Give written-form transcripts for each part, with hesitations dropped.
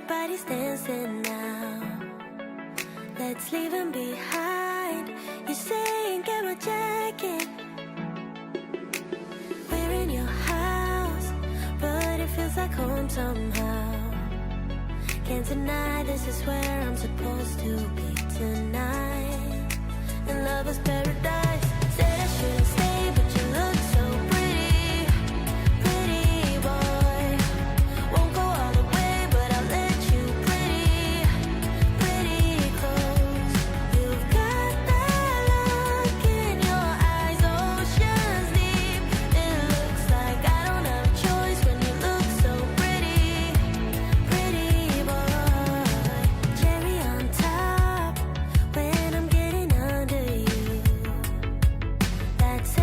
everybody's dancing now. Let's leave them behind. You say get my jacket. We're in your house, but it feels like home somehow. Can't deny this is where I'm supposed to be tonight. And love is paradise. Said I shouldn't stay, but you look so pretty, pretty boy. Won't go all the way, but I'll let you pretty, pretty close. You've got that look in your eyes, oceans deep. It looks like I don't have a choice when you look so pretty, pretty boy. Cherry on top when I'm getting under you. That's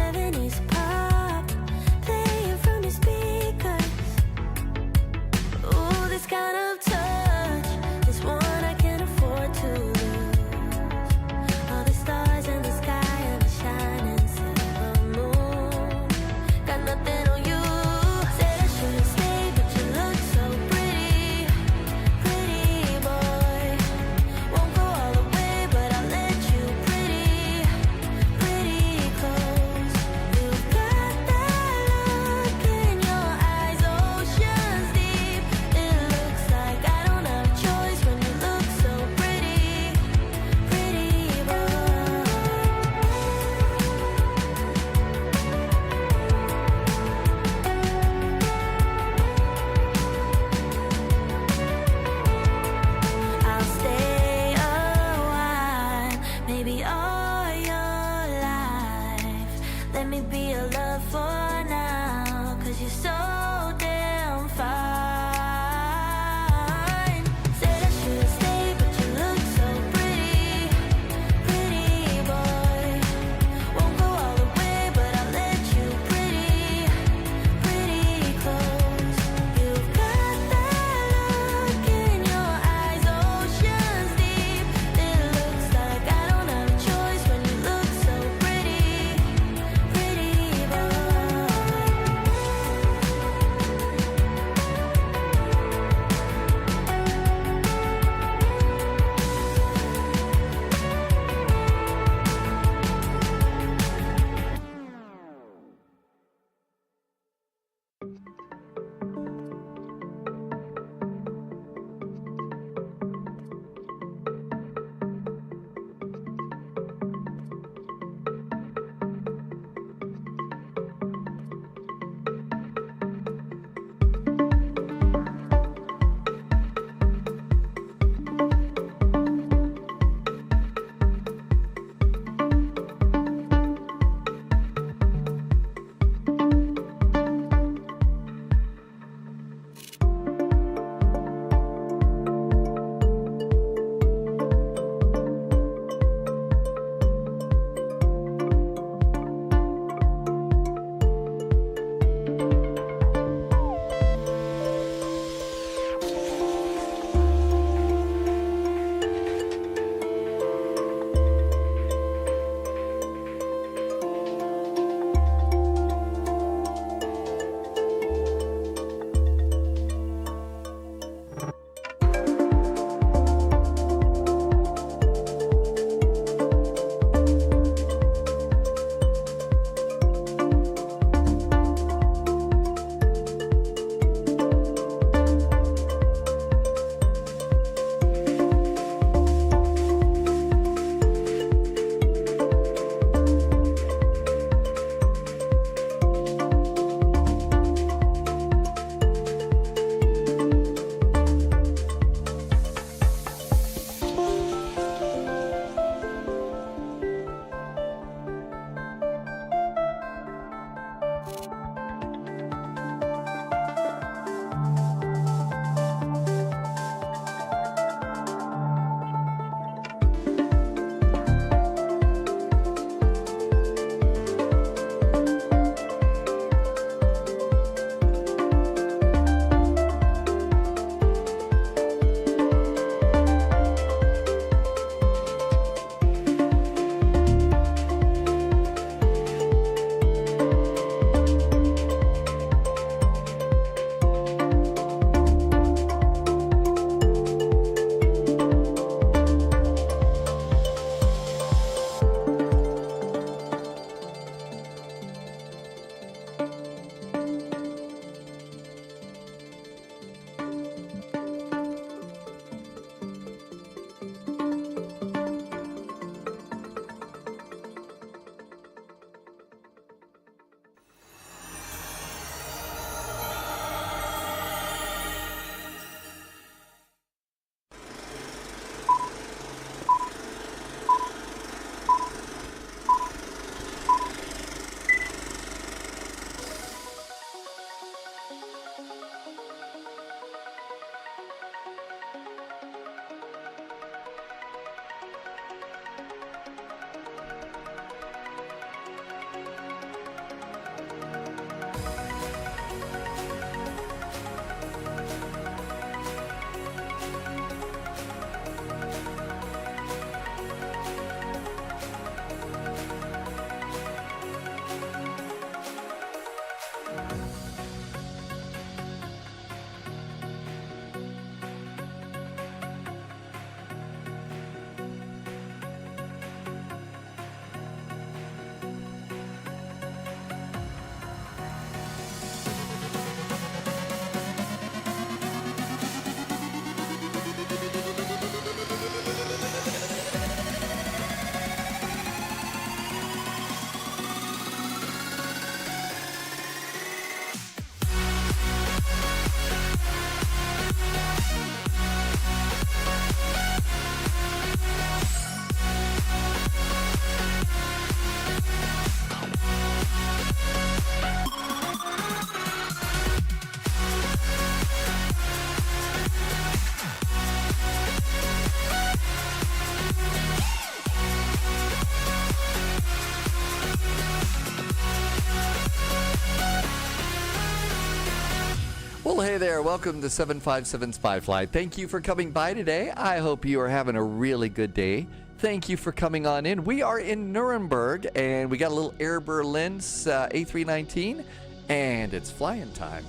Well, hey there. Welcome to 757 Spy Flight. Thank you for coming by today. I hope you are having a really good day. Thank you for coming on in. We are in Nuremberg, and we got a little Air Berlin's A319, and it's flying time.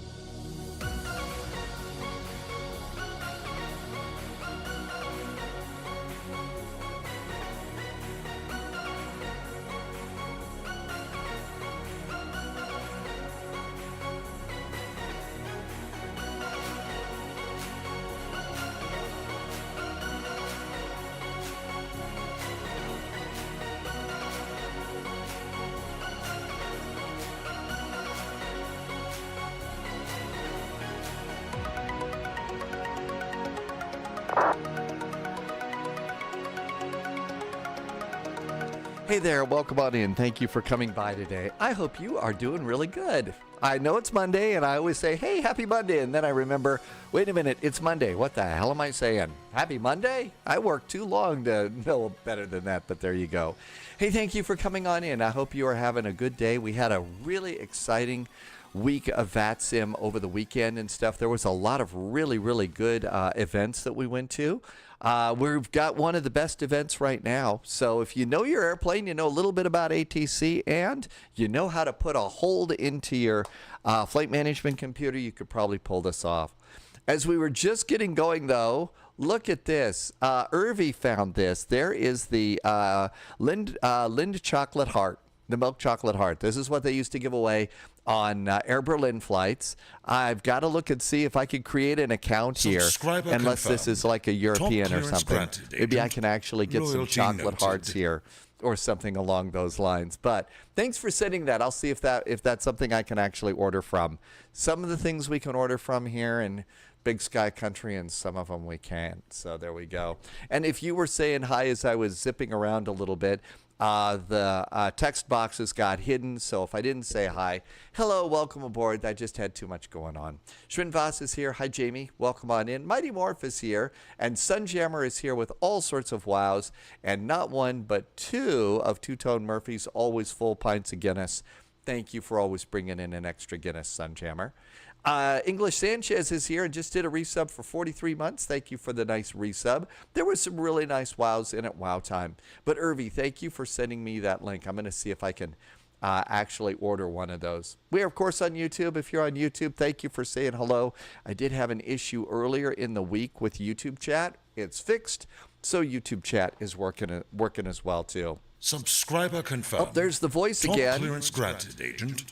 Hey there, welcome on in. Thank you for coming by today. I hope you are doing really good. I know it's Monday, and I always say, hey, happy Monday, and then I remember, wait a minute, it's Monday. What the hell am I saying? Happy Monday? I worked too long to know better than that, but there you go. Hey, thank you for coming on in. I hope you are having a good day. We had a really exciting week of VATSIM over the weekend and stuff. There was a lot of really, really good events that we went to. We've got one of the best events right now. So if you know your airplane, you know a little bit about ATC, and you know how to put a hold into your flight management computer, you could probably pull this off. As we were just getting going, though, look at this. Irvi found this. There is the Lind chocolate heart. The milk chocolate heart. This is what they used to give away on Air Berlin flights. I've got to look and see if I could create an account here, unless this is like a European or something. Maybe I can actually get some chocolate hearts here or something along those lines. But thanks for sending that. I'll see if that's something I can actually order from. Some of the things we can order from here in Big Sky Country, and some of them we can't. So there we go. And if you were saying hi as I was zipping around a little bit, the text boxes got hidden, so if I didn't say hi, hello, welcome aboard. I just had too much going on. Shrinvas is here. Hi, Jamie. Welcome on in. Mighty Morph is here, and Sunjammer is here with all sorts of wows, and not one but two of Two-Tone Murphys, always full pints of Guinness. Thank you for always bringing in an extra Guinness, Sunjammer. English Sanchez is here and just did a resub for 43 months. Thank you for the nice resub. There was some really nice wows in at Wow Time. But Irvi, thank you for sending me that link. I'm going to see if I can actually order one of those. We are, of course, on YouTube. If you're on YouTube, thank you for saying hello. I did have an issue earlier in the week with YouTube chat. It's fixed, so YouTube chat is working as well, too. Subscriber confirmed. Oh, there's the voice again. Top clearance granted, agent.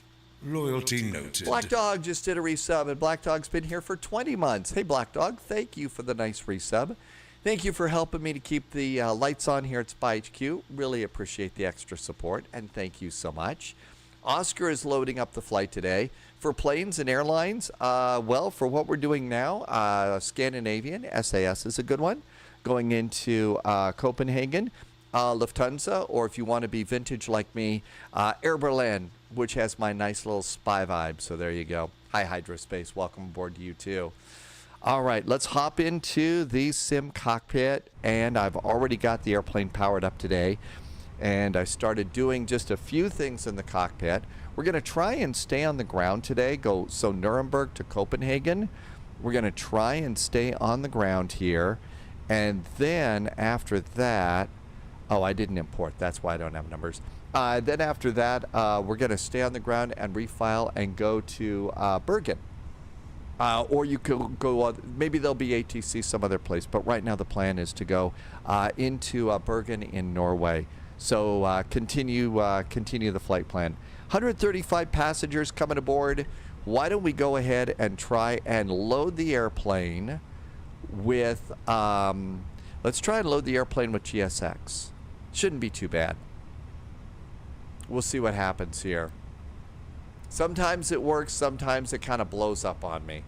Loyalty noted. Black Dog just did a resub, and Black Dog's been here for 20 months. Hey, Black Dog, thank you for the nice resub. Thank you for helping me to keep the lights on here at Spy HQ. Really appreciate the extra support, and thank you so much. Oscar is loading up the flight today. For planes and airlines, well, for what we're doing now, Scandinavian, SAS is a good one. Going into Copenhagen, Lufthansa, or if you want to be vintage like me, Air Berlin, which has my nice little spy vibe. So there you go. Hi, Hydrospace. Welcome aboard to you, too. All right, let's hop into the sim cockpit. And I've already got the airplane powered up today. And I started doing just a few things in the cockpit. We're going to try and stay on the ground today. So Nuremberg to Copenhagen. We're going to try and stay on the ground here. And then after that, oh, I didn't import. That's why I don't have numbers. Then after that, we're going to stay on the ground and refile and go to Bergen. Or you could go, maybe there'll be ATC some other place. But right now the plan is to go into Bergen in Norway. So continue the flight plan. 135 passengers coming aboard. Why don't we go ahead and try and load the airplane with, let's try and load the airplane with GSX. Shouldn't be too bad. We'll see what happens here. Sometimes it works, sometimes it kind of blows up on me.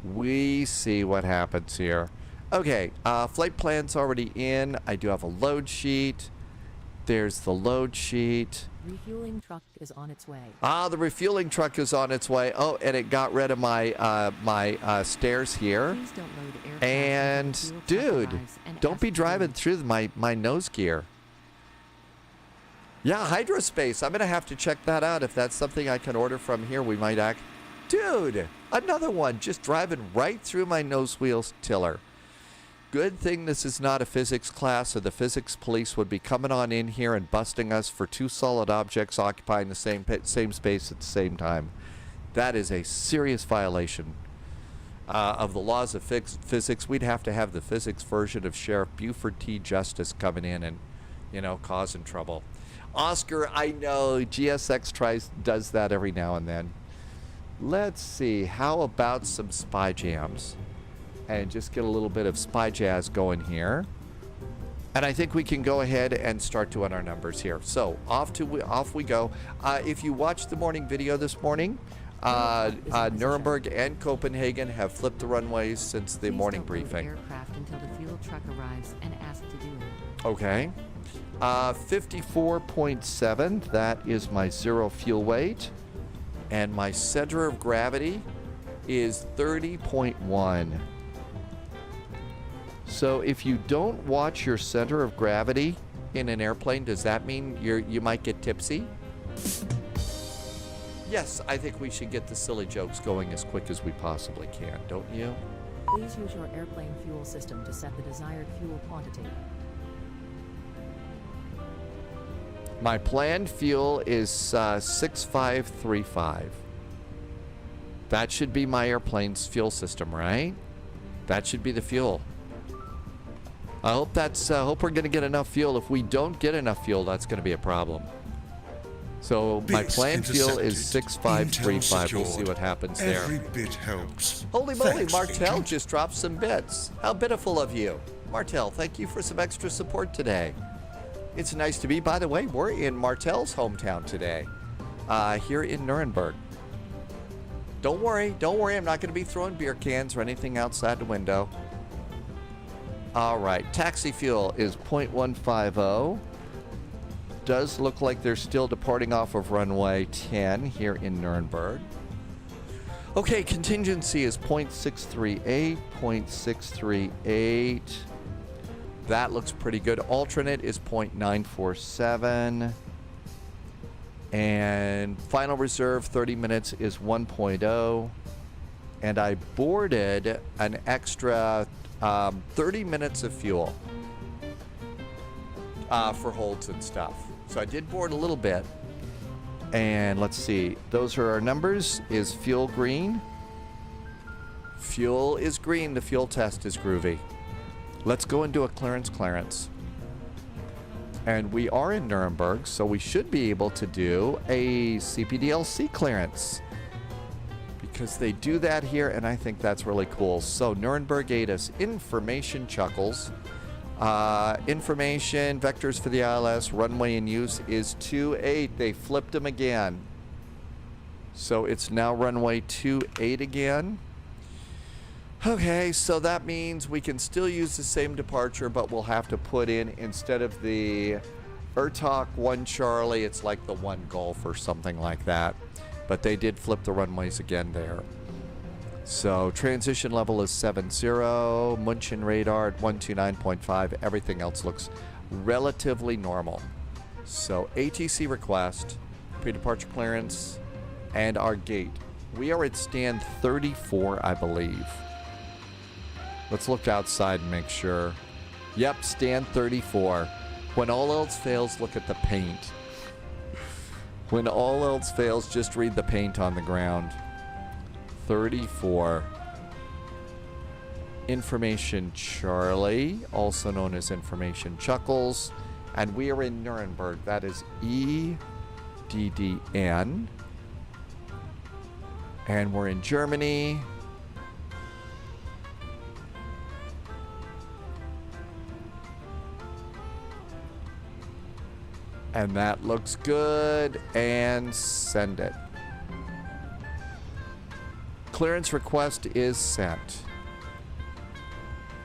We see what happens here. Okay, flight plan's already in. I do have a load sheet. There's the load sheet. Refueling truck is on its way. The refueling truck is on its way. Oh, and it got rid of my my stairs here. Please don't load aircraft And dude, don't be driving through my nose gear. Yeah, Hydrospace. I'm going to have to check that out. If that's something I can order from here, we might act. Dude, Another one just driving right through my nose wheels tiller. Good thing this is not a physics class, or the physics police would be coming on in here and busting us for two solid objects occupying the same space at the same time. That is a serious violation of the laws of physics. We'd have to have the physics version of Sheriff Buford T. Justice coming in and, you know, causing trouble. Oscar, I know GSX does that every now and then. Let's see, how about some spy jams? And just get a little bit of spy jazz going here. And I think we can go ahead and start doing our numbers here. So off we go. If you watched the morning video this morning, Nuremberg and Copenhagen have flipped the runways since the morning briefing. Aircraft until the fuel truck arrives and asked to do it. Okay. 54.7, that is my zero fuel weight. And my center of gravity is 30.1. So if you don't watch your center of gravity in an airplane, does that mean you might get tipsy? Yes, I think we should get the silly jokes going as quick as we possibly can, don't you? Please use your airplane fuel system to set the desired fuel quantity. My planned fuel is 6535. That should be my airplane's fuel system, right? That should be the fuel. I hope hope we're going to get enough fuel. If we don't get enough fuel, that's going to be a problem. So my planned fuel is 6535. We'll see what happens there. Every bit helps. Holy moly, Thanks, Martel Agent. just dropped some bits. How pitiful of you. Martel, thank you for some extra support today. It's nice to be. By the way, we're in Martel's hometown today, here in Nuremberg. Don't worry, I'm not going to be throwing beer cans or anything outside the window. All right, taxi fuel is 0.150. Does look like they're still departing off of runway 10 here in Nuremberg. Okay, contingency is 0.638, 0.638. That looks pretty good. Alternate is 0.947. And final reserve 30 minutes is 1.0. And I boarded an extra 30 minutes of fuel for holds and stuff. So I did board a little bit. And let's see. Those are our numbers. Is fuel green? Fuel is green. The fuel test is groovy. Let's go and do a clearance. And we are in Nuremberg, so we should be able to do a CPDLC clearance. Because they do that here, and I think that's really cool. So Nuremberg ATIS, information chuckles. Information, vectors for the ILS, runway in use is 28. They flipped them again. So it's now runway 28 again. Okay, so that means we can still use the same departure, but we'll have to put in, instead of the Ertak 1 Charlie, it's like the 1 Golf or something like that. But they did flip the runways again there. So transition level is 70, München radar at 129.5. Everything else looks relatively normal. So ATC request, pre-departure clearance, and our gate. We are at stand 34, I believe. Let's look outside and make sure. Yep, stand 34. When all else fails, look at the paint. When all else fails, just read the paint on the ground. 34. Information Charlie, also known as Information Chuckles. And we are in Nuremberg. That is EDDN. And we're in Germany. And that looks good. And send it. Clearance request is sent.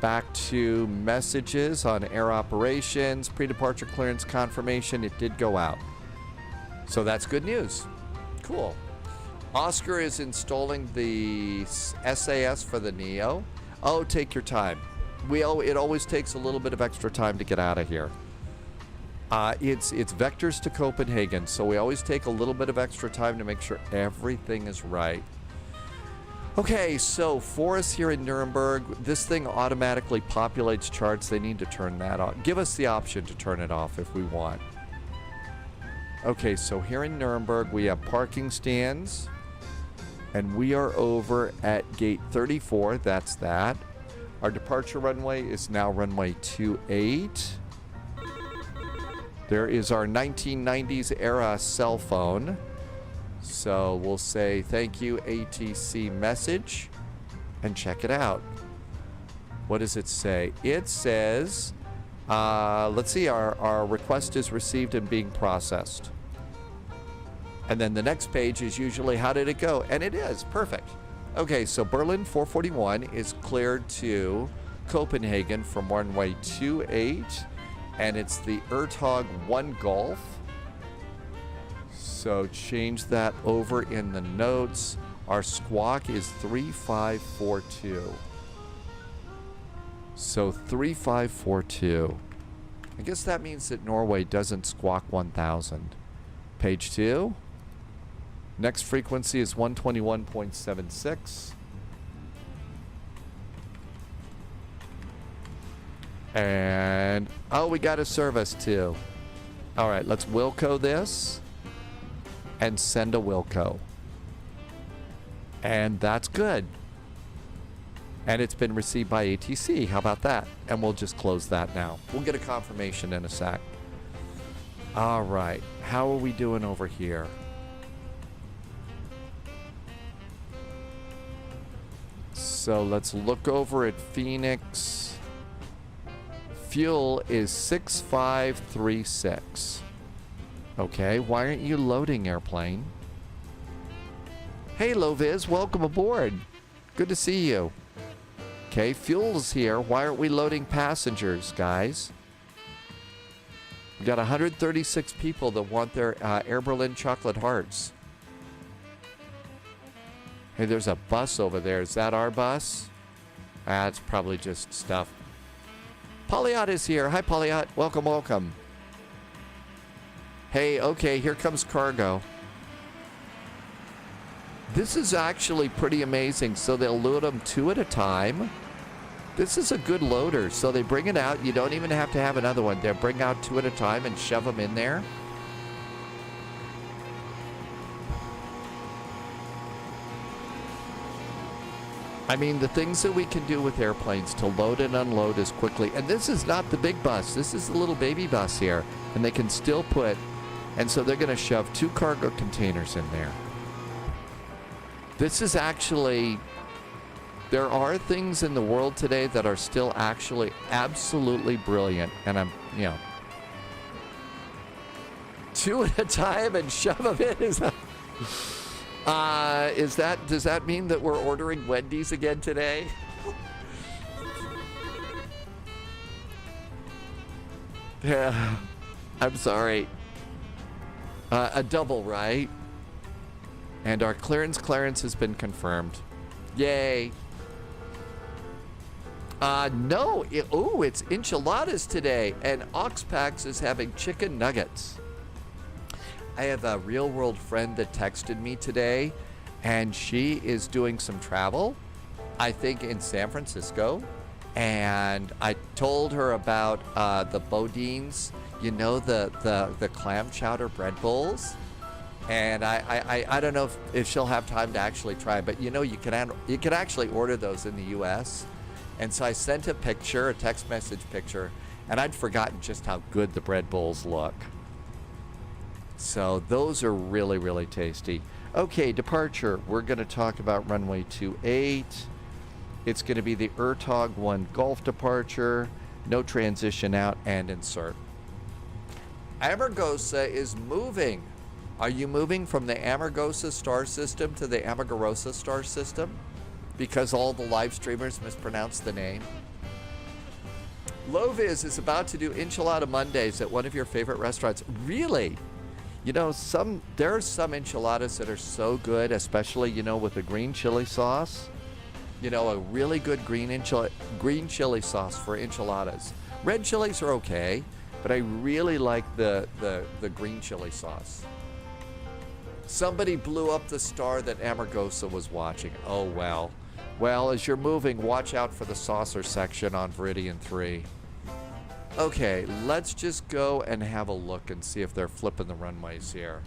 Back to messages on air operations. Pre-departure clearance confirmation. It did go out. So that's good news. Cool. Oscar is installing the SAS for the Neo. Oh, take your time. It always takes a little bit of extra time to get out of here. It's vectors to Copenhagen, so we always take a little bit of extra time to make sure everything is right. Okay, so for us here in Nuremberg, this thing automatically populates charts. They need to turn that off. Give us the option to turn it off if we want. Okay, so here in Nuremberg, we have parking stands. And we are over at gate 34. That's that. Our departure runway is now runway 28. There is our 1990s era cell phone. So we'll say thank you ATC message and check it out. What does it say? It says, let's see, our request is received and being processed. And then the next page is usually how did it go? And it is perfect. Okay, so Berlin 441 is cleared to Copenhagen from runway 28, and it's the ERTOG 1 Golf. So change that over in the notes. Our squawk is 3542. So 3542. I guess that means that Norway doesn't squawk 1000. Page 2. Next frequency is 121.76. And, oh, we got a service too. All right, let's Wilco this and send a Wilco. And that's good. And it's been received by ATC. How about that? And we'll just close that now. We'll get a confirmation in a sec. All right, how are we doing over here? So let's look over at Phoenix. Fuel is 6536. Okay, why aren't you loading, airplane? Hey, Loviz, welcome aboard. Good to see you. Okay, fuel's here. Why aren't we loading passengers, guys? We got 136 people that want their Air Berlin chocolate hearts. Hey, there's a bus over there. Is that our bus? It's probably just stuff. Polyot is here. Hi, Polyot. Welcome, welcome. Hey, okay, here comes cargo. This is actually pretty amazing. So they'll load them 2 at a time. This is a good loader. So they bring it out. You don't even have to have another one. They'll bring out 2 at a time and shove them in there. I mean, the things that we can do with airplanes to load and unload as quickly. And this is not the big bus. This is the little baby bus here. And they can still put, and so they're going to shove 2 cargo containers in there. This is actually, there are things in the world today that are still actually absolutely brilliant. And I'm, you know, 2 at a time and shove them in. Does that mean that we're ordering Wendy's again today? Yeah, I'm sorry. A double, right? And our clearance has been confirmed. Yay. No, it's enchiladas today, and Oxpax is having chicken nuggets. I have a real world friend that texted me today, and she is doing some travel, I think in San Francisco. And I told her about the Bodines, you know, the clam chowder bread bowls. And I don't know if she'll have time to actually try, but you know, you can actually order those in the US. And so I sent a picture, a text message picture, and I'd forgotten just how good the bread bowls look. So those are really, really tasty. Okay, departure. We're going to talk about runway 28. It's going to be the ERTOG 1 Golf departure. No transition out and insert. Amargosa is moving. Are you moving from the Amargosa star system to the Amagarosa star system? Because all the live streamers mispronounced the name? Loviz is about to do enchilada Mondays at one of your favorite restaurants. Really? You know, there are some enchiladas that are so good, especially, you know, with the green chili sauce. You know, a really good green chili sauce for enchiladas. Red chilies are okay, but I really like the green chili sauce. Somebody blew up the star that Amargosa was watching. Oh, well. Well, as you're moving, watch out for the saucer section on Viridian 3. Okay, let's just go and have a look and see if they're flipping the runways here.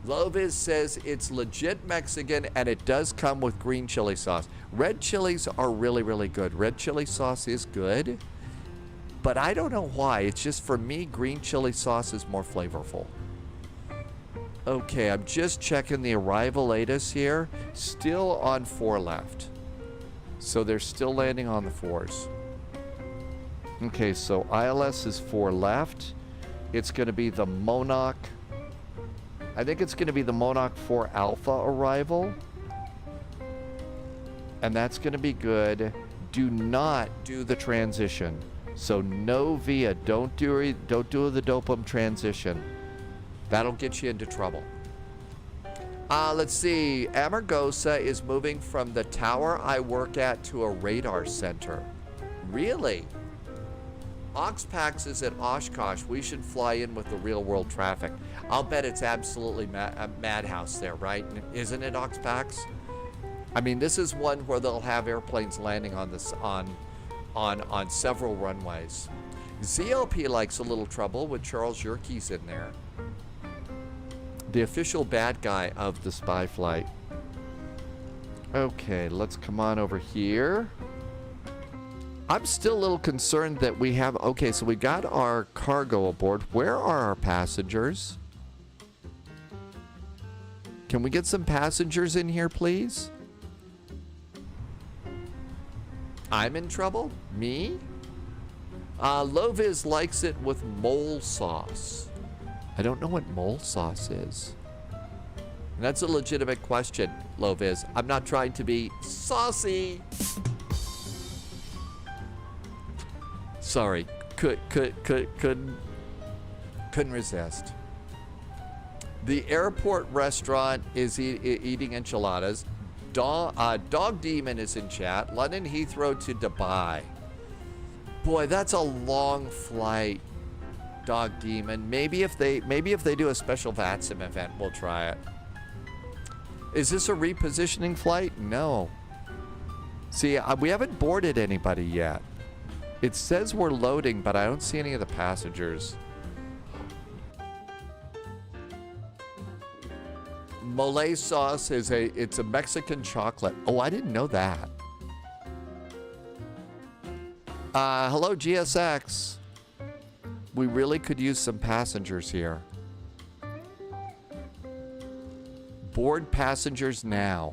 Loviz says it's legit Mexican and it does come with green chili sauce. Red chilies are really, really good. Red chili sauce is good, but I don't know why. It's just for me, green chili sauce is more flavorful. Okay, I'm just checking the arrival ATIS here. Still on 4 left. So they're still landing on the 4s. Okay, so ILS is 4 left. It's going to be the Monarch. I think it's going to be the Monarch 4 Alpha arrival. And that's going to be good. Do not do the transition. So no via. Don't do the dopum transition. That'll get you into trouble. Let's see. Amargosa is moving from the tower I work at to a radar center. Really? Oxpax is at Oshkosh. We should fly in with the real world traffic. I'll bet it's absolutely a madhouse there, right? Isn't it, Oxpax? I mean, this is one where they'll have airplanes landing on this on several runways. ZLP likes a little trouble with Charles Yerkes in there. The official bad guy of the spy flight. Okay, let's come on over here. I'm still a little concerned that we have... Okay, so we got our cargo aboard. Where are our passengers? Can we get some passengers in here, please? I'm in trouble? Me? Loviz likes it with mole sauce. I don't know what mole sauce is. And that's a legitimate question, Loviz. I'm not trying to be saucy. Sorry, couldn't resist. The airport restaurant is eating enchiladas. Dog Demon is in chat. London Heathrow to Dubai. Boy, that's a long flight, Dog Demon. Maybe if they do a special VATSIM event, we'll try it. Is this a repositioning flight? No. See, we haven't boarded anybody yet. It says we're loading, but I don't see any of the passengers. Mole sauce is it's a Mexican chocolate. Oh, I didn't know that. Hello, GSX. We really could use some passengers here. Board passengers now.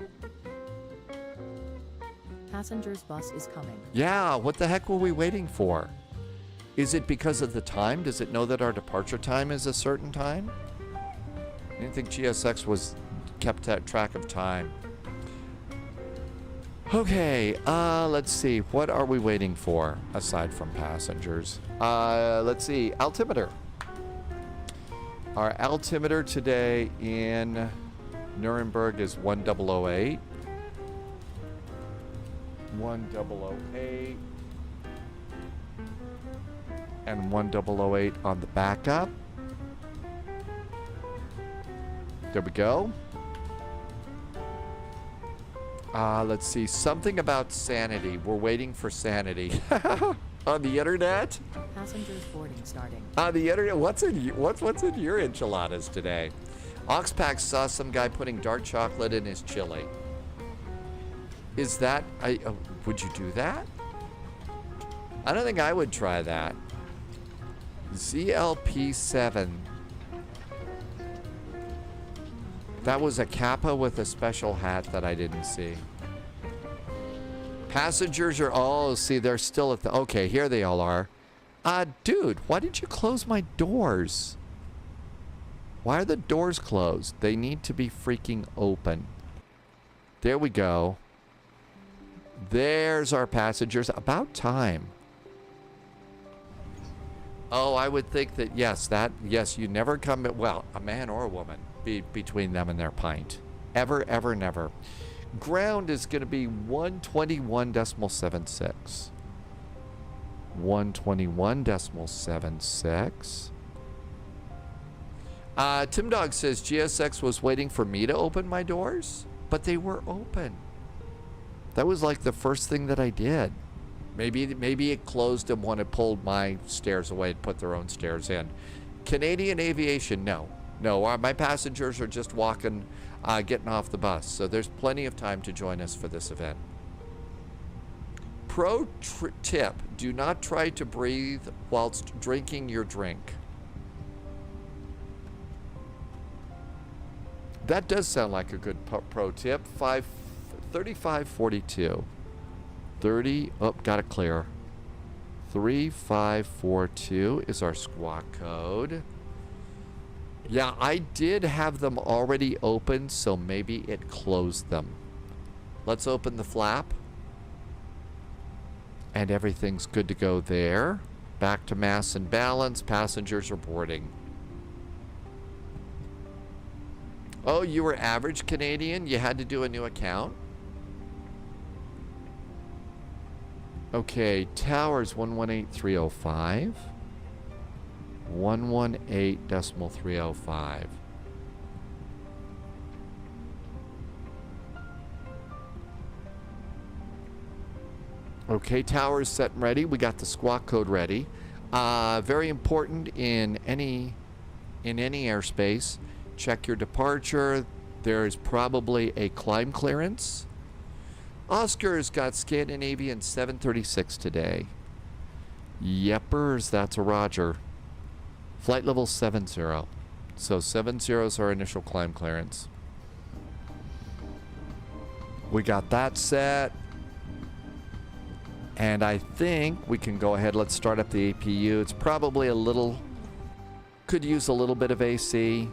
Passengers bus is coming. Yeah, what the heck were we waiting for? Is it because of the time? Does it know that our departure time is a certain time? I didn't think GSX kept that track of time. Okay, let's see. What are we waiting for aside from passengers? Let's see. Altimeter. Our altimeter today in Nuremberg is 1008. 1008. And 1008 on the backup. There we go. Let's see. Something about sanity. We're waiting for sanity. On the internet? Passengers boarding starting. On the internet? What's in your enchiladas today? Oxpax saw some guy putting dark chocolate in his chili. Is that... would you do that? I don't think I would try that. ZLP7. That was a Kappa with a special hat that I didn't see. Passengers are all... See, they're still at the... Okay, here they all are. Dude, why did you close my doors? Why are the doors closed? They need to be freaking open. There we go. There's our passengers. About time. Oh, I would think that, yes, you never come... Well, a man or a woman. Between them and their pint. Ever, ever, never. Ground is going to be 121.76. 121.76. Tim Dog says GSX was waiting for me to open my doors, but they were open. That was like the first thing that I did. Maybe it closed and one had pulled my stairs away and put their own stairs in. Canadian Aviation, no. No, my passengers are just walking, getting off the bus. So there's plenty of time to join us for this event. Pro tip, do not try to breathe whilst drinking your drink. That does sound like a good pro tip. 3542. 30, oh, got it clear. 3542 is our squawk code. Yeah, I did have them already open, so maybe it closed them. Let's open the flap. And everything's good to go there. Back to mass and balance. Passengers are boarding. Oh, you were average Canadian? You had to do a new account? Okay, towers 118305. 118.305. Okay, towers set and ready. We got the squawk code ready. Very important in any airspace. Check your departure. There's probably a climb clearance. Oscar's got Scandinavian 736 today. Yepers, that's a Roger. Flight level 70. So 70 is our initial climb clearance. We got that set. And I think we can go ahead. Let's start up the APU. It's probably a little, could use a little bit of AC.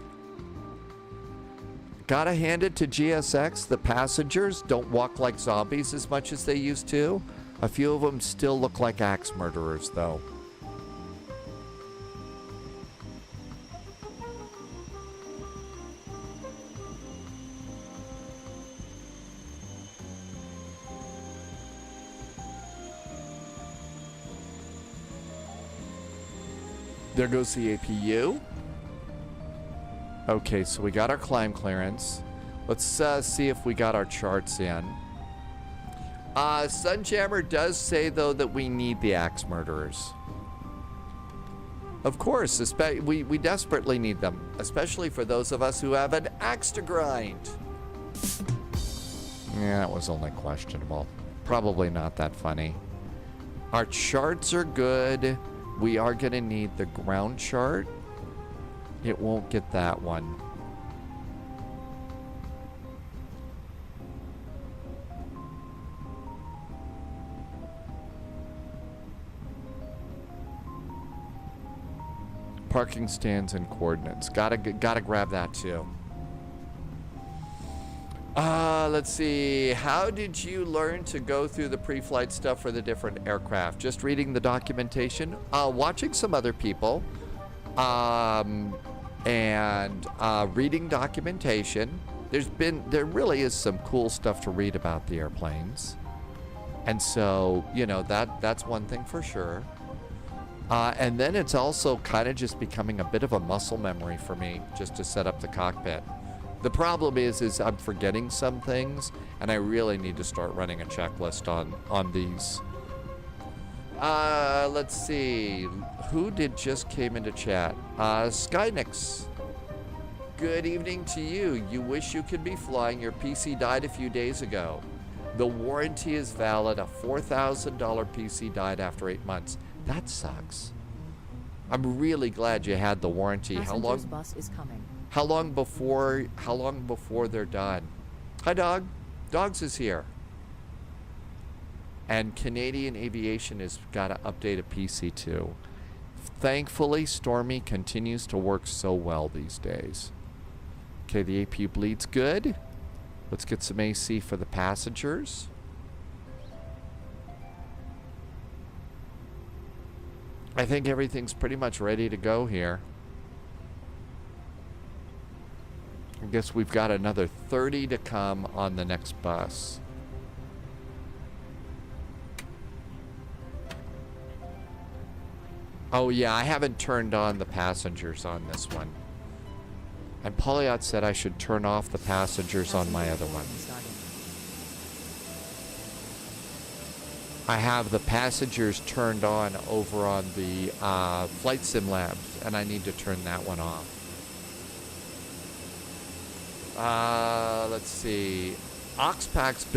Gotta hand it to GSX. The passengers don't walk like zombies as much as they used to. A few of them still look like axe murderers, though. There goes the APU. Okay, so we got our climb clearance. Let's see if we got our charts in. Sunjammer does say, though, that we need the axe murderers. Of course, we desperately need them, especially for those of us who have an axe to grind. Yeah, that was only questionable. Probably not that funny. Our charts are good. We are going to need the ground chart. It won't get that one. Parking stands and coordinates. Gotta grab that too. Let's see. How did you learn to go through the pre-flight stuff for the different aircraft? Just reading the documentation, watching some other people, and reading documentation. There really is some cool stuff to read about the airplanes. And so, you know, that's one thing for sure. And then it's also kind of just becoming a bit of a muscle memory for me just to set up the cockpit. The problem is I'm forgetting some things, and I really need to start running a checklist on these. Let's see. Who just came into chat? Skynix. Good evening to you. You wish you could be flying. Your PC died a few days ago. The warranty is valid. A $4,000 PC died after 8 months. That sucks. I'm really glad you had the warranty. How long? Bus is coming. How long before they're done? Hi, Dog. Dogs is here. And Canadian Aviation has got to update a PC too. Thankfully, Stormy continues to work so well these days. Okay, the APU bleed's good. Let's get some AC for the passengers. I think everything's pretty much ready to go here. I guess we've got another 30 to come on the next bus. Oh yeah, I haven't turned on the passengers on this one. And Polyot said I should turn off the passengers on my other one. I have the passengers turned on over on the Flight Sim Labs, and I need to turn that one off. Let's see. Oxpax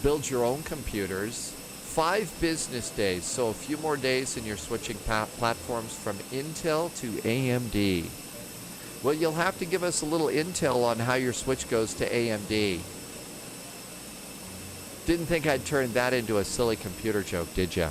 builds your own computers. 5 business days, so a few more days and you're switching platforms from Intel to AMD. Well, you'll have to give us a little intel on how your switch goes to AMD. Didn't think I'd turn that into a silly computer joke, did ya?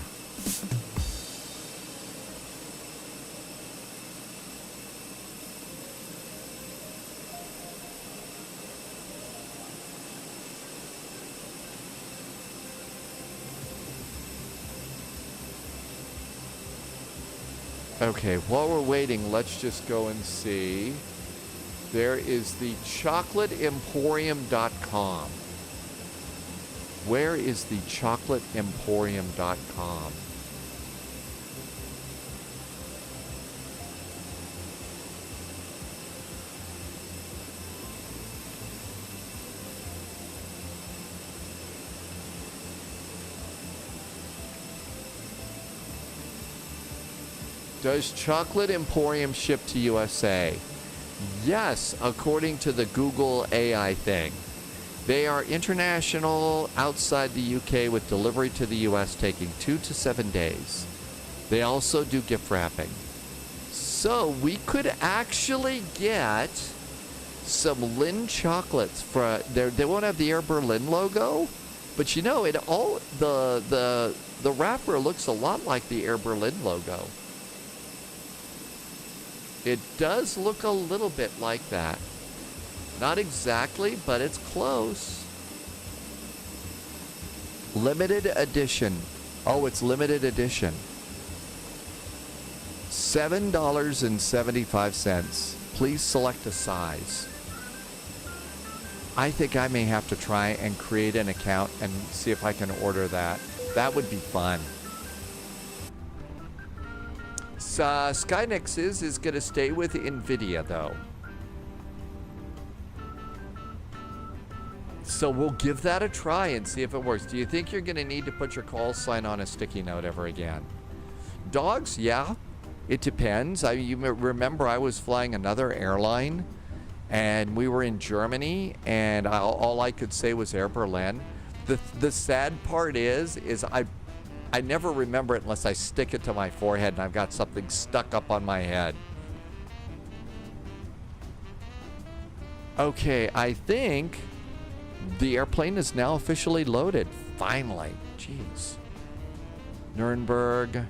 Okay, while we're waiting, let's just go and see. There is the chocolateemporium.com. Where is the chocolateemporium.com? Does Chocolate Emporium ship to USA? Yes, according to the Google AI thing. They are international outside the UK with delivery to the US taking 2 to 7 days. They also do gift wrapping. So we could actually get some Lynn chocolates for they won't have the Air Berlin logo, but you know, it all the wrapper looks a lot like the Air Berlin logo. It does look a little bit like that. Not exactly, but it's close. Limited edition. Oh, it's limited edition. $7.75. Please select a size. I think I may have to try and create an account and see if I can order that. That would be fun. Skynix is going to stay with Nvidia, though. So we'll give that a try and see if it works. Do you think you're going to need to put your call sign on a sticky note ever again? Dogs, yeah. It depends. You remember I was flying another airline, and we were in Germany, and all I could say was Air Berlin. The sad part is I never remember it unless I stick it to my forehead and I've got something stuck up on my head. Okay, I think the airplane is now officially loaded. Finally. Jeez. Nürnberg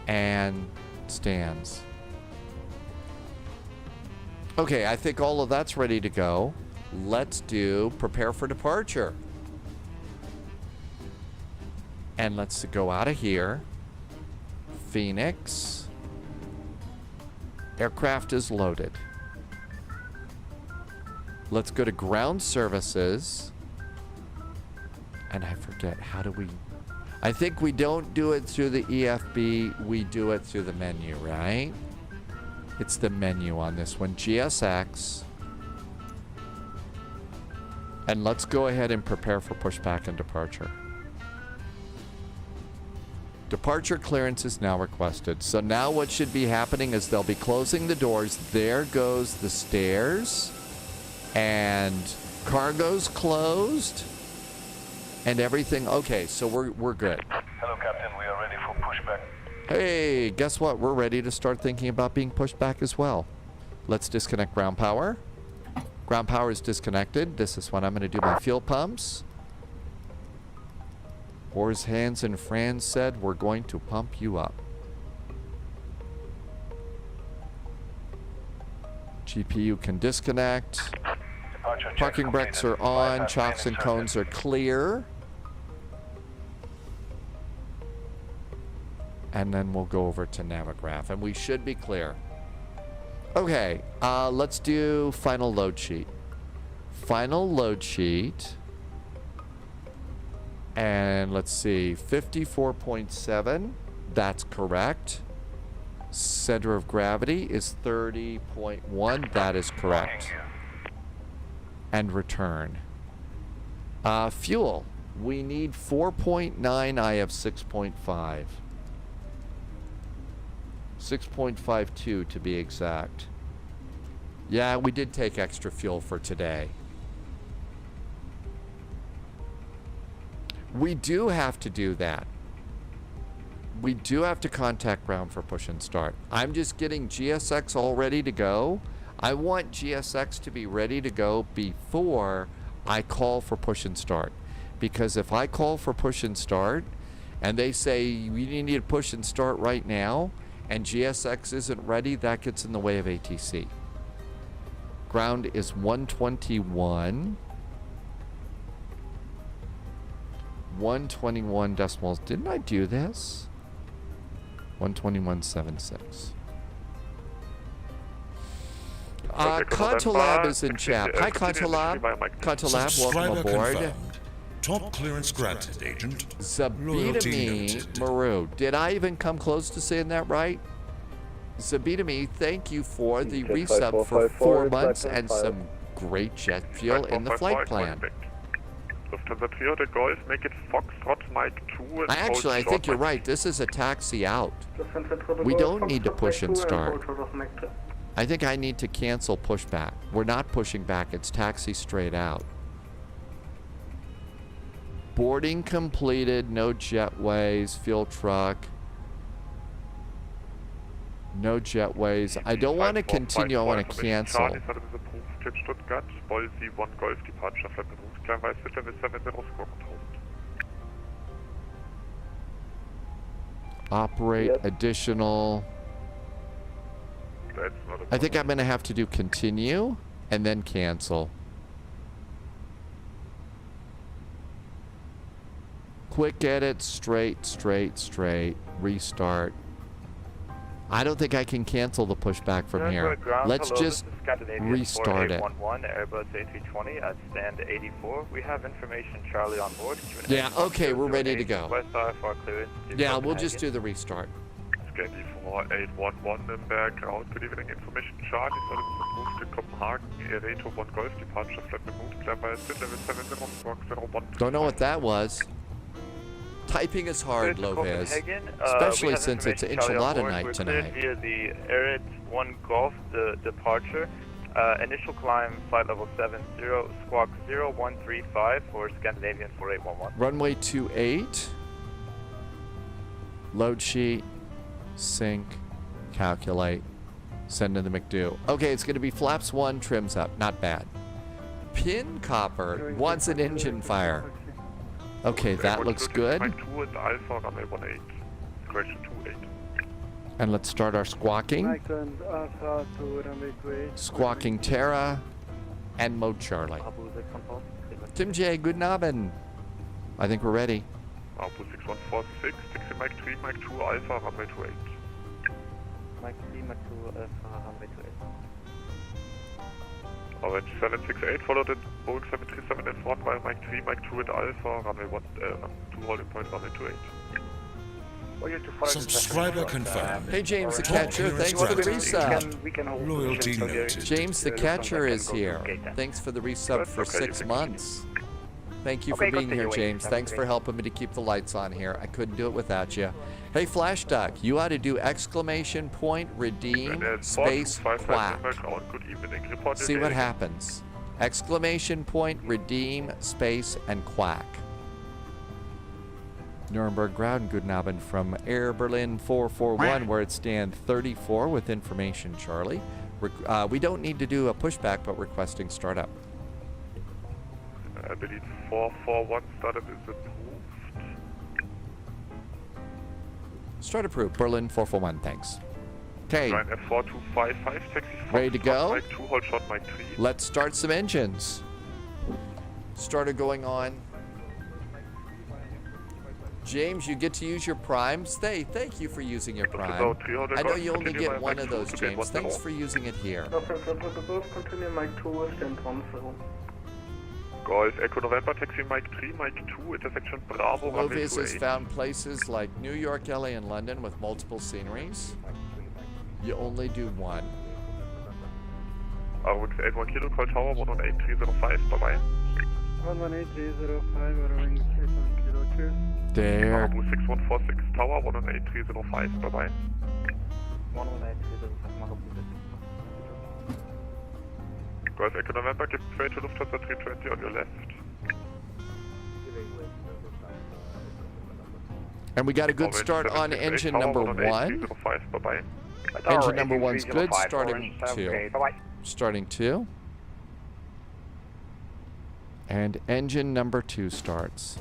and stands. Okay, I think all of that's ready to go. Let's do prepare for departure. And let's go out of here. Phoenix. Aircraft is loaded. Let's go to ground services. And I forget, how do we... I think we don't do it through the EFB. We do it through the menu, right? It's the menu on this one. GSX. And let's go ahead and prepare for pushback and departure. Departure clearance is now requested. So now what should be happening is they'll be closing the doors. There goes the stairs. And cargo's closed. And everything. Okay, so we're good. Hello, Captain. We are ready for pushback. Hey, guess what? We're ready to start thinking about being pushed back as well. Let's disconnect ground power. Ground power is disconnected. This is when I'm going to do my fuel pumps. Or as Hans and Franz said, we're going to pump you up. GPU can disconnect. Parking brakes are on. Chocks and cones are clear. And then we'll go over to Navigraph. And we should be clear. Okay, let's do final load sheet. Final load sheet. And let's see, 54.7. That's correct. Center of gravity is 30.1. That is correct. And return. Fuel. We need 4.9. I have 6.5. 6.52 to be exact. Yeah, we did take extra fuel for today. We do have to do that. We do have to contact ground for push and start. I'm just getting GSX all ready to go. I want GSX to be ready to go before I call for push and start. Because if I call for push and start and they say we need to push and start right now and GSX isn't ready, that gets in the way of ATC. Ground is 121. 121 decimals. Didn't I do this? 121.76. Contolab is in chat. Hi, Contolab. Contolab, welcome aboard. Confirmed. Top clearance granted, Agent. Zabita Loyalty me, noted. Maru. Did I even come close to saying that right? Zabita me, thank you for the resub for 4 months and some great jet fuel in the flight plan. Lufthansa Trio, the Golf, make it Foxtrot Mike 2 and Actually, I think you're right. This is a taxi out. We don't need to push and start. I think I need to cancel pushback. We're not pushing back. It's taxi straight out. Boarding completed. No jetways. Fuel truck. No jetways. I don't want to continue. I want to cancel. Stuttgart, Bolsi 1 Golf, departure, flight mit Kleinweiß, level 7, squawk 1000. Operate additional. That's not a I think I'm going to have to do continue and then cancel. Quick edit, straight, restart. I don't think I can cancel the pushback from here. Let's just restart it. Airbus A320 at stand 84. We have information Charlie on board. Yeah, okay, we're ready to go. For clearance to Yeah, we'll Copenhagen. just do the restart. Scan 4811 Nürnberg, ground delivering information Charlie, service approved to Copenhagen, ERA 1 Golf, departure flight removed, climb level 7, squawk 01. Don't know what that was. Typing is hard, Lopez. Especially since it's enchilada night tonight. Via the ERA 1 Golf, the departure. Initial climb, flight level 70, squawk 0135 for Scandinavian 4811. Runway 28. Load sheet. Sync. Calculate. Send to the McDo. Okay, it's going to be flaps 1, trims up. Not bad. Pin Copper wants an engine fire. Okay, that looks good. Mike 2 and Alpha, runway 18. Correction 28. And let's start our squawking. Squawking Terra and mode Charlie. Tim J, good Abend. I think we're ready. Abu 6146, taxi Mike 3, Mike 2, Alpha, runway 28. Mike 3, Mike 2, Alpha, runway 28. Orange 768, followed in Boeing 737 and 1 by Mike 3, Mike 2 and Alpha, runway 2 holding point, runway 28. Subscriber confirmed. Hey, James the Catcher, thanks for the resub. Loyalty noted. James the Catcher is here. Thanks for the resub for 6 months. Thank you for being here, James. Thanks for helping me to keep the lights on here. I couldn't do it without you. Hey, Flash Duck, you ought to do exclamation point, redeem, space, quack. Good evening. Report See what happens. Exclamation point, redeem, space, and quack. Nürnberg ground, good Abend from Air Berlin 441, where it stands 34 with information, Charlie. We don't need to do a pushback, but requesting startup. I believe 441 startup is approved. Start approved. Berlin 441, thanks. Okay, Ryan F4255, taxi ready to go? Mike 2, hold short Mike 3. Let's start some engines. Started going on. James, you get to use your primes. Thank you for using your prime. I know you only get one of those, James. Thanks for using it here. Continue Mike 2, stand 10. Golf Echo November, taxi Mike 3, Mike 2, intersection Bravo, runway Movies has 28. found places like New York, LA, and London with multiple sceneries. You only do one. Arrow 81 Kilo, call tower 118305, bye-bye. 118305, ordering 81 Kilo, cheers. There. Arrow 6146, tower 118305, bye-bye. 118305, Motherboard. Golf Echo November, give way to Lufthansa 320 on your left. And we got a good start on engine number 1. Bye-bye. Engine number 1's good, starting 2. Starting 2. And engine number 2 starts.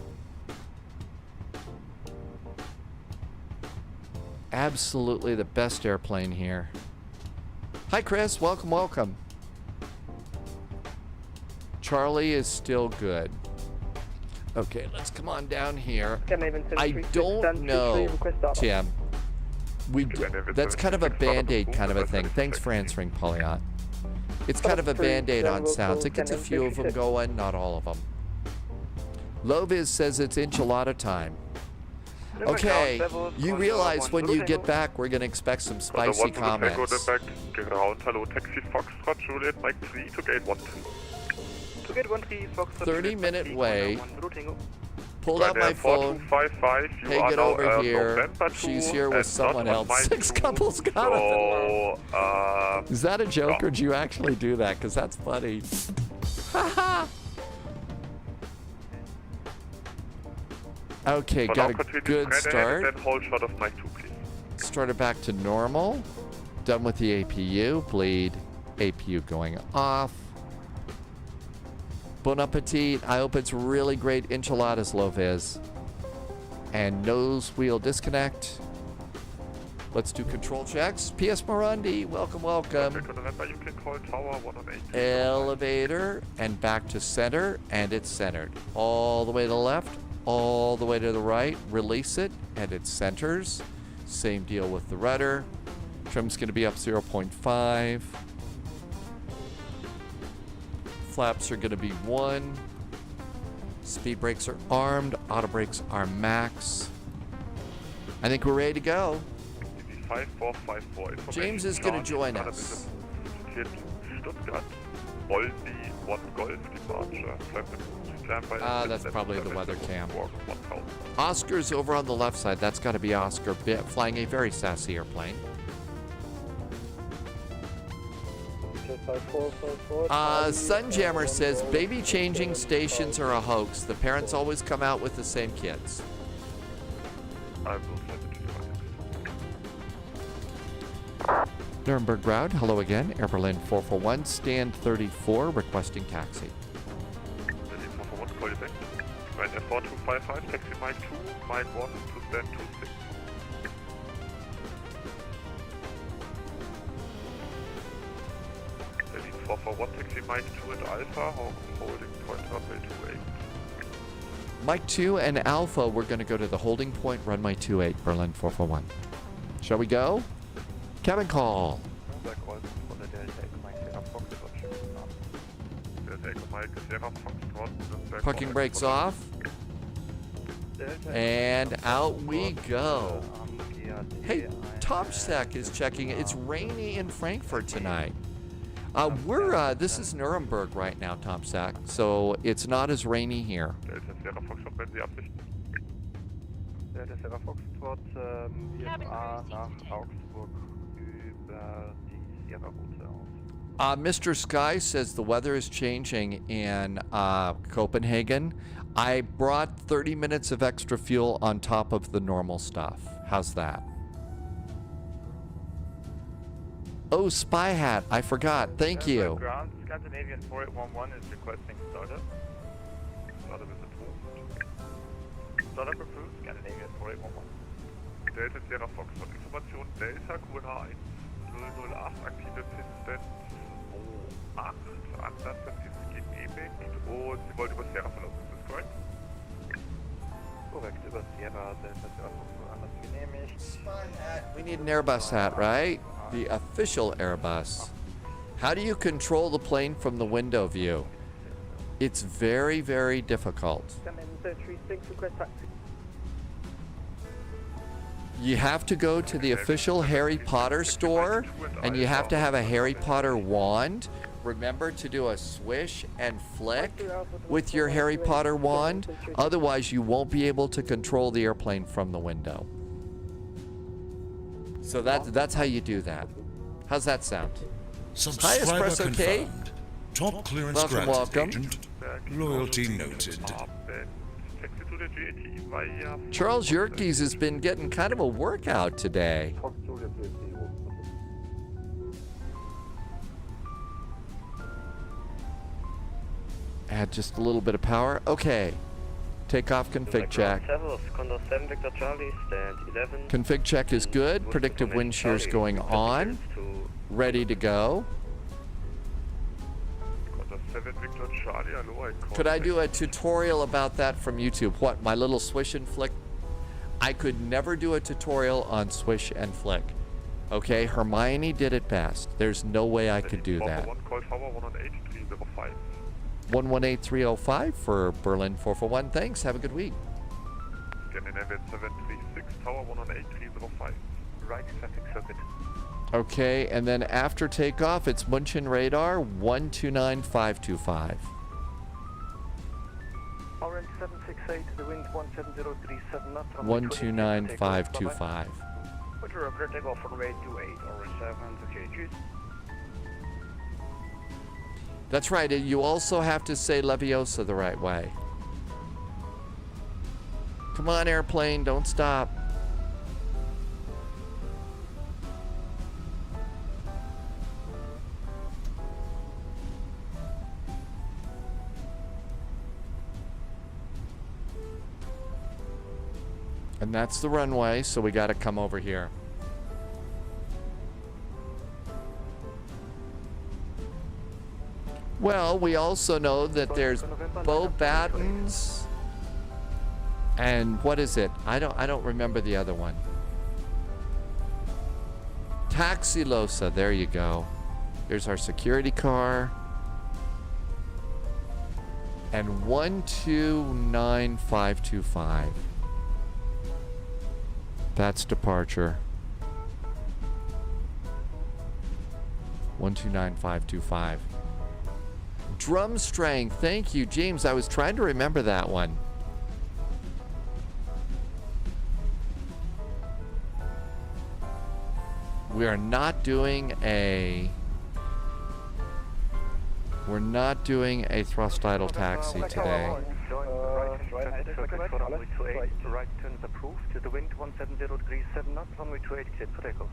Absolutely the best airplane here. Hi Chris, welcome, welcome. Charlie is still good. Okay, let's come on down here. I don't know, Tim. That's kind of a band-aid kind of a thing. Thanks for answering, Polyot. It's kind of a band-aid on sounds. It gets a few of them going, not all of them. Loviz says it's enchilada time. Okay, you realize when you get back, we're going to expect some spicy comments. 30-minute way. Pulled out my phone. Hey, get over here. She's here with someone else. 6 couples got it. Is that a joke or do you actually do that? Because that's funny. Okay, got a good start. Started back to normal. Done with the APU. Bleed. APU going off. Bon appetit. I hope it's really great enchiladas, Loviz. And nose wheel disconnect. Let's do control checks. PS Morandi, welcome, welcome. Elevator and back to center, and it's centered. All the way to the left, all the way to the right. Release it, and it centers. Same deal with the rudder. Trim's going to be up 0.5. Flaps are going to be 1. Speed brakes are armed. Auto brakes are max. I think we're ready to go. James is going to join us. That's probably the weather cam. Oscar's over on the left side. That's got to be Oscar flying a very sassy airplane. Sunjammer says baby changing stations are a hoax. The parents always come out with the same kids. I will send it to you. Nürnberg Ground, hello again. Air Berlin 441, stand 34, requesting taxi. Berlin 441, call you back. Right, F4255, taxi Mike 2, Mike 1 to stand 26. Berlin 441, taxi Mike 2 and Alpha, holding point runway 28. Mike 2 and Alpha, we're going to go to the holding point, runway 28, Berlin 441. Shall we go? Cabin call. Parking brakes off. And out we go. Hey, TopSec is checking. It's rainy in Frankfurt tonight. This is Nuremberg right now, TopSec, so it's not as rainy here. Mr. Sky says the weather is changing in Copenhagen. I brought 30 minutes of extra fuel on top of the normal stuff. How's that? Oh, Spy Hat. I forgot. Thank you. Ground, Scandinavian 4811 is requesting startup. Startup is approved. Startup approved, Scandinavian 4811. Delta Sierra Foxtrot. Information Delta QNH 1008 aktive Pisten 28. Anlasser ist genehmigt und Sie wollen über Sierra verlassen. Ist das korrekt? Korrekt, über Sierra, Delta Sierra Foxtrot, Anlass genehmigt. Spy Hat. We need an Airbus hat, right? The official Airbus. How do you control the plane from the window view? It's very, very difficult. You have to go to the official Harry Potter store, and you have to have a Harry Potter wand. Remember to do a swish and flick with your Harry Potter wand. Otherwise, you won't be able to control the airplane from the window. So that's how you do that. How's that sound? Hi, Subscriber Espresso K. confirmed. Top clearance Welcome, granted, welcome. Agent. Loyalty noted. Taxi to the GAT via Charles Yerkes has been getting kind of a workout today. Add just a little bit of power. Okay. Takeoff config check. Config check is good. Predictive wind shear is going on. Ready to go. Contact 7 Victor Charlie, hello, Could I do a tutorial about that from YouTube? What, my little swish and flick? I could never do a tutorial on swish and flick. Okay, Hermione did it best. There's no way I could do that. 118305 for Berlin 441. Thanks. Have a good week. Scandinavian 736 Tower 118305. Right traffic circuit. Okay, and then after takeoff, it's München radar 129525. Orange 768, the wind 17037 knots. 129525. Put your upper takeoff for rate 28, orange 7, okay, choose. That's right. You also have to say Leviosa the right way. Come on, airplane. Don't stop. And that's the runway, so we got to come over here. Well, we also know that there's Bo Battens and what is it? I don't remember the other one. Taxilosa, there you go. There's our security car. And 129525. That's departure. 129525. Drum strength. Thank you, James. I was trying to remember that one. We are not doing a thrust idle taxi today. Right turn is approved to the wind 17037 knots, runway 28 cleared for takeoff.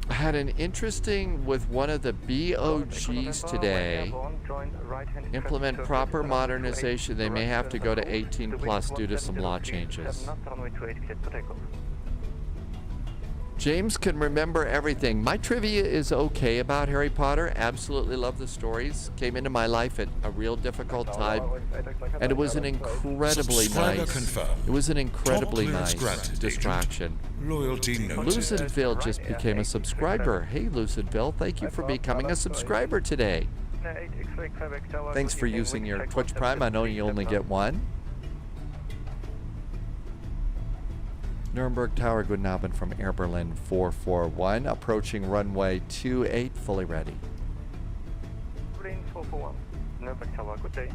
I had an interesting with one of the BOGs today. Implement proper modernization. They may have to go to 18 plus due to some law changes. James can remember everything. My trivia is okay about Harry Potter. Absolutely love the stories. Came into my life at a real difficult time, and it was an incredibly nice distraction. Loyalty noted. Lucidville just became a subscriber. Hey, Lucidville, thank you for becoming a subscriber today. Thanks for using your Twitch Prime. I know you only get one. Nürnberg Tower, Guten Abend from Air Berlin 441. Approaching runway 28, fully ready. Berlin 441, Nürnberg Tower, good day.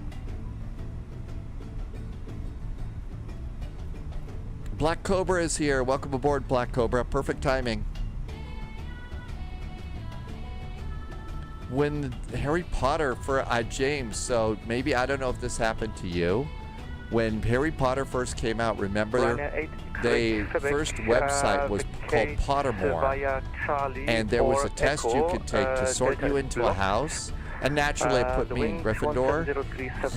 Black Cobra is here. Welcome aboard, Black Cobra. Perfect timing. When Harry Potter for James, so maybe, I don't know if this happened to you. When Harry Potter first came out, remember the first website was called Pottermore, and there was a test you could take to sort you into a house, and naturally it put me in Gryffindor.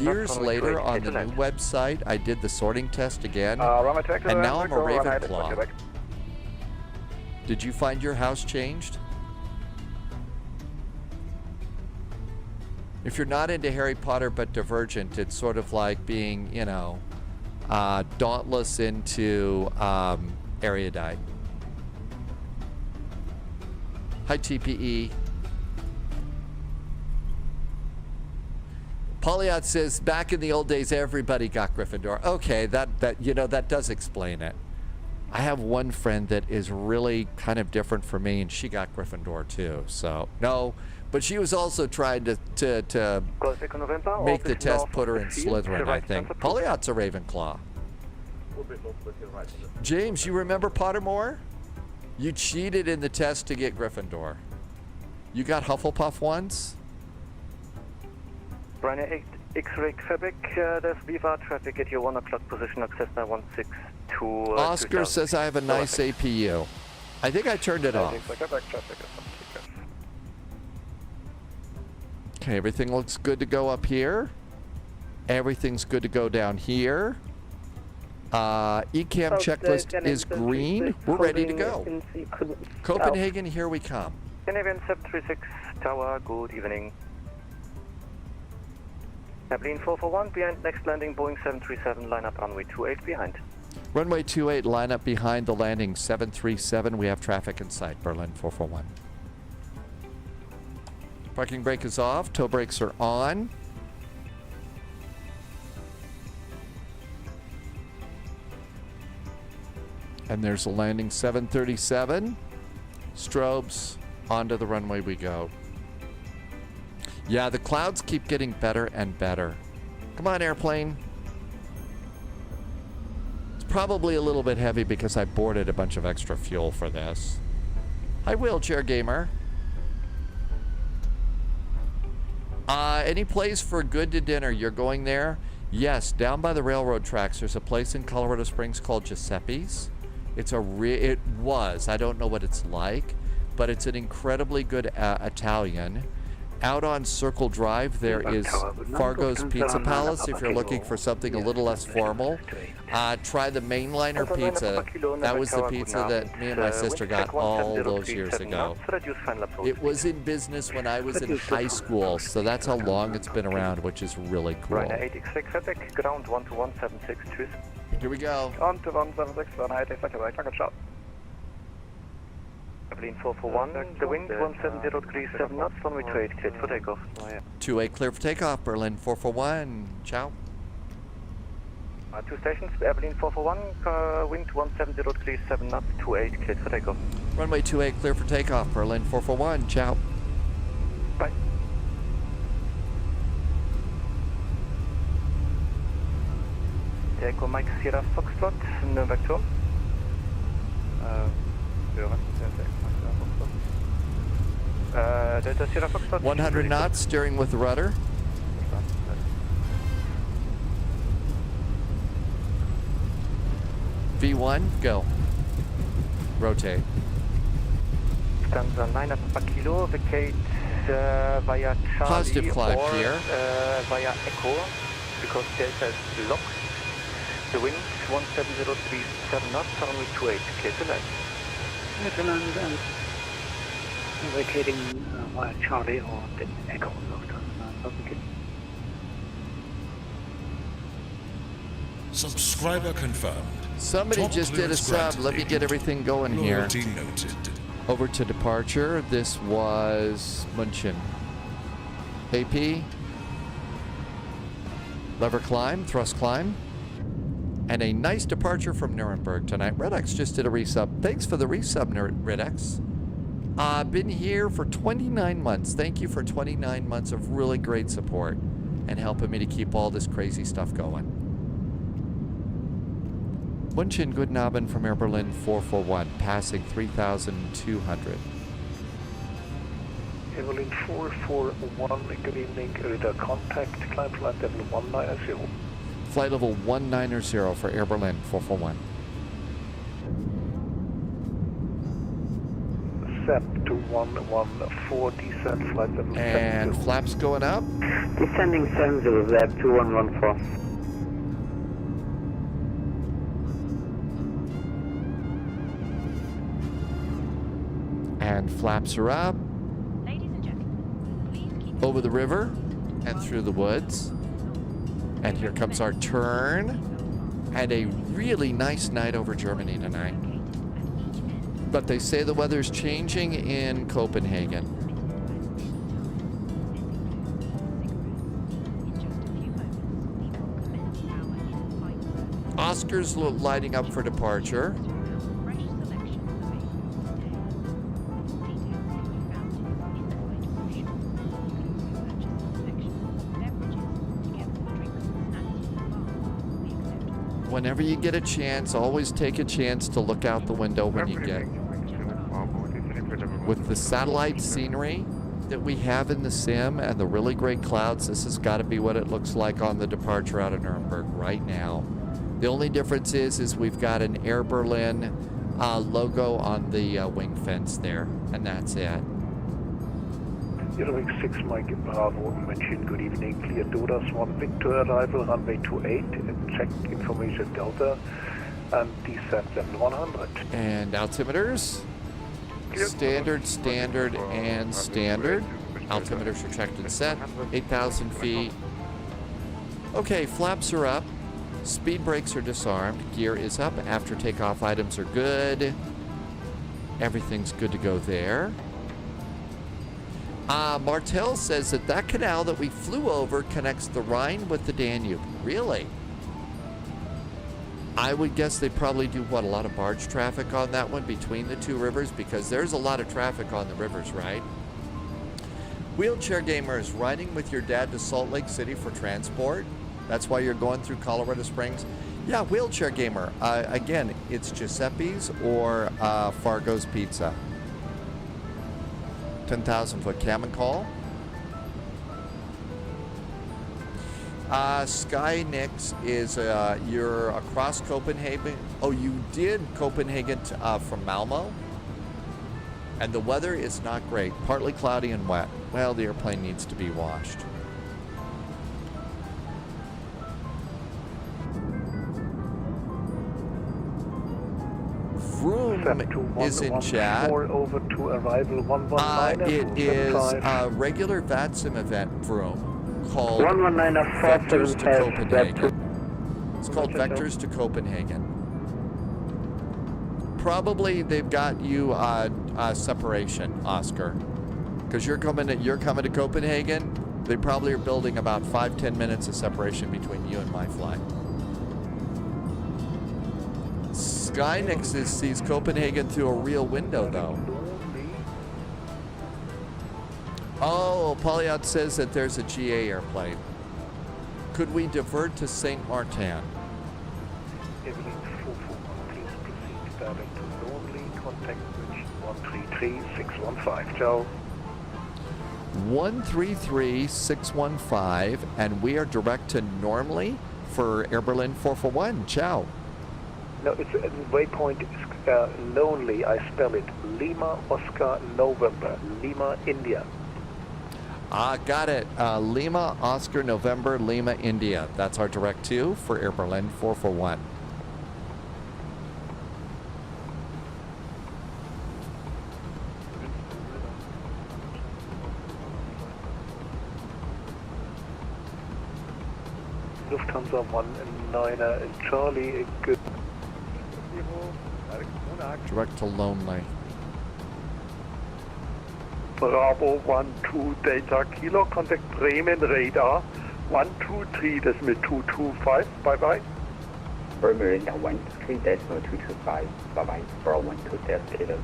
Years later on the new website, I did the sorting test again, and now I'm a Ravenclaw. Did you find your house changed? If you're not into Harry Potter but Divergent, it's sort of like being, you know, Dauntless into Erudite. Hi, TPE. Polyot says, back in the old days, everybody got Gryffindor. Okay, that does explain it. I have one friend that is really kind of different from me, and she got Gryffindor too. So, no, but she was also trying to make the test put her in Slytherin, I think. Polyot's a Ravenclaw. James, you remember Pottermore? You cheated in the test to get Gryffindor. You got Hufflepuff once? Ryanair 8 X-ray Quebec, there's Viva traffic at your 1 o'clock position, access by 162. Oscar says I have a nice APU. I think I turned it off. Okay, everything looks good to go up here. Everything's good to go down here. ECAM checklist is green. We're ready to go. Copenhagen, here we come. Canadian 736 Tower, good evening. Airplane 441 behind next landing, Boeing 737, line up runway 28 behind. Runway 28, line up behind the landing 737. We have traffic in sight, Berlin 441. Parking brake is off, tow brakes are on. And there's a landing 737. Strobes, onto the runway we go. Yeah, the clouds keep getting better and better. Come on, airplane. It's probably a little bit heavy because I boarded a bunch of extra fuel for this. Hi, Wheelchair Gamer. Any place for good to dinner? You're going there? Yes, down by the railroad tracks. There's a place in Colorado Springs called Giuseppe's. It was. I don't know what it's like, but it's an incredibly good Italian. Out on Circle Drive, there is Fargo's Pizza Palace. If you're looking for something a little less formal, try the mainliner pizza. That was the pizza that me and my sister got all those years ago. It was in business when I was in high school, so that's how long it's been around, which is really cool. Ground 12176, Here we go. on to 176, Airplane 441, the wind 170 degrees 7 knots, runway 28, cleared for takeoff. 28 clear for takeoff, Berlin 441. Ciao. 2 stations, Airplane 441, wind 170 degrees 7 knots, 28 cleared for takeoff. Runway 28 clear for takeoff, Berlin 441. Ciao. Bye. Echo Mike Sierra Foxtrot, Nürnberg Turm. Delta Sierra Foxtrot. 100 knots, steering with the rudder. V1, go. Rotate. Stanza 9 up kilo, vacate via Charlie Positive climb or here. Via Echo, because Delta is locked. The wind 17037 knots, runway 28, clear to land. Netherlands and vacating via Charlie or the Echo. Subscriber confirmed. Somebody Top just did a clearance sub. granted, Let me get everything going here. Loyalty noted. Over to departure. This was München. AP. Lever climb, thrust climb. And a nice departure from Nuremberg tonight. Redex just did a resub. Thanks for the resub, Redex. Been here for 29 months. Thank you for 29 months of really great support and helping me to keep all this crazy stuff going. München, Guten Abend from Air Berlin 441, passing 3,200. Evelyn 441, good evening, radar contact, climb flight level 190. Flight level 190 for Air Berlin 441. Set to 114, descent flight level And 70. flaps going up. Descending 70, lab 2114. And flaps are up. Ladies and gentlemen, please keep Over the river and through the woods. And here comes our turn. And a really nice night over Germany tonight. But they say the weather's changing in Copenhagen. Oscar's lighting up for departure. Fresh selection available today. Details can be found in the flight brochure. You can also purchase a selection of beverages together with drinks and snacks from the bar. We accept. Whenever you get a chance, always take a chance to look out the window when you get. With the satellite scenery that we have in the sim and the really great clouds, this has got to be what it looks like on the departure out of Nürnberg right now. The only difference is we've got an Air Berlin logo on the wing fence there, and that's it. Eurowing 6 Mike Bravo, München, good evening. Clear Dodas 1 Victor arrival, runway 28, check information Delta, and descent level 100. And altimeters? Standard, standard, and standard. Altimeters are checked and set. 8,000 feet. Okay, flaps are up. Speed brakes are disarmed. Gear is up. After takeoff items are good. Everything's good to go there. Martel says that canal that we flew over connects the Rhine with the Danube. Really? I would guess they probably do, a lot of barge traffic on that one between the two rivers, because there's a lot of traffic on the rivers, right? Wheelchair Gamer is riding with your dad to Salt Lake City for transport. That's why you're going through Colorado Springs. Yeah, Wheelchair Gamer. Again, it's Giuseppe's or Fargo's Pizza. 10,000 foot cam and call. Skynix is you're across Copenhagen. Oh, you did Copenhagen from Malmo, and the weather is not great. Partly cloudy and wet. Well, the airplane needs to be washed. Vroom is in chat. Over to arrival 119. It is a regular VATSIM event, Vroom, called 119 Vectors to Copenhagen. It's called Vectors to Copenhagen. Probably they've got you separation, Oscar, because you're coming to Copenhagen. They probably are building about 5-10 minutes of separation between you and my flight. Skynix sees Copenhagen through a real window, though. Oh, Polyot says that there's a GA airplane. Could we divert to Saint Martin? Evelyn 441, please proceed direct to Normally. Contact bridge 133615. Ciao. 133615, and we are direct to Normally for Air Berlin 441. Ciao. No, it's waypoint is Lonely. I spell it Lima Oscar November Lima India. Got it. Lima Oscar November Lima India. That's our direct to for Air Berlin 441. Lufthansa 19 Charlie, good. Direct to Lonely. Bravo 12 Delta Kilo, contact Bremen radar 123 decimal 225. Bye bye. Bremen radar 123 decimal 225. Bye bye. Bravo 12 Delta Kilo.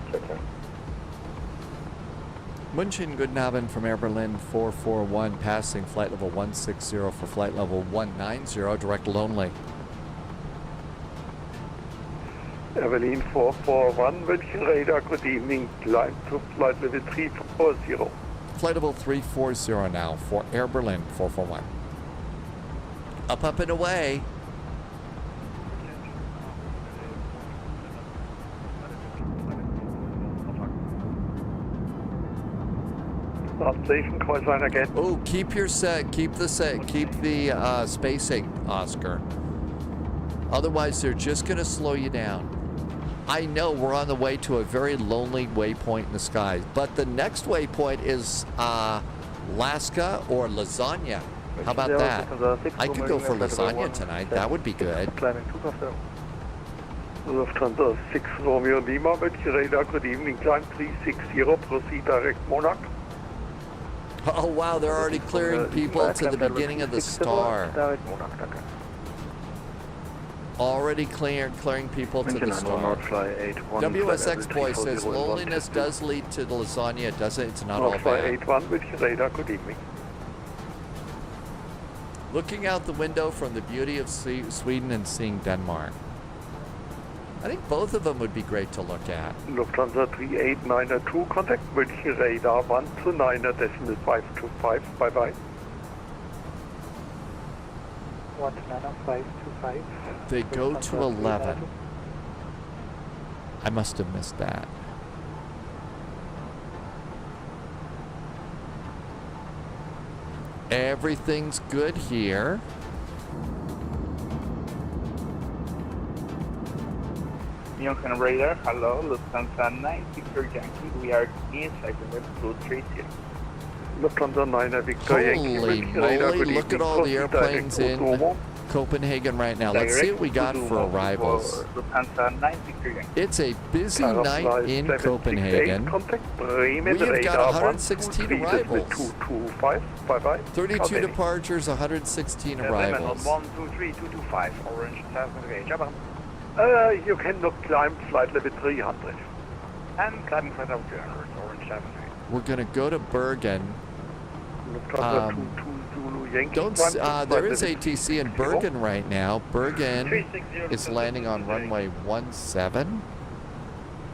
München, guten Abend from Air Berlin 441, passing flight level 160 for flight level 190, direct Lonely. Evelyn 441, München radar, good evening, climb to flight level 340. Flight level 340 now for Air Berlin 441. Up and away. Start station, call sign again. Oh, keep the spacing, Oscar. Otherwise, they're just going to slow you down. I know we're on the way to a very lonely waypoint in the sky, but the next waypoint is Alaska or lasagna. How about that? I could go for lasagna tonight. That would be good. Lufthansa 6 Romeo Lima, München radar, good evening, climb 360, proceed direct Monarch. Oh, wow, they're already clearing people to the beginning of the star. Already clearing people to the store. WSX boy says loneliness does lead to lasagna. It doesn't. It's not all bad. 81 with your radar, good evening. Looking out the window from the beauty of Sweden and seeing Denmark. I think both of them would be great to look at. Lufthansa 3892, contact with your radar 129.525, bye bye. 129.525. They go to 11. I must have missed that. Everything's good here. München radar, hello, Lufthansa 9 Victor Yankee, we are inside the Blue 30. Lufthansa 9 Victor Yankee. Holy moly, look at all the airplanes in Copenhagen right now. Let's see what we got for arrivals. It's a busy night in Copenhagen. We have got 116 arrivals. 32 departures, 116 arrivals. 123.225, orange 7 You can look climb flight level 300. And climbing flight level 200, orange 7. We're going to go to Bergen. There is ATC in Bergen right now. Bergen is landing on runway 17.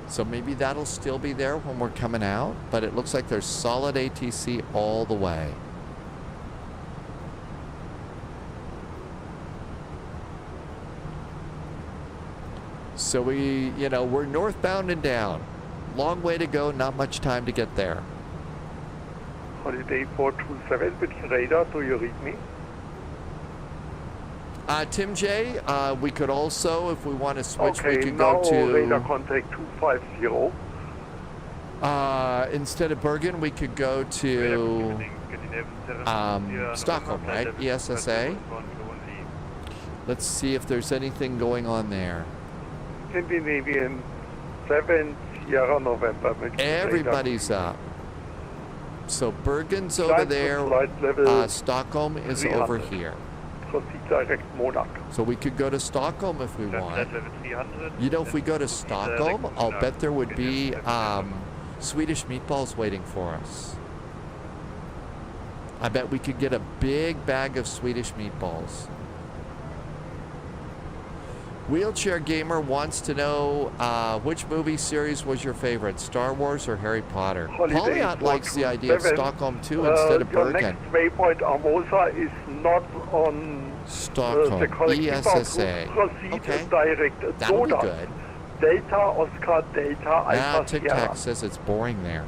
So maybe that'll still be there when we're coming out. But it looks like there's solid ATC all the way. So we're northbound and down. Long way to go, not much time to get there. Holiday 427 with your radar, do you read me? Tim J, we could also, if we want to switch, we could now go to... radar contact 250. Instead of Bergen, we could go to Stockholm, right? ESSA. Let's see if there's anything going on there. Scandinavian 7 Sierra November. Everybody's up. So Bergen's over there. Stockholm is over here. Proceed direct Monarch. So we could go to Stockholm if we want. You know, if we go to Stockholm, I'll bet there would be Swedish meatballs waiting for us. I bet we could get a big bag of Swedish meatballs. Wheelchair Gamer wants to know which movie series was your favorite, Star Wars or Harry Potter? Polyot likes the idea of Stockholm too instead of Bergen. Your next waypoint Amosa is not on Stockholm, ESSA. Okay, that'll be good. Data, Oscar, Data, Alpha, Tic Tac says it's boring there.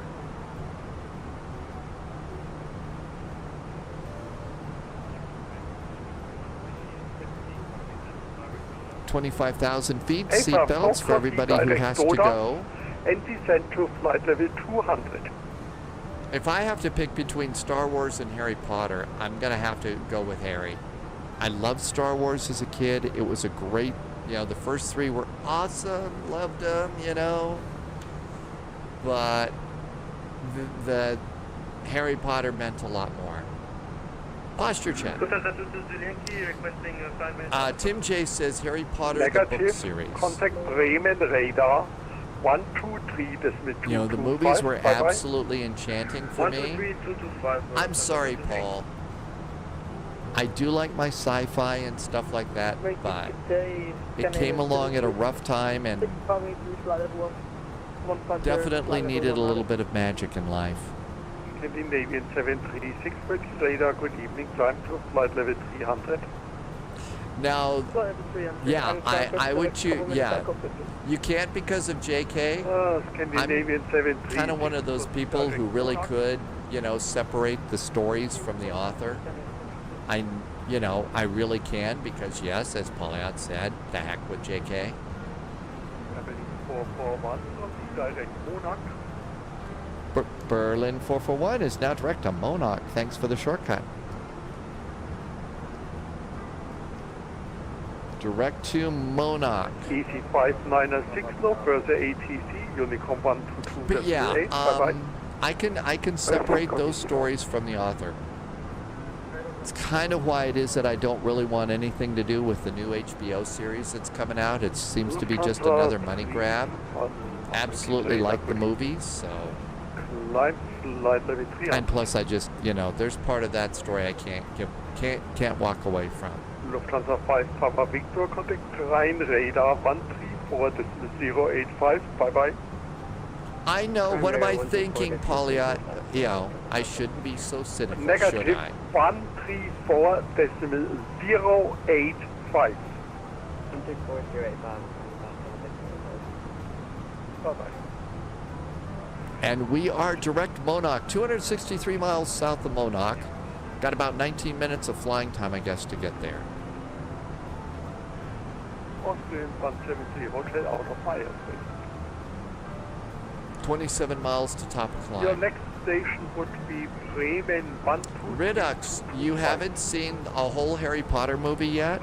$25,000 feet, seatbelts for everybody who has to go. And descend to flight level 200. If I have to pick between Star Wars and Harry Potter, I'm going to have to go with Harry. I loved Star Wars as a kid. It was a great, the first three were awesome. Loved them, But the Harry Potter meant a lot more. Posture check. Tim J says Harry Potter, the book series. Contact Bremen radar 123. The movies were absolutely enchanting for me. I'm sorry, Paul. I do like my sci-fi and stuff like that, but it came along at a rough time and definitely needed a little bit of magic in life. Scandinavian 736 with radar, good evening, climb to flight level 300. Now, yeah, I would choose, you can't because of JK. Scandinavian 736. Kind of one of those people who really could, separate the stories from the author. I really can because, yes, as Polyot said, the heck with JK. 441, direct Monarch. Berlin 441 is now direct to Monarch. Thanks for the shortcut. Direct to Monarch. EC 596, no further ATC, Unicorn 122. But yeah, I can separate those stories from the author. It's kind of why it is that I don't really want anything to do with the new HBO series that's coming out. It seems to be just another money grab. Absolutely like the movies, so. And plus, I just, you know, there's part of that story I can't walk away from. Lufthansa 5 Papa Victor, contact Rhein radar 134.085, bye bye. I know, what am I thinking, Pauliot? You know, I shouldn't be so cynical, should Negative I? 134.085. Bye bye. And we are direct Monarch, 263 miles south of Monarch. Got about 19 minutes of flying time, I guess, to get there. Austrian 170, rotate out of fire, please. 27 miles to top of Your climb. next station would be Bremen 123. Redux, you haven't seen a whole Harry Potter movie yet?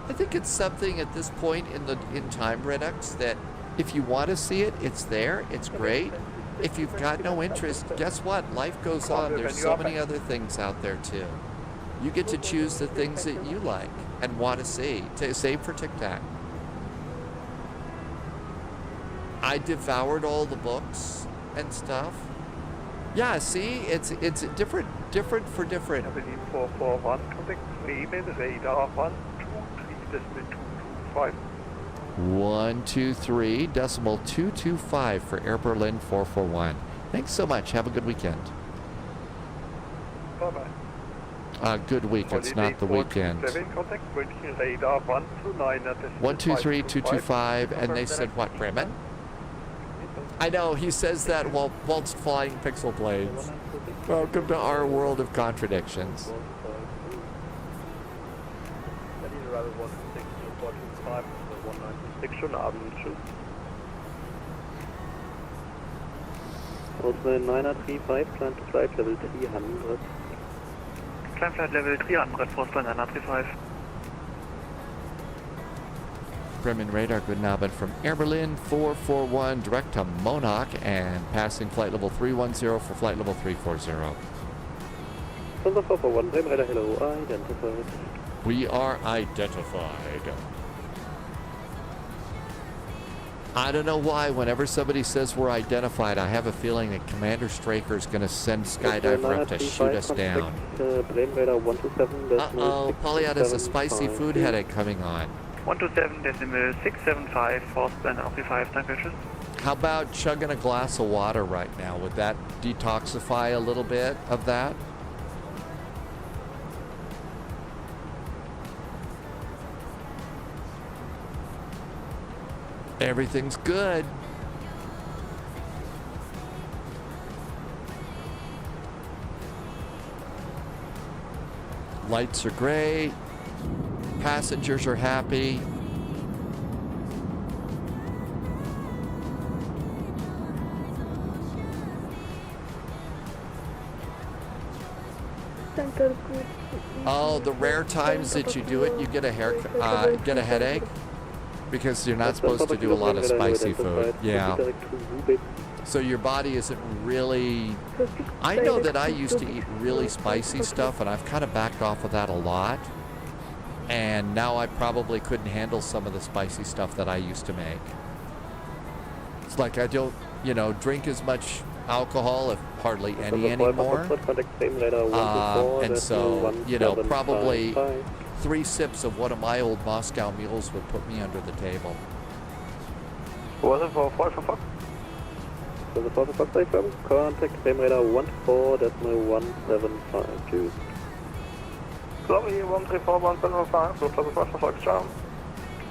I think it's something at this point in time, Redux, that if you want to see it, it's there, it's great. If you've got no interest, guess what? Life goes on. There's so many other things out there too. You get to choose the things that you like and want to see. Save for TikTok. I devoured all the books and stuff. Yeah, see, it's different for different. 441, contact Bremen radar 123.225. 123.225 for Air Berlin 441. Thanks so much. Have a good weekend. Bye-bye. Good week. It's not the weekend. 123.225, and they said what, Bremen? I know, he says that whilst flying pixel planes. Welcome to our world of contradictions. Schönen Abend, tschüss. Also 935, plan to flight level 300. Climb flight level 300, Forceline 935. Bremen radar, good Abend from Air Berlin 441, direct to Monarch, and passing flight level 310 for flight level 340. Lufthansa 441, Bremen radar, hello, identified. We are identified. I don't know why, whenever somebody says we're identified, I have a feeling that Commander Straker is going to send Skydiver up to shoot us down. Uh-oh, Polyot has a spicy food headache coming on. 127.675, Forceline 935, danke. How about chugging a glass of water right now? Would that detoxify a little bit of that? Everything's good. Lights are great. Passengers are happy. Oh, the rare times that you do it, you get a get a headache. Because you're not supposed to do a lot of spicy food. Yeah. So your body isn't really... I know that I used to eat really spicy stuff, and I've kind of backed off of that a lot. And now I probably couldn't handle some of the spicy stuff that I used to make. It's like I don't, you know, drink as much alcohol, if hardly any anymore. And so, you know, probably 3 sips of one of my old Moscow mules would put me under the table. Was it for 445? So the 445, contact frame radar 14.175, choose. Sorry, 134.175, Lufthansa 5 Charm.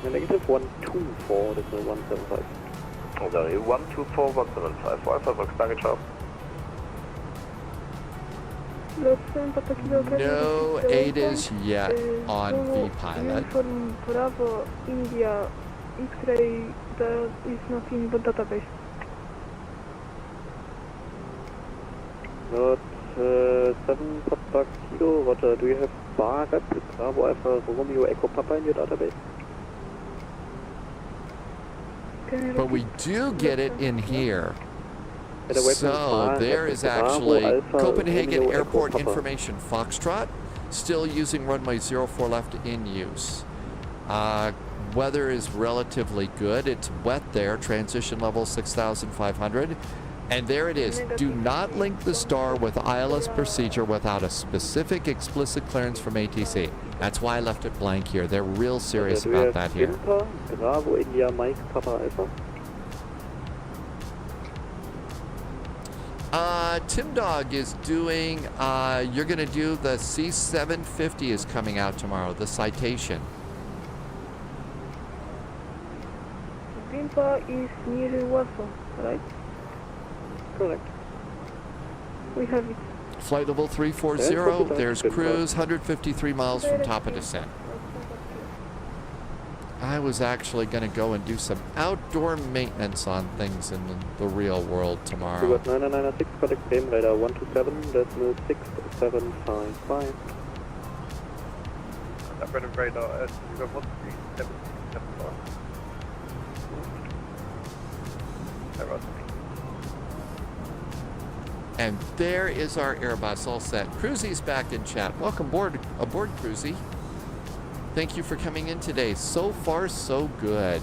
Negative 124.175. Oh, sorry, 124.175, Wi-Fi Box, danke, ciao. No ADAs yet on V-Pilot. Bravo, India, X-ray, there is nothing but database. Not 7 Papa Kilo, Roger. Do you have Barret, Bravo Alpha, Romeo, Echo Papa in your database? But we do get it in here. So there is actually Copenhagen Airport Information Foxtrot. Still using runway 04 left in use. Weather is relatively good. It's wet there. Transition level 6,500. And there it is. Do not link the star with ILS procedure without a specific explicit clearance from ATC. That's why I left it blank here. They're real serious about that here. Bravo India Mike Papa Alpha. Tim Dog is doing, you're going to do the C750 is coming out tomorrow, the Citation. Vimpa is near Warsaw, right? Correct. We have it. Flight level 340, there's cruise, 153 miles from top of descent. I was actually going to go and do some outdoor maintenance on things in the real world tomorrow. You got 9996, contact frame radar 127.6755. I've got a radar at 13774. And there is our Airbus all set. Cruzy's back in chat. Welcome aboard, Cruzy. Thank you for coming in today. So far, so good.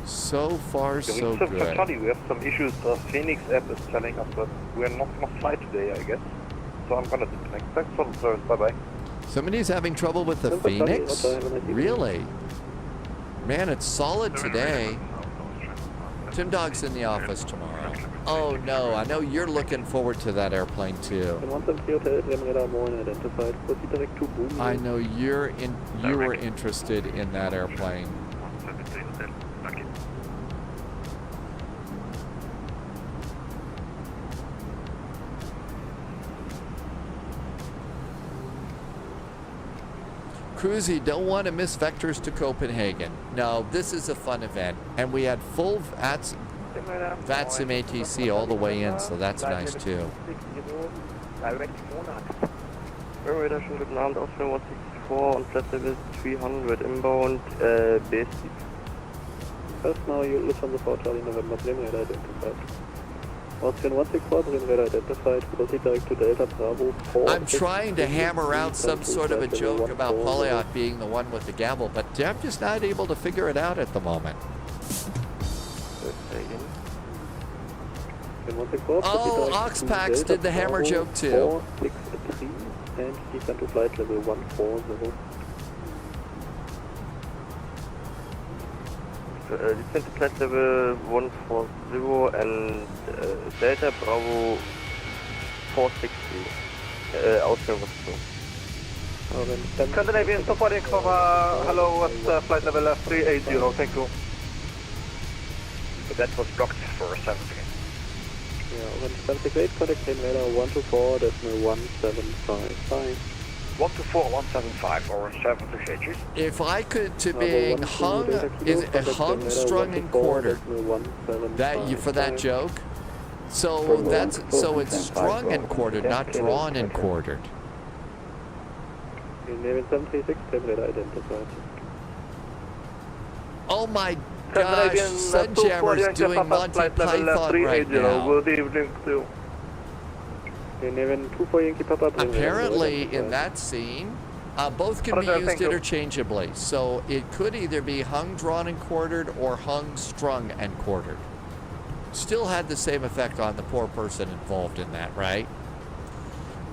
So far, so good. We have some issues. The Phoenix app is telling us that we're not going to fly today, I guess. So I'm going to disconnect. Thanks for the service. Bye-bye. Somebody's having trouble with the Phoenix? Really? Man, it's solid today. Tim Dog's in the office tomorrow. Oh no, I know you're looking forward to that airplane too. I know you were interested in that airplane. Cruzy, don't want to miss vectors to Copenhagen. No, this is a fun event, and we had full VATSIM ATC all the way in, so that's nice too. Radar, schönen guten Abend, Ausführung 164 und Flight Level 300, inbound BSC. First now you look on the 4 Charlie November, plane radar identified. Austrian 164, plane radar identified, proceed direct to Delta Bravo 4. I'm trying to hammer out some sort of a joke about Polyot being the one with the gavel, but I'm just not able to figure it out at the moment. Oh, Oxpax did the hammer joke too. 463 and descend to flight level 140. Descend to flight level 140 and Delta Bravo 460. Ausführung was so. Scandinavian supporting cover. Hello, what's flight level 380? Thank you. That was blocked for a second. Yeah, 178, contact plane radar 124.1755. 124.175 or 7 If I could to being hung, is it hung, strung, and quartered? That you for that joke? So that's it's strung and quartered, not drawn and quartered. Navy 736, plane radar identified. Oh my gosh, Sunjammer's doing Monty Python right now. Good evening to Apparently, in that scene, both can be used interchangeably. So it could either be hung, drawn, and quartered, or hung, strung, and quartered. Still had the same effect on the poor person involved in that, right?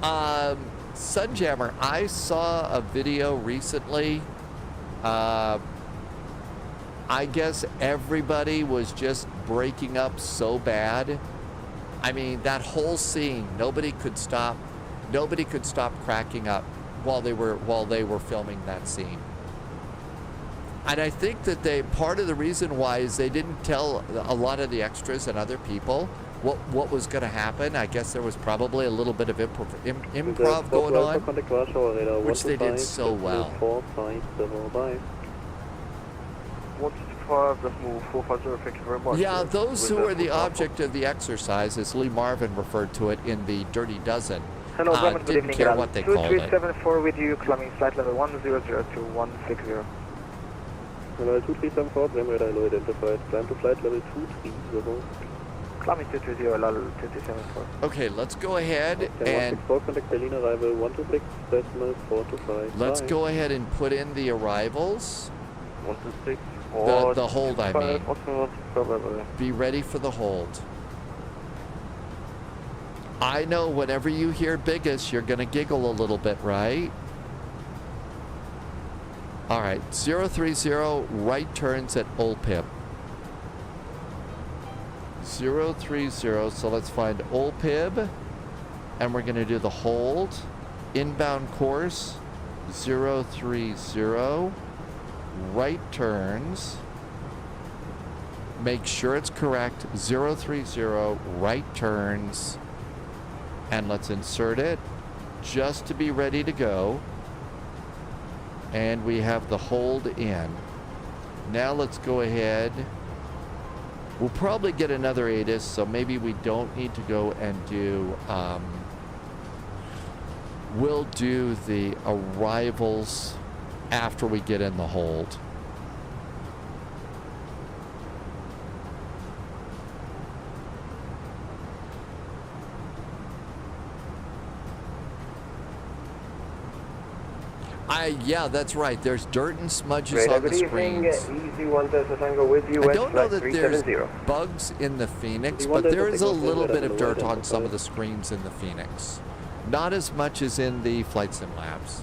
Sunjammer, I saw a video recently. I guess everybody was just breaking up so bad. I mean, that whole scene, nobody could stop cracking up while they were filming that scene. And I think that part of the reason why is they didn't tell a lot of the extras and other people what was going to happen. I guess there was probably a little bit of improv going on, which they did so well. Thank you very much. Yeah, those who are the object of the exercise, as Lee Marvin referred to it in the Dirty Dozen, didn't care what they called it. 2374 with you, climbing flight level 1002160. Hello, 2374, plane radar identified. Climb to flight level 230. Climbing 230, LL 274. Okay, let's go ahead and contact Berlin arrival 126.425. let's go ahead and put in the arrivals. 126. The hold, I mean. Be ready for the hold. I know whenever you hear biggest, you're going to giggle a little bit, right? All right, 030, right turns at Olpip. 030, so let's find Olpib, and we're going to do the hold. Inbound course, 030, right turns. Make sure it's correct, 030, right turns. And let's insert it just to be ready to go. And we have the hold in. Now let's go ahead. We'll probably get another ATIS, so maybe we don't need to go and do, we'll do the arrivals after we get in the hold. Yeah, that's right. There's dirt and smudges on the screens. Easy 1 Delta Tango with you. I don't know that there's bugs in the Phoenix, but there is a little bit of dirt on some of the screens in the Phoenix. Not as much as in the Flight Sim Labs.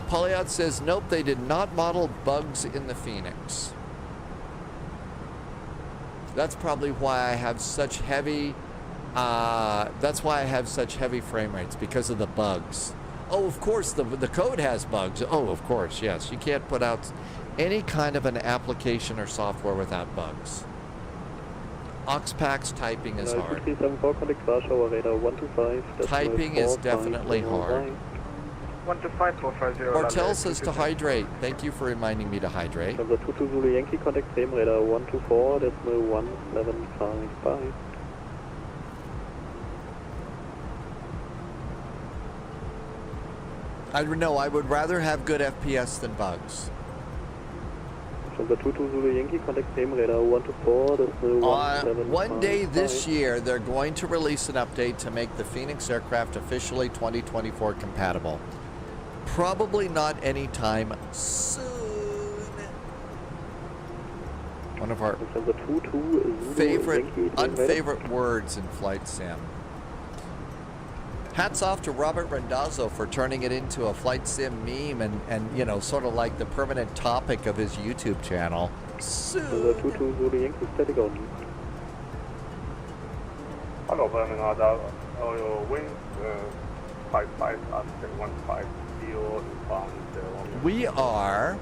Polyot says, nope, they did not model bugs in the Phoenix. That's probably why I have such heavy, frame rates, because of the bugs. Oh, of course, the code has bugs. Oh, of course, yes. You can't put out any kind of an application or software without bugs. Oxpax typing is hard. Typing is definitely hard. 125.450. Ortel says to hydrate. Thank you for reminding me to hydrate. Number 22 Zulu Yankee, contact frame radar 124.1755. I would rather have good FPS than bugs. Number 22 Zulu Yankee, contact frame radar 124.1755. One day this year, they're going to release an update to make the Phoenix aircraft officially 2024 compatible. Probably not anytime soon. One of our unfavorite words in Flight Sim. Hats off to Robert Randazzo for turning it into a Flight Sim meme and you know, sort of like the permanent topic of his YouTube channel. Soon. Hello, Bergen, your wings 55 at 150 We are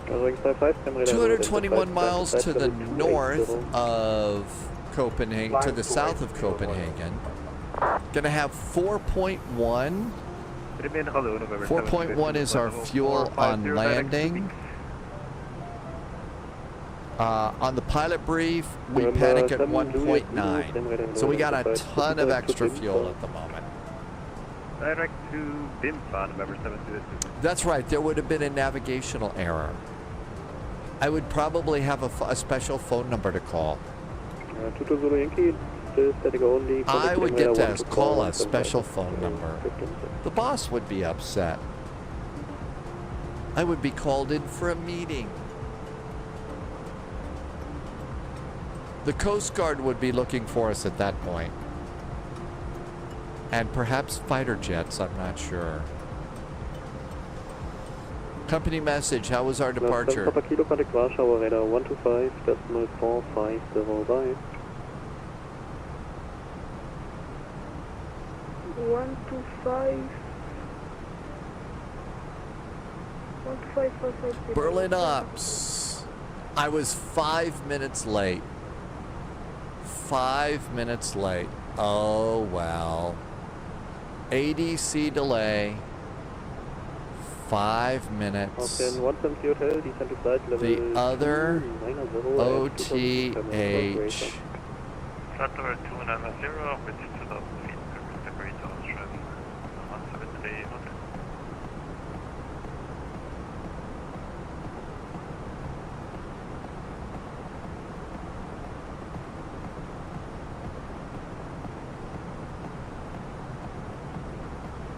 221 miles to the north of Copenhagen, to the south of Copenhagen. Gonna have 4.1. 4.1 is our fuel on landing. On the pilot brief, we panic at 1.9. So we got a ton of extra fuel at the moment. Direct to BIMFA, November 7th. That's right, there would have been a navigational error. I would probably have a special phone number to call. I would get to call a special phone number. The boss would be upset. I would be called in for a meeting. The Coast Guard would be looking for us at that point. And perhaps fighter jets, I'm not sure. Company message, how was our departure? 125.4505. 125.45. Berlin Ops. I was 5 minutes late. 5 minutes late. Oh, well. ADC delay. 5 minutes. The other OTH. Flight number 290, which to the X-Ray Hotel.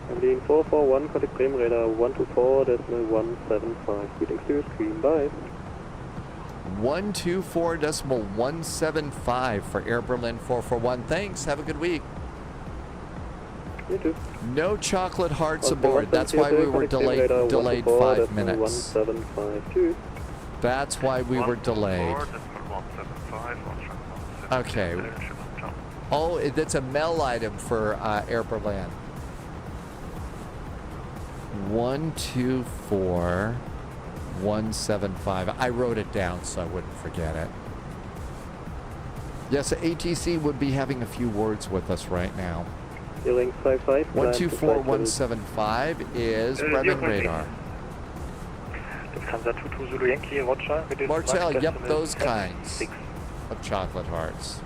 Berlin 441, contact Bremen radar 124.175, speed clear, screen by. 124.175 for Air Berlin 441. Thanks. Have a good week. You too. No chocolate hearts aboard. That's why we were delayed 5 minutes. 175, That's why we were delayed. 175, Okay. Oh, that's a Mel item for Air Berlin. 124.175. I wrote it down so I wouldn't forget it. Yes, ATC would be having a few words with us right now. 124.175 is Bremen radar. Martel, yep, those kinds of chocolate hearts.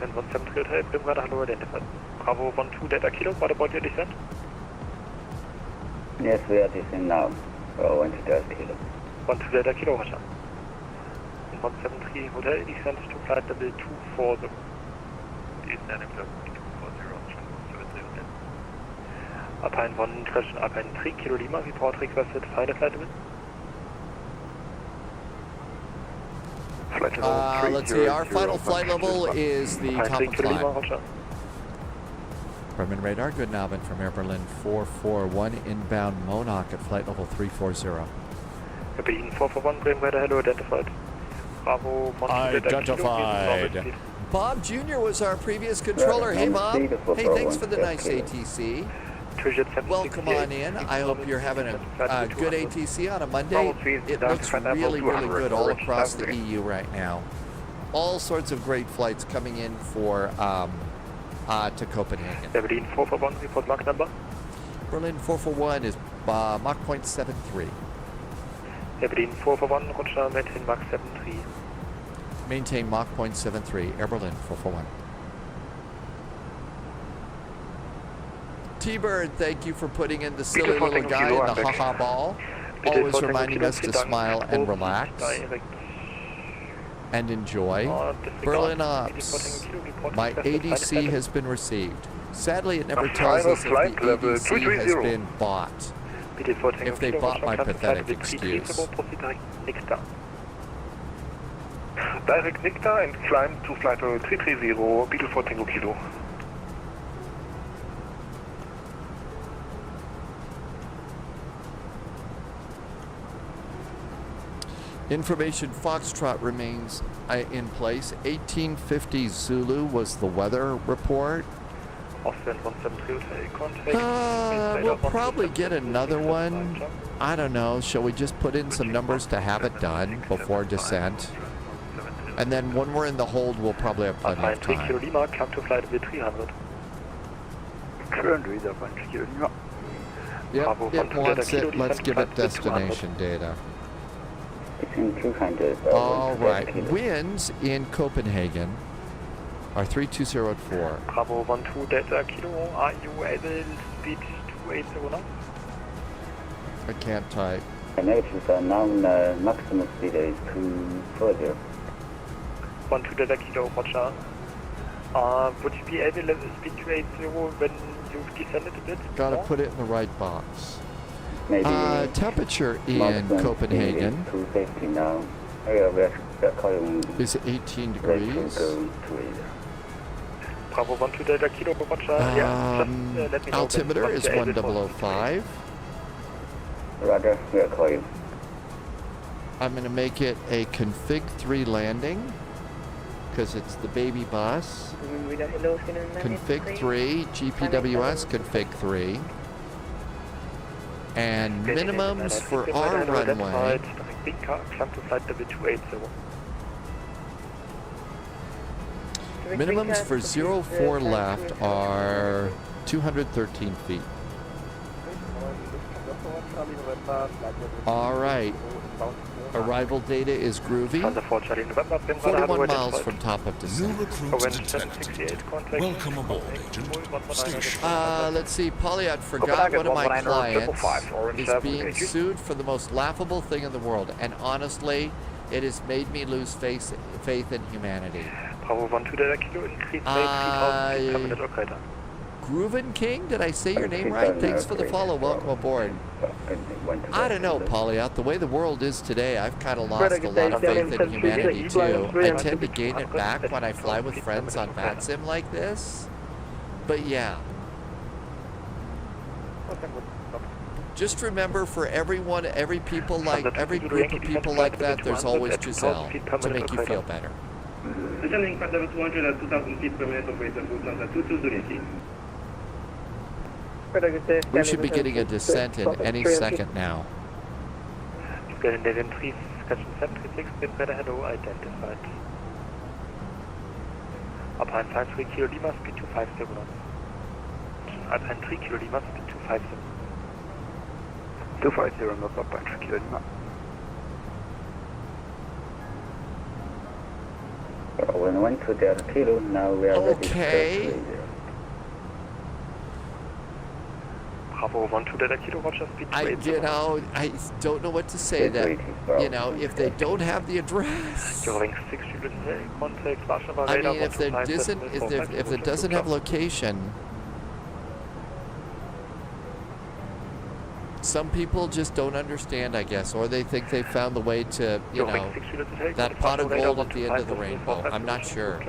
Send 173 Hotel, Bremen radar, hello, identified. Bravo 12 Delta Kilo, Motherboard, your descent? Yes, we are descending now. 1 Delta Kilo. 12 Delta Kilo, Roger. 173 Hotel, descent to flight level 240. Descent in level 240, 173 Hotel. Alpine 1, traction Alpine 3 Kilo Lima, report requested, final flight level. Let's see, our final flight level is the top of climb. Bremen radar, good Abend from Air Berlin 441, inbound Monarch at flight level 340. Berlin 441, Bremen radar, hello, identified. Bravo 1 Identified. Bob Jr. was our previous controller. Hey, Bob. Hey, thanks for the nice ATC. Welcome on in. I hope you're having a good ATC on a Monday. It looks really, really good all across the EU right now. All sorts of great flights coming in for to Copenhagen. Berlin 441, report Mach number. Berlin 441 is Mach point 73. Berlin 441, Roger, maintain Mach 73. Maintain Mach point 73, Air Berlin 441. T-Bird, thank you for putting in the silly little guy in the haha ball. Always reminding us to smile and relax and enjoy. Berlin Ops, my ADC has been received. Sadly, it never tells us if the ADC has been bought. If they bought my pathetic excuse. Direct Nectar and climb to flight 330, Beetle 4 Tango Kilo. Information Foxtrot remains in place. 1850 Zulu was the weather report. We'll probably get another one. I don't know. Shall we just put in some numbers to have it done before descent? And then when we're in the hold, we'll probably have plenty of time. Yep, it wants it. Let's give it destination data. All right. Winds in Copenhagen are 320 at 4. Bravo 12 Delta Kilo, are you able speed 280 now? I can't type. Maximum speed is 240. 12 Delta Kilo, Roger. Would you be able to speed 280 when you've descended a bit? Gotta more? put it in the right box. Temperature in Copenhagen is 18 degrees. Bravo 12 Delta Kilo, Roger. Let me know altimeter is 1005. Roger, we'll call you. I'm going to make it a config 3 landing because it's the baby bus. Config 3, GPWS config 3. And minimums for our runway. Minimums for 04 left are 213 feet. All right. Arrival data is groovy. 41 miles from top of descent. New recruits detected. Welcome aboard, Agent. Station. Let's see. Polly, I forgot one of my clients is being sued for the most laughable thing in the world. And honestly, it has made me lose faith in humanity. Grooven King, did I say your name right? Thanks for the follow. Welcome aboard. I don't know, Polyout. The way the world is today, I've kind of lost a lot of faith in humanity too. I tend to gain it back when I fly with friends on VATSIM like this. But yeah. Just remember, for everyone, every group of people like that, there's always Giselle to make you feel better. Descending flight level 200 at 2,000 feet per minute, operator Lufthansa 22 We should be getting a descent in any second now. Scandinavian 3, Station 736, wind radar hello, identified. Alpine 53 Kilo Lima, speed 250 knots. Alpine 3 Kilo Lima, speed 250. 250 knots, Alpine 3 Kilo Lima. When we went to Delta Kilo, now we are ready to Okay. Bravo 12 Delta Kilo, Roger, speed 280. I don't know what to say. That, if they don't have the address. I mean, if it doesn't have location, some people just don't understand, I guess, or they think they found the way to, that pot of gold at the end of the rainbow. I'm not sure.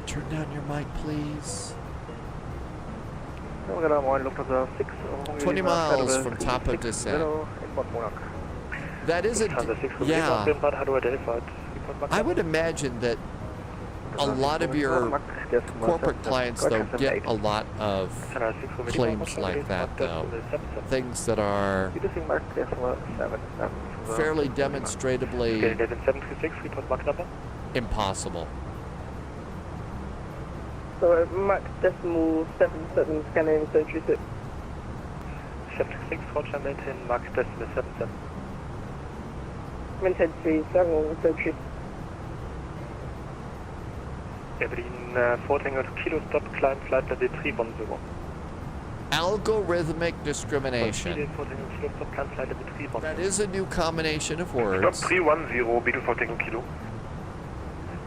Turn down your mic, please. 20 miles from top of descent. That isn't, yeah. I would imagine that a lot of your corporate clients, though, get a lot of claims like that, though. Things that are fairly demonstrably impossible. So Max decimal 77 scanning 36. 76, Roger, maintain Max decimal 77. Maintain 37, 36. Bergen 4 Tango Kilo, stop, climb, flight level 310. Algorithmic discrimination. That is a new combination of words. Stop 310, Beetle 4 Tango Kilo.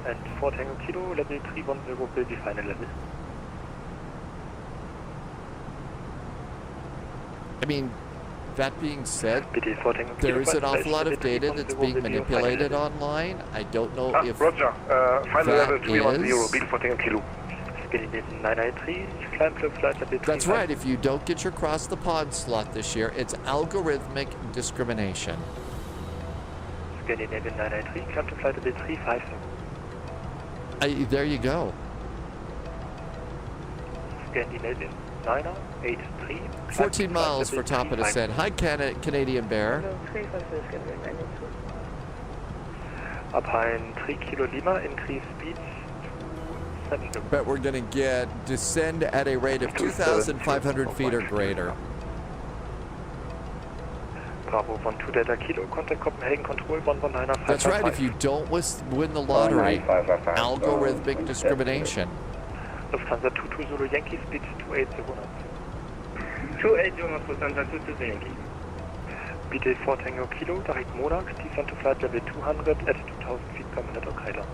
And 4 Tango Kilo, level 310 will be the final level. I mean, that being said, there is an awful lot of data that's being manipulated online. I don't know if Roger, final level 310, Beetle 4 Tango Kilo. That's right. If you don't get your cross the pond slot this year, it's algorithmic discrimination. Scandinavian 993, climb to flight level 350. There you go. Scandinavian 983. 14 miles for top of descent. Hi, Canadian Bear. Alpine 3 Kilo Lima, increase speed. Bet we're going to descend at a rate of 2,500 feet or greater. Bravo 12 Delta Kilo, contact Copenhagen, control 119. That's right, if you don't win the lottery, algorithmic discrimination. Lufthansa 22 Zulu Yankee, speed 280 knots. 280 knots, Lufthansa 22 Yankee. BD 4 Tango Kilo, direct Monarch, descend to flight level 200 at 2,000 feet per minute or greater.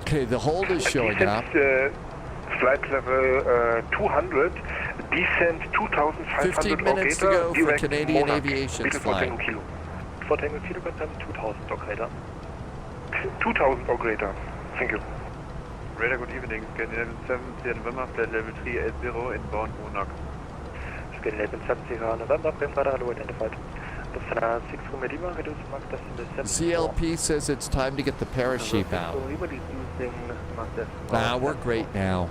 Okay, the hold is showing up. Flight level 200, descent 2,500 15 minutes to go for Canadian Aviation's flight. 4 Tango Kilo, confirm 2,000 or greater. 2,000 or greater. Thank you. Radar, good evening. Scandinavian 7, Sierra November, flight level 380, inbound Monarch. Scandinavian 7, Sierra November, frame radar, hello, identified. Lufthansa 6 Romeo Lima, reduce Max decimal 7. CLP says it's time to get the parachute out. Nah, we're great now.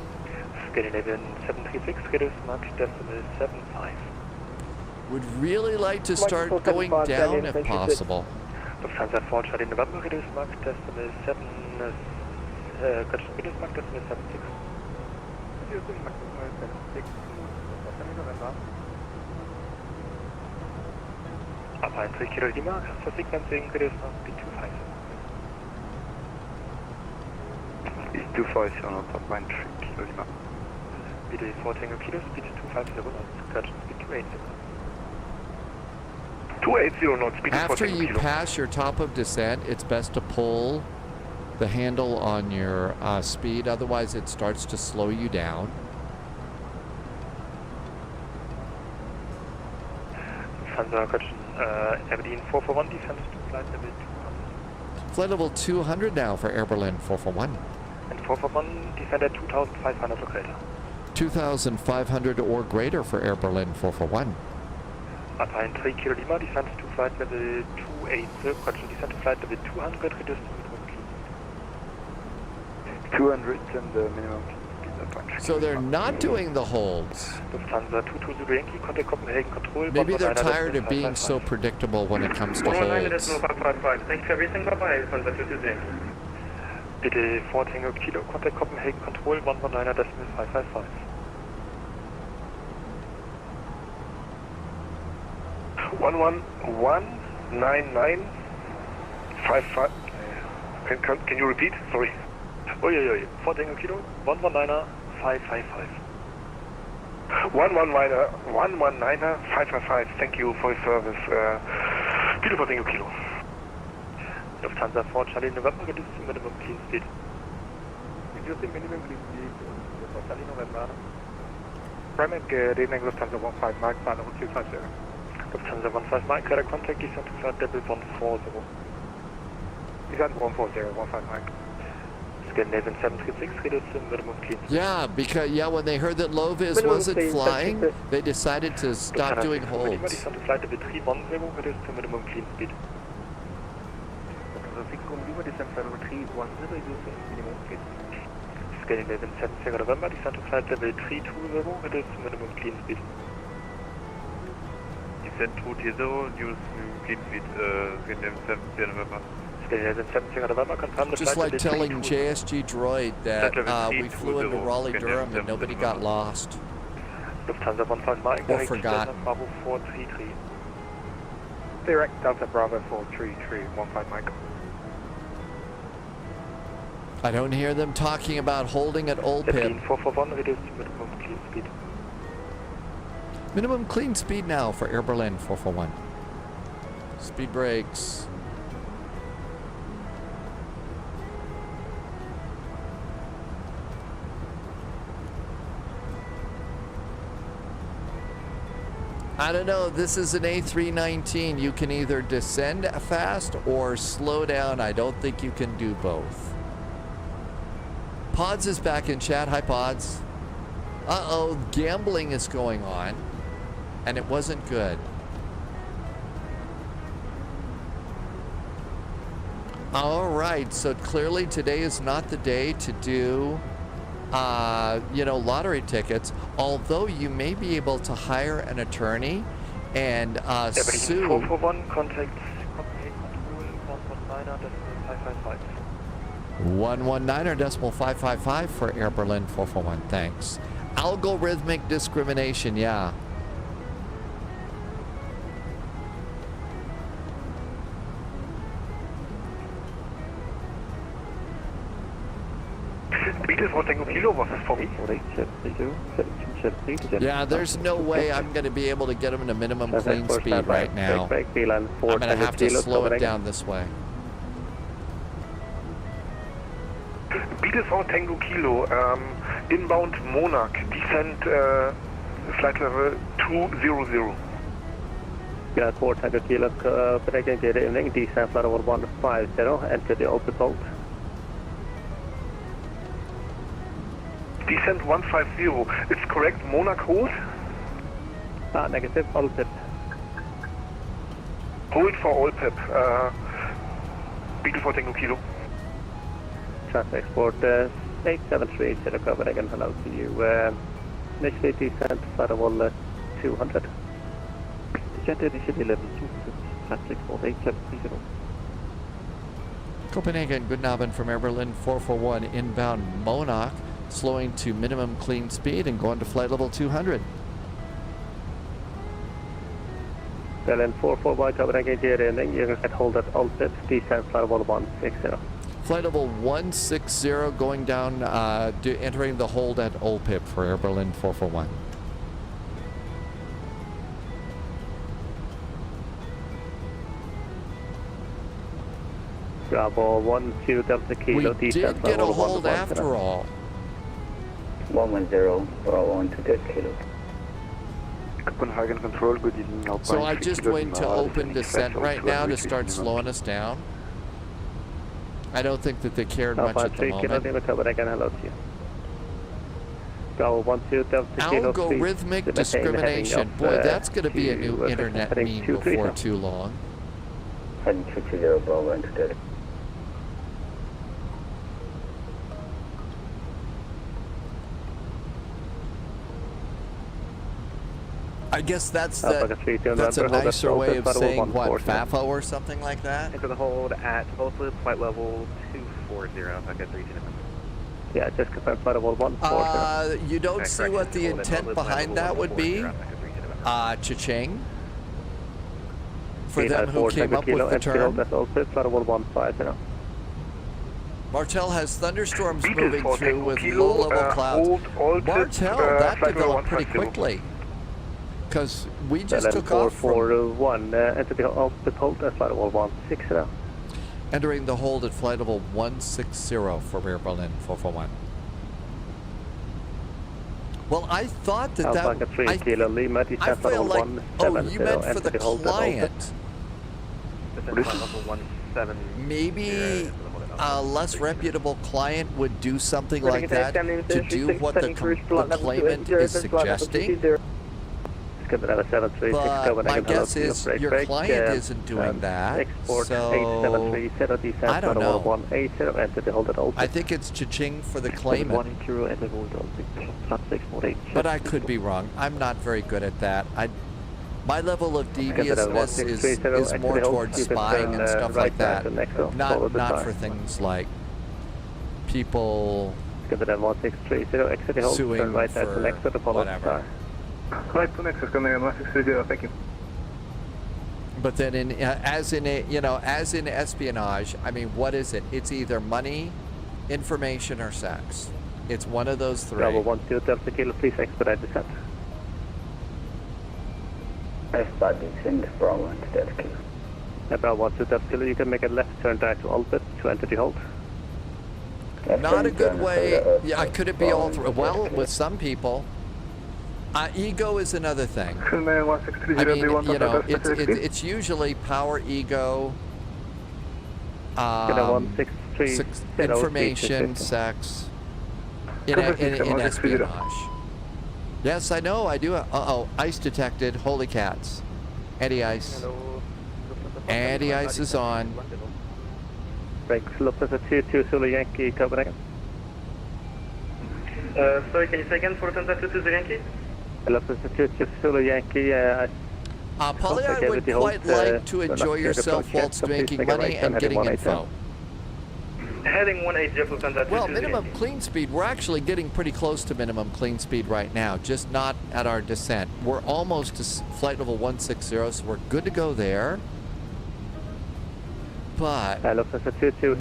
Scandinavian 736, reduce Max decimal 75. Would really like to start going down if possible. Lufthansa 4 Charlie November, reduce mark decimal 7, correction, reduce mark decimal 76. Reducing mark decimal 76, Charlie November. Upper 3 Kilo Lima, for sequencing, reduce mark B25. Is 25 on top line 3 Kilo Lima. BD 4 Tango Kilo, speed 250 knots, correction, speed 280. 280 knots, speed After 4 Tango you Kilo. pass your top of descent, it's best to pull the handle on your speed, otherwise it starts to slow you down. Lufthansa, correction, Aberdeen 441, descends to flight level 200. Flight level 200 now for Air Berlin 441. And 441, descend at 2,500 or greater. 2,500 or greater for Air Berlin 441. Alpine 3 Kilo Lima, descend to flight level 280, correction, descend to flight level 200, reduced to minimum clean speed. 200 and the minimum speed. So they're not doing the holds. Lufthansa 220 Yankee, contact Copenhagen control. Maybe they're tired of being so predictable when it comes to holds. 555, thanks for everything, bye-bye, Lufthansa 220. Bitte 4 Tango Kilo, contact Copenhagen control, 119.555. 1119955. Can you repeat? Sorry. Oh, yeah. 4 Tango Kilo, 119.555. 119.555. Thank you for your service. Kilo 4 Tango Kilo. Lufthansa 4 Charlie November, reduce to minimum clean speed. Reducing minimum clean speed for Charlie November. Primate, good evening, Lufthansa 15 Mike, flight level 250. Lufthansa 15 Mike, clear contact, descent to flight level 140. Descent 140, 15 Mike. Scandinavian 736, reduce to minimum clean speed. Yeah, because when they heard that Lovis wasn't flying, they decided to stop doing holds. Descent to flight level 310, reduce to minimum clean speed. Lufthansa 6 Lima, descent flight level 310, reduce to minimum clean speed. Scandinavian 7 Sierra November, descent to flight level 320, reduce to minimum clean speed. Descent 230, reduce minimum clean speed, Scandinavian 7 Sierra November. Scandinavian 7 Sierra November, confirm the Just flight like level telling 320. JSG Droid that we flew into Raleigh-Durham and nobody got lost. Lufthansa 15 Mike, Or direct forgot. Delta Bravo 433. Direct Delta Bravo 433, 15 Mike. I don't hear them talking about holding at Old Pip. Bergen 441, reduce to minimum clean speed. Minimum clean speed now for Air Berlin 441. Speed brakes. I don't know, this is an A319. You can either descend fast or slow down. I don't think you can do both. Pods is back in chat. Hi, Pods. Uh-oh, gambling is going on, and it wasn't good. All right, so clearly today is not the day to do lottery tickets, although you may be able to hire an attorney and sue. 441, contact Copenhagen control, 119.555 for Air Berlin 441, thanks. Algorithmic discrimination, yeah. Beatles 4 Tango Kilo, was this for me? Yeah, there's no way I'm going to be able to get them to minimum clean speed right now. I'm going to have to slow it down this way. Beatles 4 Tango Kilo, inbound Monarch, descent flight level 200. Got 4 Tango Kilo, Bergen, good evening, descent flight level 150, enter the open boat. Descent 150, it's correct, Monarch hold? Negative, all pip. Hold for all pip, Beetle 4 Tango Kilo. Traffic export 8738 Copenhagen, hello to you. Initially descent flight level 200. Descent initially level 200, traffic export 8730. Copenhagen, Guten Abend from Air Berlin 441 inbound Monarch, slowing to minimum clean speed and going to flight level 200. Berlin 441 Copenhagen, GeForce, you can hold at altitude, descent flight level 160. Flight level 160 going down, entering the hold at OLPIP for Air Berlin 441. Bravo 12 Delta Kilo, we did get a hold after all. 110, Bravo 12 Delta Kilo. Copenhagen Control, good evening. Alpine So I just went to open descent right now to start slowing us down. I don't think that they cared much at the moment. Algorithmic discrimination. Boy, that's going to be a new internet meme before too long. Heading 220, Bravo 12 Delta. I guess that's a nicer way of saying what, FAFO or something like that? Into the hold at OLPIP, flight level 240, Alpaca 32. Yeah, just confirm flight level 140. You don't see what the intent behind that would be? Cha-ching? For them who came up with the term? Martel has thunderstorms moving through with low-level clouds. Martel, that developed pretty quickly. Because we just took off from... Enter the hold at flight level 160. Entering the hold at flight level 160 for Air Berlin 441. Well, I thought that I feel like... Oh, you meant for the client. Maybe a less reputable client would do something like that to do what the claimant is suggesting. But my guess is your client isn't doing that, so I don't know. I think it's cha-ching for the claimant, but I could be wrong. I'm not very good at that. My level of deviousness is more towards spying and stuff like that, not for things like people suing for whatever. Thank you. But then, as in espionage, I mean, what is it? It's either money, information, or sex. It's one of those three. Bravo 12 Delta Kilo, please expedite descent. Expedite descent, Bravo 12 Delta Kilo. Bravo 12 Delta Kilo, you can make a left turn back to OLPIP to enter the hold. Not a good way. Yeah, could it be all three? Well, with some people. Ego is another thing. I mean, it's usually power, ego, information, sex, in espionage. Yes, I know, I do. Uh-oh, ice detected. Holy cats. Anti-ice. Anti-ice is on. Lufthansa 22 Zulu Yankee, Copenhagen. Sorry, can you say again for Lufthansa 22 Yankee? Lufthansa 22 Zulu Yankee. Polly, I would quite like to enjoy yourself whilst making money and getting info. Heading 180 Lufthansa 22 Well, minimum clean speed, we're actually getting pretty close to minimum clean speed right now, just not at our descent. We're almost to flight level 160, so we're good to go there. But we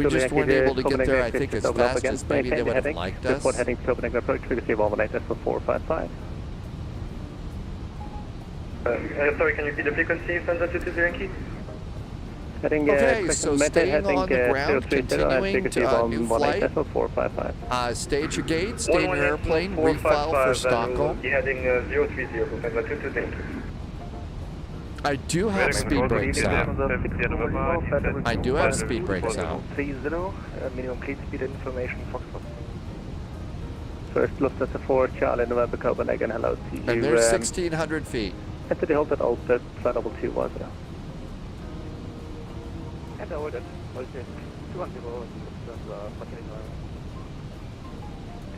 just weren't able to get there, I think, as fast as maybe they would have liked us. Report heading to Copenhagen approach, frequency 118 for 455. Sorry, can you repeat the frequency, Lufthansa 22 Yankee? Heading, okay, so staying on the ground, continuing to new flight. Stage your gate, stay in your airplane, refile for Stockholm. Heading 030 Lufthansa 22 Yankee. I do have speed brakes out. I do have speed brakes out. 30, minimum clean speed information, Foxtrot. First Lufthansa 4, Charlie, November, Copenhagen, hello to you. And there's 1,600 feet. Enter the hold at OLPIP, flight level 210. And ordered, OLPIP 210,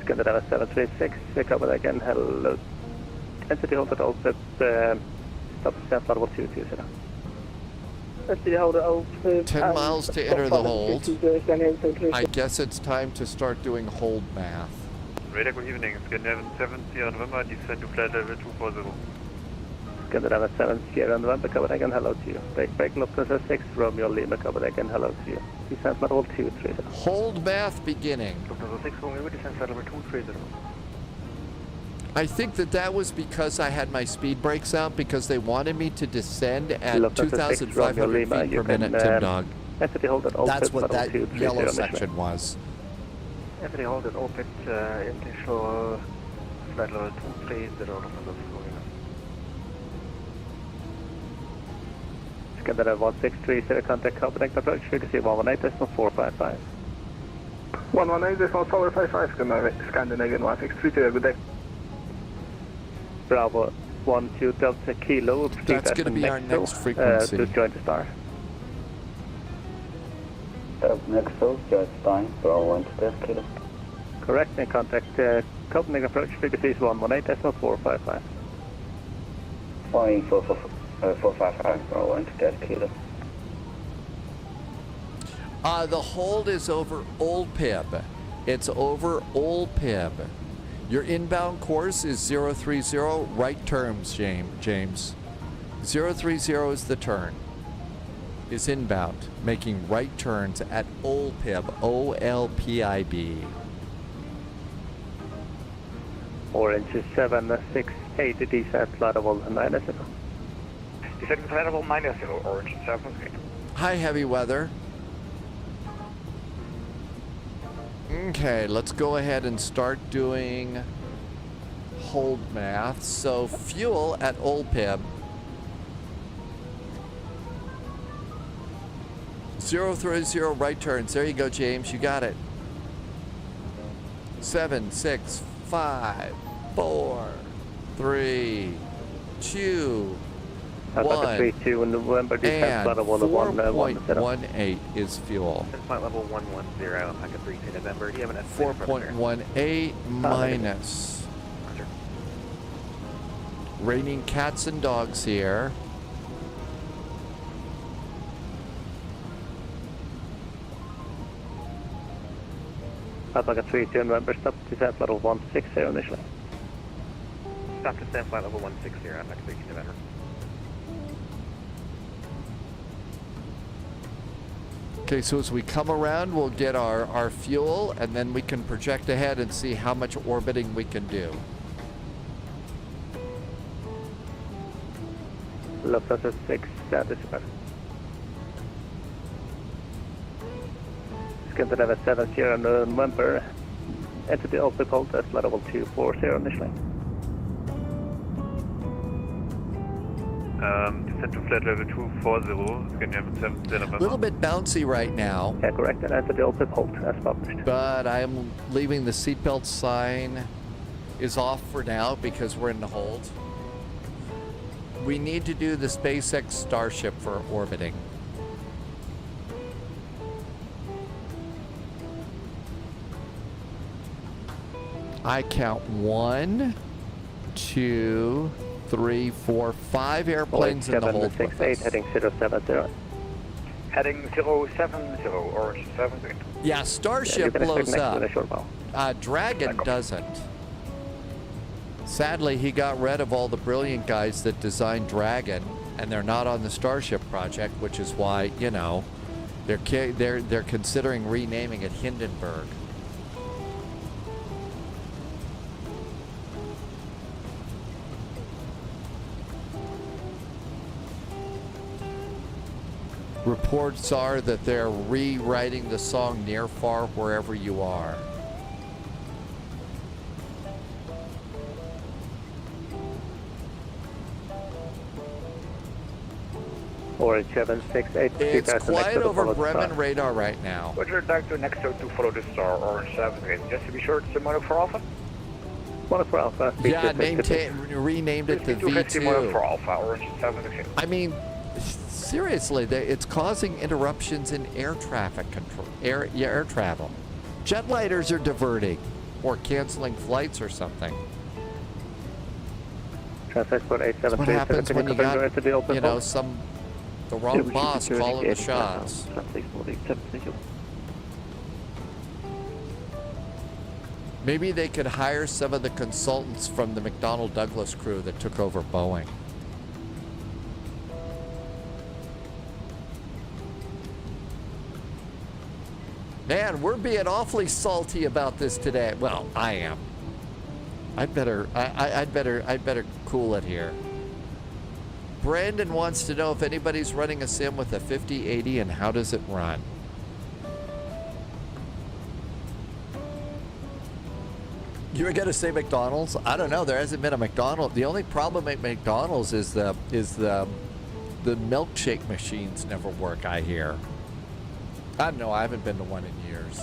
Scandinavia 736, Copenhagen, hello. Enter the hold at OLPIP, stop descent, flight level 220. Entity holder old. 10 miles to enter the hold. I guess it's time to start doing hold math. Radar, good evening. Scandinavian 7 Sierra November, descend to flight level 240. Scandinavian 7 Sierra November, Copenhagen, hello to you. Break Lufthansa 6 Romeo Lima, Copenhagen, hello to you. Descent level 230. Hold math beginning. Lufthansa 6 Romeo, descent flight level 230. I think that was because I had my speed brakes out because they wanted me to descend at Lufthansa 6 Romeo 2,500 Lima, feet per you minute, can, Tim Dog. Entity holder old. That's what that yellow section was. Entity hold at orbit, initial flight level 230, Lufthansa 6 Romeo. Scandinavian 1630, contact Copenhagen approach, frequency 118.455. 118.455, Scandinavian 1630, good day. Bravo 12 Delta Kilo. That's going to be our next frequency. To join the star. Nexo, join star, Bravo 12 Kilo. Correct, and contact Copenhagen approach, frequency 118.455. Flying 455, Bravo 12 Kilo. The hold is over Old Pib. It's over Old Pib. Your inbound course is 030, right turns, James. 030 is the turn. Is inbound, making right turns at Old Pib, OLPIB. Orange is 768, descent flight level 90. Descending flight level 90, Orange 78. Hi, heavy weather. Okay, let's go ahead and start doing hold math. So fuel at Old Pib. 030 right turns. There you go, James. You got it. 7, 6, 5, 4, 3, 2, 1, 3-2 in November, descent flight level 4.18 is fuel. Flight level 110, packet 3 to November. Do you have an 4.18 minus. Roger. Raining cats and dogs here. Alpaca 3-2 in November, stop descent level 160 initially. Stop descent flight level 160, Alpaca 3 to November. Okay, so as we come around, we'll get our fuel, and then we can project ahead and see how much orbiting we can do. Lufthansa 6, dispatch. Scandinavian 7 Sierra November, enter the open hold at flight level 240 initially. Descend to flight level 240, Scandinavian 7 Sierra November. A little bit bouncy right now. Yeah, correct, and enter the open hold as published. But I am leaving the seatbelt sign is off for now because we're in the hold. We need to do the SpaceX Starship for orbiting. I count 1, 2, 3, 4, 5 airplanes in the hold with us. Heading 070. Heading 070, Orange 70. Yeah, Starship blows up. Dragon doesn't. Sadly, he got rid of all the brilliant guys that designed Dragon, and they're not on the Starship project, which is why, you know, they're considering renaming it Hindenburg. Reports are that they're rewriting the song Near Far Wherever You Are. Orange 768. It's quiet over Bremen radar right now. Roger, Dr. Nexo to follow the star, Orange 78. Just to be sure, it's a Mono for Alpha? Mono for Alpha. Yeah, renamed it the V2. Mono for Alpha, Orange 78. I mean, seriously, it's causing interruptions in air traffic control, air travel. Jetlighters are diverting or canceling flights or something. Transport 873. What happens when you got, you know, some The wrong boss calling the shots. Maybe they could hire some of the consultants from the McDonnell Douglas crew that took over Boeing. Man, we're being awfully salty about this today. Well, I am. I'd better cool it here. Brandon wants to know if anybody's running a sim with a 5080 and how does it run? You were gonna say McDonald's? I don't know. There hasn't been a McDonald's. The only problem at McDonald's is the milkshake machines never work. I hear. I don't know. I haven't been to one in years.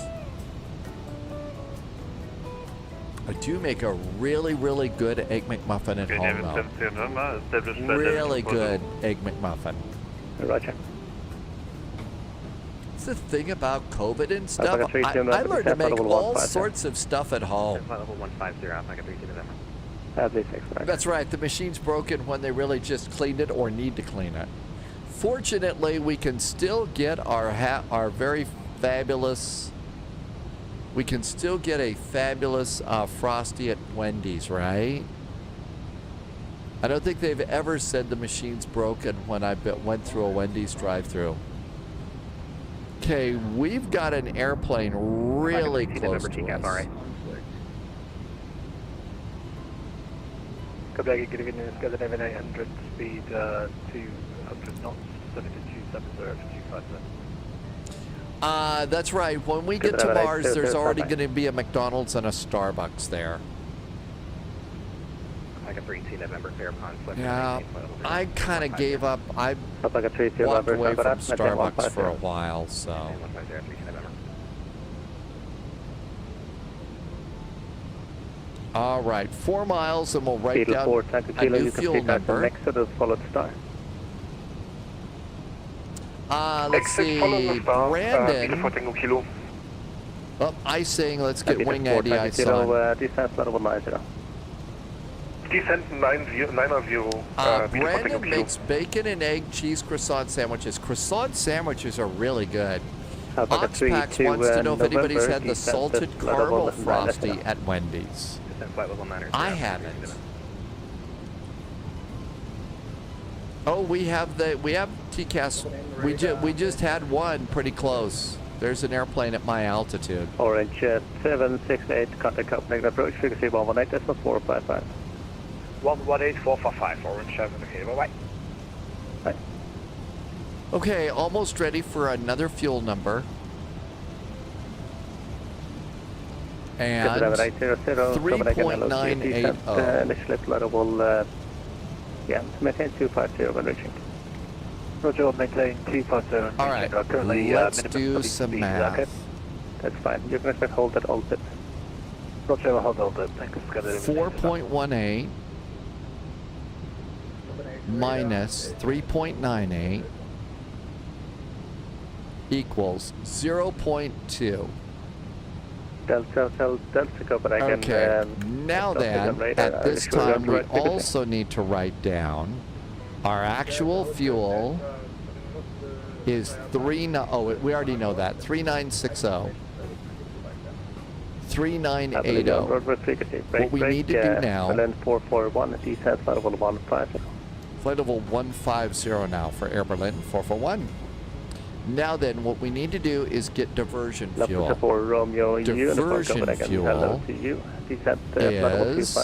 I do make a really, really good Egg McMuffin at home, though. Really good Egg McMuffin. Roger. It's the thing about COVID and stuff. I learned to make all sorts of stuff at home. That's right. The machine's broken when they really just cleaned it or need to clean it. Fortunately, we can still get our very fabulous. We can still get a fabulous Frosty at Wendy's, right? I don't think they've ever said the machine's broken when I went through a Wendy's drive-through. Okay, we've got an airplane really close to us. Copenhagen, good evening, Scandinavian 800, speed 200 knots, 7270 that's right. When we get to Mars, there's already going to be a McDonald's and a Starbucks there. Like a 3T November fair conflict. Yeah, I kind of gave up. I walked away from Starbucks for a while, so. All right, 4 miles, and we'll write down a new fuel number. Let's see, Brandon. Oh, icing. Let's get wing anti-ice on. Descent 90. Brandon makes bacon and egg cheese croissant sandwiches. Croissant sandwiches are really good. Oxpax wants to know if anybody's had the salted caramel frosty at Wendy's. I haven't. Oh, we have TCAS. We just had one pretty close. There's an airplane at my altitude. Orange 768, contact Copenhagen approach, frequency 118.455. 118.455, Orange 7, okay, bye-bye. Bye. Okay, almost ready for another fuel number. And 3.980. Initially flight yeah, maintain 250 when reaching. Roger, maintain 250. All right, let's do some math. Okay. That's fine. You can expect hold at all tips. Roger, hold all tips. Thanks. 4.18 minus 3.98 equals 0.2. Delta Copenhagen. Okay, now then, at this time, we also need to write down our actual fuel is we already know that, 3960. 3980. What we need to do now, flight level 150 now for Air Berlin 441. Now then, what we need to do is get diversion fuel. Diversion fuel is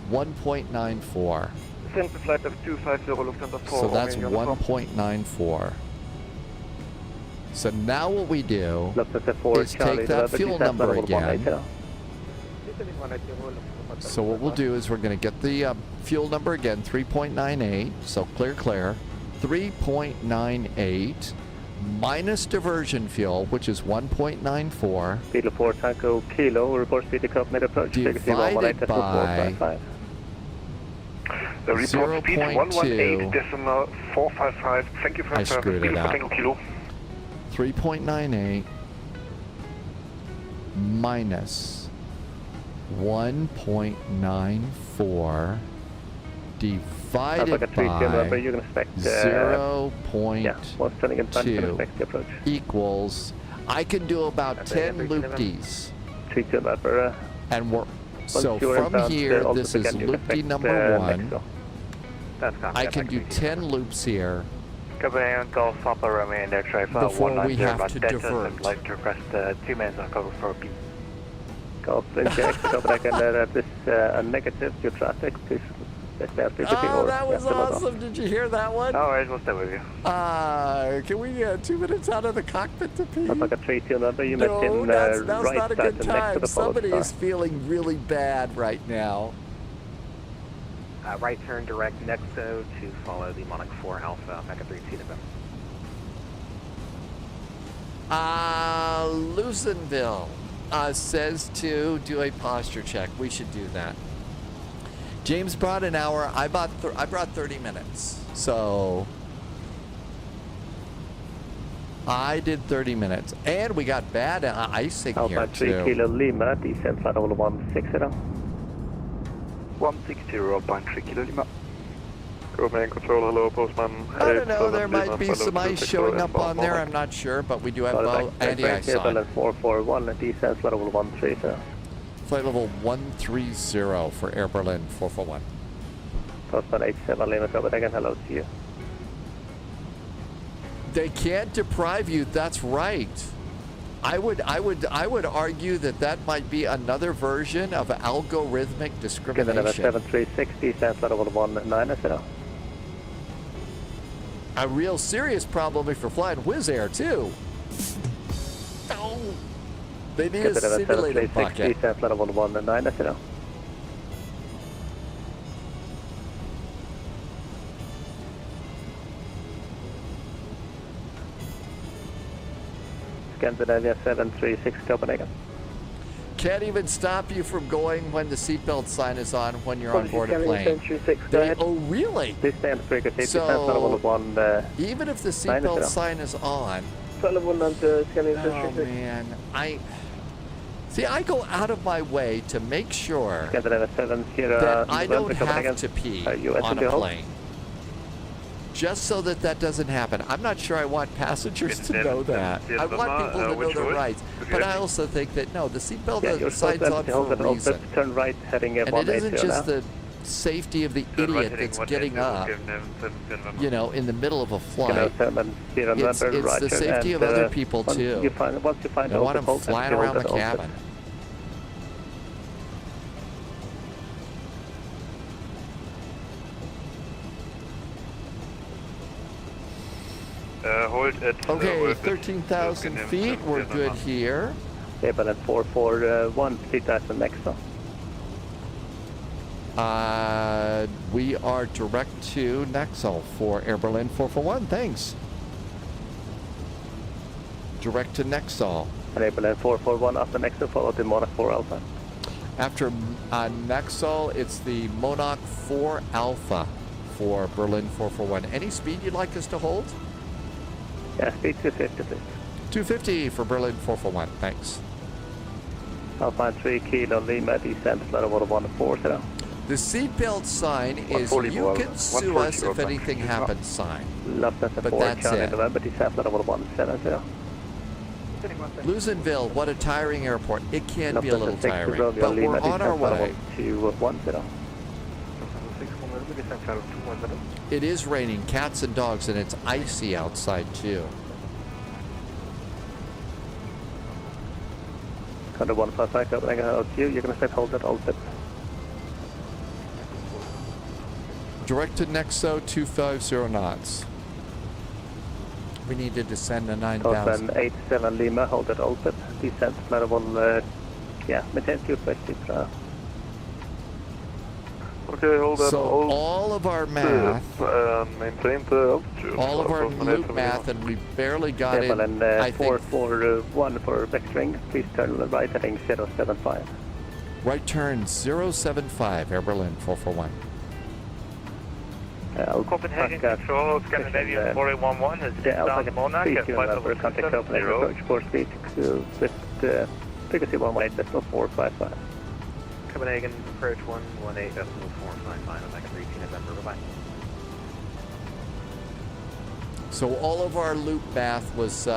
1.94. So that's 1.94. So now what we do is take that fuel number again. So what we'll do is we're going to get the fuel number again, 3.98. So clear. 3.98. minus diversion fuel, which is 1.94, Beetle 4 Tango Kilo, report speed to Copenhagen approach, divided by the report speed 118.455. Thank you for I screwed it up. 3.98 minus 1.94 divided divided Alpha 3 by November, you can expect 0.2 equals, I can do about 10 loop-Ds. 3 November. And we're, so from here, this is loop-D number 1. I can do 10 loops here Copenhagen Golf Papa Romeo and Air Trifle before we have to divert. I'd like to request 2 minutes on cover for B. Golf Jack, Copenhagen, that is a negative to traffic. Please, oh, that was awesome. Did you hear that one? All right, we'll stay with you. Can we 2 minutes out of the cockpit to pee? Alpha 3 November, you No, mentioned that's right not a good side next to time. the Somebody Polo is feeling really bad right now. Right turn direct Nexo to follow the Monarch 4 Alpha, Mecca 3 T November. Lucenville says to do a posture check. We should do that. James brought an hour. I brought 30 minutes. So I did 30 minutes. And we got bad icing here Alpha 3 too. Kilo Lima, descent flight level 160. 160.3 Kilo Lima. Copenhagen Control, hello, Postman. I don't know, there might be some ice showing up on there, I'm not sure, but we do have anti-ice on. 441, descent flight level 130. Flight level 130 for Air Berlin 441. Postman 87 Lima, Copenhagen, hello to you. They can't deprive you, that's right. I would argue that might be another version of algorithmic discrimination. 7360, descent flight level 190. A real serious problem if you're flying Wizz Air too. Oh, they need a simulator bucket. Descent flight level 190. Scandinavia 736 Copenhagen. Can't even stop you from going when the seatbelt sign is on when you're on board a plane. Oh, really? Please stay on the frequency. So, even if the seatbelt sign is on, oh man, I go out of my way to make sure that I don't have to pee on a plane. Just so that doesn't happen. I'm not sure I want passengers to know that. I want people to know their rights. But I also think that, no, the seatbelt sign's on for a reason. Turn right, heading and it isn't just the safety of the idiot that's getting up, you know, in the middle of a flight. It's the safety of other people, too. I want them flying around the cabin. Hold at... Okay, 13,000 feet, we're good here. Bergen 441, seat at the next one. We are direct to Nexel for Air Berlin 441, thanks. Direct to Nexel. Air Berlin 441 after Nexel, followed the Monarch 4 Alpha. After Nexel, it's the Monarch 4 Alpha for Berlin 441. Any speed you'd like us to hold? Yeah, speed 250, please. 250 for Berlin 441, thanks. Alpha 3 Kilo Lima, descent level 140. The seatbelt sign is you can sue us if anything happens sign. But that's it. Lucenville, what a tiring airport. It can be a little tiring, but we're on our way. It is raining cats and dogs, and it's icy outside too. Under 155, Copenhagen, hello to you. You're going to set hold at all tip. Direct to Nexo, 250 knots. We need to descend to 9,000. 87 Lima, hold at all tip. Descent level, maintain 250. Okay, hold on. So all of our math, maintain the altitude. all of our loop math, and we barely got in, I think. 441 for vectoring. Please turn right heading 075. Right turn 075, Air Berlin 441. Copenhagen Control, Scandinavian 4811 is down Monarch at flight level 270. Approach for speed with frequency 118.455. Copenhagen approach 118.455 on Mecca 3T. November, bye-bye. So all of our loop bath was,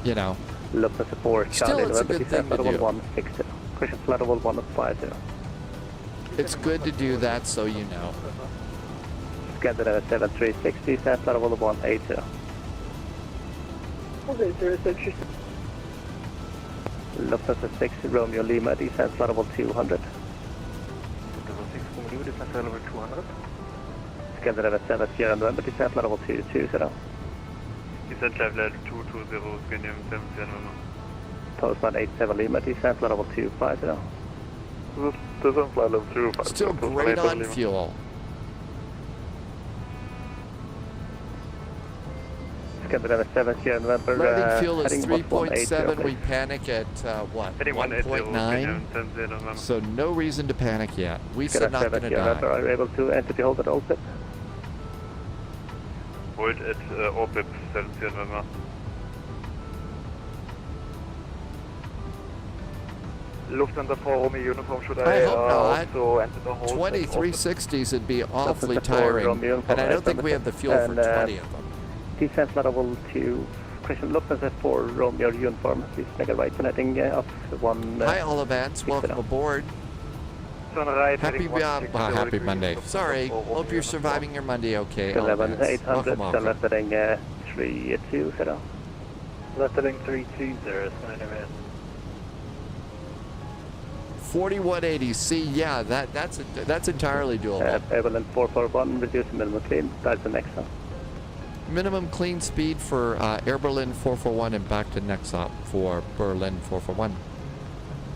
you know, Lufthansa 4, still Charlie it's a November, good thing descent to level do. 160. Christian flight level 150. It's good to do that so you know. Scandinavia 7360, descent flight level 180. Okay, 06. Lufthansa 6, Romeo Lima, descent flight level 200. Lufthansa 6, Romeo, descent flight level 200. Scandinavia 7, Sierra November, descent flight level 220. Descent level 220, Scandinavia 7, Sierra November. Postman 87 Lima, descent flight level 250. Descent flight level 250. Still great on fuel. Scandinavia 7, Sierra November, Landing fuel is heading 3.7. 180, We panic at what? Heading 180, 1.9. So no reason to panic yet. We said not going to Sierra November, die. are you able to enter the hold at OPIP? Hold at OPIP 7 Sierra November. Lufthansa 4, Romeo uniform, should I hope not. also enter the hold? 2360s would be awfully Lufthansa 4, tiring, Romeo uniform, and I don't think we have the fuel for 20 of them. Descent flight level 2, Christian Lufthansa 4, Romeo uniform, please make a right connecting off 1... Hi, Olivance. Welcome aboard. Happy happy Monday. Sorry. Hope you're surviving your Monday okay. 11,800, Welcome. left heading 320. Left heading 320, Scandinavia. 4180. See, yeah, that's entirely doable. Evelyn 441, reduce the minimum clean, that's the next one. Minimum clean speed for Air Berlin 441 and back to next stop for Berlin 441.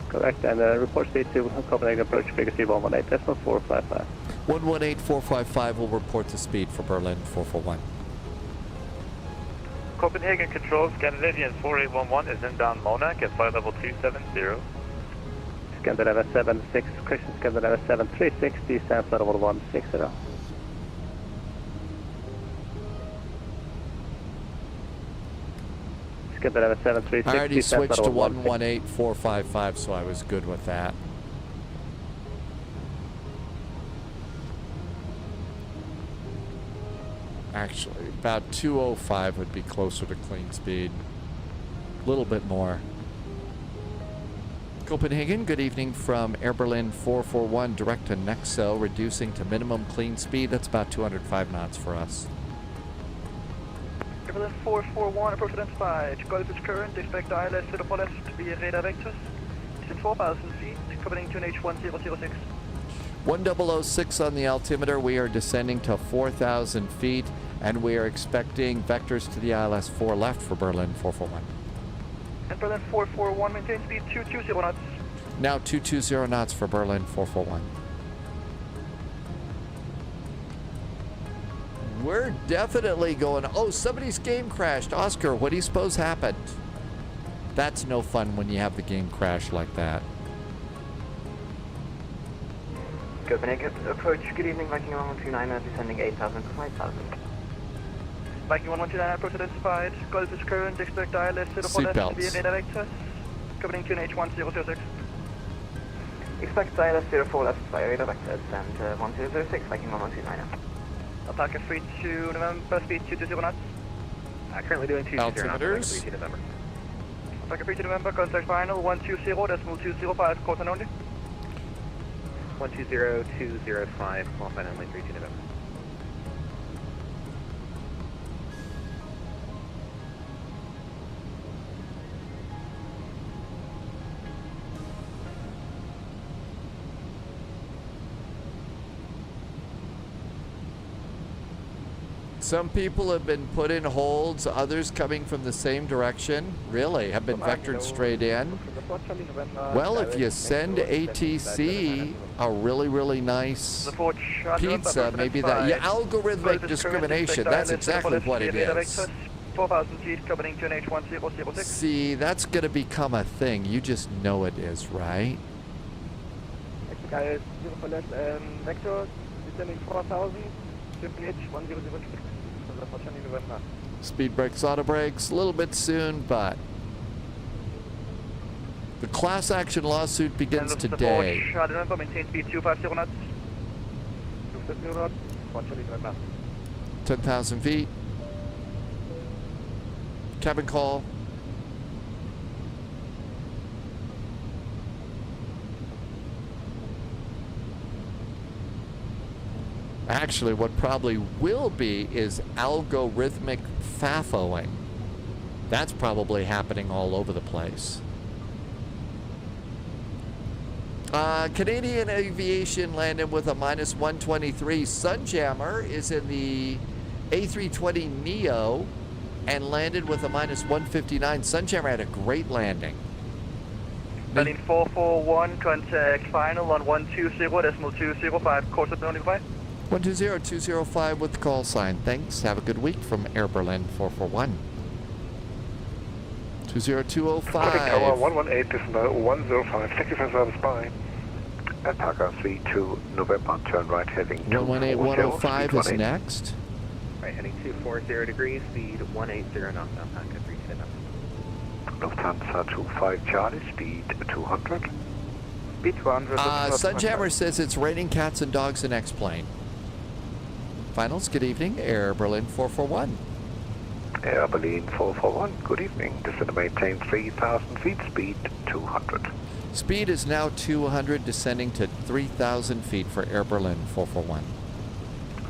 Correct, and report speed to Copenhagen approach frequency 118.455. 118.455 will report the speed for Berlin 441. Copenhagen Control, Scandinavian 4811 is inbound Monarch at flight level 270. Scandinavia 76, Christian Scandinavia 7360, descent flight level 160. Scandinavia 7360, I already descent switched to flight level 160. 118.455, so I was good with that. Actually, about 205 would be closer to clean speed. A little bit more. Copenhagen, good evening from Air Berlin 441 direct to Nexo, reducing to minimum clean speed. That's about 205 knots for us. Air Berlin 441, approach identified. Gulf is current, expect ILS 04 left via radar vectors. Descent 4,000 feet, coming to an H1006. 1006 on the altimeter. We are descending to 4,000 feet, and we are expecting vectors to the ILS 4 left for Berlin 441. And Berlin 441, maintain speed 220 knots. Now 220 knots for Berlin 441. We're definitely going. Oh, somebody's game crashed. Oscar, what do you suppose happened? That's no fun when you have the game crash like that. Copenhagen approach, good evening, Viking 1129, descending 8,000 to 5,000. Viking 1129, approach identified. Gulf is current, expect ILS 04 left Seatbelts. via radar vectors. Coming to an H1006. Expect ILS 04 left via radar vectors and 1006, Viking 1129. Attack 32 November, speed 220 knots. Currently doing 220 knots, Altimeters. 32 November. Attack 32 November, contact final 120.205, caught and only. 120205, call final only 32 November. Some people have been put in holds, others coming from the same direction, really, have been vectored straight in. Well, if you send ATC a really, really nice pizza, maybe that, yeah, algorithmic discrimination, that's exactly what it is. 4,000 feet, coming to an H1006. See, that's going to become a thing. You just know it is, right? Vector, descending 4,000, H1006. Speed brakes, auto brakes, a little bit soon, but the class action lawsuit begins today. Remember, maintain speed 250 knots. 1 Charlie November. 10,000 feet. Cabin call. Actually, what probably will be is algorithmic FAFOing. That's probably happening all over the place. Canadian Aviation landed with a minus 123. Sunjammer is in the A320neo and landed with a minus 159. Sunjammer had a great landing. Berlin 441, contact final on 120.205, course at only 5. 120-205 with the call sign. Thanks. Have a good week from Air Berlin 441. 20205. Tower 118 decimal 105. Thank you for service. Bye. Alpaca 32 November, turn right heading 118 105 is next. Right, heading 240 degrees, speed 180 knots, Alpaca 32 November. Lufthansa 25 Charlie, speed 200. Speed 200. Sunjammer says it's raining cats and dogs in X-plane. Finals, good evening, Air Berlin 441. Air Berlin 441, good evening. Descend to maintain 3,000 feet, speed 200. Speed is now 200, descending to 3,000 feet for Air Berlin 441.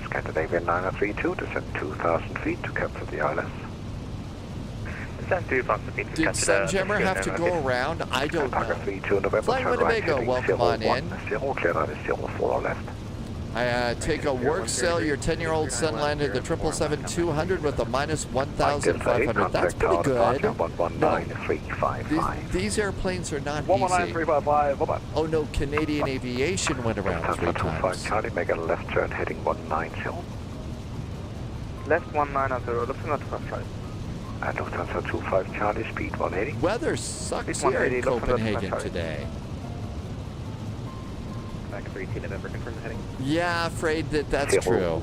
Scandinavian 932, descend 2,000 feet to capture the ILS. Descend 2,000 feet. Did Sunjammer have to go around? I don't know. Alpaca 32 November, Flying turn right Winnebago, heading welcome on in. 010, clear out is 04 left. I take a work cell. Your 10-year-old son landed the 777-200 with a minus 1,500. That's pretty good. No, these airplanes are not easy. 119.355, Oh no, Canadian Aviation went around 3 times. Charlie, make a left turn heading 190. Left 190, Lufthansa 25 Charlie. And Lufthansa 25 Charlie, speed 180. Weather sucks here in Copenhagen today. Back 32 November, confirm the heading. Yeah, afraid that's true.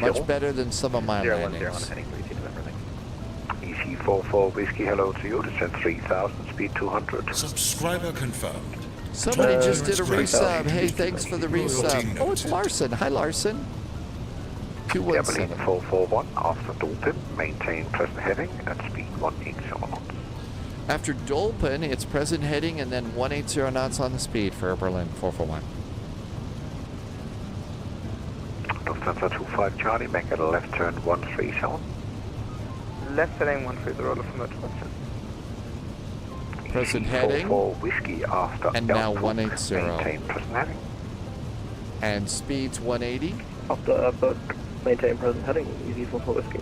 Much better than some of my landings. on heading 32 November, thanks. EC44 Whiskey, hello to you. Descend 3,000, speed 200. Subscriber confirmed. Somebody just did a resub. Hey, thanks for the resub. Oh, it's Larson. Hi, Larson. 217. 441 after Dolphin, maintain present heading at speed 180 knots. After Dolphin, it's present heading and then 180 knots on the speed for Air Berlin 441. Lufthansa 25 Charlie, make a left turn 130. Left heading 130, Lufthansa 25. Present heading. Whiskey after and now 180. Maintain present heading. And speeds 180. After airport, maintain present heading, EC44 Whiskey.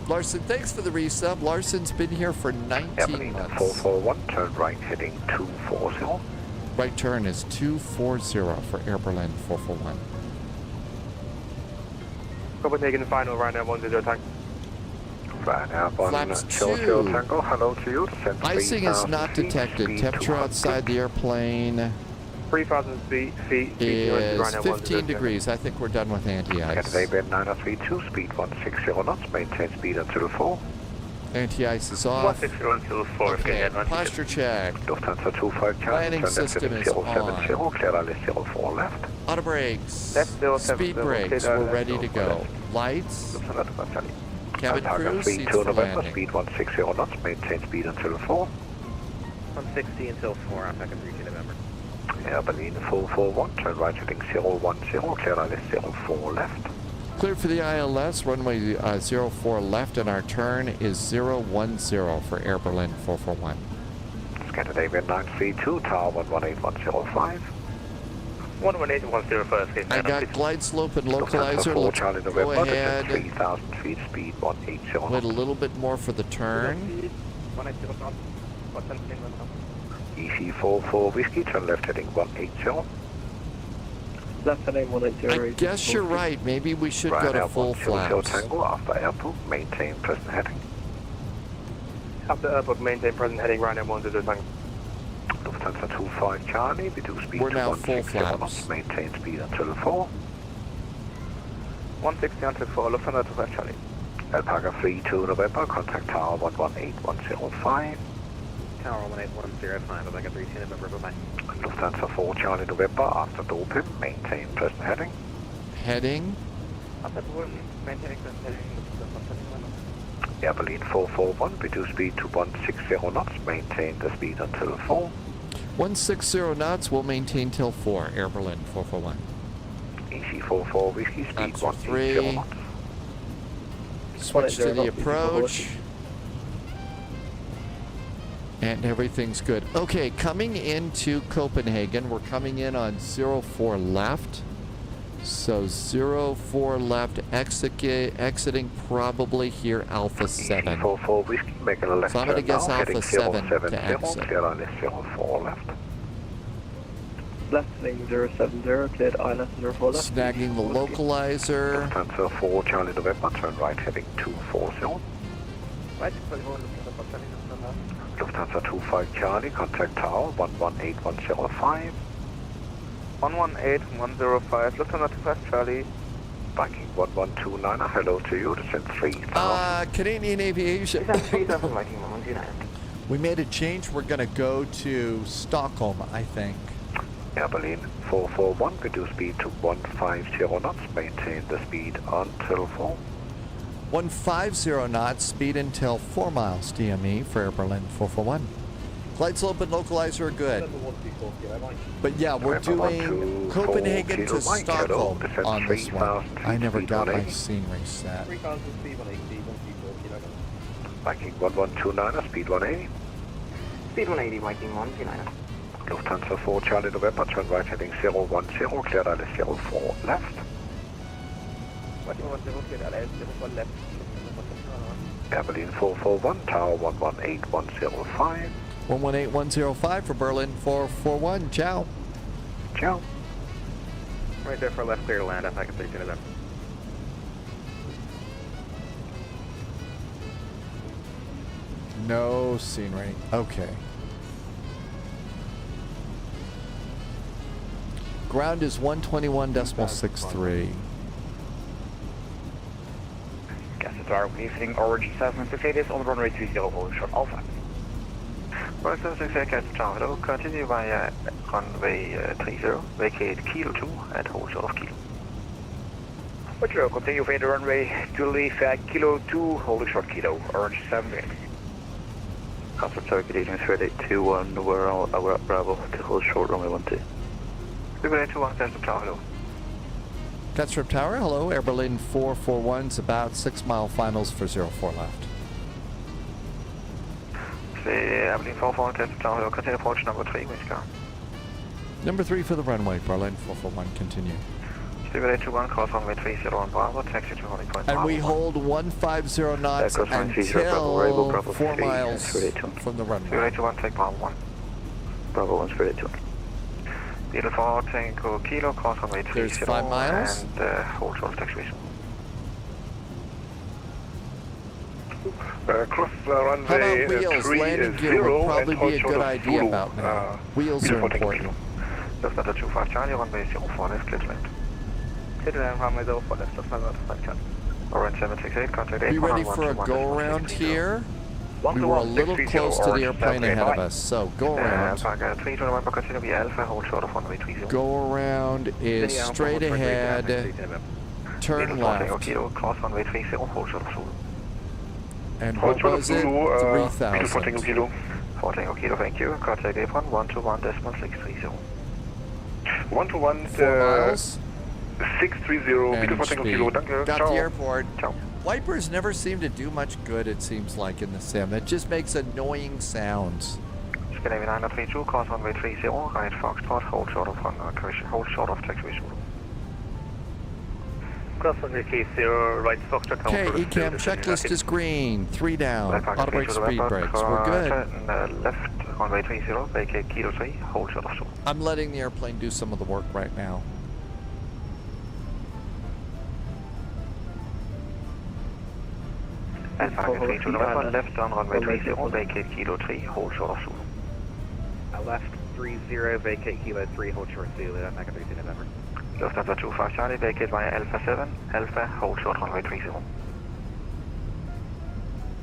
Larson, thanks for the resub. Larson's been here for 19 months. 441, turn right heading 240. Right turn is 240 for Air Berlin 441. Copenhagen final, Ryanair 10 tank. Ryanair 1 Flaps 2 Tango, hello to you. Descend Icing is not detected. Temperature outside the airplane 3,000 feet is 15 degrees. I think we're done with anti-ice. Scandinavian 932, speed 160 knots, maintain speed until 4. Anti-ice is off. 160 until 4. Okay, posture check. Lufthansa 25 Charlie, Landing system is on. Clear ILS 04 left. Auto brakes. Left 070, Speed brakes. clear We're ready to go. Lights. Cabin crew, seats for November, landing. speed 160 knots, maintain speed until 4. 160 until 4, Alpaca 32 November. Air Berlin 441, turn right heading 010, clear ILS 04 left. Clear for the ILS, runway 04 left, and our turn is 010 for Air Berlin 441. Scandinavian 932, tower 118105. 118.105. I got glide slope and localizer. Lufthansa 4 Let's Charlie go November, ahead. 3,000 feet, speed 180 Wait a little bit more for the turn. 180 knots. 110 EC44 Whiskey, turn left heading 180. Left heading 180. I guess you're right. Maybe we should go to full flaps. Tango after airport, maintain present heading. After airport, maintain present heading, Ryanair 10 tank. Lufthansa 25 Charlie, we do speed We're to now full 160 flaps. knots, maintain speed until 4. 160 until 4, Lufthansa 25 Charlie. Alpaca 32 November, contact tower 118105. Tower 18105, Alpaca 32 November, bye-bye. Lufthansa 4 Charlie November, after Dolphin, maintain present heading. Heading Air Berlin 441, reduce speed to 160 knots, maintain the speed until 4. 160 knots, we'll maintain till 4, Air Berlin 441. EC44 Whiskey, speed That's 180 3. knots. Switch to the approach. And everything's good. Okay, coming into Copenhagen, we're coming in on 04 left. So 04 left, exiting probably here Alpha 7. 44 Whiskey, making a left So I'm going to guess now, Alpha heading 7 to 070, exit. clear on 04 left. Left wing 070, cleared island 04 left. Snagging the localizer. Lufthansa 4 Charlie November, turn right, heading 240. Right, Lufthansa 25 Charlie, contact tower 118105. 118105, Lufthansa 25 Charlie. Viking 1129, hello to you, descent 3000. Canadian Aviation. Viking 129. We made a change. We're going to go to Stockholm, I think. Air Berlin 441, reduce speed to 150 knots, maintain the speed until 4. 150 knots, speed until 4 miles DME for Air Berlin 441. Flights open, localizer are good. But yeah, we're doing Copenhagen to Stockholm on this one. I never got my scenery set. Viking 1129, speed 180. Speed 180, Viking 129. Lufthansa 4 Charlie November, turn right heading 010, clear island 04 left. Air Berlin 441, tower 118105. 118105 for Berlin 441. Ciao. Ciao. Right there for left, clear to land, I can take it. No scenery. Okay. Ground is 121.63. Tower, good evening, Origin 768 is on runway 30 holding short Alpha. Well, 768 Tower, hello, continue via runway 30, vacate Kilo 2 and hold short of Kilo. Roger, continue via the runway to leave Kilo 2, holding short Kilo, Origin 78. Concept Tower, good evening, 3821, we're at Bravo to hold short runway 12. 3821, Concept Tower, hello. Catstrip Tower, hello. Air Berlin 441's about 6 mile finals for 04 left. Air Berlin 441, Catstrip Tower, hello. Continue approach number 3, which car? Number 3 for the runway, Berlin 441, continue. 3821, cross runway 30 on Bravo, taxi to holding point. And we hold 150 knots until 4 miles from the runway. 3821, take Bravo 1. Bravo 1, 3821. Beautiful, Tango Kilo, cross runway 30. There's 5 miles. And hold short of taxi. Cross runway wheels? 30 Landing gear would probably be a good idea about now. Wheels are important. Lufthansa 25 Charlie, runway 04 left, clear to land. Clear to land, runway 04 left, Lufthansa 25 Charlie. Orange 768, contact 8. Be ready for a go around here. We were a little close to the airplane ahead of us, so go around. Go around is straight ahead, turn left. And what was it? 3,000. 4 Tango Kilo, thank you. Contact Apron 121.630. 121, 4 miles. 630, And speed. Got the Ciao. airport. Ciao. Wipers never seem to do much good, it seems like, in the sim. It just makes annoying sounds. Scandinavian 932, cross runway 30, right Foxtrot, hold short of taxiway. Cross runway 30, right Foxtrot. Okay, ECAM checklist is green. 3 down. Auto brake, speed brakes. We're good. Left runway 30, vacate Kilo 3, hold short of shore. I'm letting the airplane do some of the work right now. Alpha 321, left on runway 30, vacate Kilo 3, hold short of shore. Left 30, vacate Kilo 3, hold short Zulu, Mega 30 November. Lufthansa 25 Charlie, vacate via Alpha 7, Alpha, hold short runway 30.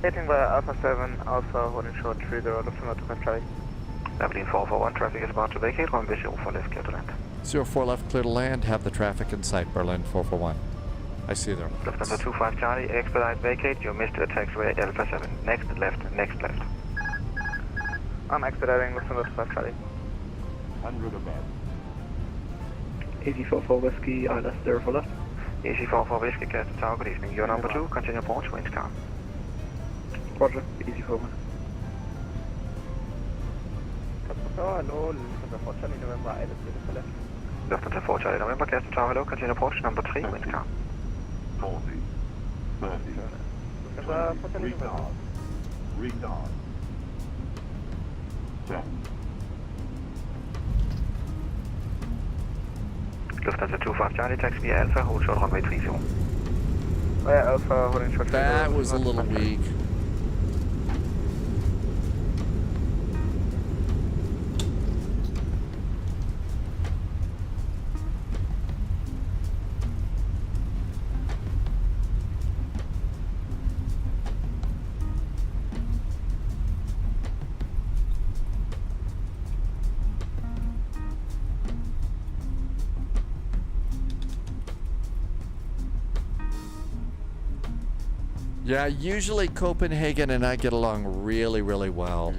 Hitting via Alpha 7, Alpha, holding short 30, Lufthansa 25 Charlie. Berlin 441, traffic is about to vacate, runway 04 left, clear to land. 04 left, clear to land. Have the traffic in sight, Berlin 441. I see them. Lufthansa 25 Charlie, expedite vacate, you missed the taxiway Alpha 7. Next left, next left. I'm expediting Lufthansa 25 Charlie. EG44 Whiskey, ILS 0 for left. EG44 Whiskey, Castle Tower, good evening. Your number 2, continue approach, winds calm. Roger, EG4. Hello, Lufthansa 4 Charlie, November, ILS 0 for left. Lufthansa 4 Charlie, November, Castle Tower, hello, continue approach, number 3, winds calm. 40, 30, Lufthansa 4 Charlie, November. retard, 10, Lufthansa 25 Charlie, taxi via Alpha, hold short runway 30. Alpha, holding short. That was a little weak. Yeah, usually Copenhagen and I get along really, really well.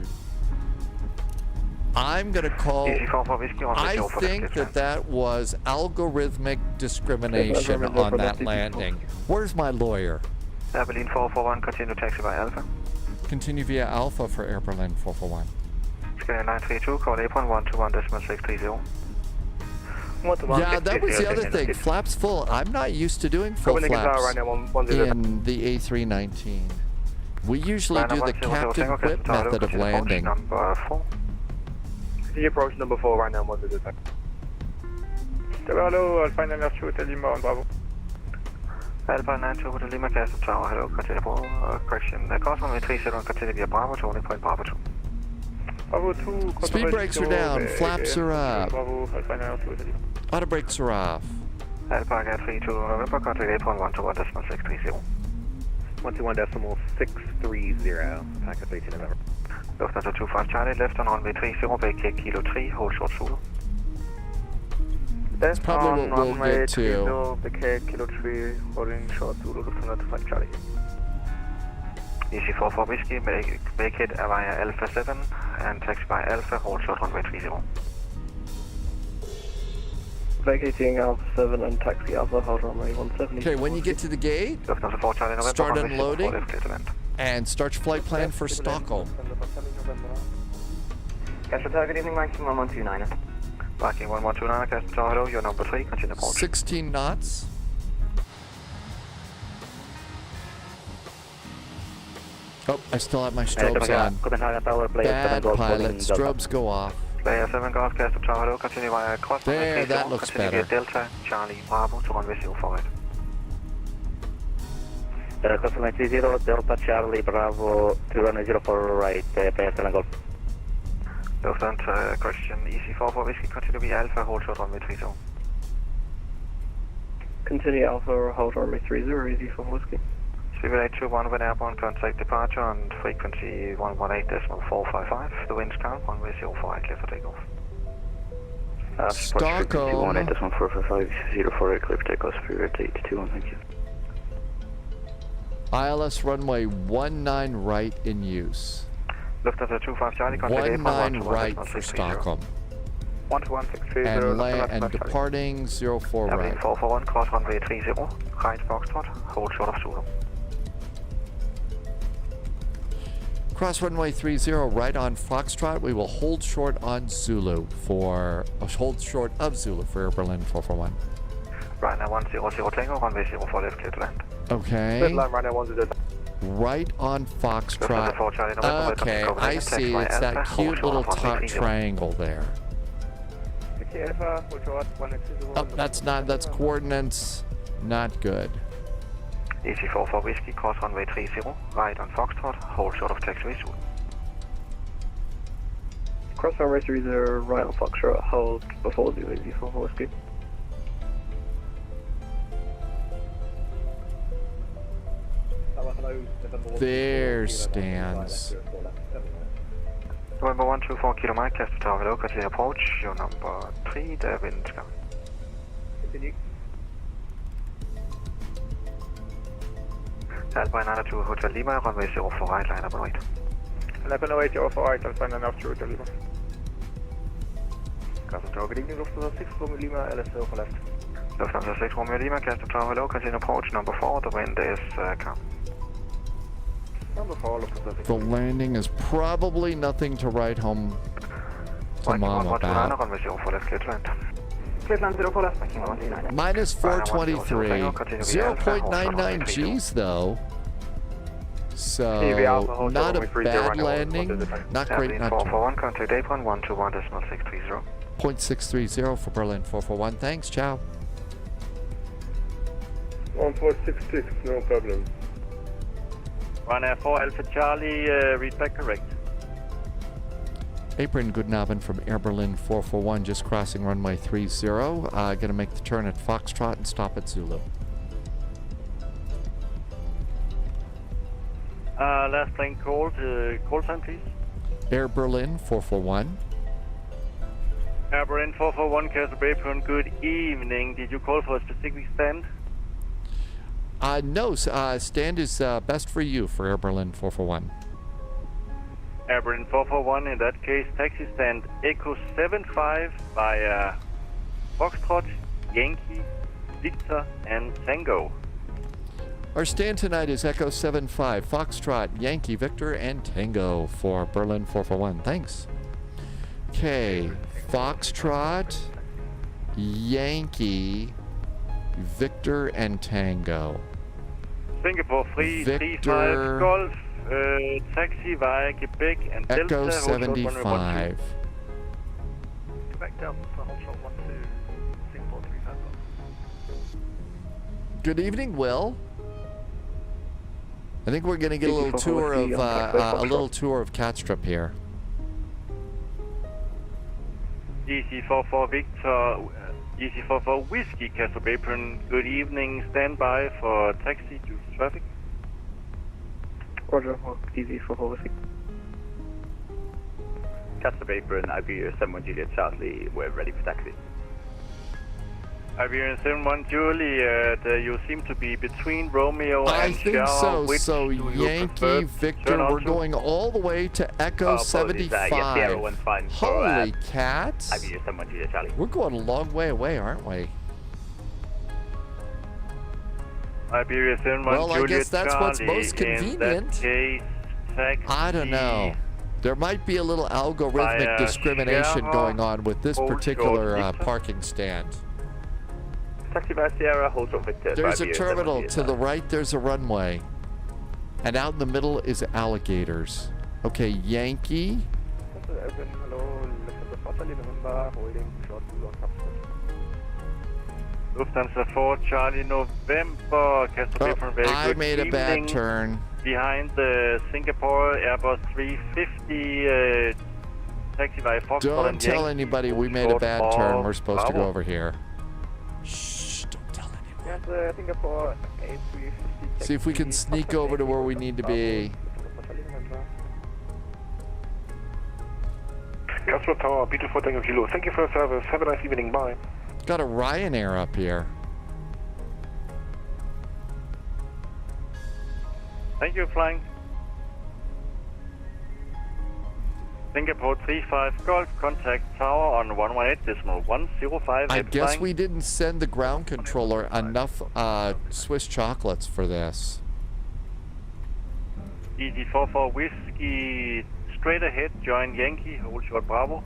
I'm going to call... I think that was algorithmic discrimination on that landing. Where's my lawyer? Air Berlin 441, continue taxi by Alpha. Continue via Alpha for Air Berlin 441. Skyline 932, call apron 121.630. Yeah, that was the other thing. Flaps full. I'm not used to doing full flaps in the A319. We usually do the captain whip method of landing. Number 4. Continue approach number 4 right now, 100. Hello, Alpha 9 Hotel Lima on Bravo. Alpha 92 Hotel Lima, Castle Tower, hello, continue correction. Cross runway 30, continue via Bravo, turning point Bravo 2. Bravo 2, speed brakes are down, flaps are up. Bravo, Alpha 9 Hotel Lima. Auto brakes are off. Alpha Gat 32 November, contact apron 121.630. 121.630, packet 32 November. Lufthansa 25 Charlie, left on runway 30, vacate Kilo 3, hold short Zulu. That's probably what we'll get to. Vacate Kilo 3, holding short Zulu, Lufthansa 25 Charlie. EC44 Whiskey, vacate via Alpha 7, and taxi by Alpha, hold short runway 30. Vacating Alpha 7 and taxi Alpha, hold runway 170. Okay, when you get to the gate, start unloading and start your flight plan for Stockholm. Castle Tower, good evening, Mike 1129. Viking 1129, Castle Tower, hello, your number 3, continue approach. 16 knots. Oh, I still have my strobes on. Bad pilot, strobes go off. Player 7 Golf, Castle Tower, hello, continue via cross. There, that looks better. Delta, Charlie, Bravo, to runway 05. Customer 30, Delta, Charlie, Bravo, to runway 04 right, player 7 Golf. Lufthansa, correction, EC44 Whiskey, continue via Alpha, hold short runway 30. Continue Alpha, hold runway 30, EC4 Whiskey. Speedway 821 with airborne contact departure on frequency 118.455. The wind's calm, runway 05, clear for takeoff. Stockholm. 118.455, 04, clear for takeoff, Speedway 821, thank you. ILS runway 19 right in use. Lufthansa 25 Charlie, contact 19 right for Stockholm. 121.630. And departing 04 right. 441, cross runway 30, right Foxtrot, hold short of Zulu. Cross runway 30 right on Foxtrot. We will hold short on Zulu for hold short of Zulu for Air Berlin 441. Right now 100 Tango, runway 04 left, clear to land. Okay. Right now 100. Right on Foxtrot. Okay, I see. It's that cute little triangle there. Oh, that's coordinates not good. EC44 Whiskey, cross runway 30, right on Foxtrot, hold short of taxiway Zulu. Cross runway 30, right on Foxtrot, hold before Zulu, EC4 Whiskey. There stands. November 124 Kilo Mike, Castle Tower, hello, continue approach, your number 3, the wind's calm. Continue. Alpine 902 Hotel Lima, runway 04 right, line up and wait. Alpine 04 right, Alpine 902 Hotel Lima. Castle Tower, good evening, Lufthansa 6 Romeo Lima, LS over left. Lufthansa 6 Romeo Lima, Castle Tower, hello, continue approach number 4, the wind is calm. Number 4, Lufthansa 6. The landing is probably nothing to write home to Mom about. Runway 04 left, clear to land. Minus 423. 0.99 G's though. So not a bad landing. Not great. Not 441, contact apron 121.630. 0.630 for Berlin 441. Thanks. Ciao. 1466, no problem. Ryanair 4 Alpha Charlie, read back correct. Apron Goodnaben from Air Berlin 441, just crossing runway 30. Gonna make the turn at Foxtrot and stop at Zulu. Last plane called, call time please. Air Berlin 441. Air Berlin 441, Castle Apron, good evening. Did you call for a specific stand? No, stand is best for you for Air Berlin 441. Air Berlin 441, in that case, taxi stand Echo 75 via Foxtrot, Yankee, Victor, and Tango. Our stand tonight is Echo 75, Foxtrot, Yankee, Victor, and Tango for Berlin 441. Thanks. Okay, Foxtrot, Yankee, Victor, and Tango. Singapore free, Victor, 35 Golf, taxi via Quebec and Echo Delta. 75. Quebec Delta, hold short 12, Singapore 35 Golf. Good evening, Will. I think we're going to get a little tour of Catstrip here. EC44 Victor, EC44 Whiskey, Castle Apron, good evening, stand by for taxi due to traffic. Roger, EC44 Whiskey. Castle Apron, Iberia 71 Juliet Charlie, we're ready for taxi. Iberia 71 Juliet, you seem to be between Romeo and I think so. Which So Yankee, Victor, we're going all the way to Echo 75. Holy cats. Iberia 71 Juliet Charlie. We're going a long way away, aren't we? Iberia 71 Well, Juliet I guess that's Charlie. what's most convenient. In that case, taxi I don't know. There might be a little algorithmic discrimination going on with this particular parking stand. Taxi via Sierra, hold short Victor. There's a terminal. To the right, there's a runway. And out in the middle is alligators. Okay, Yankee. Lufthansa 4 Charlie November, Castle Apron, very I good made a bad turn. Behind the Singapore Airbus 350 taxi via Foxtrot. Don't tell anybody we made a bad turn. We're supposed to go over here. Shh, don't tell anyone. Yes, Singapore A350. See if we can sneak over to where we need to be. Castle Tower, beautiful Tango Kilo. Thank you for your service. Have a nice evening. Bye. Got a Ryanair up here. Thank you, flying. Singapore 35 Golf, contact tower on 118.105. I guess we didn't send the ground controller enough Swiss chocolates for this. EC44 Whiskey, straight ahead, join Yankee, hold short Bravo.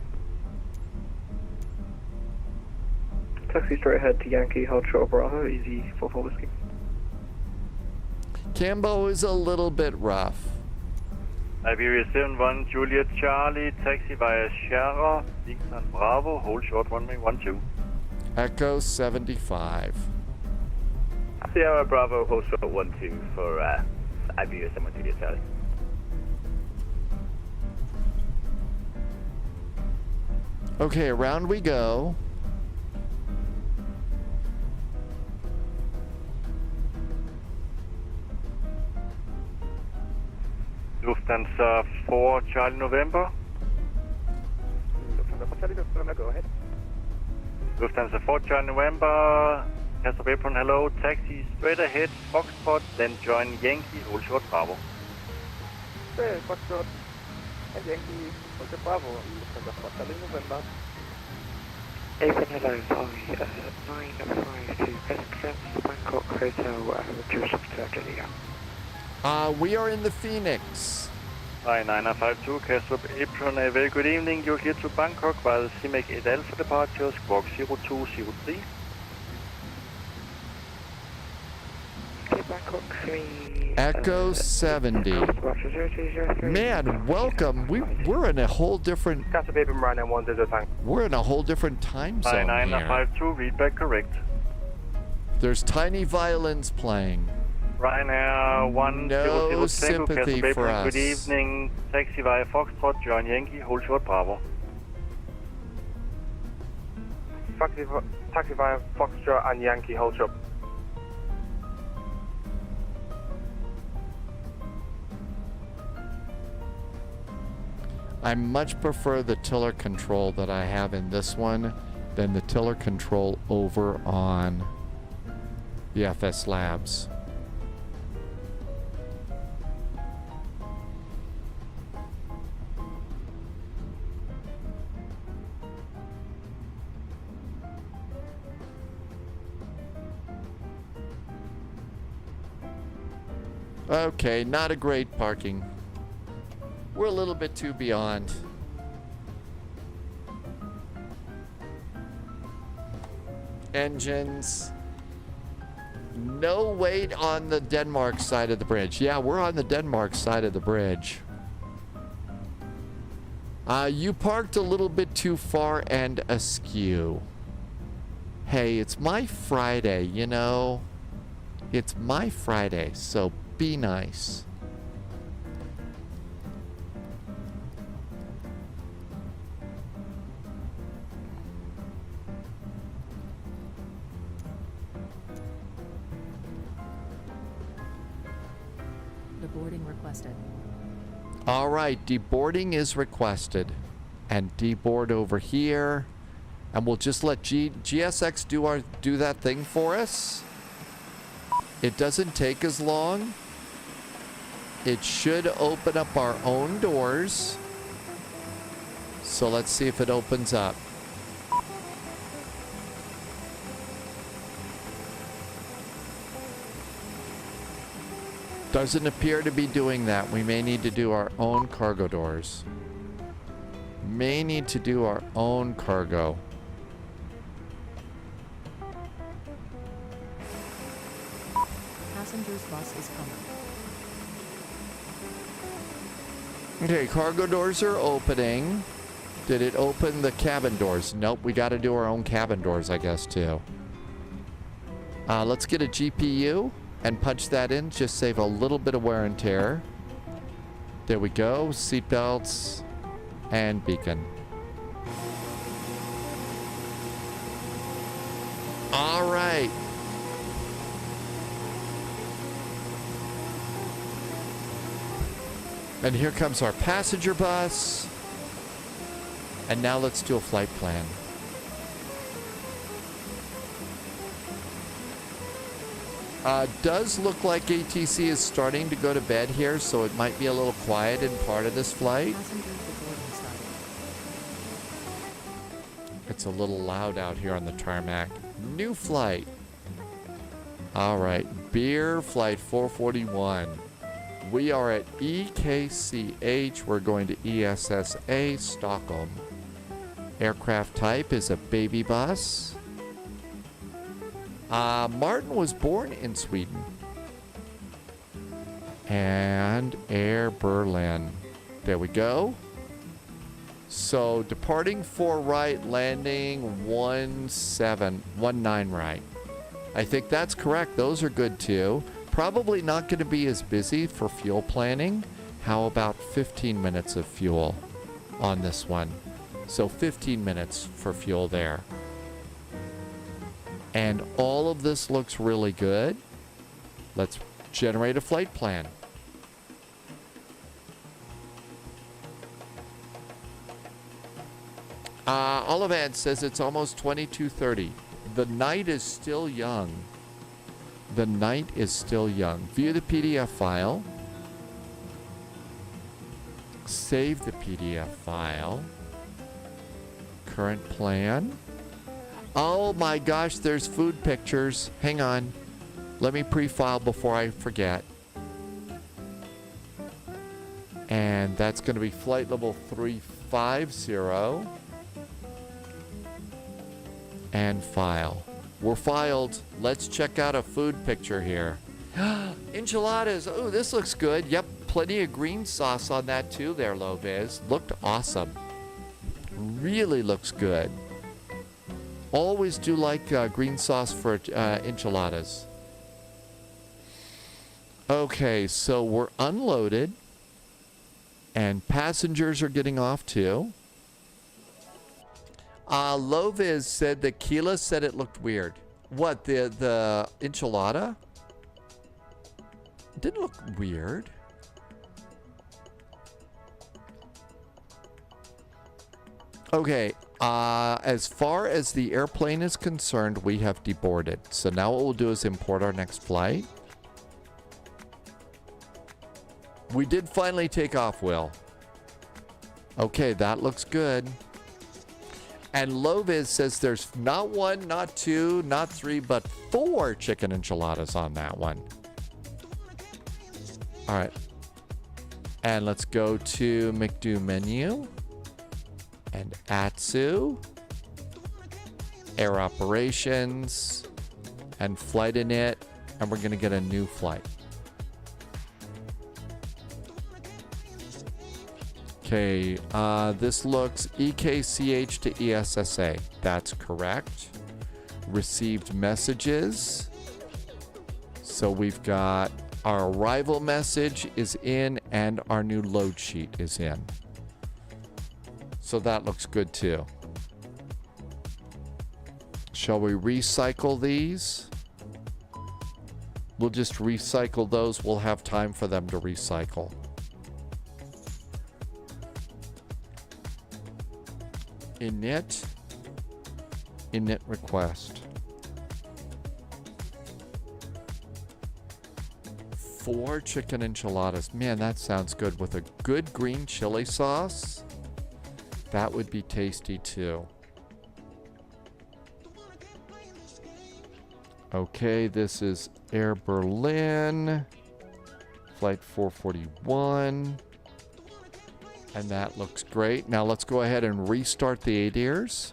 Taxi straight ahead to Yankee, hold short Bravo, EC44 Whiskey. Cambo is a little bit rough. Iberia 71 Juliet Charlie, taxi via Sierra, Victor Bravo, hold short runway 12. Echo 75. Sierra Bravo, hold short 12 for Iberia 71 Juliet Charlie. Okay, around we go. Lufthansa 4 Charlie November. Lufthansa 4 Charlie November, go ahead. Lufthansa 4 Charlie November, Castle Apron, hello. Taxi straight ahead, Foxtrot, then join Yankee, hold short Bravo. Straight Foxtrot and Yankee, hold short Bravo. Lufthansa Hotel November. Apron, hello. Fly 952 West Bangkok Hotel, reduce We are in the Phoenix. Hi, 952 Castle Apron, a very good evening. You're here to Bangkok while CMAC 8 Alpha departure, squawk 0203. Bangkok 3. Echo 70. Man, welcome. We're in a whole different. Castle Apron, Ryanair 10 tank. We're in a whole different time zone Hi, here. 952, read back correct. There's tiny violins playing. Ryanair 100 No sympathy Castle for Apron, us. good evening. Taxi via Foxtrot, join Yankee, hold short Bravo. Taxi via Foxtrot and Yankee, hold short. I much prefer the tiller control that I have in this one than the tiller control over on the FS Labs. Okay, not a great parking. We're a little bit too beyond. Engines. No wait on the Denmark side of the bridge. Yeah, we're on the Denmark side of the bridge. You parked a little bit too far and askew. Hey, it's my Friday, you know? It's my Friday, so be nice. Deboarding requested. All right, deboarding is requested. And deboard over here. And we'll just let GSX do that thing for us. It doesn't take as long. It should open up our own doors. So let's see if it opens up. Doesn't appear to be doing that. We may need to do our own cargo doors. May need to do our own cargo. Passengers bus is coming. Okay, cargo doors are opening. Did it open the cabin doors? Nope, we got to do our own cabin doors, I guess, too. Let's get a GPU and punch that in. Just save a little bit of wear and tear. There we go. Seatbelts and beacon. All right. And here comes our passenger bus. And now let's do a flight plan. Does look like ATC is starting to go to bed here, so it might be a little quiet in part of this flight. It's a little loud out here on the tarmac. New flight. All right, beer flight 441. We are at EKCH. We're going to ESSA, Stockholm. Aircraft type is a baby bus. Martin was born in Sweden. And Air Berlin. There we go. So departing 4 right, landing 19 right. I think that's correct. Those are good too. Probably not going to be as busy for fuel planning. How about 15 minutes of fuel on this one? So 15 minutes for fuel there. And all of this looks really good. Let's generate a flight plan. Olivan says it's almost 22:30. The night is still young. The night is still young. View the PDF file. Save the PDF file. Current plan. Oh my gosh, there's food pictures. Hang on. Let me pre-file before I forget. And that's going to be flight level 350. And file. We're filed. Let's check out a food picture here. Enchiladas. Oh, this looks good. Yep, plenty of green sauce on that too there, Loviz. Looked awesome. Really looks good. Always do like green sauce for enchiladas. Okay, so we're unloaded. And passengers are getting off too. Loviz said that Keela said it looked weird. What, the enchilada? It didn't look weird. Okay, as far as the airplane is concerned, we have deboarded. So now what we'll do is import our next flight. We did finally take off, Will. Okay, that looks good. And Loviz says there's not one, not two, not three, but 4 chicken enchiladas on that one. All right. And let's go to McDo menu. And ATSU. Air operations. And flight init. And we're going to get a new flight. Okay, this looks EKCH to ESSA. That's correct. Received messages. So we've got our arrival message is in and our new load sheet is in. So that looks good too. Shall we recycle these? We'll just recycle those. We'll have time for them to recycle. Init request. 4 chicken enchiladas. Man, that sounds good with a good green chili sauce. That would be tasty too. Okay, this is Air Berlin, flight 441. And that looks great. Now let's go ahead and restart the ADIRs.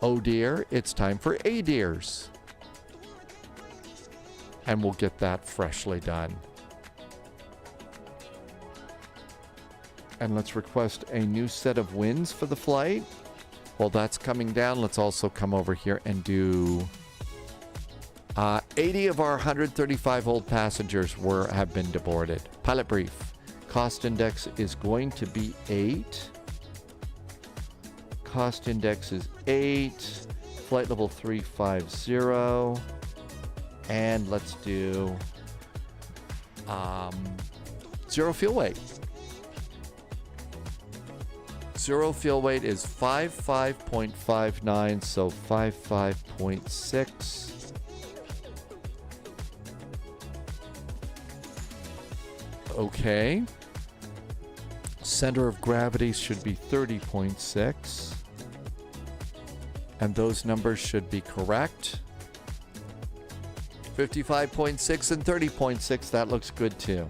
Oh dear, it's time for ADIRs. And we'll get that freshly done. And let's request a new set of winds for the flight. While that's coming down, let's also come over here and do 80 of our 135 hold passengers have been deboarded. Pilot brief. Cost index is going to be 8. Cost index is 8. Flight level 350. And let's do 0 fuel weight. 0 fuel weight is 55.59, so 55.6. Okay. Center of gravity should be 30.6. And those numbers should be correct. 55.6 and 30.6, that looks good too.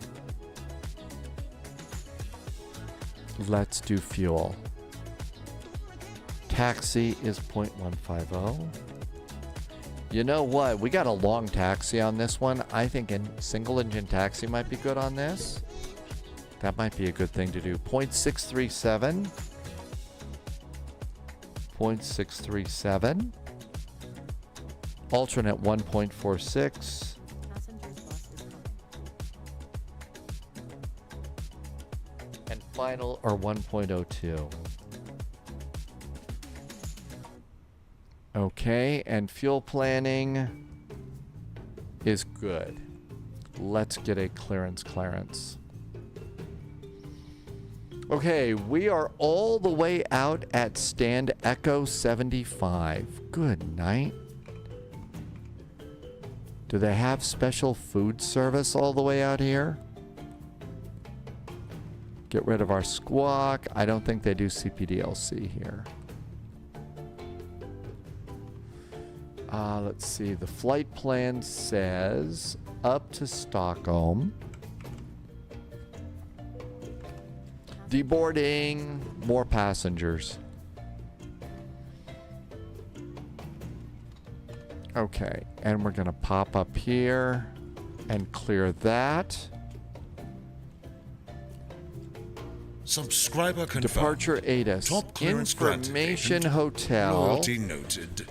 Let's do fuel. Taxi is 0.150. You know what? We got a long taxi on this one. I think a single engine taxi might be good on this. That might be a good thing to do. 0.637. 0.637. Alternate 1.46. And final are 1.02. Okay, and fuel planning is good. Let's get a clearance. Okay, we are all the way out at stand Echo 75. Good night. Do they have special food service all the way out here? Get rid of our squawk. I don't think they do CPDLC here. Let's see. The flight plan says up to Stockholm. Deboarding. More passengers. Okay, and we're going to pop up here and clear that. Subscriber confirmed. Departure ATIS. Top clearance Information granted. Hotel. Loyalty noted.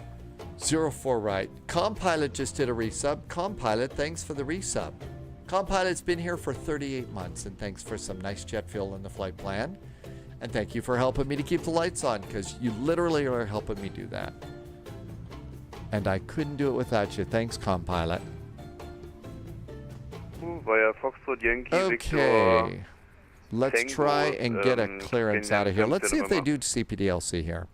04 right. Compilot just did a resub. Compilot, thanks for the resub. Compilot's been here for 38 months, and thanks for some nice jet fuel in the flight plan. And thank you for helping me to keep the lights on, because you literally are helping me do that. And I couldn't do it without you. Thanks, Compilot. Via Foxtrot Yankee Okay. Let's Tango, try and get a clearance out of here. Let's see if they November. do CPDLC here.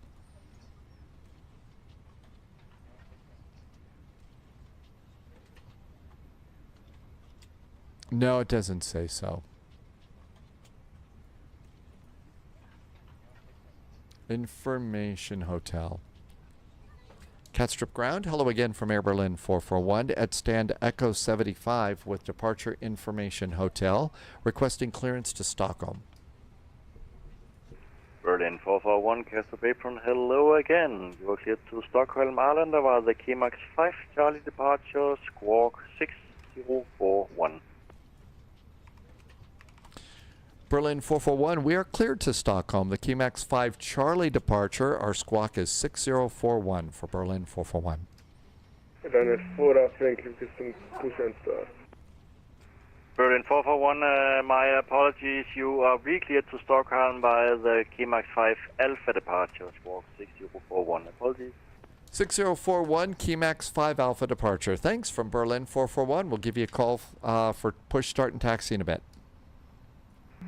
No, it doesn't say so. Information Hotel. Catstrip Ground, hello again from Air Berlin 441 at stand Echo 75 with Departure Information Hotel, requesting clearance to Stockholm. Berlin 441, Kastrup Apron, hello again. You are cleared to Stockholm Island via the KMAX 5 Charlie departure, squawk 6041. Berlin 441, we are cleared to Stockholm. The KMAX 5 Charlie departure, our squawk is 6041 for Berlin 441. Berlin 441, my apologies. You are re-cleared to Stockholm by the KMAX 5 Alpha departure, squawk 6041. Apologies. 6041, KMAX 5 Alpha departure. Thanks from Berlin 441. We'll give you a call for push start and taxi in a bit.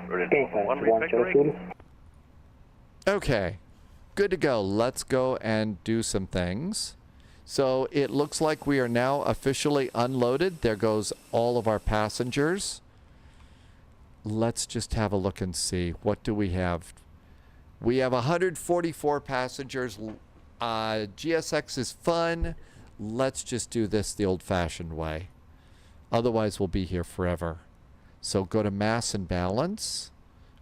Berlin 441, Okay, good to go. Let's go and do some things. So it looks like we are now officially unloaded. There goes all of our passengers. Let's just have a look and see. What do we have? We have 144 passengers. GSX is fun. Let's just do this the old-fashioned way. Otherwise, we'll be here forever. So go to mass and balance.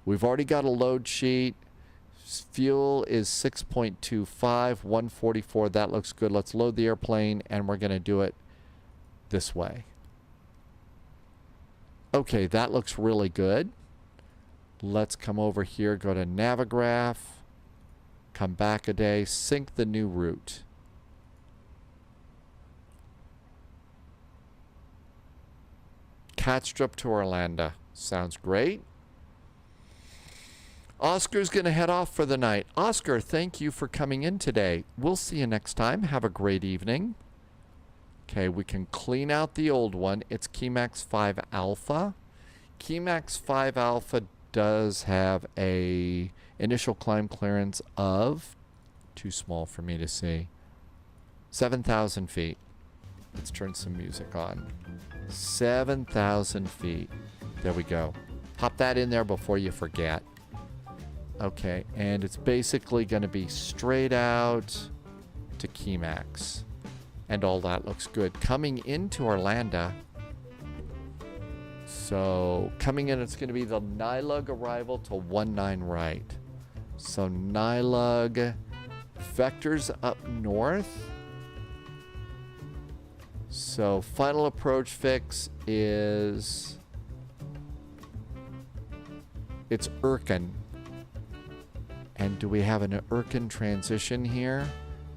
We've already got a load sheet. Fuel is 6.25, 144. That looks good. Let's load the airplane, and we're going to do it this way. Okay, that looks really good. Let's come over here, go to Navigraph, come back a day, sync the new route. Catstrip to Orlando. Sounds great. Oscar's going to head off for the night. Oscar, thank you for coming in today. We'll see you next time. Have a great evening. Okay, we can clean out the old one. It's KMAX 5 Alpha. KMAX 5 Alpha does have a initial climb clearance of, too small for me to see, 7,000 feet. Let's turn some music on. 7,000 feet. There we go. Pop that in there before you forget. Okay, and it's basically going to be straight out to KMAX. And all that looks good. Coming into Orlando. So, coming in, it's going to be the Nylug arrival to 19 right. So, Nylug, vectors up north. So, final approach fix is, it's Erkin. And do we have an Erkin transition here?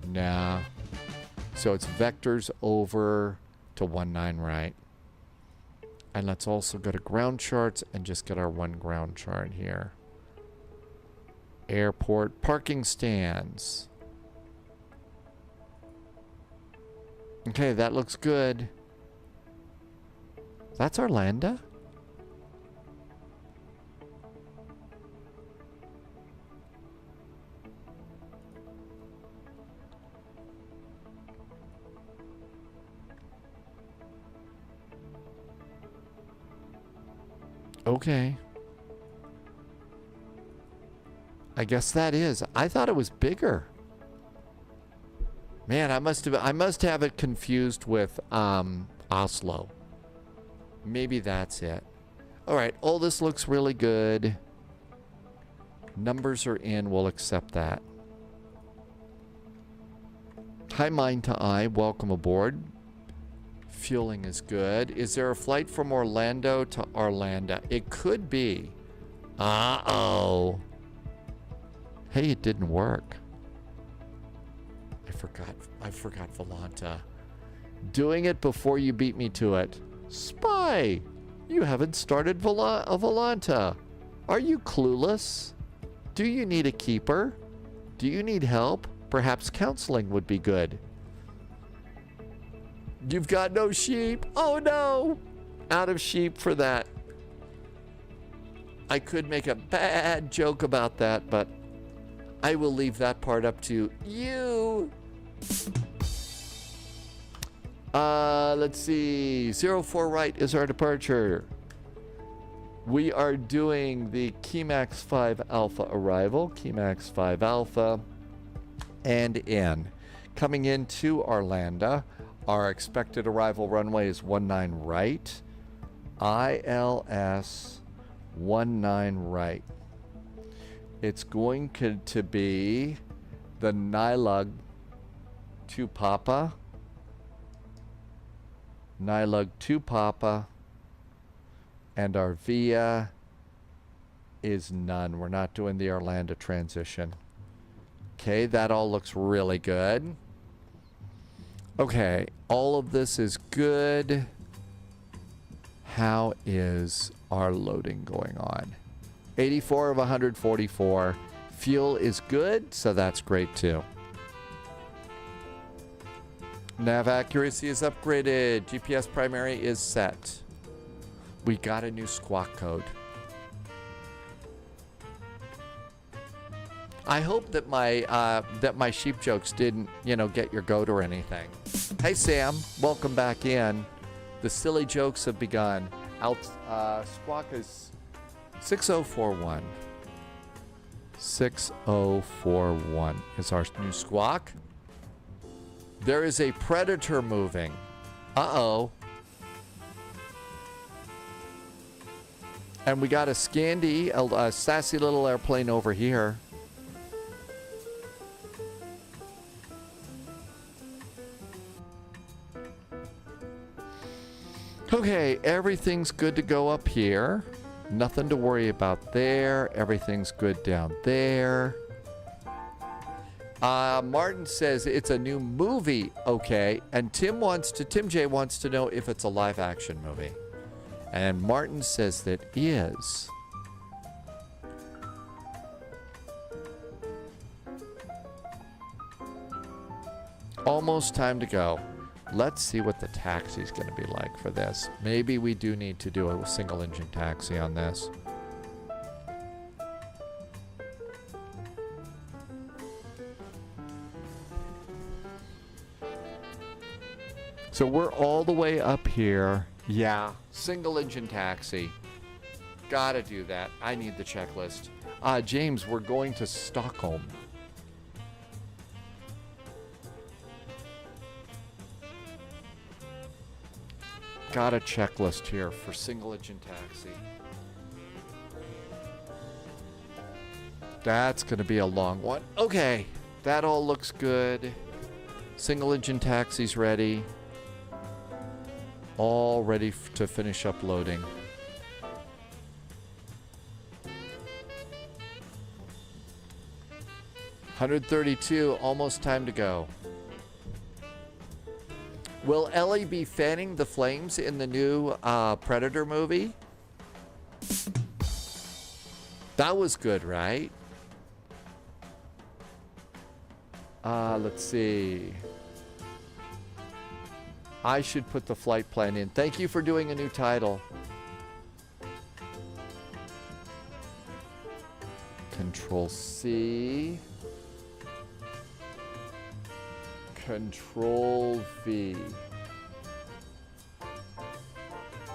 Nah. So it's vectors over to 19 right. And let's also go to ground charts and just get our one ground chart here. Airport parking stands. Okay, that looks good. That's Orlando? Okay. I guess that is. I thought it was bigger. Man, I must have it confused with Oslo. Maybe that's it. All right, all this looks really good. Numbers are in, we'll accept that. Hi, Mind to Eye, welcome aboard. Fueling is good. Is there a flight from Orlando to Arlanda? It could be. Uh-oh. Hey, it didn't work. I forgot Volanta. Doing it before you beat me to it. Spy! You haven't started a Volanta. Are you clueless? Do you need a keeper? Do you need help? Perhaps counseling would be good. You've got no sheep. Oh no! Out of sheep for that. I could make a bad joke about that, but I will leave that part up to you. Let's see. 04 right is our departure. We are doing the KEMAX 5 Alpha arrival. KEMAX 5 Alpha and in. Coming into Arlanda, our expected arrival runway is 19 right. ILS 19 right. It's going to be the Nylug to Papa. Nylug to Papa. And our VIA is none. We're not doing the Orlando transition. Okay, that all looks really good. Okay, all of this is good. How is our loading going on? 84 of 144. Fuel is good, so that's great too. Nav accuracy is upgraded. GPS primary is set. We got a new squawk code. I hope that my sheep jokes didn't, get your goat or anything. Hey Sam, welcome back in. The silly jokes have begun. Squawk is 6041. 6041 is our new squawk. There is a predator moving. Uh-oh. And we got a Scandi, a sassy little airplane over here. Okay, everything's good to go up here. Nothing to worry about there. Everything's good down there. Martin says it's a new movie. Okay, and Tim J wants to know if it's a live action movie. And Martin says that is. Almost time to go. Let's see what the taxi's going to be like for this. Maybe we do need to do a single engine taxi on this. So we're all the way up here. Yeah, single engine taxi. Gotta do that. I need the checklist. James, we're going to Stockholm. Got a checklist here for single engine taxi. That's going to be a long one. Okay, that all looks good. Single engine taxi's ready. All ready to finish uploading. $132, almost time to go. Will Ellie be fanning the flames in the new Predator movie? That was good, right? Let's see. I should put the flight plan in. Thank you for doing a new title. Control C. Control V.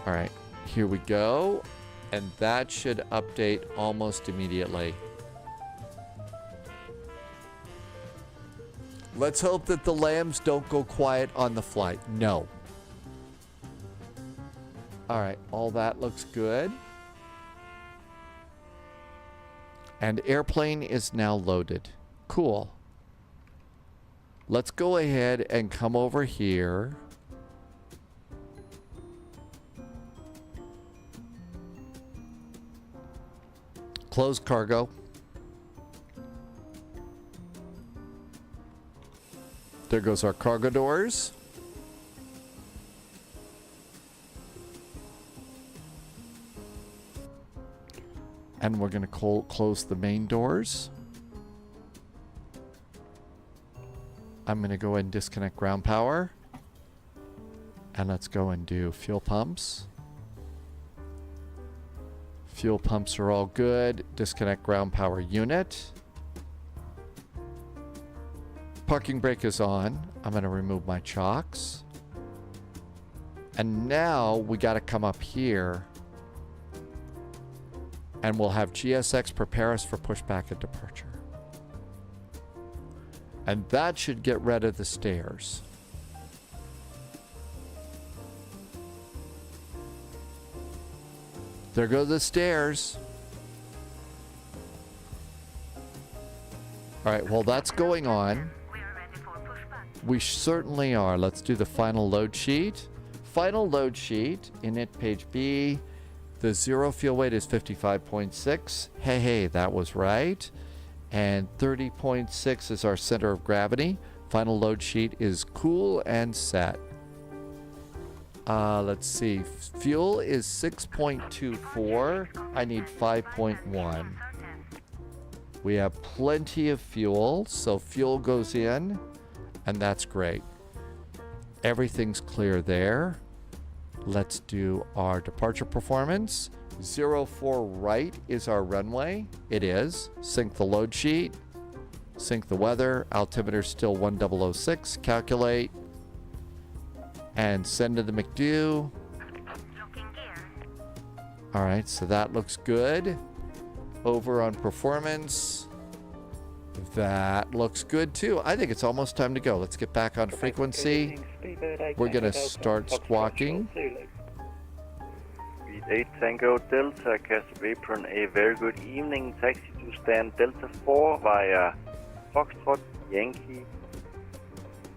All right, here we go. And that should update almost immediately. Let's hope that the lambs don't go quiet on the flight. No. All right, all that looks good. And airplane is now loaded. Cool. Let's go ahead and come over here. Close cargo. There goes our cargo doors. And we're going to close the main doors. I'm going to go ahead and disconnect ground power. And let's go and do fuel pumps. Fuel pumps are all good. Disconnect ground power unit. Parking brake is on. I'm going to remove my chocks. And now we got to come up here. And we'll have GSX prepare us for pushback and departure. And that should get rid of the stairs. There go the stairs. All right, while that's going on, we certainly are. Let's do the final load sheet. Final load sheet, init page B. The zero fuel weight is 55.6. Hey, that was right. And 30.6 is our center of gravity. Final load sheet is cool and set. Let's see. Fuel is 6.24. I need 5.1. We have plenty of fuel, so fuel goes in, and that's great. Everything's clear there. Let's do our departure performance. 04 right is our runway. It is. Sync the load sheet. Sync the weather. Altimeter still 1006. Calculate. And send to the McDo. All right, so that looks good. Over on performance. That looks good too. I think it's almost time to go. Let's get back on frequency. We're going to start squawking. 8 Tango Delta, Castle Apron, a very good evening. Taxi to stand Delta 4 via Foxtrot, Yankee,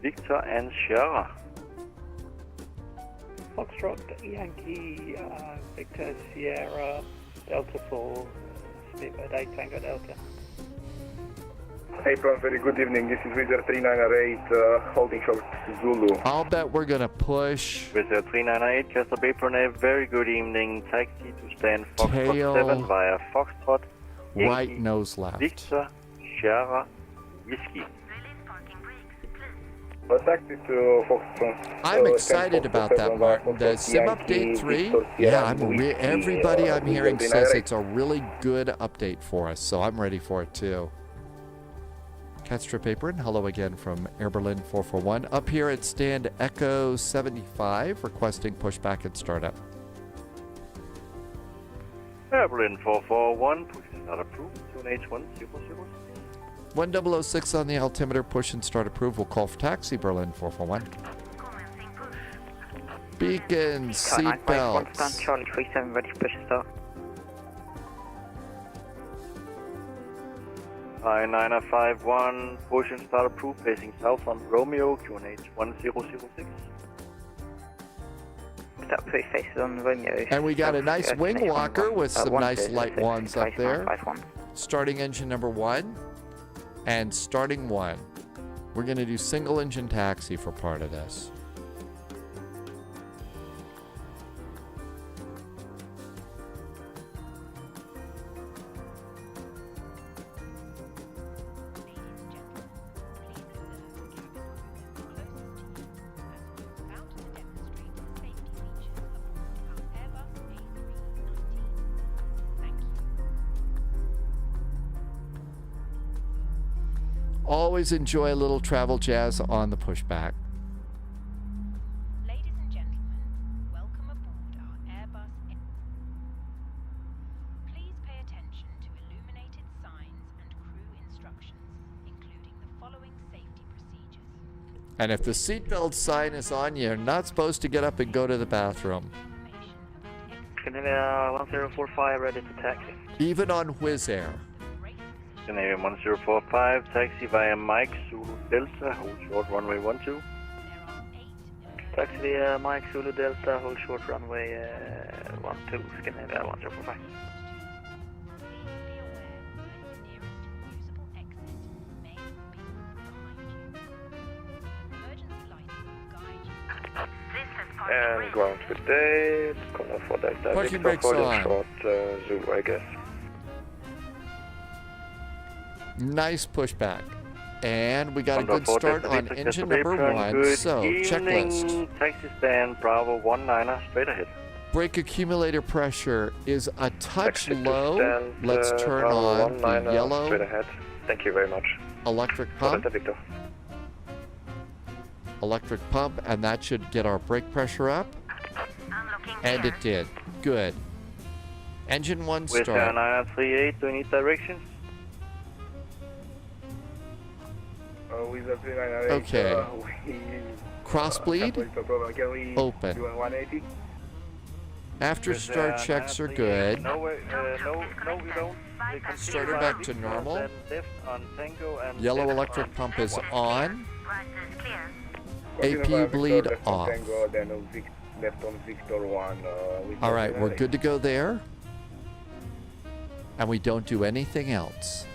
Victor and Sierra. Foxtrot, Yankee, Victor, Sierra, Delta 4, Speedbird 8 Tango Delta. Apron, very good evening. This is Wizard 3908, holding short Zulu. I'll bet we're going to push. Wizard 3908, Castle Apron, a very good evening. Taxi to stand Foxtrot 7 via Foxtrot, Yankee, right nose left. Victor, Sierra, Whiskey. Taxi to Foxtrot. I'm excited about that, Martin. The sim update 3, yeah, everybody I'm hearing says it's a really good update for us, so I'm ready for it too. Catstrip Apron, hello again from Air Berlin 441. Up here at stand Echo 75, requesting pushback and startup. Air Berlin 441, push and start approved, 2H1006. 1006 on the altimeter, push and start approved. We'll call for taxi, Berlin 441. Beacons, seatbelts. Charlie 37, ready for push and start. 951, push and start approved, facing south on Romeo, QNH 1006. Start push faces on Romeo. And we got a nice wing walker with some nice light wands up there. Starting engine number 1 and starting 1. We're going to do single engine taxi for part of this. Always enjoy a little travel jazz on the pushback. Ladies and gentlemen, welcome aboard our Airbus. And if the seatbelt sign is on, you're not supposed to get up and go to the bathroom. Scandinavia 1045, ready to taxi. Even on Wizz Air. Scandinavia 1045, taxi via Mike Zulu Delta, hold short runway 12. Taxi via Mike Zulu Delta, hold short runway 12, Scandinavia 1045. And ground today, corner for Delta. Parking Victor brakes for the on. short Zulu, I guess. Nice pushback. And we got a good 104 start Delta on Victor, engine Casper number Apron. 1. Good So, evening. checklist. Taxi stand Bravo 19er, straight ahead. Brake accumulator pressure is a touch Taxi to low. stand, Let's turn Bravo on the 19er, yellow straight ahead. Thank you very much. electric For pump. Delta Victor. Electric pump, and that should get our brake pressure up. And it did. Good. Engine 1 With start. 938, do you need directions? With the 398, Okay. we Cross bleed. Can we Open. do a 180? After With, start checks are good. No, we don't. We continue Starter on back to Victor, normal. then left on Tango and Yellow left electric on pump is Tango. on. Continue AP via bleed Victor, left on off. Tango, then left on Victor 1. With All the right, we're 398. good to go there. And we don't do anything else.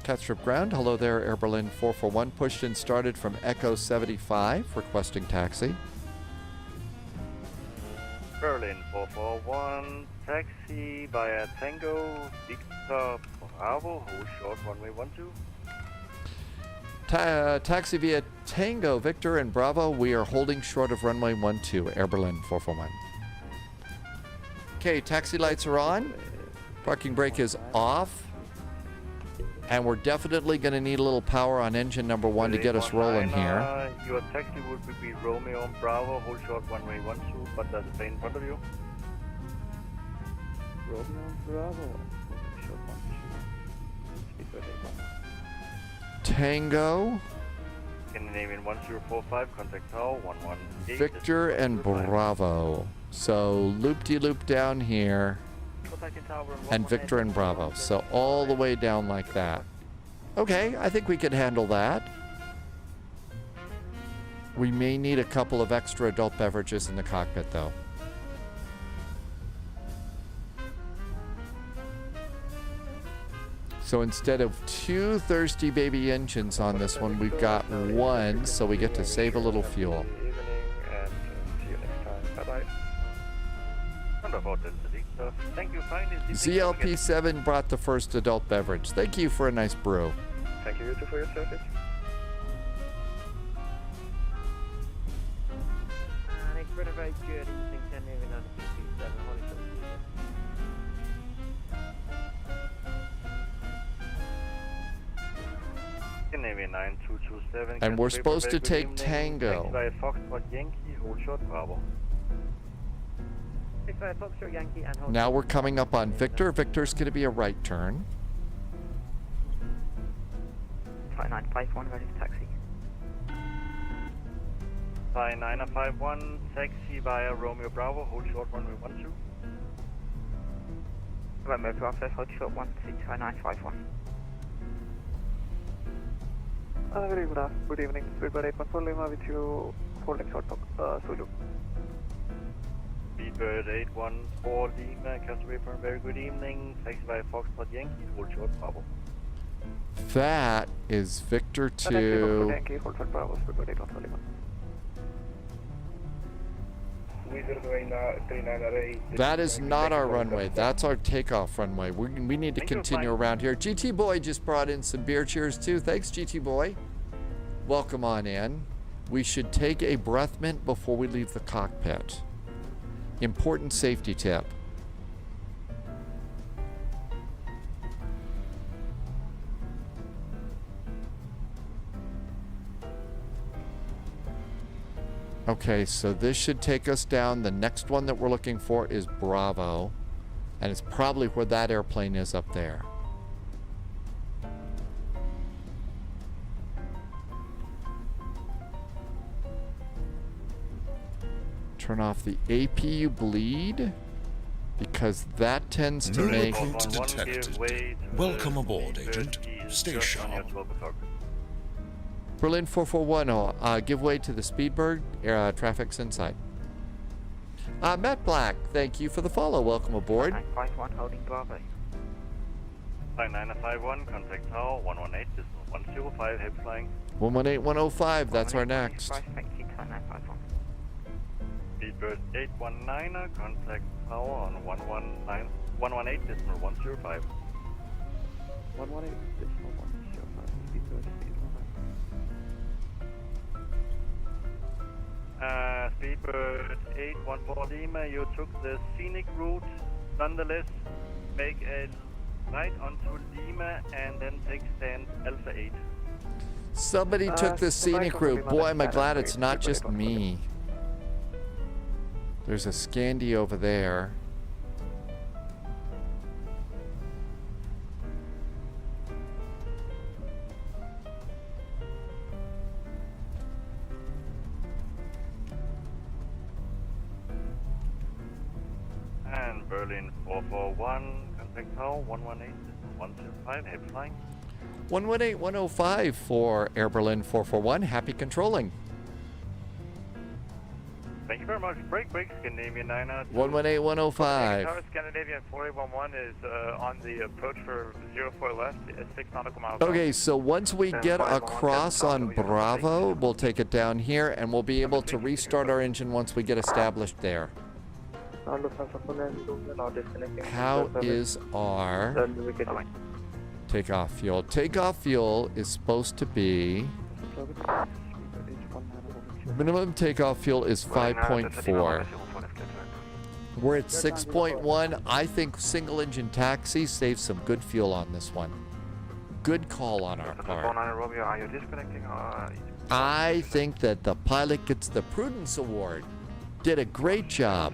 Catstrip ground. Hello there, Air Berlin 441. Pushed and started from Echo 75, requesting taxi. Berlin 441, taxi via Tango, Victor Bravo, hold short runway 12. Taxi via Tango, Victor and Bravo. We are holding short of runway 12, Air Berlin 441. Okay, taxi lights are on. Parking brake is off. And we're definitely going to need a little power on engine number 1 to get us rolling here. Your taxi would be Romeo and Bravo, hold short runway 12, but there's a plane in front of you. Romeo and Bravo, short 12. Tango, Scandinavian 1045, contact tower 118. Victor and Bravo. So loop-de-loop down here. And Victor and Bravo. So all the way down like that. Okay, I think we can handle that. We may need a couple of extra adult beverages in the cockpit, though. So instead of 2 thirsty baby engines on this one, we've got 1, so we get to save a little fuel. Evening, and see you next time. Bye-bye. Wonderful, Delta Victor. Thank you, fine. ZLP7 brought the first adult beverage. Thank you for a nice brew. Thank you for your service. Thanks for a very good evening, 10 moving on to 7 Scandinavian 9227. And we're Casper, supposed to very good take evening. Tango. Taxi via Foxtrot Yankee, hold short Bravo. Foxtrot Yankee and hold. Now we're coming up on Victor. Victor's going to be a right turn. 5951, ready for taxi. 5951, taxi via Romeo Bravo, hold short runway 12. Romeo Bravo, hold short 12, 5951. Very good evening. Speedbird 814 Lima with you holding short Zulu. Speedbird 814 Lima, Casper Apron, very good evening. Taxi via Foxtrot Yankee, hold short Bravo. That is Victor to... Yankee, hold short Bravo, Speedbird 814 Lima. That is not our runway. That's our takeoff runway. We need to continue around here. GT Boy just brought in some beer cheers too. Thanks, GT Boy. Welcome on in. We should take a breath mint before we leave the cockpit. Important safety tip. Okay, so this should take us down. The next one that we're looking for is Bravo. And it's probably where that airplane is up there. Turn off the APU bleed, because that tends to make... Nürnberg detected. Welcome aboard, Agent. Stay sharp. Berlin 441, give way to the Speedbird. Traffic's in sight. Matt Black, thank you for the follow. Welcome aboard. 951 holding Bravo. 9951, contact tower 118.105, heavy flying. 118-105, that's our next. Speedbird 819, contact tower on 118.105. 118.105, Speedbird 819. Speedbird 814 Lima, you took the scenic route. Nonetheless, make a right onto Lima and then take stand Alpha 8. Somebody took the scenic route. Boy, am I glad it's not just me. There's a Scandi over there. And Berlin 441, contact tower 118.105, heavy flying. 118-105 for Air Berlin 441. Happy controlling. Thank you very much. Break, Scandinavian 902. 118-105. Tower Scandinavian 4811 is on the approach for 04 left, 6 nautical miles. Okay, so once we get across on Bravo, we'll take it down here, and we'll be able to restart our engine once we get established there. How is our takeoff fuel? Takeoff fuel is supposed to be... Minimum takeoff fuel is 5.4. We're at 6.1. I think single engine taxi saves some good fuel on this one. Good call on our part. I think that the pilot gets the Prudence Award. Did a great job.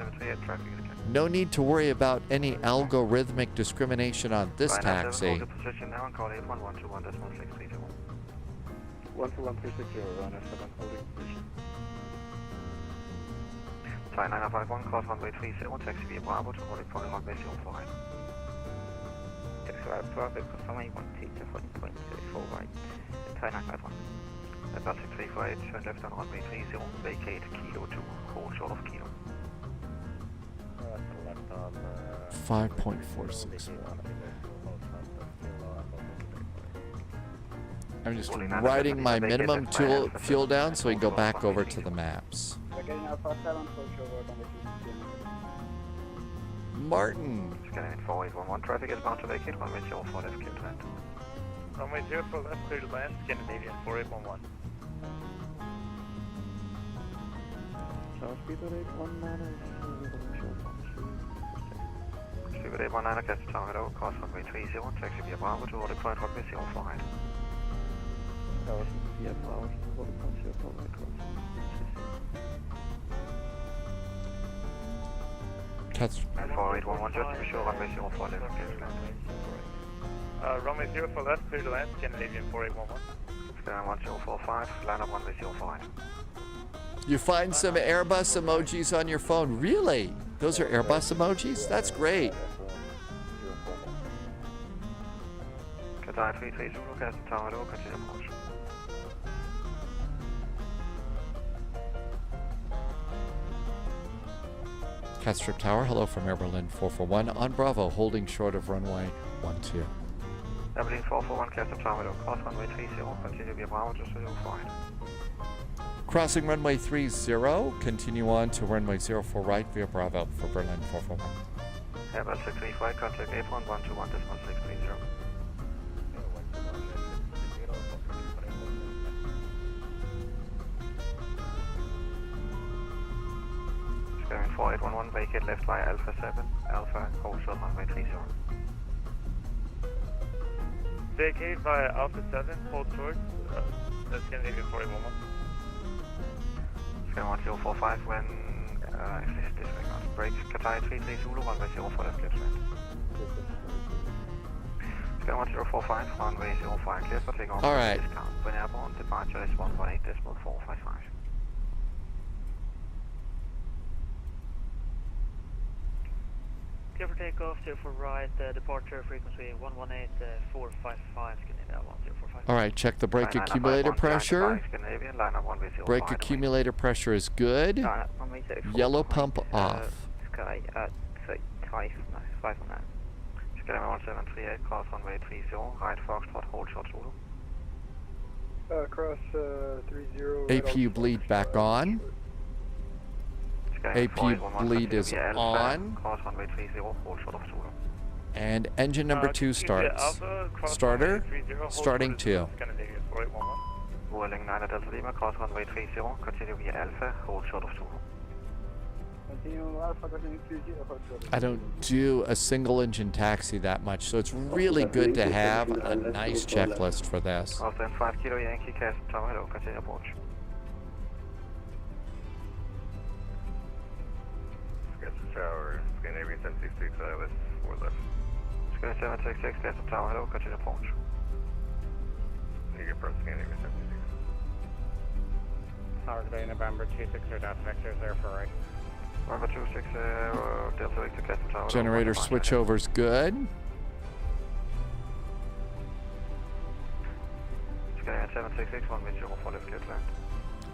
No need to worry about any algorithmic discrimination on this taxi. 5951, cross runway 30, taxi via Bravo to holding point runway 04 right. Taxi via Bravo, cross runway 10 to holding point 34 right. 5951. Advancing 348, turn left on runway 30, vacate kilo 2, hold short of kilo. 5.46. I'm just writing my minimum fuel down so we can go back over to the maps. Martin. Scanning 4811, traffic is bound to vacate runway 04 left, clear to land. Runway 04 left, clear to land, Scandinavian 4811. Speedbird 819, catch the tower, hello, cross runway 30, taxi via Bravo to holding point runway 04 right. Catch. 4811, just to be sure, runway 04 left, clear to land. Runway 04 left, clear to land, Scandinavian 4811. Scanning 1045, line up runway 05. You find some Airbus emojis on your phone. Really? Those are Airbus emojis? That's great. Qatar 33 Zulu, catch the tower, hello, continue approach. Catstrip Tower, hello from Air Berlin 441 on Bravo, holding short of runway 12. Berlin 441, Catstrip Tower, hello, cross runway 30, continue via Bravo, just to the right. Crossing runway 30, continue on to runway 04 right via Bravo for Berlin 441. Airbus 635, contact apron 121.630. Scanning 4811, vacate left via Alpha 7, Alpha, hold short runway 30. Vacate via Alpha 7, hold short, that's Scandinavian 4811. Scan 1045, when Break, Qatar 33 Zulu, runway 04 left, clear to land. Sky 1045, runway 05, clear for takeoff. All right. Discount. When airborne, departure is 118.455. Clear for takeoff, 04 right, departure frequency 118.455, Scandinavia 1045. All right, check the brake accumulator pressure. Brake accumulator pressure is good. Yellow pump off. Sky at 5 on that. Sky 1738, cross runway 30, right Foxtrot, hold short Zulu. Cross 30. APU bleed back on. APU bleed is on. Cross runway 30, hold short of Zulu. And engine number 2 starts. Starter, starting 2. Whirling 9 Delta Lima, cross runway 30, continue via Alpha, hold short of Zulu. Continue Alpha, continue 30, hold short. I don't do a single engine taxi that much, so it's really good to have a nice checklist for this. Austin 5 Kilo Yankee, cast tower, hello, continue approach. Scotch Tower, Scandinavian 766, ILS 4 left. Sky 766, cast tower, hello, continue approach. Take your approach, Scandinavian 766. Tower Bay, November 26, Delta Vector, there for right. November 26, Delta Victor, cast tower. Generator switchover's good. Sky 766, 104 left, clear to land.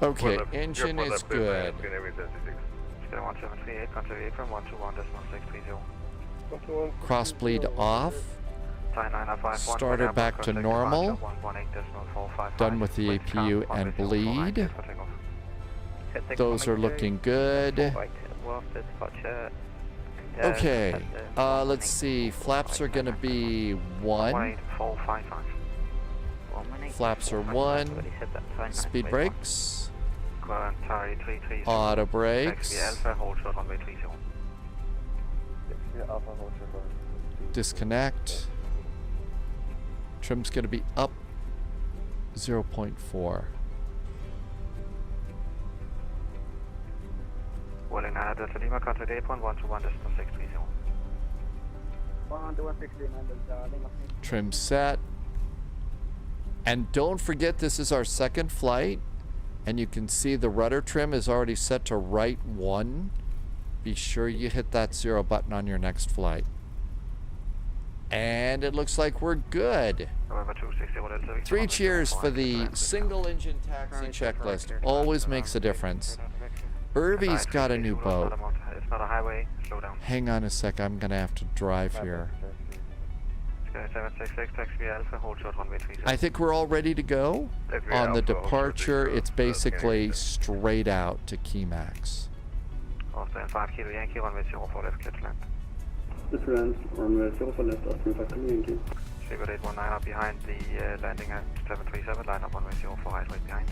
Okay, engine is good. Scandinavian 766. Sky 1738, contact apron 121.630. Cross bleed off. Starter back to normal. Done with the APU and bleed. Those are looking good. Okay, let's see. Flaps are going to be 1. Flaps are 1. Speed brakes. Auto brakes. Disconnect. Trim's going to be up 0.4. Whirling 9 Delta Lima, contact apron 121.630. Trim set. And don't forget, this is our second flight. And you can see the rudder trim is already set to right 1. Be sure you hit that 0 button on your next flight. And it looks like we're good. 3 cheers for the single engine taxi checklist. Always makes a difference. Irvy's got a new boat. It's not a highway, slow down. Hang on a sec, I'm gonna have to drive here. Sky 766, taxi Alpha, hold short runway 30. I think we're all ready to go. On the departure, it's basically straight out to Keymax. Austin 5 Kilo Yankee, runway 04 left, clear to land. Difference, runway 04 left, Austin 5 Kilo Yankee. Figure 819 up behind the landing at 737, line up runway 04 right behind.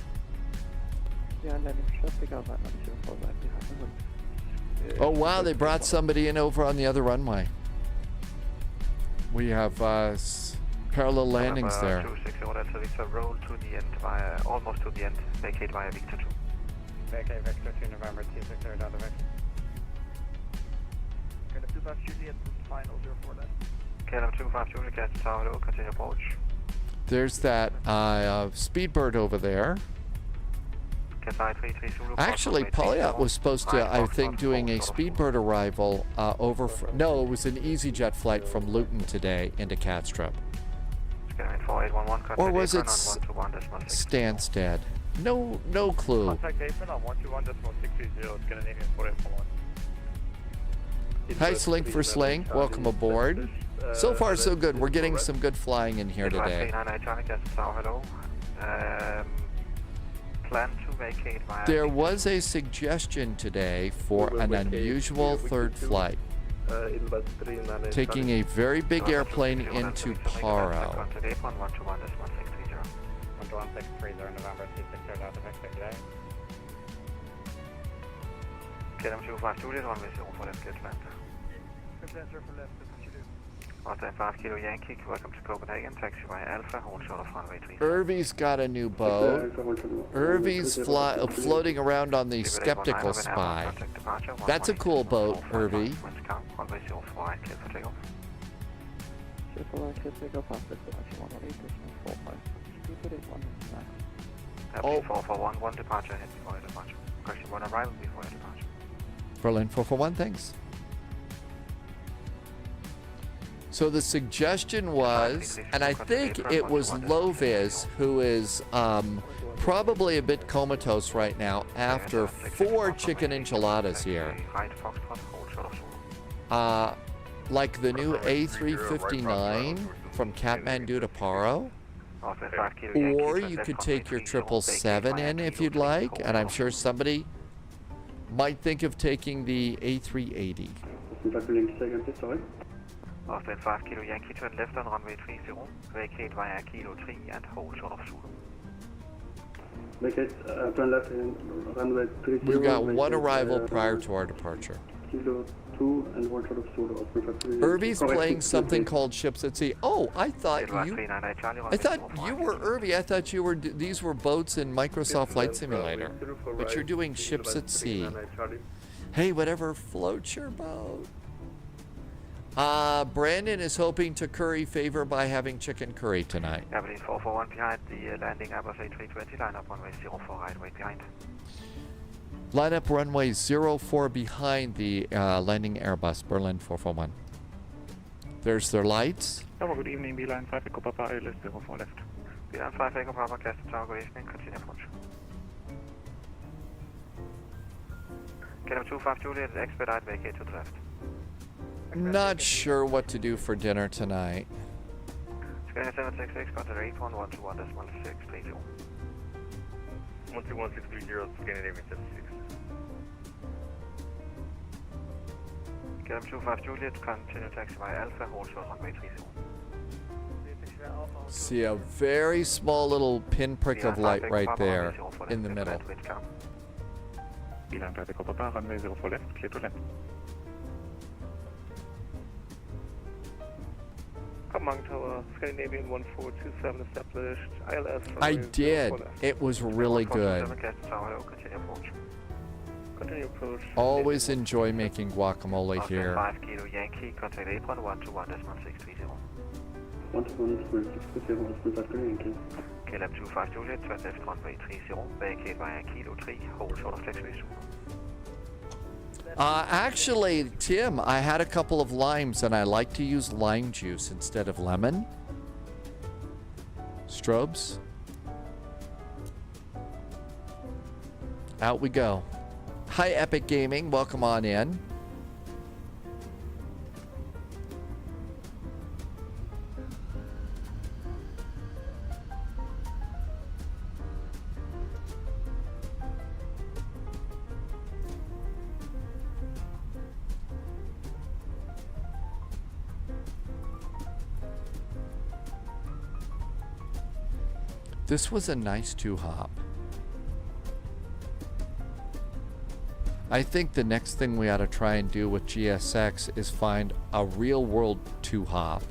Yeah, landing traffic out right 04 right behind. Oh wow, they brought somebody in over on the other runway. We have parallel landings there. 260 Delta Victor, roll to the end via, almost to the end, vacate via Victor 2. Vacate Victor 2, November 260 Delta Victor. KLM 25 Juliet, final 04 left. KLM 25 Juliet, cast tower, hello, continue approach. There's that Speedbird over there. Actually, Polyot was supposed to, I think, doing a Speedbird arrival over. No, it was an EasyJet flight from Luton today into Kastrup. Or was it Stansted? No clue. Contact apron on 121.630, Scandinavian 4841. Hi, Slink for Slink. Welcome aboard. So far, so good. We're getting some good flying in here today. Plan to vacate via There was a suggestion today for an unusual third flight. Taking a very big airplane into Paro. 11630, November 260 Delta Victor today. KLM 25 Juliet, runway 04 left, clear to land. Answer for left, continue. Austin 5 Kilo Yankee, welcome to Copenhagen, taxi via Alpha, hold short of runway 3. Irvy's got a new boat. Irvy's floating around on the Skeptical Spy. That's a cool boat, Irvy. Runway 04 right, clear for takeoff. Oh. 441, departure ahead before your departure. Question 1 arrival before your departure. Berlin 441, thanks. So the suggestion was, and I think it was Loviz, who is probably a bit comatose right now after 4 chicken enchiladas here. Like the new A359 from Kathmandu to Paro. Or you could take your 777 in if you'd like, and I'm sure somebody might think of taking the A380. Austin 5 Kilo Yankee, turn left on runway 30, vacate via Kilo 3 and hold short of Zulu. Vacate, turn left in runway 30. We've got one arrival prior to our departure. Kilo 2 and hold short of Zulu. Irvy's playing something called Ships at Sea. Oh, I thought you were Irvy. I thought you were. These were boats in Microsoft Flight Simulator, but you're doing Ships at Sea. Hey, whatever floats your boat. Brandon is hoping to curry favor by having chicken curry tonight. Avenue 441 behind the landing Airbus A320, line up runway 04 right, wait behind. Line up runway 04 behind the landing Airbus, Berlin 441. There's their lights. Hello, good evening, Beeline 5 Echo Papa, ILS 04 left. Beeline 5 Echo Papa, Castle Tower, good evening, continue approach. KLM 25 Juliet, expedite, vacate to the left. Not sure what to do for dinner tonight. Scanning 766, contact 81121.630. 121630, Scandinavian 76. KLM 25 Juliet, continue taxi via Alpha, hold short runway 30. See a very small little pinprick of light right there in the middle. Beeline 5 Echo Papa, runway 04 left, clear to land. Command Tower, Scandinavian 1427 established, ILS. I did. It was really good. Continue approach. Always enjoy making guacamole here. 5 Kilo Yankee, contact 81121.630. 121.630, KLM 25 Juliet, turn left runway 30, vacate via Kilo 3, hold short of taxiway Zulu. Actually, Tim, I had a couple of limes, and I like to use lime juice instead of lemon. Strobes. Out we go. Hi, Epic Gaming. Welcome on in. This was a nice 2-hop. I think the next thing we ought to try and do with GSX is find a real-world 2-hop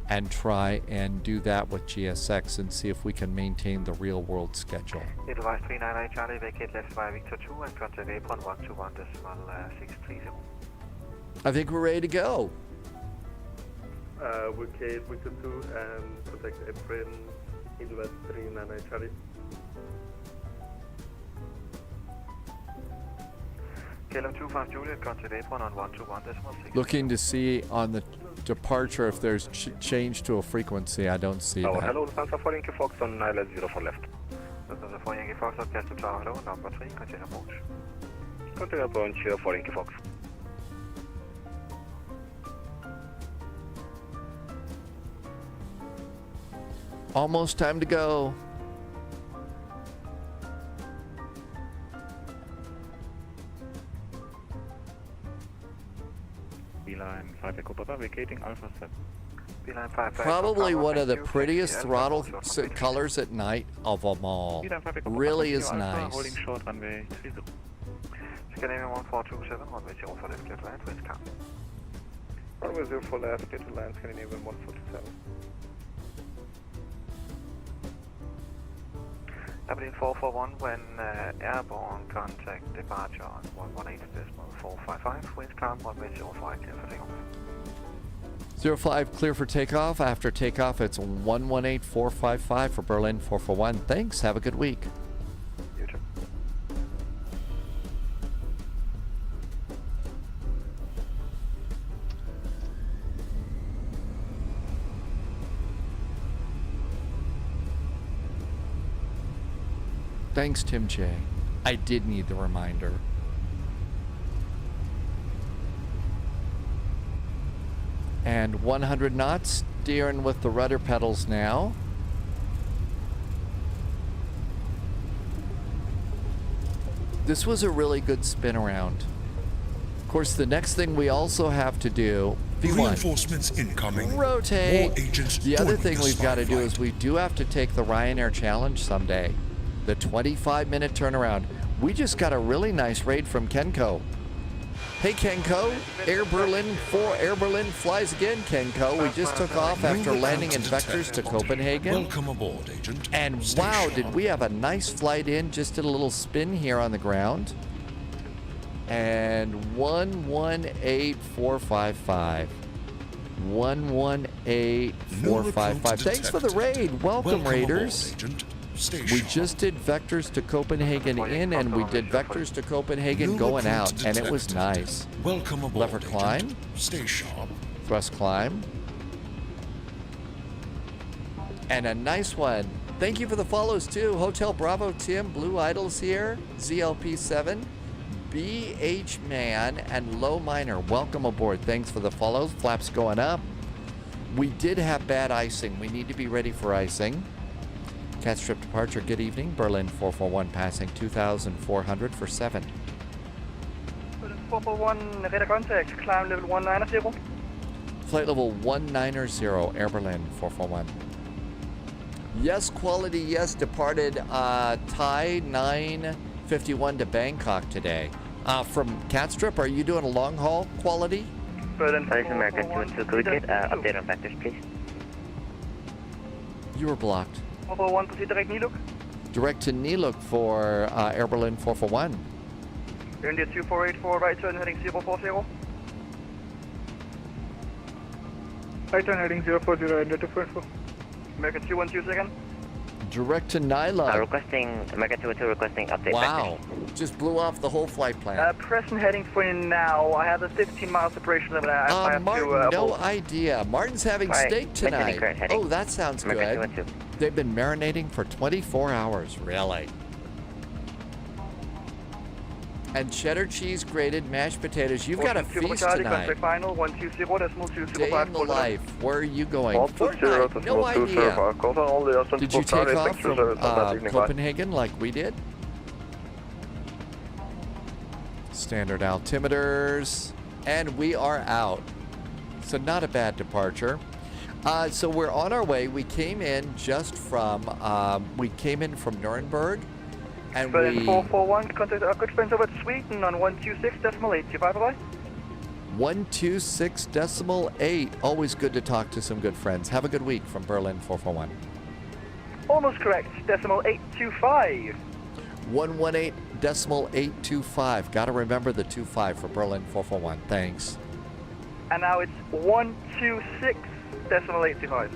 and try and do that with GSX and see if we can maintain the real-world schedule. Edelweiss 398 Charlie, vacate left via Victor 2 and contact apron 121.630. I think we're ready to go. Vacate Victor 2 and protect apron. Edelweiss 398 Charlie. KLM 25 Juliet, contact apron on 121.6. Looking to see on the departure if there's change to a frequency. I don't see that. Hello, Lufthansa 4 Yankee Fox on ILS 04 left. Lufthansa 4 Yankee Fox on Castle Tower, hello, number 3, continue approach. Continue approach 4 Yankee Fox. Almost time to go. Beeline 5 Echo Papa, vacating Alpha 7. Beeline 5 Probably one of the prettiest throttle colors at night of them all. Really is nice. Holding short runway 30. Scandinavian 1427, runway 04 left, clear to land, wind calm. Runway 04 left, get to land Scandinavian 147. Aberdeen 441 when airborne, contact departure on 118.455, winds calm, runway 05, clear for takeoff. 05 clear for takeoff. After takeoff, it's 118.455 for Berlin 441. Thanks. Have a good week. You too. Thanks, Tim J. I did need the reminder. And 100 knots, steering with the rudder pedals now. This was a really good spin around. Of course, the next thing we also have to do, V1. Reinforcements incoming. Rotate. More agents The other joining thing the we've got to do spy is we do have to take the Ryanair Challenge someday. The 25-minute turnaround. We just got a really nice raid from Kenko. Hey Kenko, Air Berlin flies again, Kenko. We just took off after landing in vectors to Copenhagen. Welcome aboard, Agent. And Stay wow, sharp. did we have a nice flight in. Just did a little spin here on the ground. And 118455. 118455. Thanks for the raid. Welcome Raiders. Aboard, Agent. Stay We sharp. just did vectors to Copenhagen in, and we did vectors to Copenhagen going out, and it was nice. Welcome aboard, Lever Agent. climb, Stay sharp. thrust climb, and a nice one. Thank you for the follows too. Hotel Bravo Tim, Blue Idols here, ZLP7, BH Man, and Low Miner. Welcome aboard. Thanks for the follows. Flaps going up. We did have bad icing. We need to be ready for icing. Cat strip departure, good evening. Berlin 441 passing 2,400 for 7. Berlin 441, radar contact, climb level 190. Flight level 190, Air Berlin 441. Yes, quality, yes, departed Thai 951 to Bangkok today. From Cat strip, are you doing a long haul quality? Berlin Thai American 212, could we get update on vectors, please? You were blocked. 441, proceed direct Niluk. Direct to Niluk for Air Berlin 441. India 2484, right turn heading 040. Right turn heading 040, India 244. American 212 second. Direct to Nyluk. Requesting, American 212 requesting update Wow, vectors. just blew off the whole flight plan. Preston heading for you now. I have a 15 mile separation limit. I have Martin, to, no idea. Martin's having Right, steak tonight. current heading. Oh, that sounds American good. 212. They've been marinating for 24 hours, really. And cheddar cheese grated mashed potatoes. You've got a feast tonight. Final 120.205. Day in the life. Where are you going? 120 Fortnite. No idea. idea. Did you take off from Copenhagen like we did? Standard altimeters. And we are out. So not a bad departure. So we're on our way. We came in just from, we came in from Nürnberg. And Berlin we... 441, contact our good friends over at Sweden on 126.825, bye-bye. 126.8. Always good to talk to some good friends. Have a good week from Berlin 441. Almost correct, decimal 825. 118.825. Got to remember the 25 for Berlin 441. Thanks. And now it's 126.825.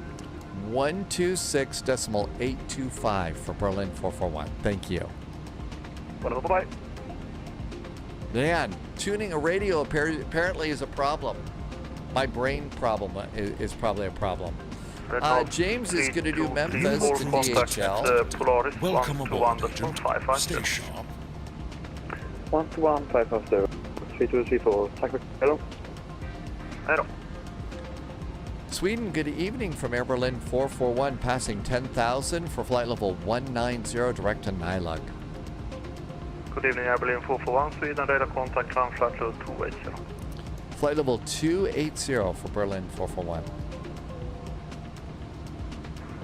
126.825 for Berlin 441. Thank you. Wonderful, bye-bye. Man, tuning a radio apparently is a problem. My brain problem is probably a problem. James is going to do Memphis to DHL. Polaris Welcome 1 to aboard, 1, Agent. 550. Stay sharp. 1 to 1, 550. 3234, tack hello. Hello. Sweden, good evening from Air Berlin 441, passing 10,000 for flight level 190 direct to Nyluk. Good evening, Air Berlin 441, Sweden, radar contact, climb flight level 280. Flight level 280 for Berlin 441.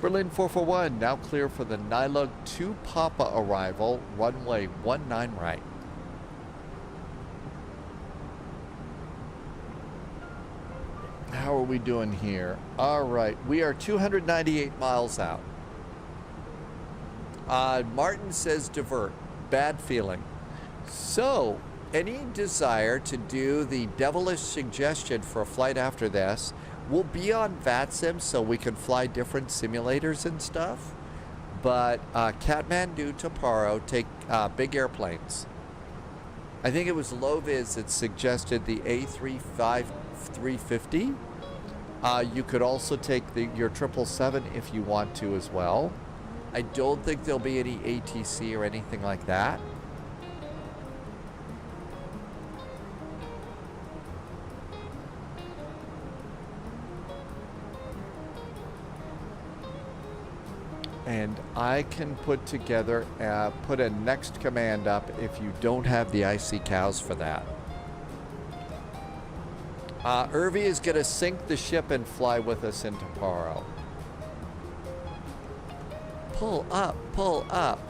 Berlin 441, now clear for the Nylug 2 Papa arrival, runway 19 right. How are we doing here? All right, we are 298 miles out. Martin says divert, bad feeling. So, any desire to do the devilish suggestion for a flight after this will be on VATSIM so we can fly different simulators and stuff. But Kathmandu to Paro take big airplanes. I think it was Loviz that suggested the A350. You could also take your 777 if you want to as well. I don't think there'll be any ATC or anything like that. And I can put together, put a next command up if you don't have the IC cows for that. Irvi is going to sink the ship and fly with us into Paro. Pull up, pull up.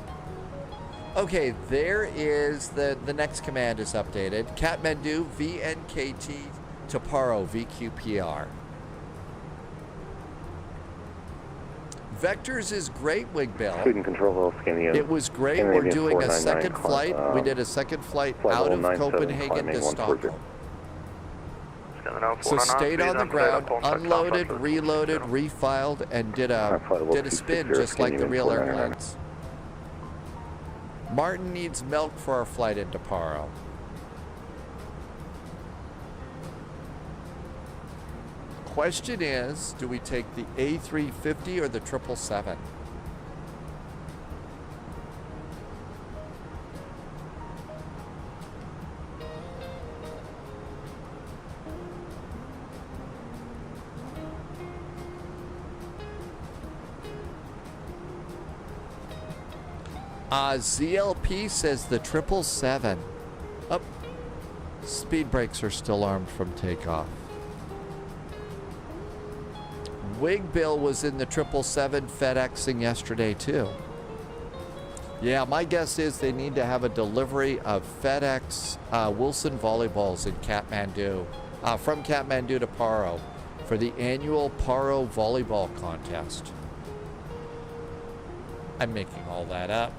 Okay, there is the next command is updated. Kathmandu VNKT to Paro VQPR. Vectors is great, Wigbill. Student control scanning. It was great. We're doing a second flight. We did a second flight out of Copenhagen to Stockholm. So stayed on the ground, unloaded, reloaded, refiled, and did a spin just like the real airplanes. Martin needs milk for our flight into Paro. Question is, do we take the A350 or the 777? ZLP says the 777. Up. Speed brakes are still armed from takeoff. Wigbill was in the 777 FedExing yesterday too. Yeah, my guess is they need to have a delivery of FedEx Wilson volleyballs in Kathmandu, from Kathmandu to Paro for the annual Paro volleyball contest. I'm making all that up.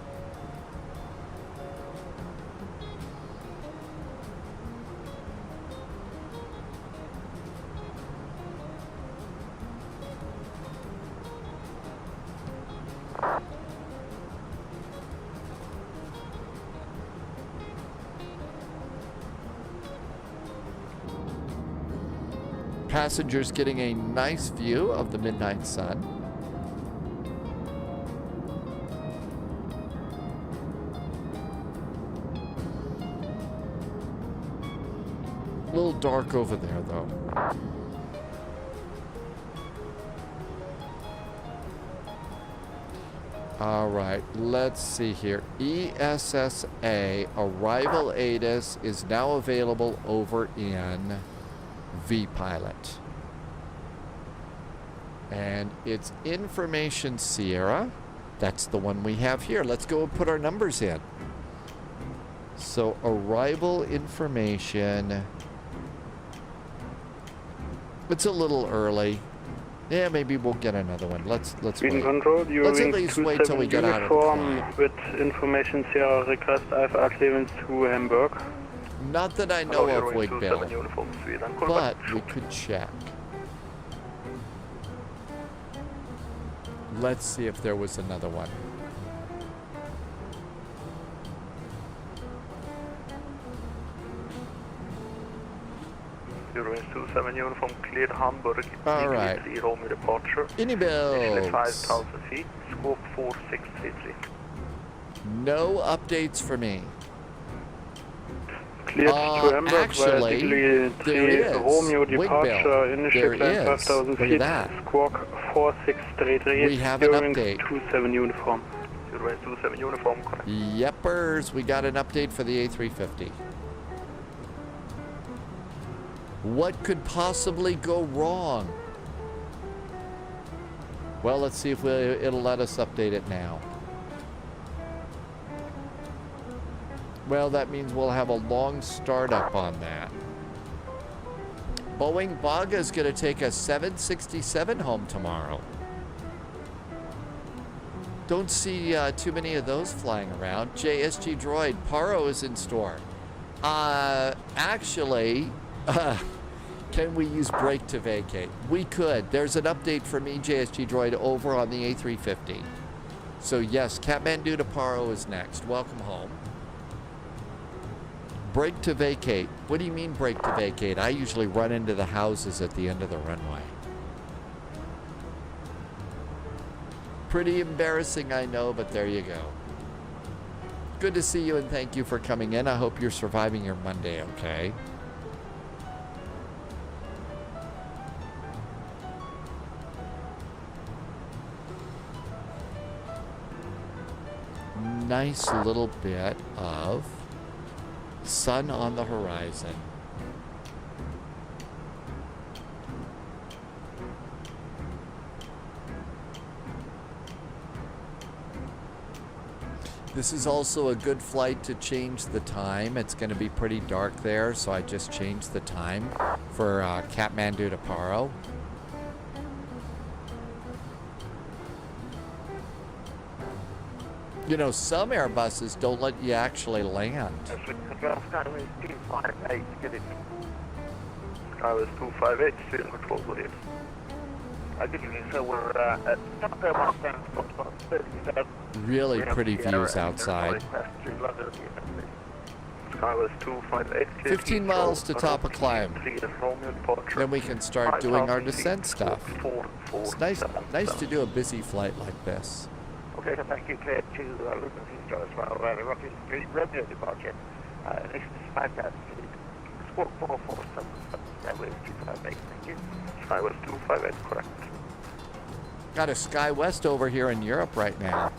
Passengers getting a nice view of the midnight sun. A little dark over there though. All right, let's see here. ESSA arrival ATIS is now available over in VPilot. And it's Information Sierra. That's the one we have here. Let's go and put our numbers in. So arrival information. It's a little early. Yeah, maybe we'll get another one. Let's wait. Control, let's at least wait till we get out of the climb. With Information Sierra request IFR clearance to Hamburg. Not that I know of, Wigbill, but we could check. Let's see if there was another one. Eurowings 27 uniform cleared Hamburg. All right. Romeo departure. Initially 5,000 feet. Scope 4633. No updates for me. Cleared to Hamburg. Actually, there is. Romeo departure. Initial climb 5,000 feet. Squawk 4633. We have an update. 27 uniform. Eurowings 27 uniform. Yepers, we got an update for the A350. What could possibly go wrong? Well, let's see if it'll let us update it now. Well, that means we'll have a long startup on that. Boeing Baga is going to take a 767 home tomorrow. Don't see too many of those flying around. JSG Droid, Paro is in store. Actually, can we use brake to vacate? We could. There's an update from JSG Droid over on the A350. So yes, Kathmandu to Paro is next. Welcome home. Brake to vacate. What do you mean brake to vacate? I usually run into the houses at the end of the runway. Pretty embarrassing, I know, but there you go. Good to see you and thank you for coming in. I hope you're surviving your Monday okay. Nice little bit of sun on the horizon. This is also a good flight to change the time. It's going to be pretty dark there, so I just changed the time for Kathmandu to Paro. You know, some Airbuses don't let you actually land. Skyway 258, get it. Skyway 258, still in control, believe. I didn't even say we're at really pretty views outside. Skyway 258, 15 miles to top a climb. Then we can start doing our descent stuff. It's nice to do a busy flight like this. Okay, so thank you, clear to Luton Heathrow as well, Rocky Street, Romeo departure. Next is 5,000 feet. Squawk 447, Skyway 258, thank you. Skyway 258, correct. Got a SkyWest over here in Europe right now.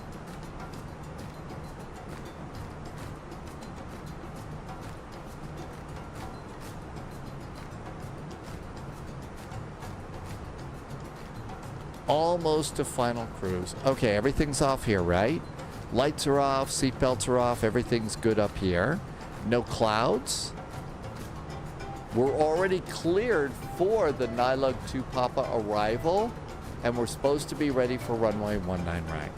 Almost to final cruise. Okay, everything's off here, right? Lights are off, seatbelts are off, everything's good up here. No clouds. We're already cleared for the Nylug 2 Papa arrival, and we're supposed to be ready for runway 19 right.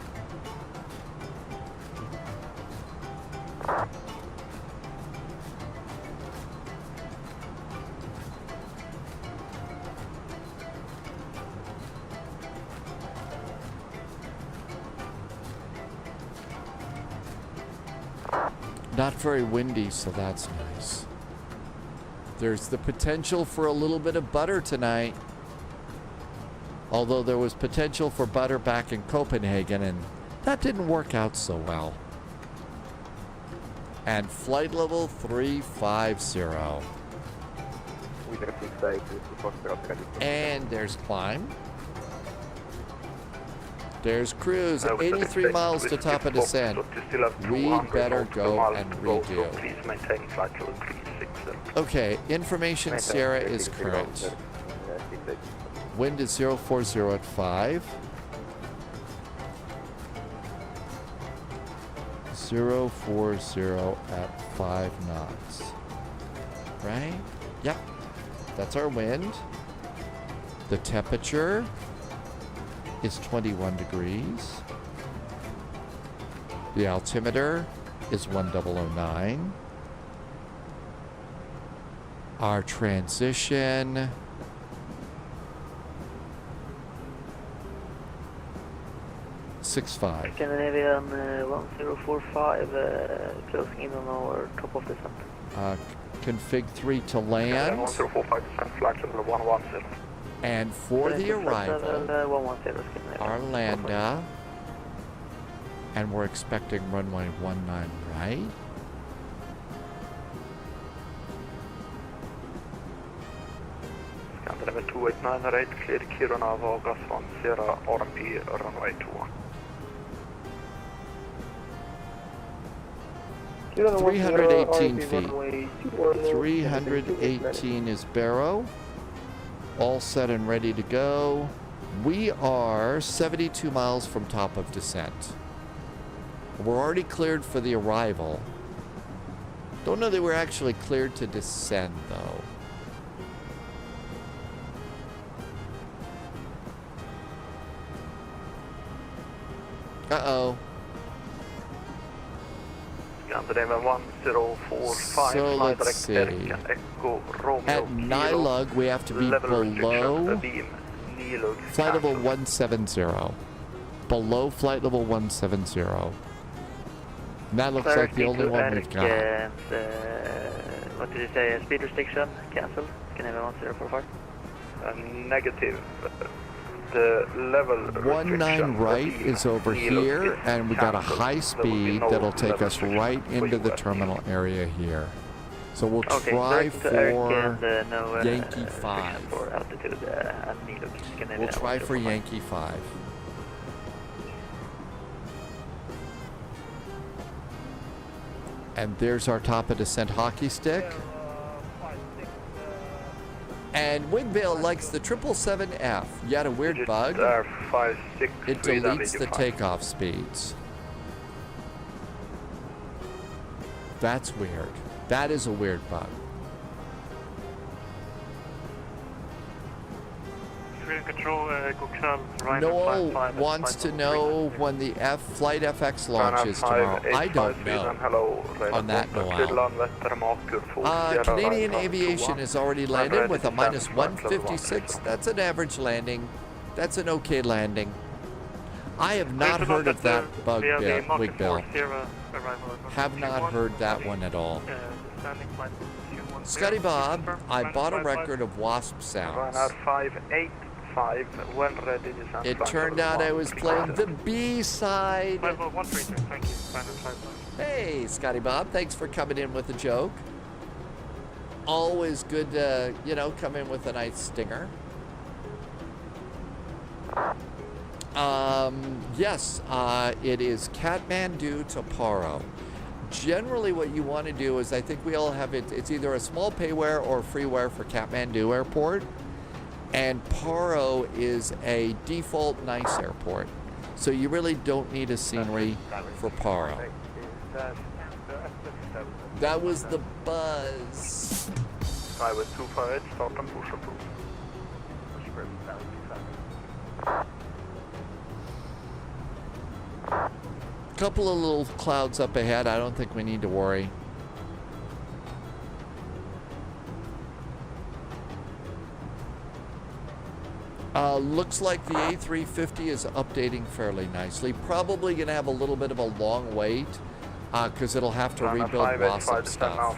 Not very windy, so that's nice. There's the potential for a little bit of butter tonight. Although there was potential for butter back in Copenhagen, and that didn't work out so well. And flight level 350. And there's climb. There's cruise, 83 miles to top of descent. We better go and redo. Please maintain flight level 360. Okay, information Sierra is current. Wind is 040 at 5. 040 at 5 knots. Right? Yep. That's our wind. The temperature is 21 degrees. The altimeter is 1009. Our transition .65. Scandinavian 1045, closing in on our top of descent. Config 3 to land. 1045 descent, flight level 110. And for the arrival, our landa, and we're expecting runway 19 right. Scandinavian 289 right, clear Kiruna Vaga från Sierra RMP runway 21. 318 feet. 318 is Barrow. All set and ready to go. We are 72 miles from top of descent. We're already cleared for the arrival. Don't know that we're actually cleared to descend, though. Uh-oh. Scandinavian 1045, So fly let's direct see. Bergen, Echo, Romeo, At Nylug, we have to be level restriction, below beam, Nylug, flight level cancel. 170. Below flight level 170. And that looks like the only one we've got. And, what did you say? Speed restriction, cancel. Scandinavian 1045. Negative. The level 19 right is over here, and we got a high speed that'll take us right into the terminal area here. So we'll try for Yankee 5. For altitude, and We'll try for Yankee 5. And there's our top of descent hockey stick. And Wigbill likes the 777F. You had a weird bug. It deletes the takeoff speeds. That's weird. That is a weird bug. Control, Noel wants to know when the Flight FX launches tomorrow. I don't know on that, Noel. Canadian Aviation has already landed with a minus 156. That's an average landing. That's an okay landing. I have not heard of that bug yet, Wigbill. Have not heard that one at all. Scotty Bob, I bought a record of Wasp sounds. When ready, It turned out I was playing the B-side. Hey, Scotty Bob, thanks for coming in with a joke. Always good to, come in with a nice stinger. Yes, it is Kathmandu to Paro. Generally what you want to do is, I think we all have it, it's either a small payware or freeware for Kathmandu Airport. And Paro is a default nice airport. So you really don't need a scenery for Paro. That was the buzz. I was 258, start and push approved. Couple of little clouds up ahead. I don't think we need to worry. Looks like the A350 is updating fairly nicely. Probably going to have a little bit of a long wait because it'll have to rebuild WASP stuff.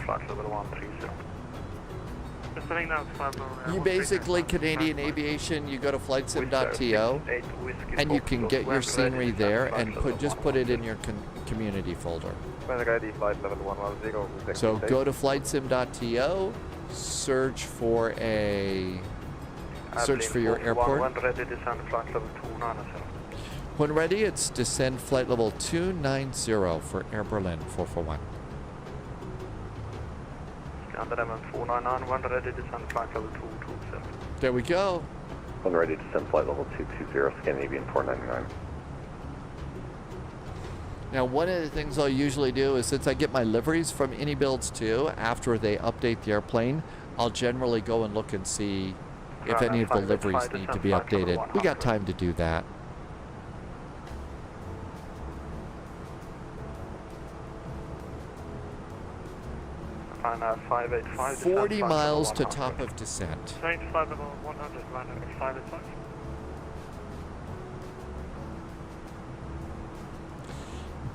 You basically, Canadian Aviation, you go to flightsim.to and you can get your scenery there and just put it in your community folder. So go to flightsim.to, search for your airport. When ready, it's descend flight level 290 for Air Berlin 441. There we go. When ready, descend flight level 220, Scandinavian 499. Now, one of the things I'll usually do is, since I get my liveries from AnyBuilds too, after they update the airplane, I'll generally go and look and see if any of the liveries need to be updated. We got time to do that. 40 miles to top of descent.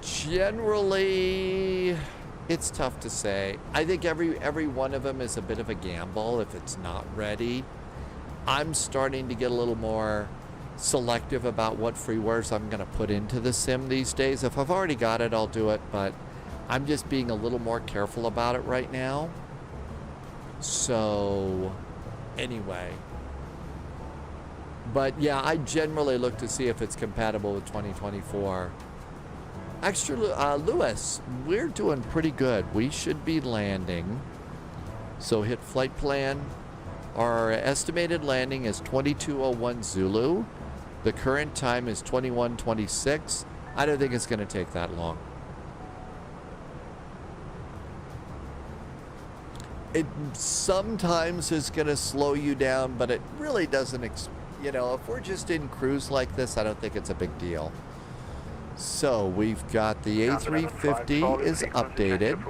Generally, it's tough to say. I think every one of them is a bit of a gamble if it's not ready. I'm starting to get a little more selective about what freewares I'm going to put into the sim these days. If I've already got it, I'll do it, but I'm just being a little more careful about it right now. So, anyway. But yeah, I generally look to see if it's compatible with 2024. Actually, Lewis, we're doing pretty good. We should be landing. So hit flight plan. Our estimated landing is 2201 Zulu. The current time is 21:26. I don't think it's going to take that long. It sometimes is going to slow you down, but it really doesn't, you know, if we're just in cruise like this, I don't think it's a big deal. So we've got the A350 is updated.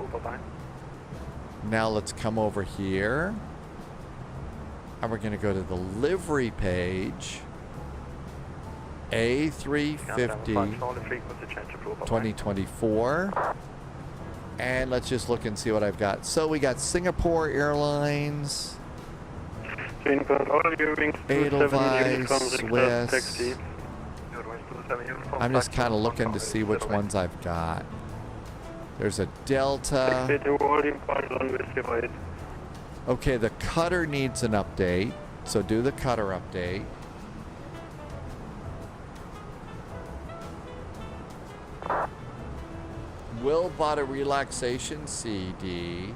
Now let's come over here. And we're going to go to the livery page. A350 2024. And let's just look and see what I've got. So we got Singapore Airlines, Edelweiss, Swiss. I'm just kind of looking to see which ones I've got. There's a Delta. Okay, the cutter needs an update. So do the cutter update. Will bought a relaxation CD,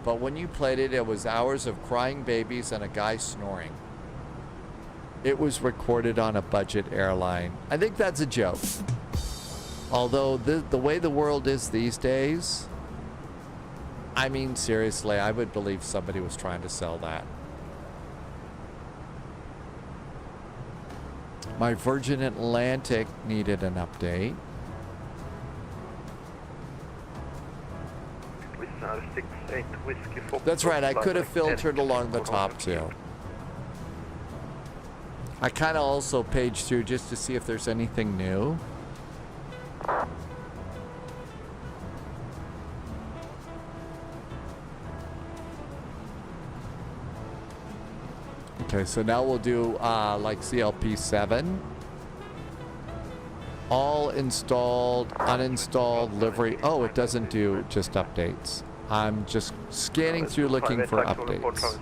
but when you played it, it was hours of crying babies and a guy snoring. It was recorded on a budget airline. I think that's a joke. Although the way the world is these days, I mean, seriously, I would believe somebody was trying to sell that. My Virgin Atlantic needed an update. That's right, I could have filtered along the top too. I kind of also paged through just to see if there's anything new. Okay, so now we'll do like CLP7. All installed, uninstalled, livery. Oh, it doesn't do just updates. I'm just scanning through looking for updates.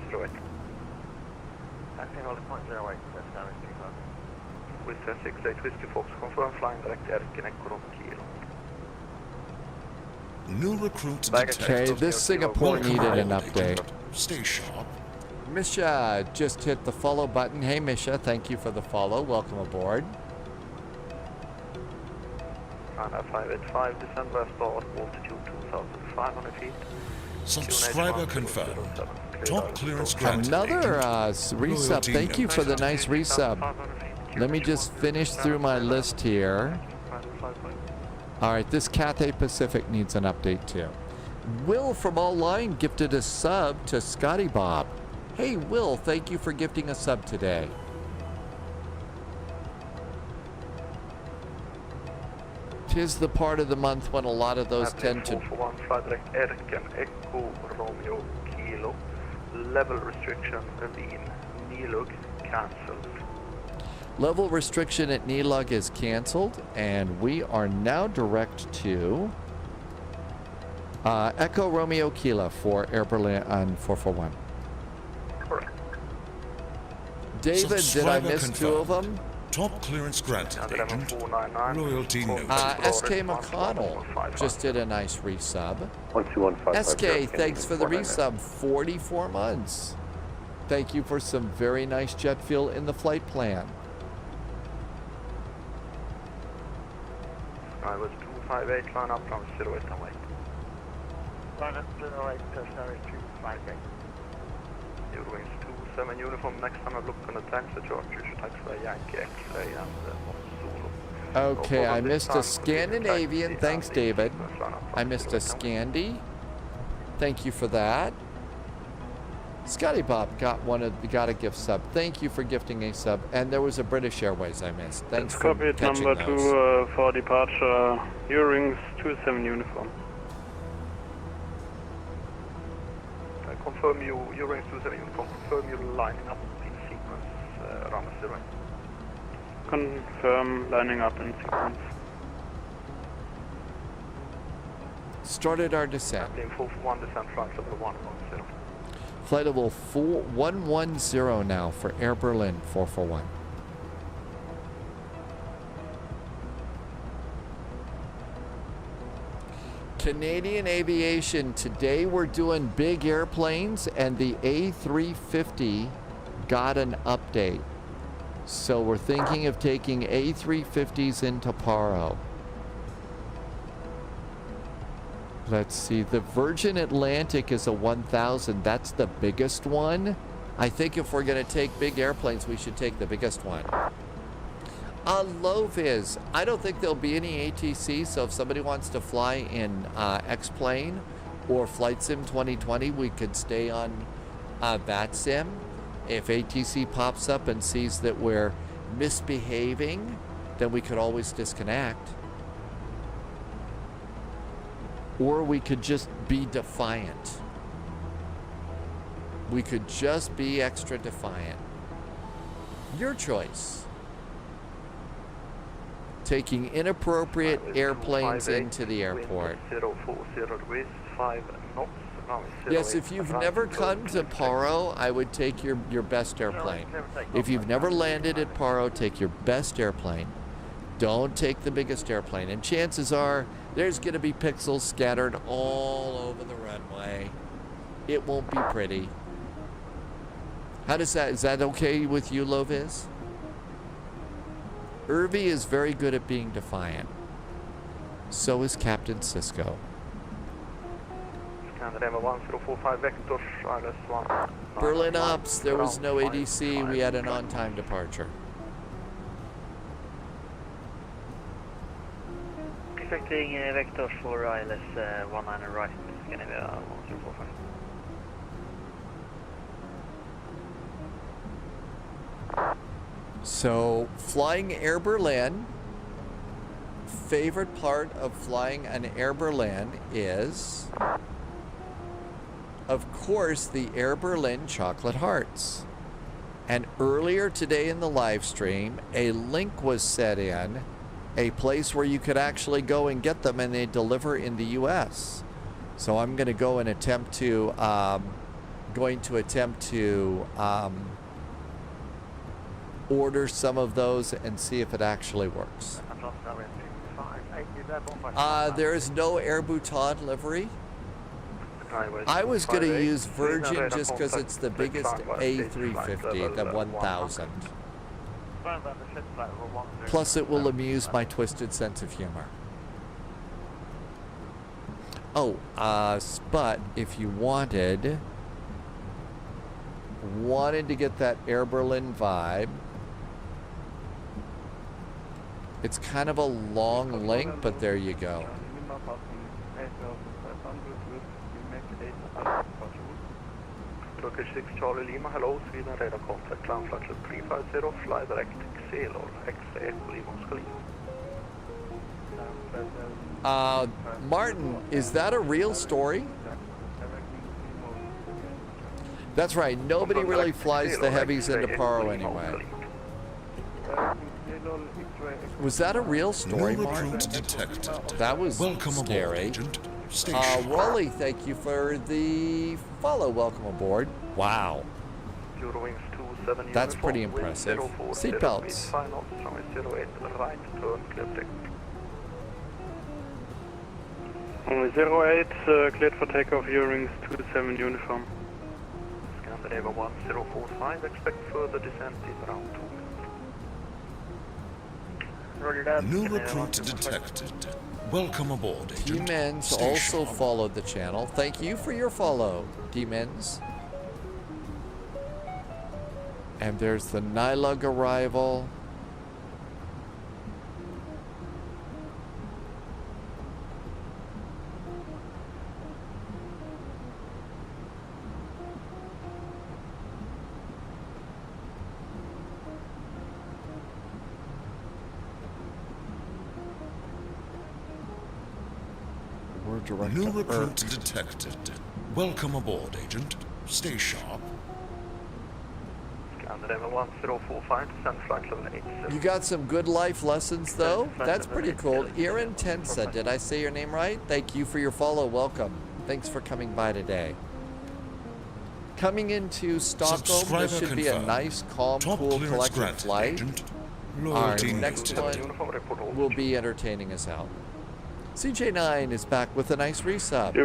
New recruits Okay, this Singapore needed an update. Stay sharp. Misha just hit the follow button. Hey Misha, thank you for the follow. Welcome aboard. 585 December, start altitude 2,500 feet. Subscriber confirmed. Top clearance granted. Another resub. Thank you for the nice resub. Let me just finish through my list here. All right, this Cathay Pacific needs an update too. Will from Online gifted a sub to Scotty Bob. Hey Will, thank you for gifting a sub today. Tis the part of the month when a lot of those tend to... Level restriction in Nilug cancelled. Level restriction at Nilug is canceled, and we are now direct to Echo Romeo Kilo for Air Berlin on 441. Correct. David, did I miss two of them? Top clearance granted, agent. Loyalty note. SK McConnell just did a nice resub. 12155. SK, thanks for the resub. 44 months. Thank you for some very nice jet fuel in the flight plan. I was 258, line up from 08 and wait. Line up 08, 258. Eurowings 27 uniform, next time I look on the taxi charge, you should taxi Yankee X-ray and Zulu. Okay, I missed a Scandinavian. Thanks, David. I missed a Scandi. Thank you for that. Scotty Bob got a gift sub. Thank you for gifting a sub. And there was a British Airways I missed. Thanks for catching number those. 2 for departure, Eurowings 27 uniform. I confirm you, Eurowings 27 uniform, confirm you're lining up in sequence around 0. Confirm lining up in sequence. Started our descent. 441 descent, flight level 110. Flight level 110 now for Air Berlin 441. Canadian Aviation, today we're doing big airplanes and the A350 got an update. So we're thinking of taking A350s into Paro. Let's see, the Virgin Atlantic is a 1000. That's the biggest one. I think if we're going to take big airplanes, we should take the biggest one. Low vis. I don't think there'll be any ATC, so if somebody wants to fly in X-Plane or Flight Sim 2020, we could stay on that sim. If ATC pops up and sees that we're misbehaving, then we could always disconnect. Or we could just be defiant. We could just be extra defiant. Your choice. Taking inappropriate airplanes into the airport. 040 degrees, 5 knots. Yes, if you've never come to Paro, I would take your best airplane. If you've never landed at Paro, take your best airplane. Don't take the biggest airplane. And chances are, there's going to be pixels scattered all over the runway. It won't be pretty. How does that, is that okay with you, Loviz? Irvi is very good at being defiant. So is Captain Cisco. Berlin Ops, there was no ADC. We had an on-time departure. Expecting vector for ILS 19 right, Scandinavia 1045. So, flying Air Berlin, favorite part of flying an Air Berlin is, of course, the Air Berlin Chocolate Hearts. And earlier today in the live stream, a link was set in, a place where you could actually go and get them, and they deliver in the US. So I'm going to go and attempt to, order some of those and see if it actually works. There is no Air Bhutan livery. I was going to use Virgin just because it's the biggest A350, the 1000. Plus it will amuse my twisted sense of humor. Oh, but if you wanted to get that Air Berlin vibe, it's kind of a long link, but there you go. Turkish 6 Charlie Lima, hello, Sweden radar contact, ground flight 350, fly direct, Xelor, X-ray, Echo Lima, Oscar Lima. Martin, is that a real story? That's right, nobody really flies the heavies into Paro anyway. Was that a real story, Martin? That was scary. Rolly, thank you for the follow. Welcome aboard. Wow. That's pretty impressive. Seatbelts. 08, cleared for takeoff, Eurings 27 uniform. Scandinavia 1045, expect further descent in round 2. New recruit detected. Welcome aboard, Agent. D-Men's also followed the channel. Thank you for your follow, D-Men's. And there's the Nylug arrival. New recruit detected. Welcome aboard, Agent. Stay sharp. Scandinavia 1045, descent flight level 87. You got some good life lessons, though. That's pretty cool. Irin Tensa, did I say your name right? Thank you for your follow. Welcome. Thanks for coming by today. Coming into Stockholm, this should be a nice, calm, cool, collected flight. Our next one will be entertaining as hell. CJ9 is back with a nice resub.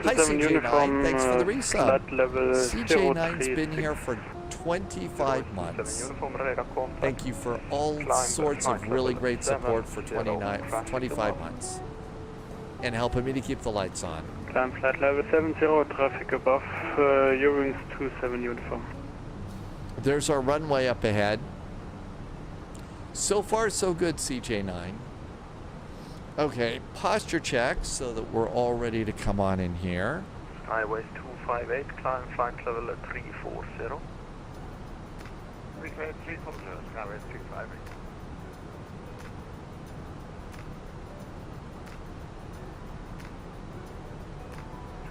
Hi CJ9, thanks for the resub. CJ9's been here for 25 months. Thank you for all sorts of really great support for 25 months. And helping me to keep the lights on. Climb flight level 70, traffic above, Eurowings 27 uniform. There's our runway up ahead. So far, so good, CJ9. Okay, posture check so that we're all ready to come on in here. Skyways 258, climb flight level 340. Reclaim 340, Skyways 258.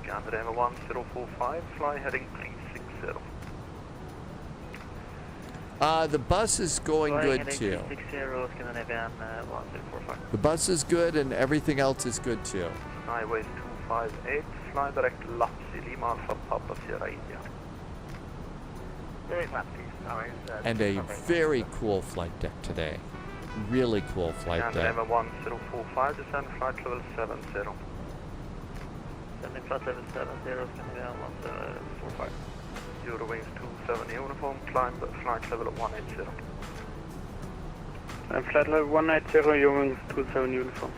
Scandinavia 1045, fly heading 360. The bus is going good too. The bus is good and everything else is good too. Skyways 258, fly direct Lapsi, Lima Alpha Papa Sierra India. Very flat, please. And a very cool flight deck today. Really cool flight deck. Scandinavia 1045, descend flight level 70. Descending flight level 70, Scandinavia 1045. Eurowings 27 uniform, climb flight level 180. Flight level 180, Eurowings 27 uniform.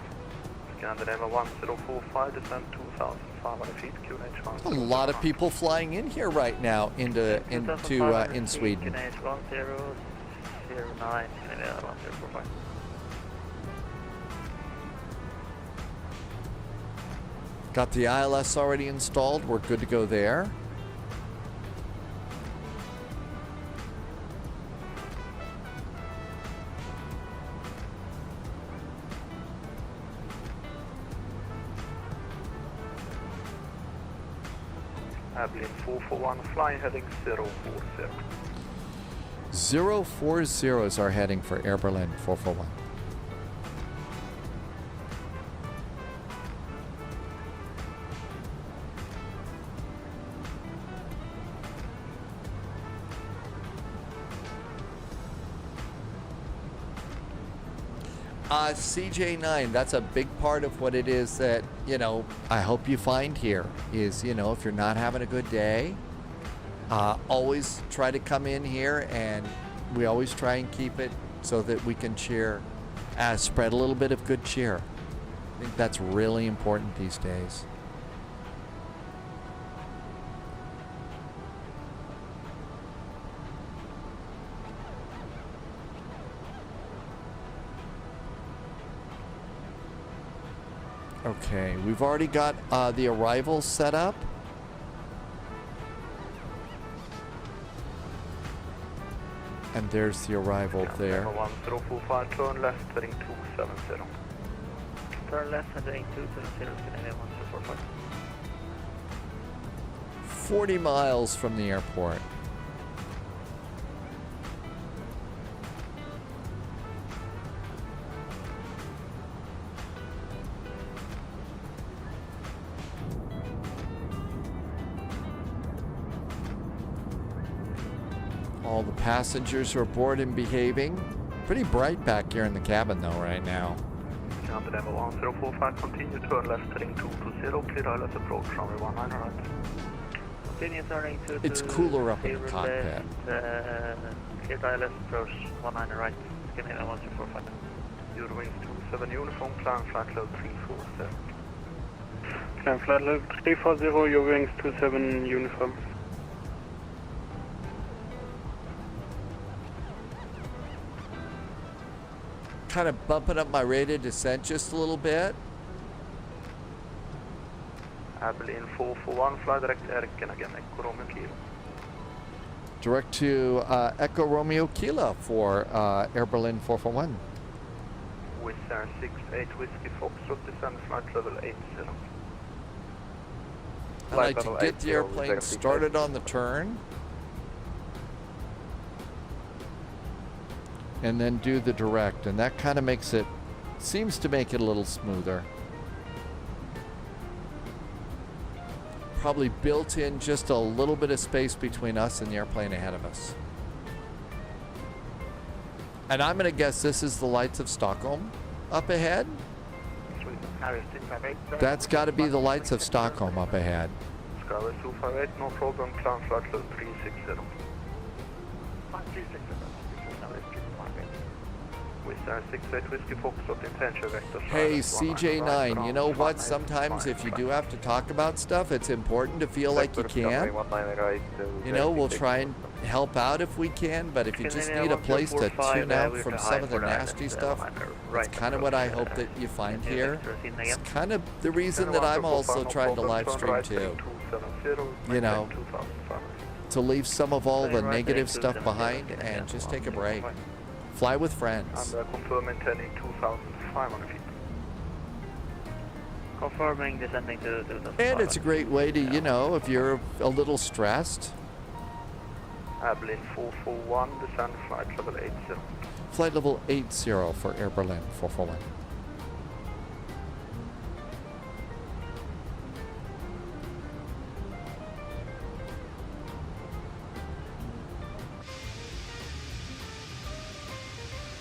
Scandinavia 1045, descend 2,500 feet, QNH 1. A lot of people flying in here right now in Sweden. QNH 1009, Scandinavia 1045. Got the ILS already installed. We're good to go there. Airplane 441, flying heading 040. 040 is our heading for Air Berlin 441. CJ9, that's a big part of what it is that, I hope you find here is, if you're not having a good day, always try to come in here, and we always try and keep it so that we can cheer, spread a little bit of good cheer. I think that's really important these days. Okay, we've already got the arrivals set up. And there's the arrival there. 1045, turn left heading 270. Turn left heading 270, Scandinavia 1045. 40 miles from the airport. All the passengers are aboard and behaving. Pretty bright back here in the cabin though right now. Scandinavia 1045, continue turn left heading 220, clear ILS approach runway 19 right. Continue turning 220. It's cooler up in the cockpit. Clear ILS approach 19 right, Scandinavia 1245. Eurowings 27 uniform, climb flight level 347. Climb flight level 340, Eurowings 27 uniform. Kind of bumping up my rate of descent just a little bit. Airplane 441, fly direct Bergen again, Echo Romeo Kilo. Direct to Echo Romeo Kilo for Air Berlin 441. Wizz Air 68 Whiskey Foxtrot, descend flight level 80. I like to get the airplane started on the turn. And then do the direct, and that kind of seems to make it a little smoother. Probably built in just a little bit of space between us and the airplane ahead of us. And I'm going to guess this is the lights of Stockholm up ahead. That's got to be the lights of Stockholm up ahead. Skyways 258, no problem, climb flight level 360. Hey, CJ9, you know what? Sometimes if you do have to talk about stuff, it's important to feel like you can. You know, we'll try and help out if we can, but if you just need a place to tune out from some of the nasty stuff, it's kind of what I hope that you find here. It's kind of the reason that I'm also trying to live stream too. You know, to leave some of all the negative stuff behind and just take a break. Fly with friends. Confirming turning 2,500 feet. Confirming descending to And it's a great way to, you know, if you're a little stressed. Air Berlin 441, descend flight level 80. Flight level 80 for Air Berlin 441.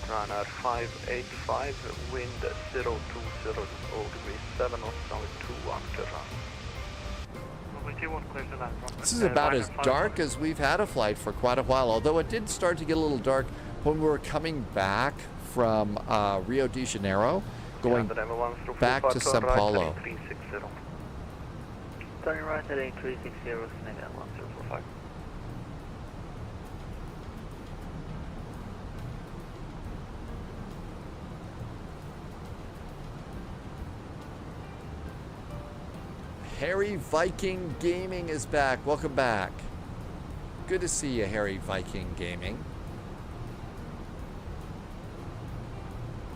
Ryanair 585, wind 020 degrees 7 knots, now 21 to run. This is about as dark as we've had a flight for quite a while, although it did start to get a little dark when we were coming back from Rio de Janeiro, going back to Sao Paulo. Turning right heading 360, Canadian 1045. Harry Viking Gaming is back. Welcome back. Good to see you, Harry Viking Gaming.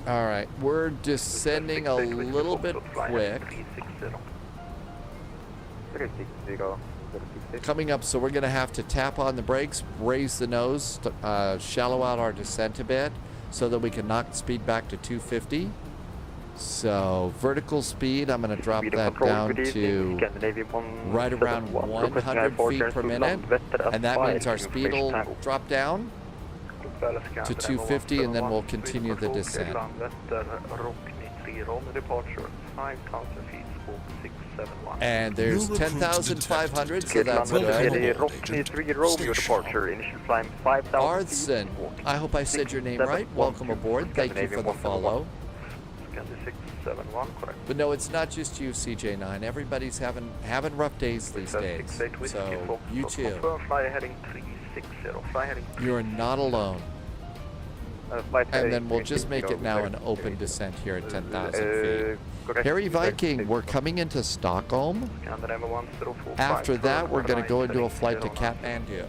All right, we're descending a little bit quick. Coming up, so we're going to have to tap on the brakes, raise the nose, shallow out our descent a bit so that we can knock the speed back to 250. So vertical speed, I'm going to drop that down to right around 100 feet per minute, and that means our speed will drop down to 250, and then we'll continue the descent. And there's 10,500, so that's good. Arthson, I hope I said your name right. Welcome aboard. Thank you for the follow. But no, it's not just you, CJ9. Everybody's having rough days these days. So you too. You're not alone. And then we'll just make it now an open descent here at 10,000 feet. Harry Viking, we're coming into Stockholm. After that, we're going to go into a flight to Kathmandu.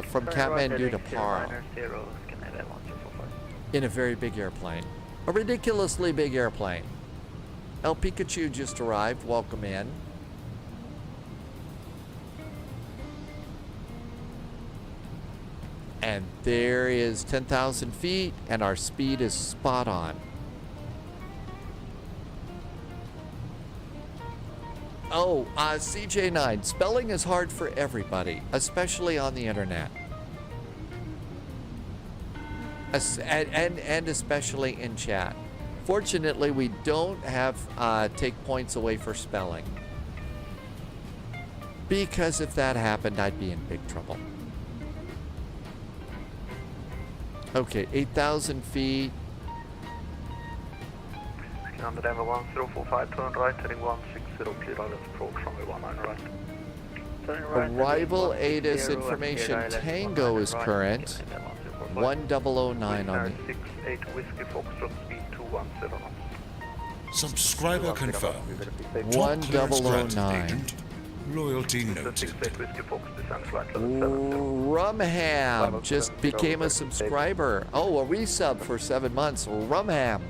From Kathmandu to Paro. In a very big airplane. A ridiculously big airplane. El Pikachu just arrived. Welcome in. And there is 10,000 feet, and our speed is spot on. Oh, CJ9, spelling is hard for everybody, especially on the internet. And especially in chat. Fortunately, we don't have take points away for spelling. Because if that happened, I'd be in big trouble. Okay, 8,000 feet. Under Denver 1045, turn right, heading 160, clear out approach runway 19 right. Arrival ATIS information Tango is current. 1009 on the 68 Whiskey Foxtrot speed 210 knots. Subscriber confirmed. 1009. Loyalty noted. Rumham just became a subscriber. Oh, a resub for 7 months. Rumham.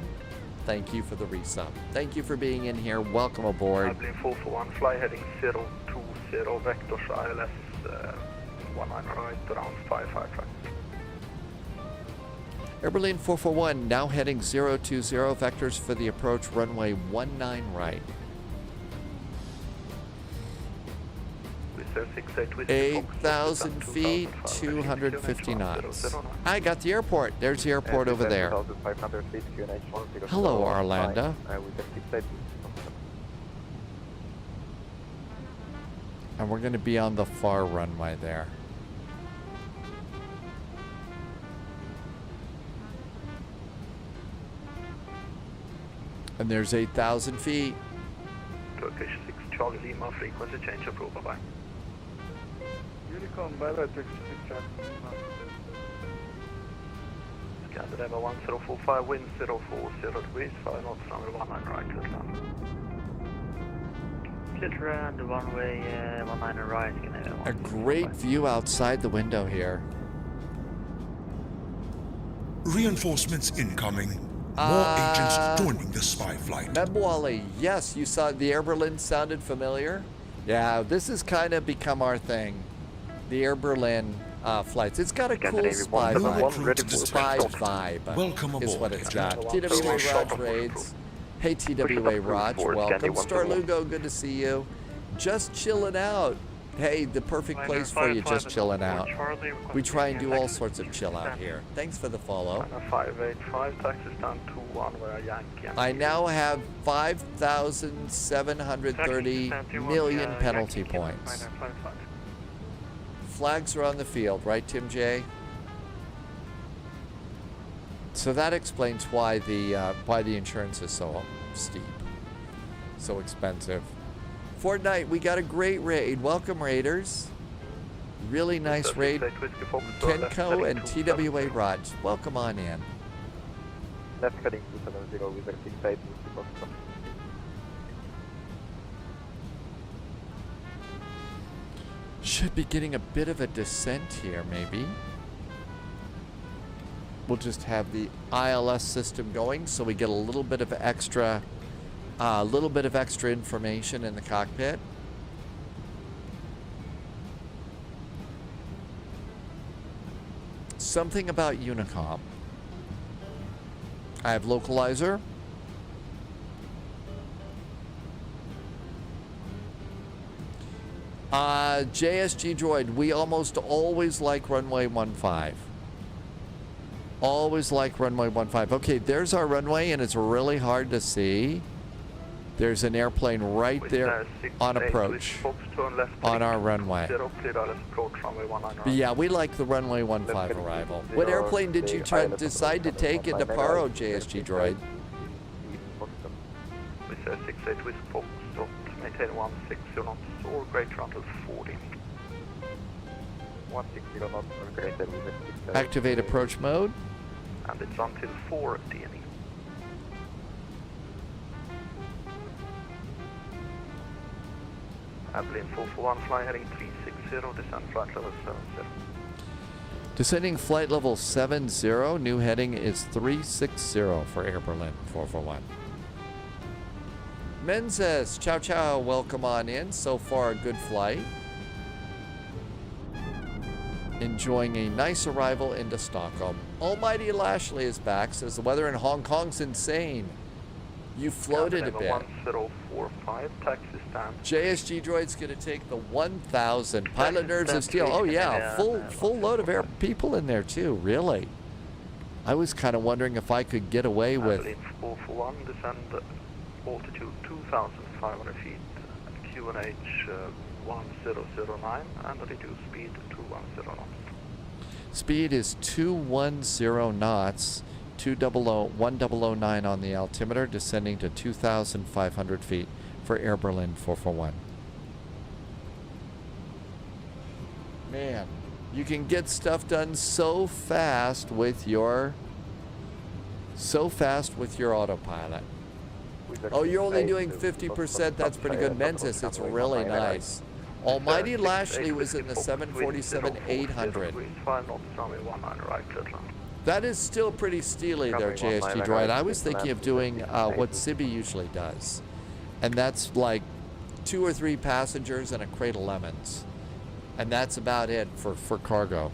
Thank you for the resub. Thank you for being in here. Welcome aboard. Airplane 441, fly heading 020, vectors ILS 19 right, around 55 right. Air Berlin 441 now heading 020, vectors for the approach runway 19 right. 8,000 feet, 250 knots. I got the airport. There's the airport over there. Hello, Arlanda. And we're going to be on the far runway there. And there's 8,000 feet. Turkish 6 Charlie Lima, frequency change approved, bye-bye. Unicorn, bye-bye, Turkish 6 Charlie Lima. Scandinavia 1045, wind 040 degrees, 5 knots, runway 19 right, clear land. Clear around the runway 19 right, Scandinavia. A great view outside the window here. Reinforcements incoming. More agents joining the spy flight. Mebwali, yes, you saw the Air Berlin sounded familiar? Yeah, this has kind of become our thing. The Air Berlin flights. It's got a cool spy vibe. Spy vibe Welcome is what aboard, it's got. Agent. TWA Raj raids. Hey TWA Raj, welcome. Star Lugo, good to see you. Just chilling out. Hey, the perfect place for you, just chilling out. We try and do all sorts of chill out here. Thanks for the follow. 585, taxis down to runway Yankee. I now have 5,730 million penalty points. Flags are on the field, right, Tim J? So that explains why the insurance is so steep, so expensive. Fortnite, we got a great raid. Welcome, Raiders. Really nice raid. Kenko and TWA Raj, welcome on in. Left heading 270 with 68. Should be getting a bit of a descent here, maybe. We'll just have the ILS system going so we get a little bit of extra information in the cockpit. Something about Unicom. I have localizer. JSG Droid, we almost always like runway 15. Always like runway 15. Okay, there's our runway, and it's really hard to see. There's an airplane right there on approach on our runway. But yeah, we like the runway 15 arrival. What airplane did you decide to take into Paro, JSG Droid? We say 68 with Fox, stop, maintain 160 knots, or great until 40. 160 knots, or greater. Activate approach mode. And it's until 4 DNE. Abilene 441, fly heading 360, descend flight level 70. Descending flight level 70, new heading is 360 for Air Berlin 441. Menzies, ciao ciao, welcome on in. So far, a good flight. Enjoying a nice arrival into Stockholm. Almighty Lashley is back, says the weather in Hong Kong's insane. You floated a bit. 1045, taxi stand. JSG Droid's gonna take the 1,000. Pilot Nerves of Steel. Oh yeah, full load of people in there too, really. I was kind of wondering if I could get away with... Abilene 441, descend altitude 2,500 feet, QNH 1009, and reduce speed to 210 knots. Speed is 210 knots, 1009 on the altimeter, descending to 2,500 feet for Air Berlin 441. Man, you can get stuff done so fast with your autopilot. Oh, you're only doing 50%. That's pretty good, Menzies. It's really nice. Almighty Lashley was in the 747-800. That is still pretty steely there, JSG Droid. I was thinking of doing what Sibi usually does. And that's like 2 or 3 passengers and a crate of lemons. And that's about it for cargo.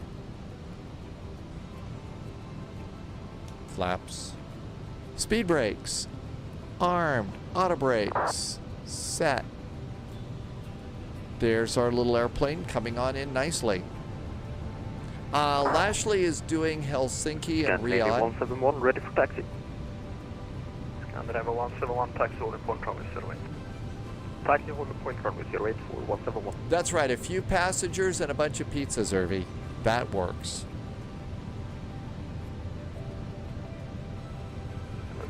Flaps. Speed brakes. Armed. Auto brakes. Set. There's our little airplane coming on in nicely. Lashley is doing Helsinki and Riyadh. 171, ready for taxi. Scandinavia 171, taxi holding point runway 08. Taxi holding point runway 08 for 171. That's right, a few passengers and a bunch of pizzas, Irvi. That works.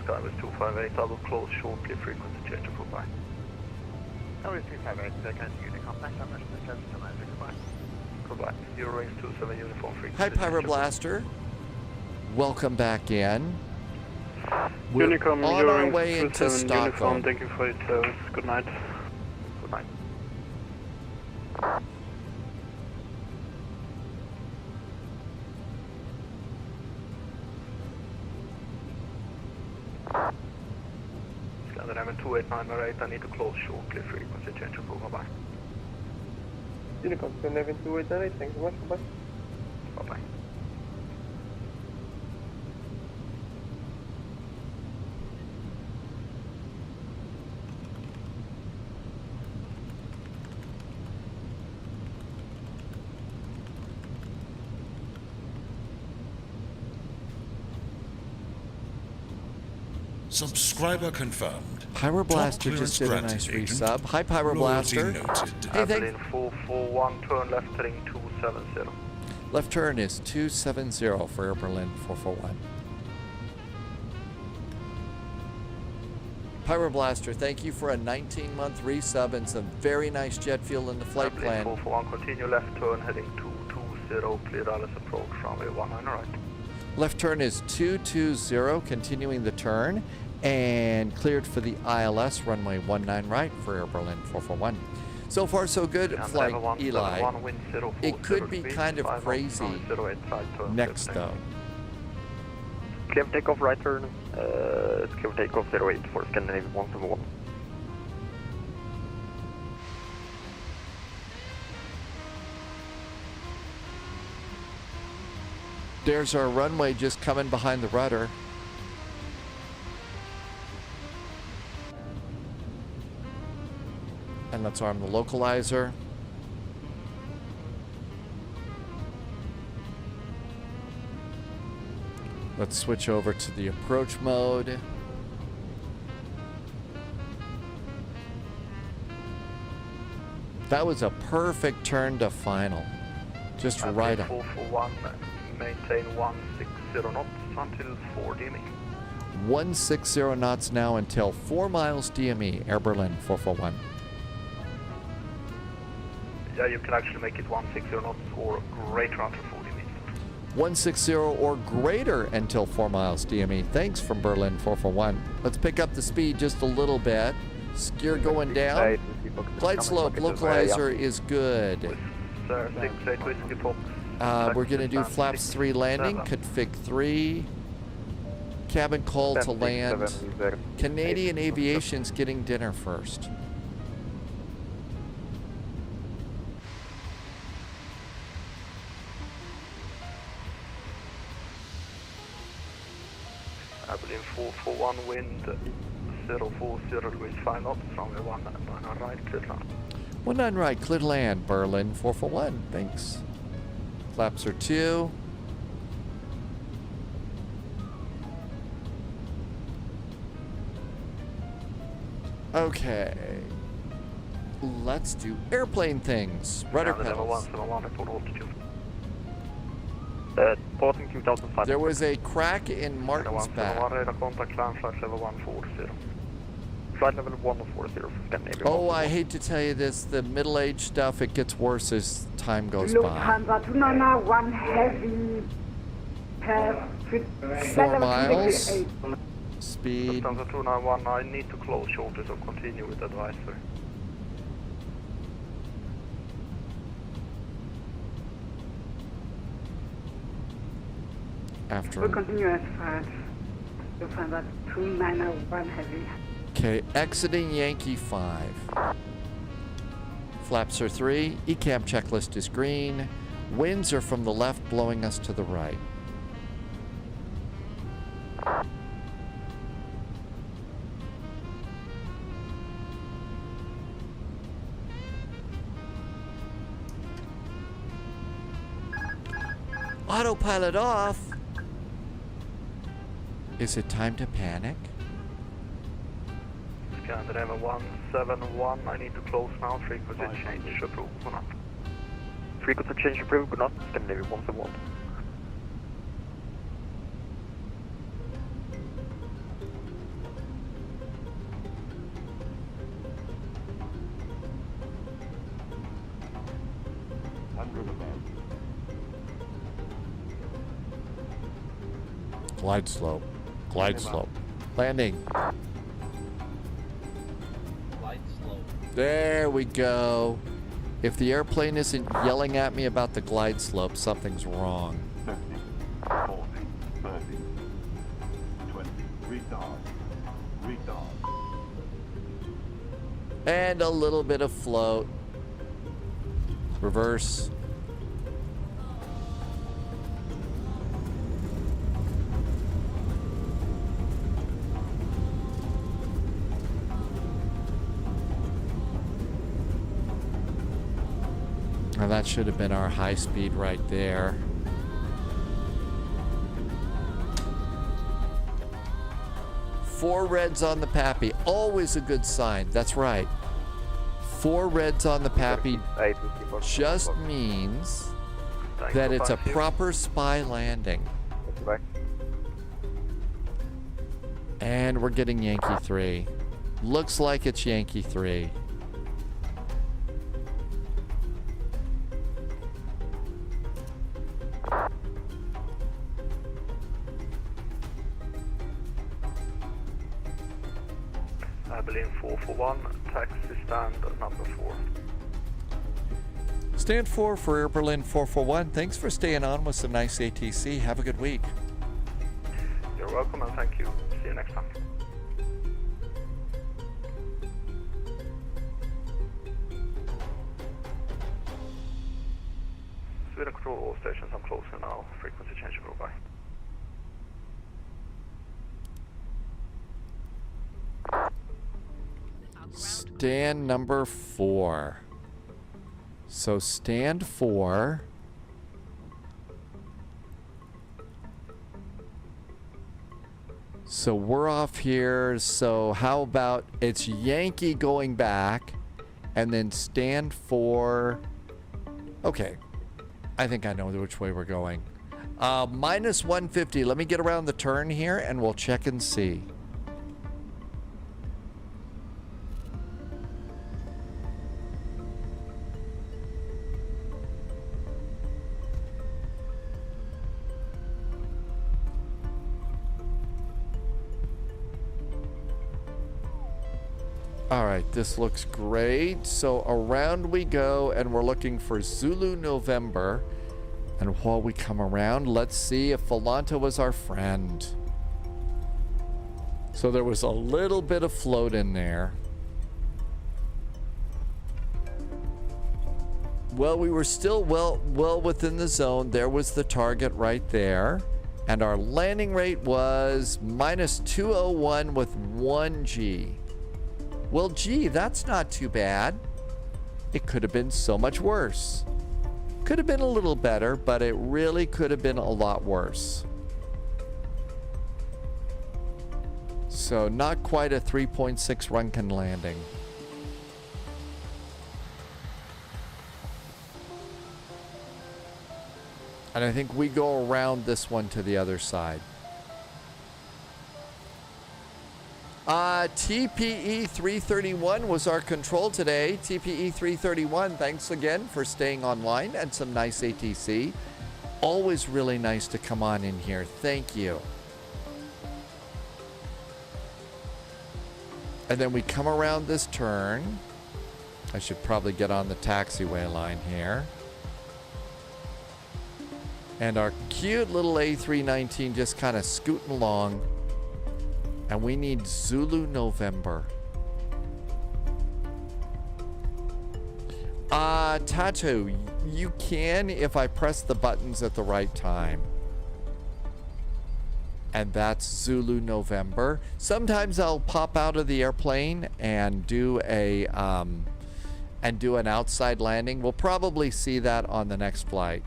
Skywest 258, I will close shortly, frequency change approved by. Skywest 258, can you contact on this defense tonight, goodbye. Goodbye. Euro range 27 uniform frequency. Hi, Pyroblaster. Welcome back in. We're Unicom, on our way into Stockholm. Uniform, thank you for your service. Good night. Good night. Scandinavian 28908, I need to close shortly, frequency change approved by. Unicom, Scandinavian 2898, thanks so much, bye-bye. Bye-bye. Subscriber confirmed. Pyroblaster just did a nice resub. Hi, Pyroblaster. Hey, Berlin 441, turn left heading 270. Left turn is 270 for Air Berlin 441. Pyroblaster, thank you for a 19-month resub and some very nice jet fuel in the flight plan. 441, continue left turn heading 220, clear Dallas approach, runway 19 right. Left turn is 220, continuing the turn, and cleared for the ILS, runway 19 right for Air Berlin 441. So far, so good, flight Eli. It could be kind of crazy next, though. Clear for takeoff, right turn. Clear for takeoff 08 for Scandinavian 171. There's our runway just coming behind the rudder. And let's arm the localizer. Let's switch over to the approach mode. That was a perfect turn to final. Just right on. 441, maintain 160 knots until 4 DME. 160 knots now until 4 miles DME, Air Berlin 441. Yeah, you can actually make it 160 knots or greater until 4 DME. 160 or greater until 4 miles DME. Thanks from Berlin 441. Let's pick up the speed just a little bit. Gear going down. Flight slope localizer is good. Sir, 68 Whiskey Fox. We're going to do flaps 3 landing, config 3. Cabin call to land. Canadian Aviation's getting dinner first. I believe 441 wind 040 degrees 5 knots, runway 19 right, clear land. 19 right, clear land, Berlin 441. Thanks. Flaps are 2. Okay. Let's do airplane things. Rudder pedals. Passing 2005. There was a crack in Martin's back. Flight level 140 for Scandinavia. Oh, I hate to tell you this. The middle-aged stuff, it gets worse as time goes by. Lufthansa 291 heavy. 4 miles. Speed. Lufthansa 291, I need to close shortly, so continue with advisory. After. We'll continue as fast. Lufthansa 291 heavy. Okay, exiting Yankee 5. Flaps are 3. ECAM checklist is green. Winds are from the left, blowing us to the right. Autopilot off. Is it time to panic? Scandinavian 171, I need to close now, frequency change approved, good night. Frequency change approved, good night, Scandinavian 171. Glide slope. Glide slope. Landing. Glide slope. There we go. If the airplane isn't yelling at me about the glide slope, something's wrong. 50, 40, 30, 20. Retard. Retard. And a little bit of float. Reverse. Now that should have been our high speed right there. Four reds on the Pappy. Always a good sign. That's right. 4 reds on the Pappy just means that it's a proper spy landing. And we're getting Yankee 3. Looks like it's Yankee 3. Berlin 441, taxi stand number 4. Stand 4 for Air Berlin 441. Thanks for staying on with some nice ATC. Have a good week. You're welcome and thank you. See you next time. Sweden Control, all stations, I'm closing now. Frequency changeable, bye. Stand number 4. So stand 4. So we're off here. So how about it's Yankee going back and then stand 4. Okay. I think I know which way we're going. Minus 150. Let me get around the turn here and we'll check and see. All right, this looks great. So around we go, and we're looking for Zulu November. And while we come around, let's see if Volanta was our friend. So there was a little bit of float in there. Well, we were still well within the zone. There was the target right there. And our landing rate was minus 201 with 1 G. Well, gee, that's not too bad. It could have been so much worse. Could have been a little better, but it really could have been a lot worse. So not quite a 3.6 Runken landing. And I think we go around this one to the other side. TPE 331 was our control today. TPE 331, thanks again for staying online and some nice ATC. Always really nice to come on in here. Thank you. And then we come around this turn. I should probably get on the taxiway line here. And our cute little A319 just kind of scooting along. And we need Zulu November. Tattoo, you can if I press the buttons at the right time. And that's Zulu November. Sometimes I'll pop out of the airplane and do a an outside landing. We'll probably see that on the next flight.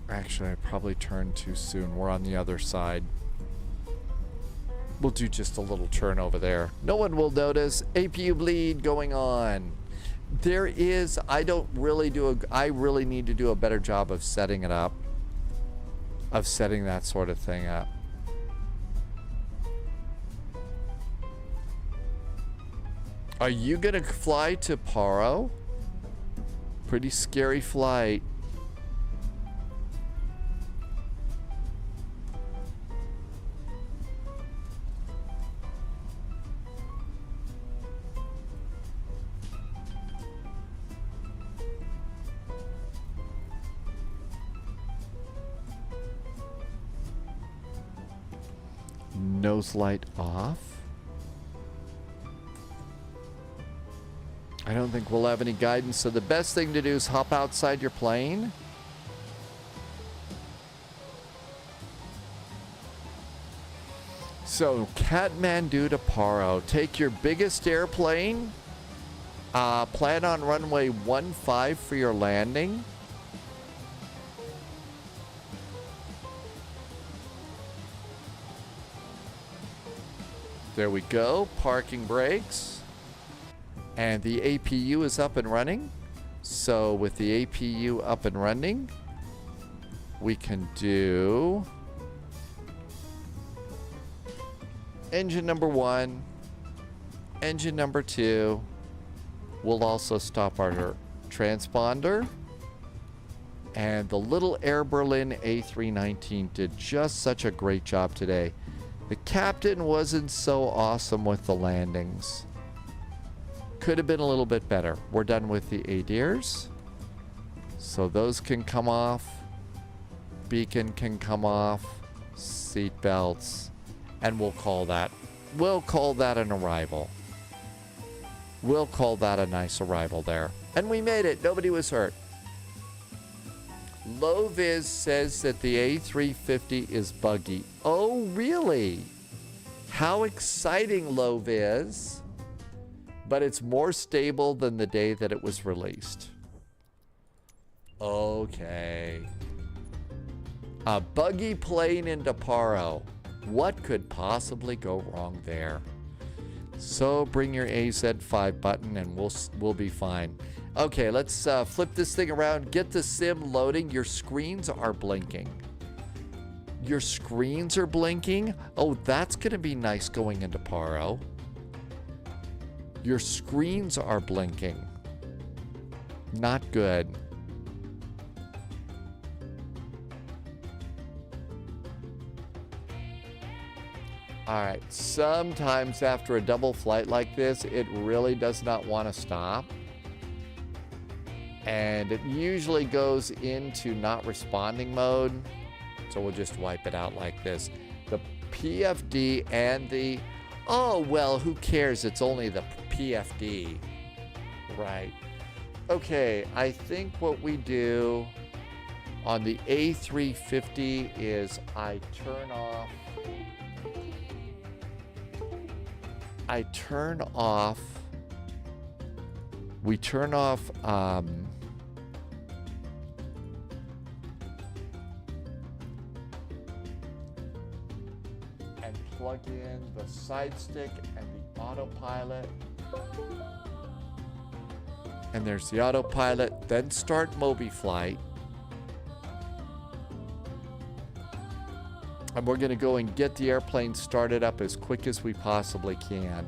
Actually, I probably turned too soon. We're on the other side. We'll do just a little turn over there. No one will notice. APU bleed going on. There is, I really need to do a better job of setting it up. Of setting that sort of thing up. Are you gonna fly to Paro? Pretty scary flight. Nose light off. I don't think we'll have any guidance, so the best thing to do is hop outside your plane. So, Kathmandu to Paro. Take your biggest airplane. Plan on runway 15 for your landing. There we go. Parking brakes. And the APU is up and running. So with the APU up and running, we can do engine number 1, engine number 2. We'll also stop our transponder. And the little Air Berlin A319 did just such a great job today. The captain wasn't so awesome with the landings. Could have been a little bit better. We're done with the ADIRs. So those can come off. Beacon can come off. Seat belts. And we'll call that an arrival. We'll call that a nice arrival there. And we made it. Nobody was hurt. Loviz says that the A350 is buggy. Oh, really? How exciting, Loviz. But it's more stable than the day that it was released. Okay. A buggy plane into Paro. What could possibly go wrong there? So bring your AZ5 button and we'll be fine. Okay, let's flip this thing around. Get the sim loading. Your screens are blinking. Your screens are blinking? Oh, that's going to be nice going into Paro. Your screens are blinking. Not good. All right, sometimes after a double flight like this, it really does not want to stop. And it usually goes into not responding mode. So we'll just wipe it out like this. The PFD and the, oh, well, who cares? It's only the PFD, right? Okay, I think what we do on the A350 is we turn off and plug in the side stick and the autopilot. And there's the autopilot. Then start MobiFlight. And we're going to go and get the airplane started up as quick as we possibly can.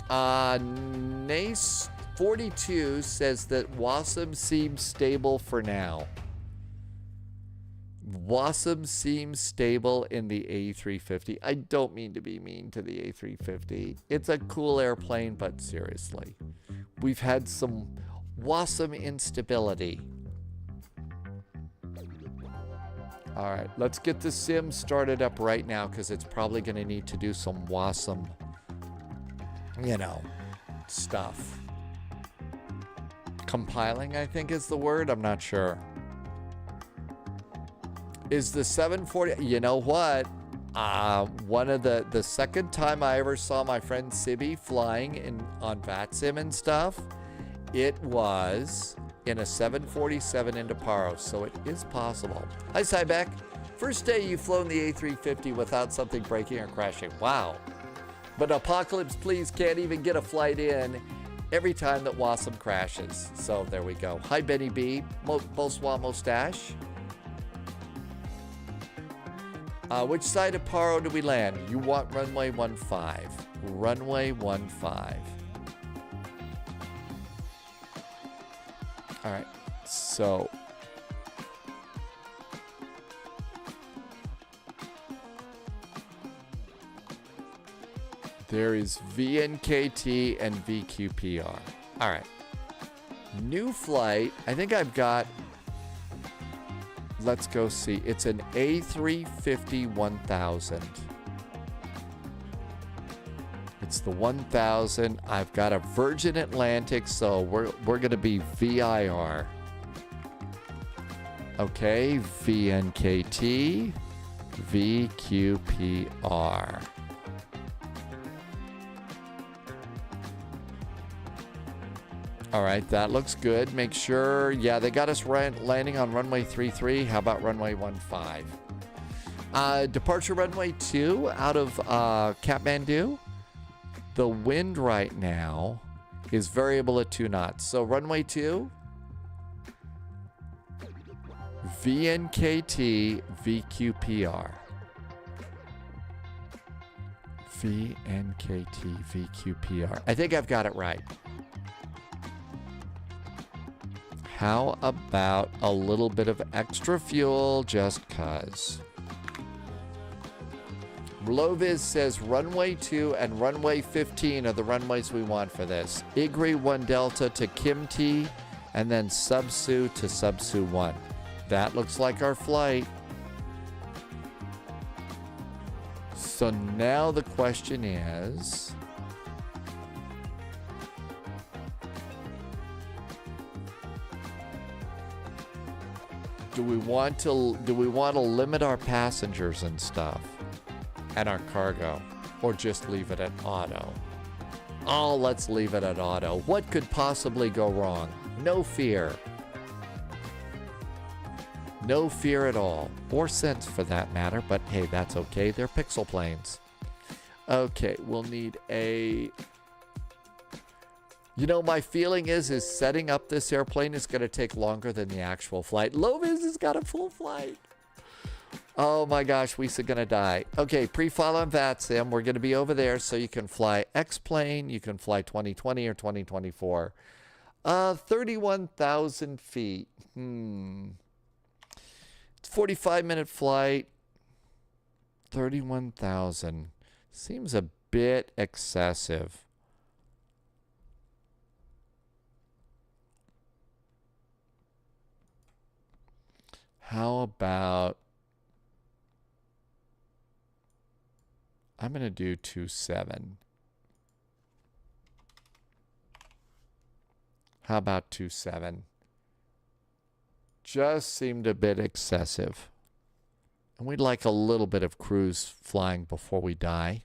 Nace42 says that WASM seems stable for now. WASM seems stable in the A350. I don't mean to be mean to the A350. It's a cool airplane, but seriously. We've had some WASM instability. All right, let's get the sim started up right now because it's probably going to need to do some WASM, stuff. Compiling, I think is the word. I'm not sure. Is the 740, you know what? One of the second time I ever saw my friend Sibby flying on VATSIM and stuff, it was in a 747 into Paro, so it is possible. Hi, Cybeck. First day you've flown the A350 without something breaking or crashing. Wow. But Apocalypse Please can't even get a flight in every time that WASM crashes. So there we go. Hi, Benny B. Bonsoir, Mustache. Which side of Paro do we land? You want runway 15. Runway 15. All right, so there is VNKT and VQPR. All right, new flight. I think I've got, let's go see. It's an A350 1000. It's the 1000. I've got a Virgin Atlantic, so we're going to be VIR. Okay, VNKT, VQPR. All right, that looks good. Make sure, yeah, they got us landing on runway 33. How about runway 15? Departure runway 2 out of Kathmandu. The wind right now is variable at 2 knots. So runway 2, VNKT, VQPR. VNKT, VQPR. I think I've got it right. How about a little bit of extra fuel just cuz? Loviz says runway 2 and runway 15 are the runways we want for this. Igri 1 Delta to Kimti, and then Subsu to Subsu 1. That looks like our flight. So now the question is, do we want to limit our passengers and stuff? And our cargo, or just leave it at auto? Oh, let's leave it at auto. What could possibly go wrong? No fear. No fear at all, or sense for that matter, but hey, that's okay. They're pixel planes. Okay, we'll need a... You know, my feeling is setting up this airplane is going to take longer than the actual flight. Loviz has got a full flight. Oh my gosh, we're gonna die. Okay, pre-file on VATSIM. We're gonna be over there, so you can fly X-plane, you can fly 2020 or 2024. 31,000 feet. It's 45-minute flight. 31,000. Seems a bit excessive. How about... I'm going to do 27. How about 27? Just seemed a bit excessive. And we'd like a little bit of cruise flying before we die.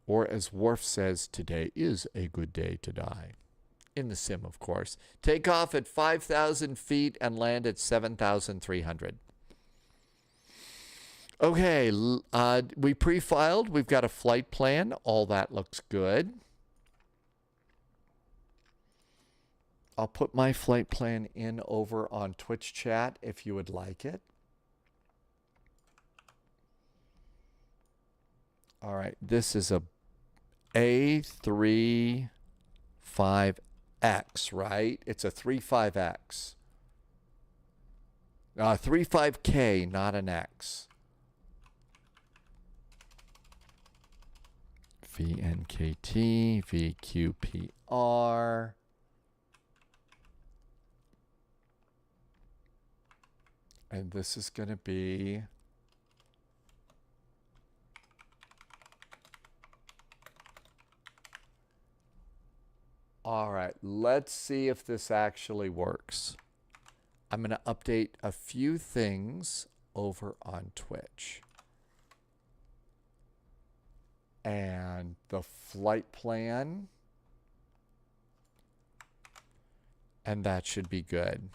Or as Worf says, today is a good day to die. In the sim, of course. Take off at 5,000 feet and land at 7,300. Okay, we pre-filed. We've got a flight plan. All that looks good. I'll put my flight plan in over on Twitch chat if you would like it. All right, this is a A35X, right? It's a 35X. 35K, not an X. VNKT, VQPR. And this is going to be... All right, let's see if this actually works. I'm going to update a few things over on Twitch. And the flight plan. And that should be good.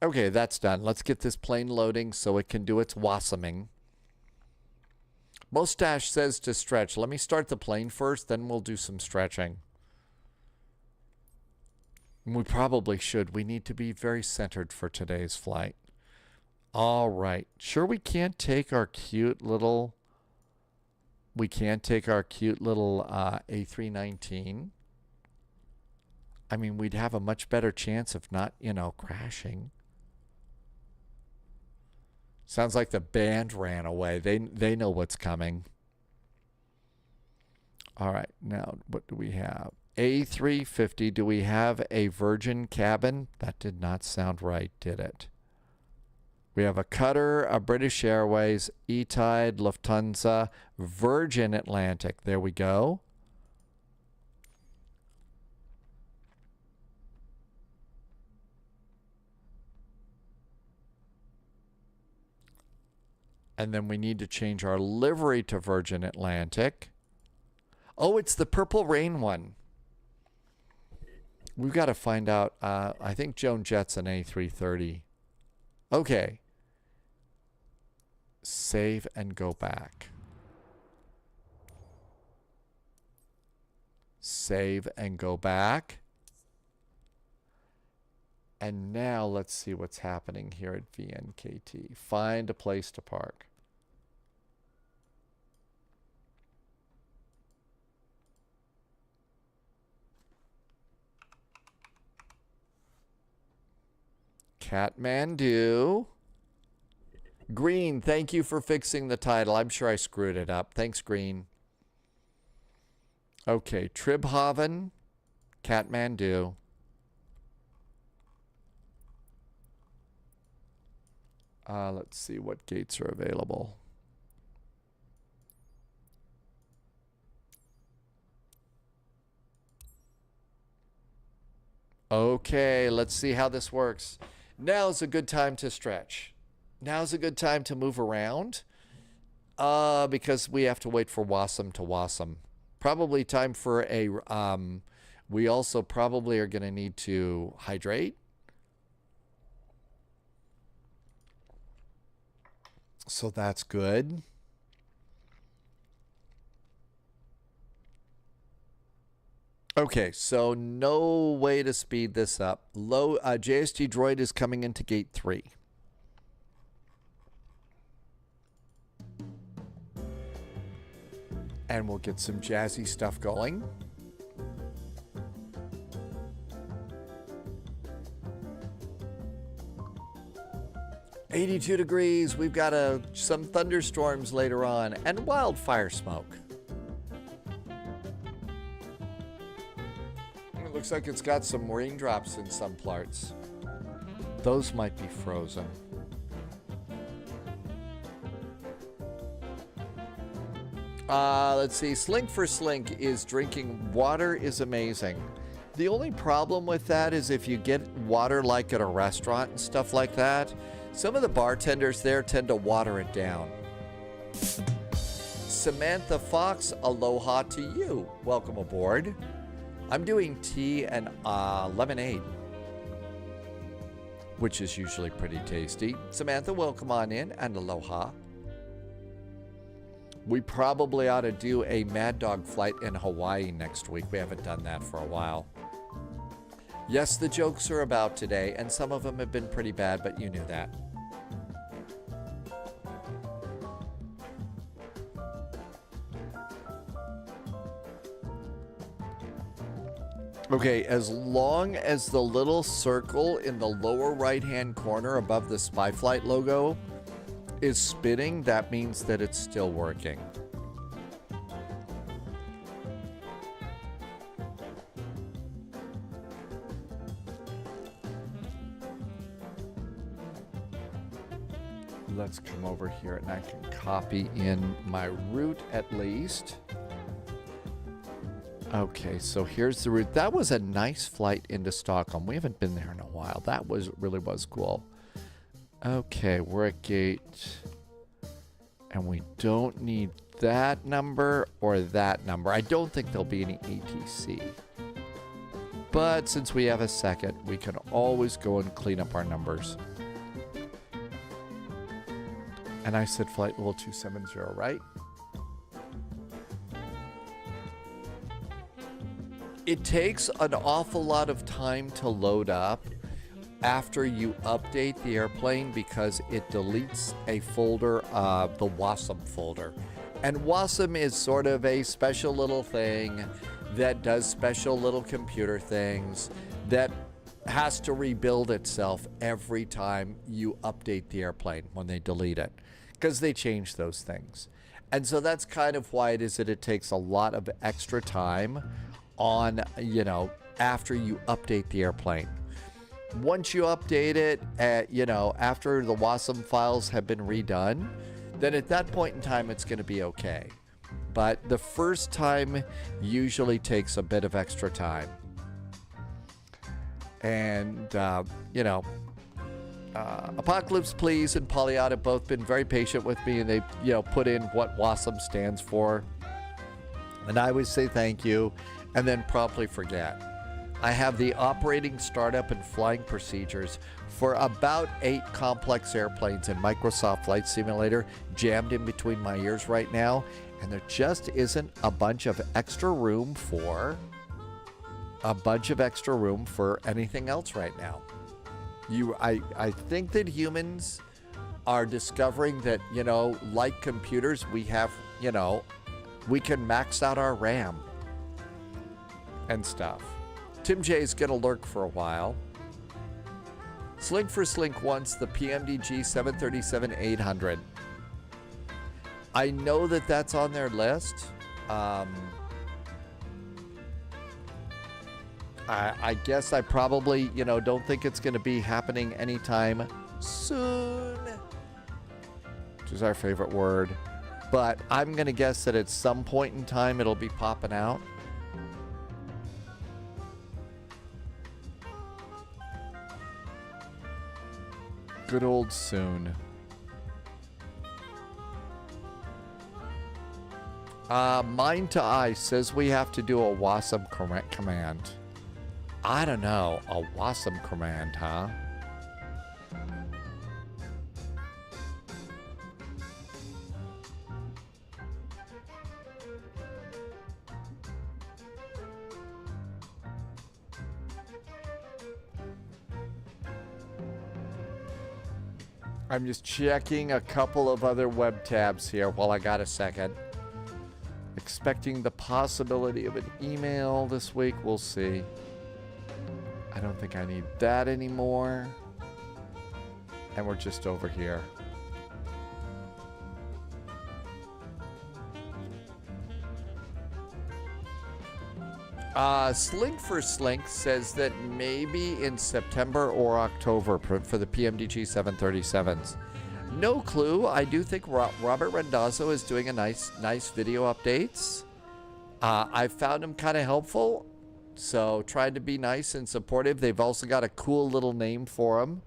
Okay, that's done. Let's get this plane loading so it can do its wassoming. Mustache says to stretch. Let me start the plane first, then we'll do some stretching. We probably should. We need to be very centered for today's flight. All right. Sure, we can't take our cute little... We can't take our cute little A319. I mean, we'd have a much better chance of not, you know, crashing. Sounds like the band ran away. They know what's coming. All right. Now, what do we have? A350. Do we have a Virgin cabin? That did not sound right, did it? We have a Qatar, a British Airways, E-Tide, Lufthansa, Virgin Atlantic. There we go. And then we need to change our livery to Virgin Atlantic. Oh, it's the Purple Rain one. We've got to find out. I think Joan Jet's an A330. Okay. Save and go back. Save and go back. And now let's see what's happening here at VNKT. Find a place to park. Kathmandu. Green, thank you for fixing the title. I'm sure I screwed it up. Thanks, Green. Okay, Tribhaven, Kathmandu. Let's see what gates are available. Okay, let's see how this works. Now's a good time to stretch. Now's a good time to move around because we have to wait for Wasm to Wasm. Probably time for a, we also probably are going to need to hydrate. So that's good. Okay, so no way to speed this up. JSG Droid is coming into gate 3. And we'll get some jazzy stuff going. "82 degrees. We've got some thunderstorms later on and wildfire smoke. It looks like it's got some raindrops in some parts. Those might be frozen. Let's see. Slink for Slink is drinking water is amazing. The only problem with that is if you get water like at a restaurant and stuff like that, some of the bartenders there tend to water it down. Samantha Fox, aloha to you. Welcome aboard. I'm doing tea and lemonade, which is usually pretty tasty. Samantha, welcome on in, and aloha. We probably ought to do a Mad Dog flight in Hawaii next week. We haven't done that for a while. Yes, the jokes are about today, and some of them have been pretty bad, but you knew that. Okay, as long as the little circle in the lower right-hand corner above the Spyflight logo is spinning, that means that it's still working. Let's come over here and I can copy in my route at least. Okay, so here's the route. That was a nice flight into Stockholm. We haven't been there in a while. That really was cool. Okay, we're at gate, and we don't need that number or that number. I don't think there'll be any ATC. But since we have a second, we can always go and clean up our numbers. And I said flight level 270, right? It takes an awful lot of time to load up. after you update the airplane because it deletes a folder, the WASM folder. And WASM is sort of a special little thing that does special little computer things that has to rebuild itself every time you update the airplane when they delete it, because they change those things. And so that's kind of why it is that it takes a lot of extra time on, after you update the airplane. Once you update it, after the WASM files have been redone, then at that point in time, it's going to be okay. But the first time usually takes a bit of extra time. And, Apocalypse Please and Polyot have both been very patient with me, and they, put in what WASM stands for. And I always say thank you and then promptly forget. I have the operating, startup, and flying procedures for about 8 complex airplanes in Microsoft Flight Simulator jammed in between my ears right now, and there just isn't a bunch of extra room for anything else right now. I think that humans are discovering that, like computers, we have, we can max out our RAM and stuff. Tim J is going to lurk for a while. Slink for Slink wants the PMDG 737-800. I know that that's on their list. I guess I probably, don't think it's going to be happening anytime soon, which is our favorite word. But I'm going to guess that at some point in time it'll be popping out. Good old soon. Mind to Eye says we have to do a WASM command. I don't know. A WASM command, huh? I'm just checking a couple of other web tabs here while I got a second. Expecting the possibility of an email this week. We'll see. I don't think I need that anymore. And we're just over here. Slink for Slink says that maybe in September or October for the PMDG 737s. No clue. I do think Robert Rendazzo is doing a nice video updates. I found him kind of helpful, so tried to be nice and supportive. They've also got a cool little name for him.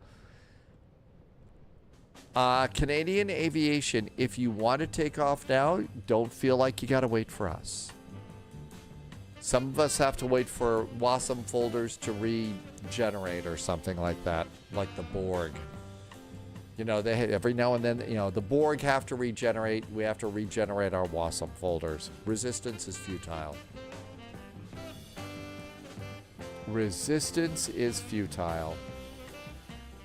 Canadian Aviation, if you want to take off now, don't feel like you got to wait for us. Some of us have to wait for WASM folders to regenerate or something like that, like the Borg. They every now and then, the Borg have to regenerate. We have to regenerate our WASM folders. Resistance is futile. Resistance is futile.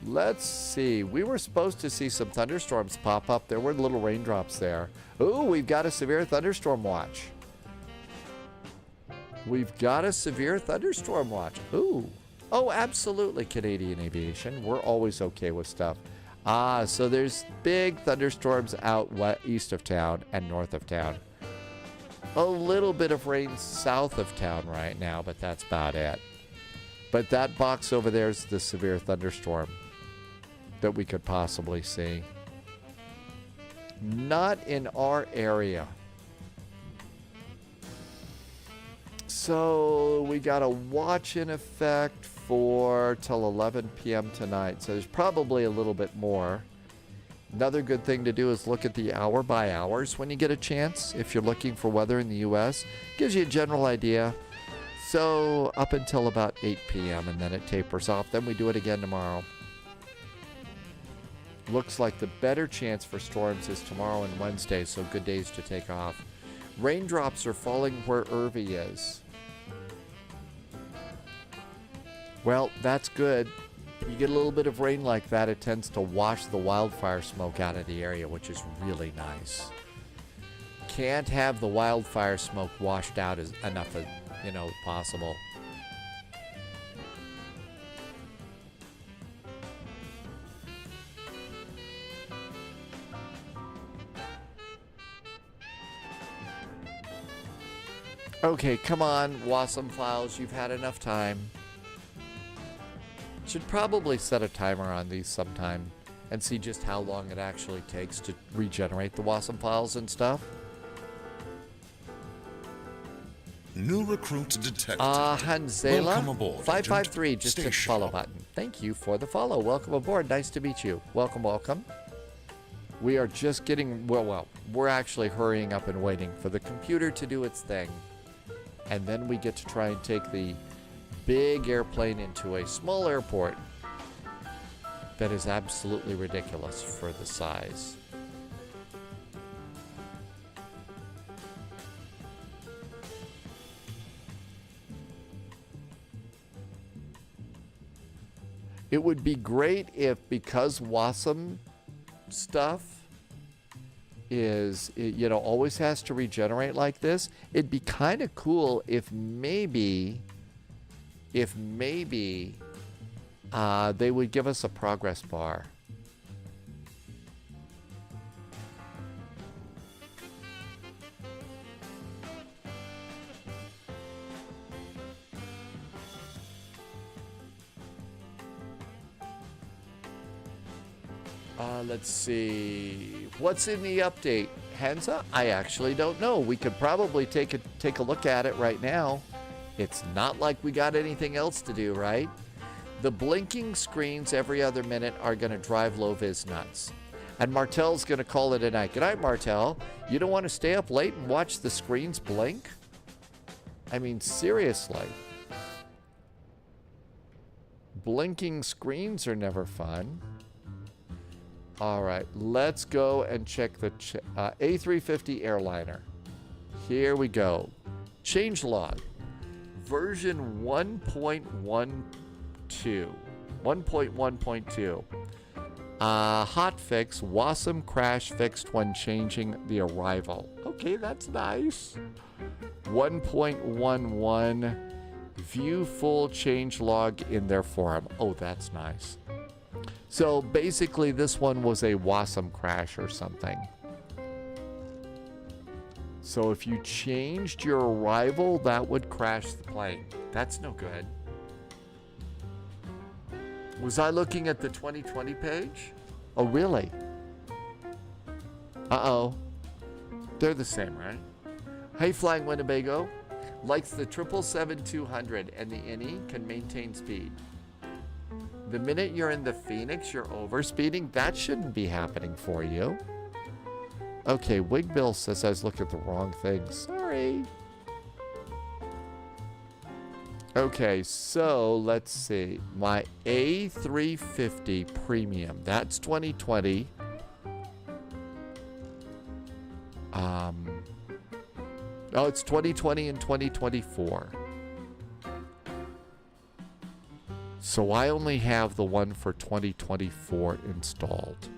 Let's see. We were supposed to see some thunderstorms pop up. There were little raindrops there. Ooh, we've got a severe thunderstorm watch. We've got a severe thunderstorm watch. Ooh. Oh, absolutely, Canadian Aviation. We're always okay with stuff. So there's big thunderstorms out east of town and north of town. A little bit of rain south of town right now, but that's about it. But that box over there is the severe thunderstorm that we could possibly see. Not in our area. So we got a watch in effect for till 11 p.m. tonight. So there's probably a little bit more. Another good thing to do is look at the hour by hours when you get a chance. If you're looking for weather in the U.S., gives you a general idea. So up until about 8 p.m. and then it tapers off. Then we do it again tomorrow. Looks like the better chance for storms is tomorrow and Wednesday, so good days to take off. Raindrops are falling where Irvy is. Well, that's good. You get a little bit of rain like that, it tends to wash the wildfire smoke out of the area, which is really nice. Can't have the wildfire smoke washed out as enough as, possible. Okay, come on, Wasm Files, you've had enough time. Should probably set a timer on these sometime and see just how long it actually takes to regenerate the Wasm Files and stuff. New recruit detected. Hanzela, Welcome aboard, 553, just Stay hit the follow button. Thank you for the follow. Welcome aboard. Nice to meet you. Welcome, welcome. We are just getting, well, we're actually hurrying up and waiting for the computer to do its thing. And then we get to try and take the big airplane into a small airport that is absolutely ridiculous for the size. It would be great if, because Wasm stuff is, always has to regenerate like this, it'd be kind of cool if maybe they would give us a progress bar. Let's see. What's in the update, Hansa? I actually don't know. We could probably take a look at it right now. It's not like we got anything else to do, right? The blinking screens every other minute are going to drive low-vis nuts. And Martel's going to call it a night. Good night, Martel. You don't want to stay up late and watch the screens blink? I mean, seriously. Blinking screens are never fun. All right, let's go and check the A350 airliner. Here we go. Changelog. Version 1.12. 1.1.2. Hotfix. Wasm crash fixed when changing the arrival. Okay, that's nice. 1.11. View full changelog in their forum. Oh, that's nice. So basically this one was a Wasm crash or something. So if you changed your arrival, that would crash the plane. That's no good. Was I looking at the 2020 page? Oh, really? Uh-oh. They're the same, right? Hey, Flying Winnebago. Likes the 777-200 and the INI can maintain speed. The minute you're in the Phoenix, you're overspeeding. That shouldn't be happening for you. Okay, Wigbill says I was looking at the wrong thing. Sorry. Okay, so let's see. My A350 Premium. That's 2020. Oh, it's 2020 and 2024. So I only have the one for 2024 installed.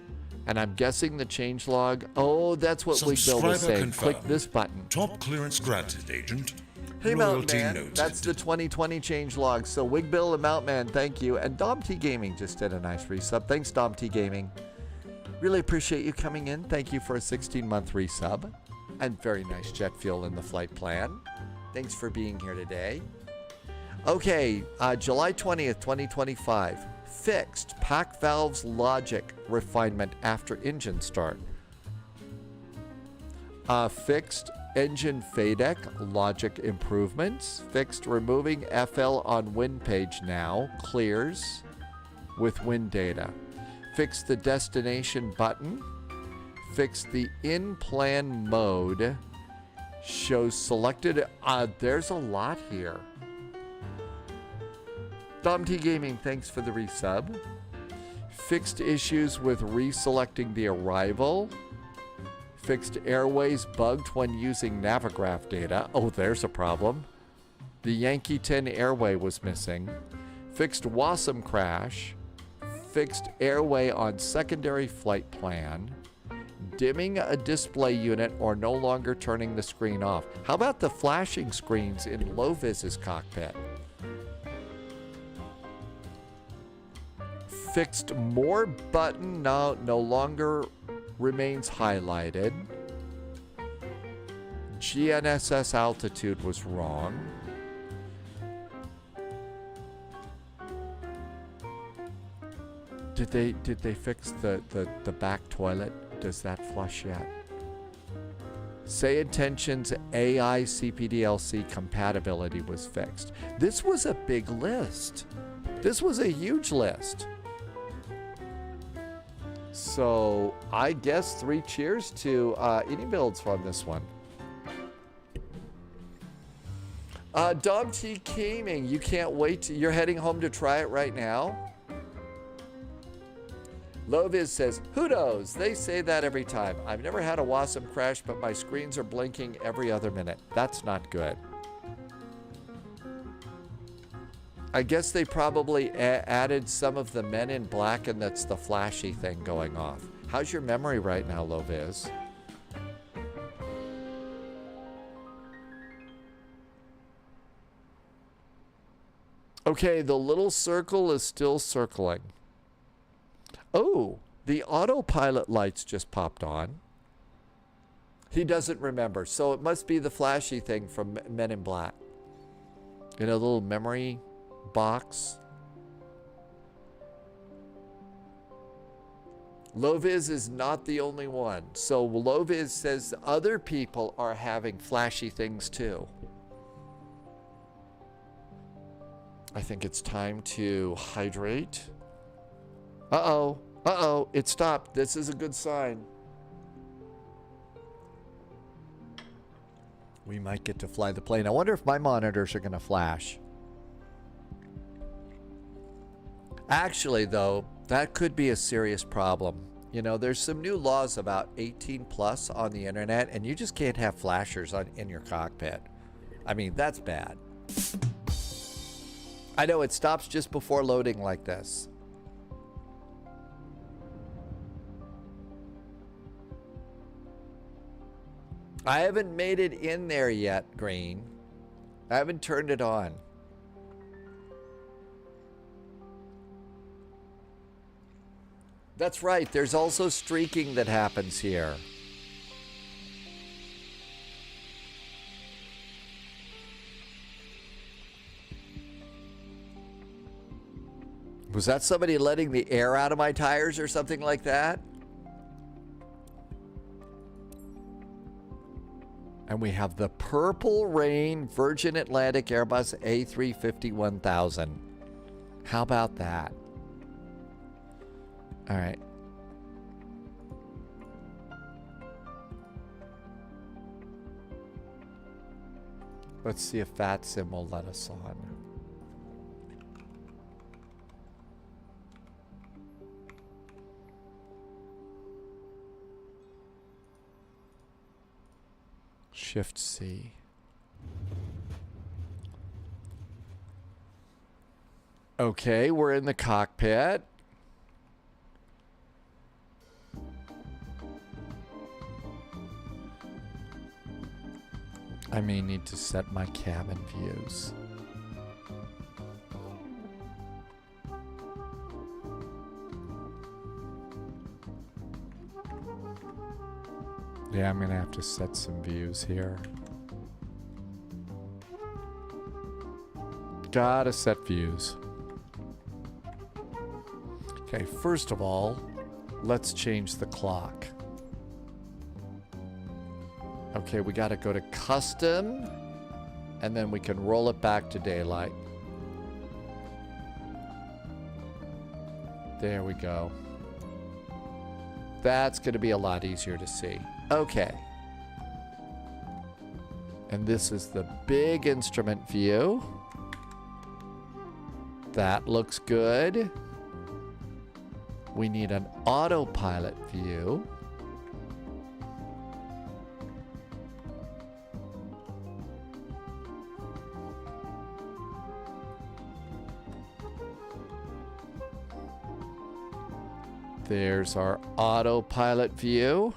And I'm guessing the changelog. Oh, that's what Wigbill was saying. Click this button. Top clearance granted, Agent. Hey, Mountain Man. That's the 2020 changelog. So Wigbill and Mountain Man, thank you. And Dom T Gaming just did a nice resub. Thanks, Dom T Gaming. Really appreciate you coming in. Thank you for a 16-month resub. And very nice jet fuel in the flight plan. Thanks for being here today. Okay, July 20th, 2025. Fixed pack valves logic refinement after engine start. Fixed engine FLIGHTDECK logic improvements. Fixed removing FL on wind page now. Clears with wind data. Fixed the destination button. Fixed the in-plan mode. Shows selected. There's a lot here. Dom T Gaming, thanks for the resub. Fixed issues with reselecting the arrival. Fixed airways bugged when using Navigraph data. Oh, there's a problem. The Yankee 10 airway was missing. Fixed Wasm crash. fixed airway on secondary flight plan, dimming a display unit, or no longer turning the screen off. How about the flashing screens in low-vis's cockpit? Fixed more button, no longer remains highlighted. GNSS altitude was wrong. Did they fix the back toilet? Does that flush yet? Say intentions AI CPDLC compatibility was fixed. This was a big list. This was a huge list. So I guess 3 cheers to any builds from this one. Dom T Gaming, you can't wait. You're heading home to try it right now? Loviz says, who knows? They say that every time. I've never had a Wasm crash, but my screens are blinking every other minute. That's not good. I guess they probably added some of the Men in Black, and that's the flashy thing going off. How's your memory right now, Loviz? Okay, the little circle is still circling. Oh, the autopilot lights just popped on. He doesn't remember, so it must be the flashy thing from Men in Black. In a little memory box. Loviz is not the only one. So Loviz says other people are having flashy things too. I think it's time to hydrate. Uh-oh. Uh-oh. It stopped. This is a good sign. We might get to fly the plane. I wonder if my monitors are going to flash. Actually, though, that could be a serious problem. You know, there's some new laws about 18 plus on the internet, and you just can't have flashers in your cockpit. I mean, that's bad. I know it stops just before loading like this. I haven't made it in there yet, Green. I haven't turned it on. That's right, there's also streaking that happens here. Was that somebody letting the air out of my tires or something like that? And we have the Purple Rain Virgin Atlantic Airbus A350-1000. How about that? All right. Let's see if FatSim will let us on. Shift C. Okay, we're in the cockpit. I may need to set my cabin views. Yeah, I'm gonna have to set some views here. Gotta set views. Okay, first of all, let's change the clock. Okay, we gotta go to custom, and then we can roll it back to daylight. There we go. That's gonna be a lot easier to see. Okay. And this is the big instrument view. That looks good. We need an autopilot view. There's our autopilot view.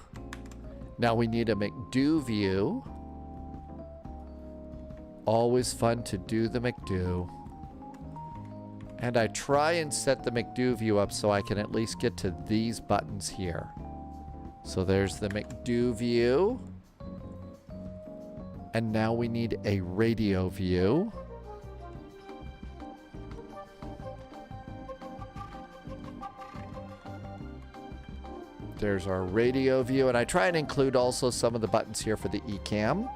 Now we need a McDo view. Always fun to do the McDo. And I try and set the McDo view up so I can at least get to these buttons here. So there's the McDo view. And now we need a radio view. There's our radio view. And I try and include also some of the buttons here for the eCam.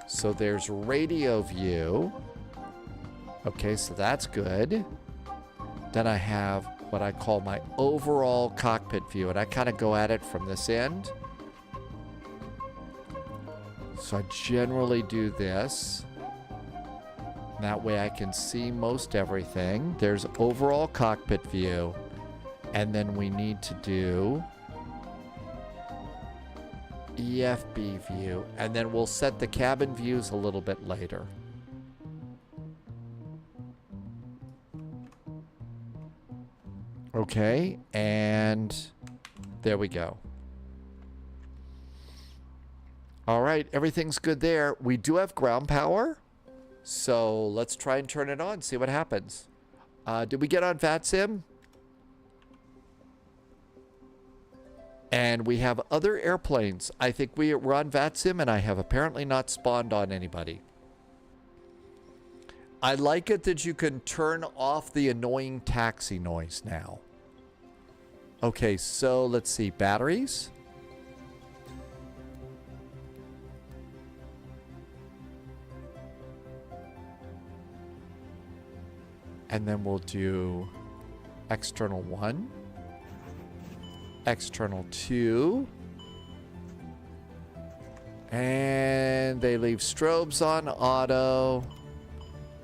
So there's radio view. Okay, so that's good. Then I have what I call my overall cockpit view, and I kind of go at it from this end. So I generally do this. That way I can see most everything. There's overall cockpit view. And then we need to do EFB view. And then we'll set the cabin views a little bit later. Okay, and there we go. All right, everything's good there. We do have ground power, so let's try and turn it on, see what happens. Did we get on VATSIM? And we have other airplanes. I think we're on VATSIM, and I have apparently not spawned on anybody. I like it that you can turn off the annoying taxi noise now. Okay, so let's see. Batteries. And then we'll do external 1. External 2. And they leave strobes on auto.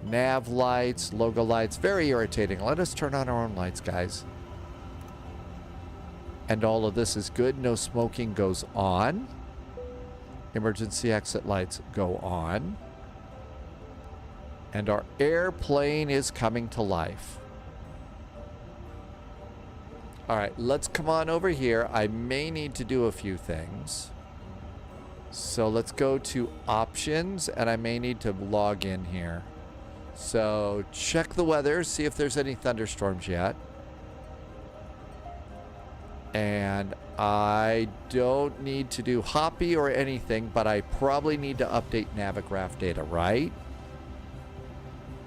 Nav lights, logo lights. Very irritating. Let us turn on our own lights, guys. And all of this is good. No smoking goes on. Emergency exit lights go on. And our airplane is coming to life. All right, let's come on over here. I may need to do a few things. So let's go to options, and I may need to log in here. So check the weather, see if there's any thunderstorms yet. And I don't need to do Hoppy or anything, but I probably need to update Navigraph data, right?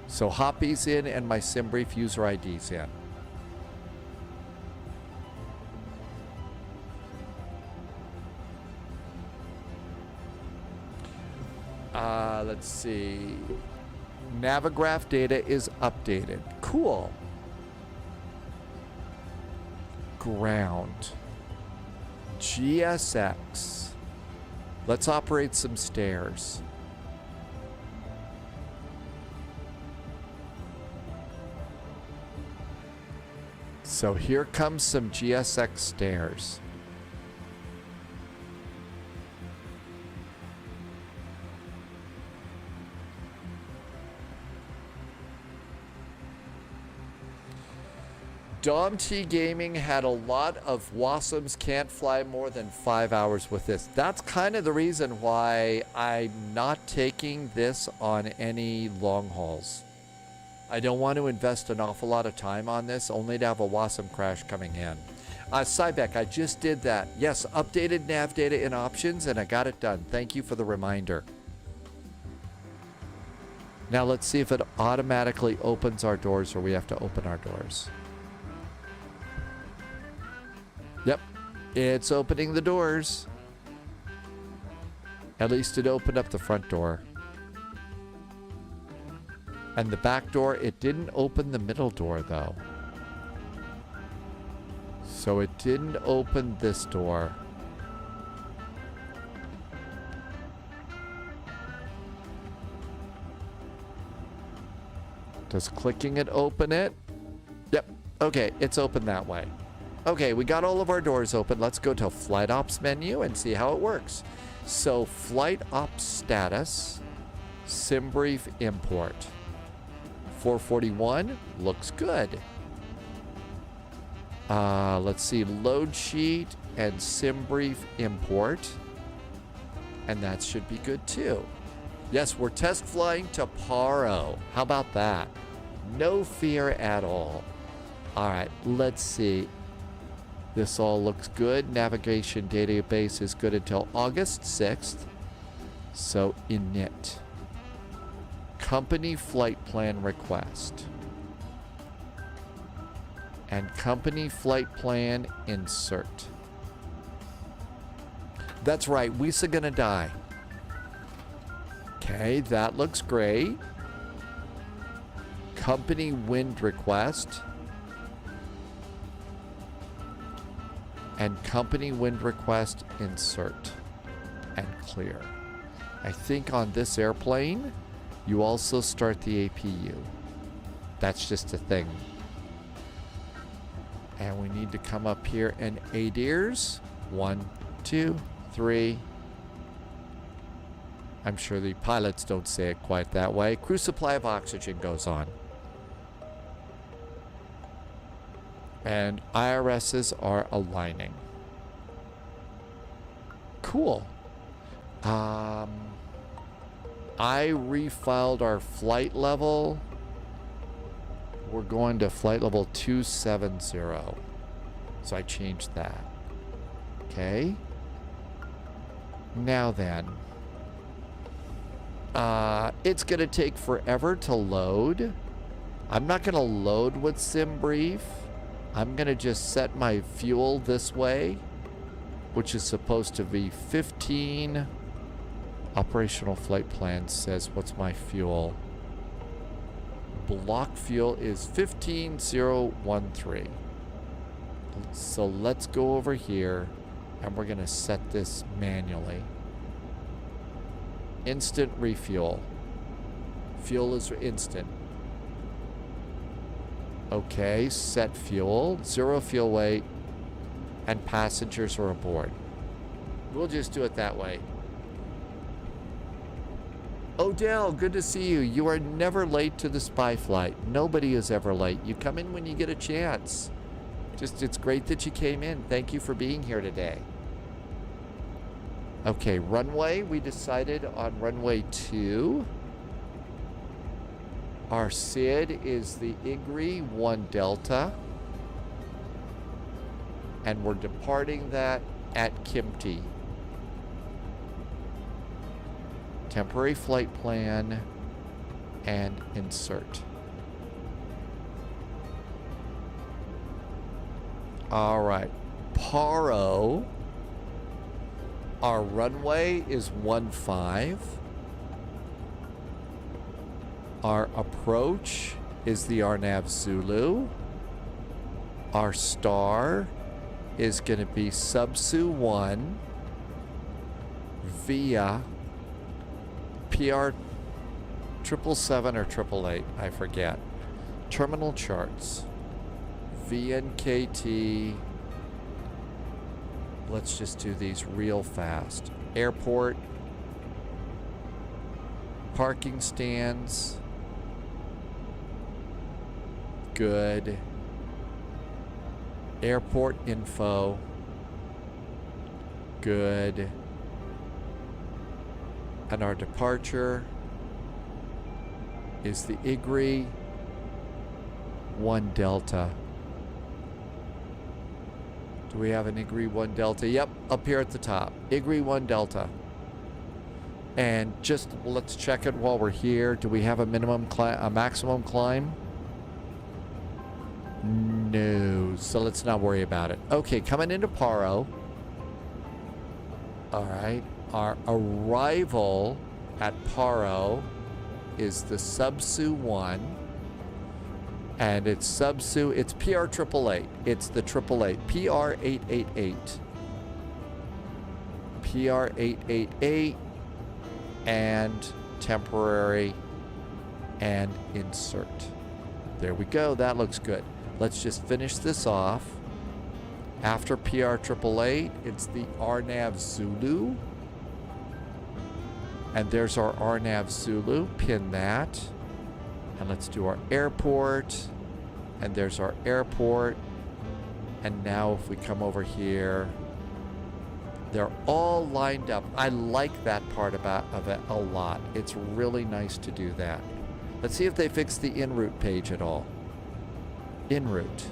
So Hoppy's in and my SimBrief user ID's in. Let's see. Navigraph data is updated. Cool. Ground. GSX. Let's operate some stairs. So here comes some GSX stairs. Dom T Gaming had a lot of Wasoms can't fly more than 5 hours with this. That's kind of the reason why I'm not taking this on any long hauls. I don't want to invest an awful lot of time on this, only to have a Wasom crash coming in. Cybeck, I just did that. Yes, updated nav data in options, and I got it done. Thank you for the reminder. Now let's see if it automatically opens our doors, or we have to open our doors. Yep, it's opening the doors. At least it opened up the front door. And the back door, it didn't open the middle door though. So it didn't open this door. Does clicking it open it? Yep, okay, it's open that way. Okay, we got all of our doors open. Let's go to Flight Ops menu and see how it works. So Flight Ops status, SimBrief import. 441 looks good. Let's see, load sheet and sim brief import. And that should be good too. Yes, we're test flying to Paro. How about that? No fear at all. All right, let's see. This all looks good. Navigation database is good until August 6th. So init. Company flight plan request. And company flight plan insert. That's right, Wisa gonna die. Okay, that looks great. Company wind request. And company wind request insert. And clear. I think on this airplane, you also start the APU. That's just a thing. And we need to come up here and ADIRS. 1, 2, 3. I'm sure the pilots don't say it quite that way. Crew supply of oxygen goes on. And IRSs are aligning. Cool. I refiled our flight level. We're going to flight level 270. So I changed that. Okay. Now then. It's going to take forever to load. I'm not going to load with SimBrief. I'm going to just set my fuel this way, which is supposed to be 15. Operational flight plan says, what's my fuel? Block fuel is 15013. So let's go over here and we're going to set this manually. Instant refuel. Fuel is instant. Okay, set fuel, 0 fuel weight, and passengers are aboard. We'll just do it that way. Odell, good to see you. You are never late to the spy flight. Nobody is ever late. You come in when you get a chance. It's great that you came in. Thank you for being here today. Okay, runway. We decided on runway 2. Our SID is the IGRI 1 Delta. And we're departing that at Kimpty. Temporary flight plan and insert. All right. Paro. Our runway is 15. Our approach is the RNAV Zulu. Our star is going to be Subsu 1 via PR 777 or 888, I forget. Terminal charts. VNKT. Let's just do these real fast. Airport. Parking stands. Good. Airport info. Good. And our departure is the IGRI 1 Delta. Do we have an IGRI 1 Delta? Yep, up here at the top. IGRI 1 Delta. And just let's check it while we're here. Do we have a maximum climb? No, so let's not worry about it. Okay, coming into Paro. All right. Our arrival at Paro is the Subsu 1. And it's Subsu, it's PR 888. It's the 888. PR 888. PR 888. And temporary and insert. There we go. That looks good. Let's just finish this off. After PR 888, it's the RNAV Zulu. And there's our RNAV Zulu. Pin that. And let's do our airport. And there's our airport. And now if we come over here, they're all lined up. I like that part of it a lot. It's really nice to do that. Let's see if they fix the en route page at all. En route.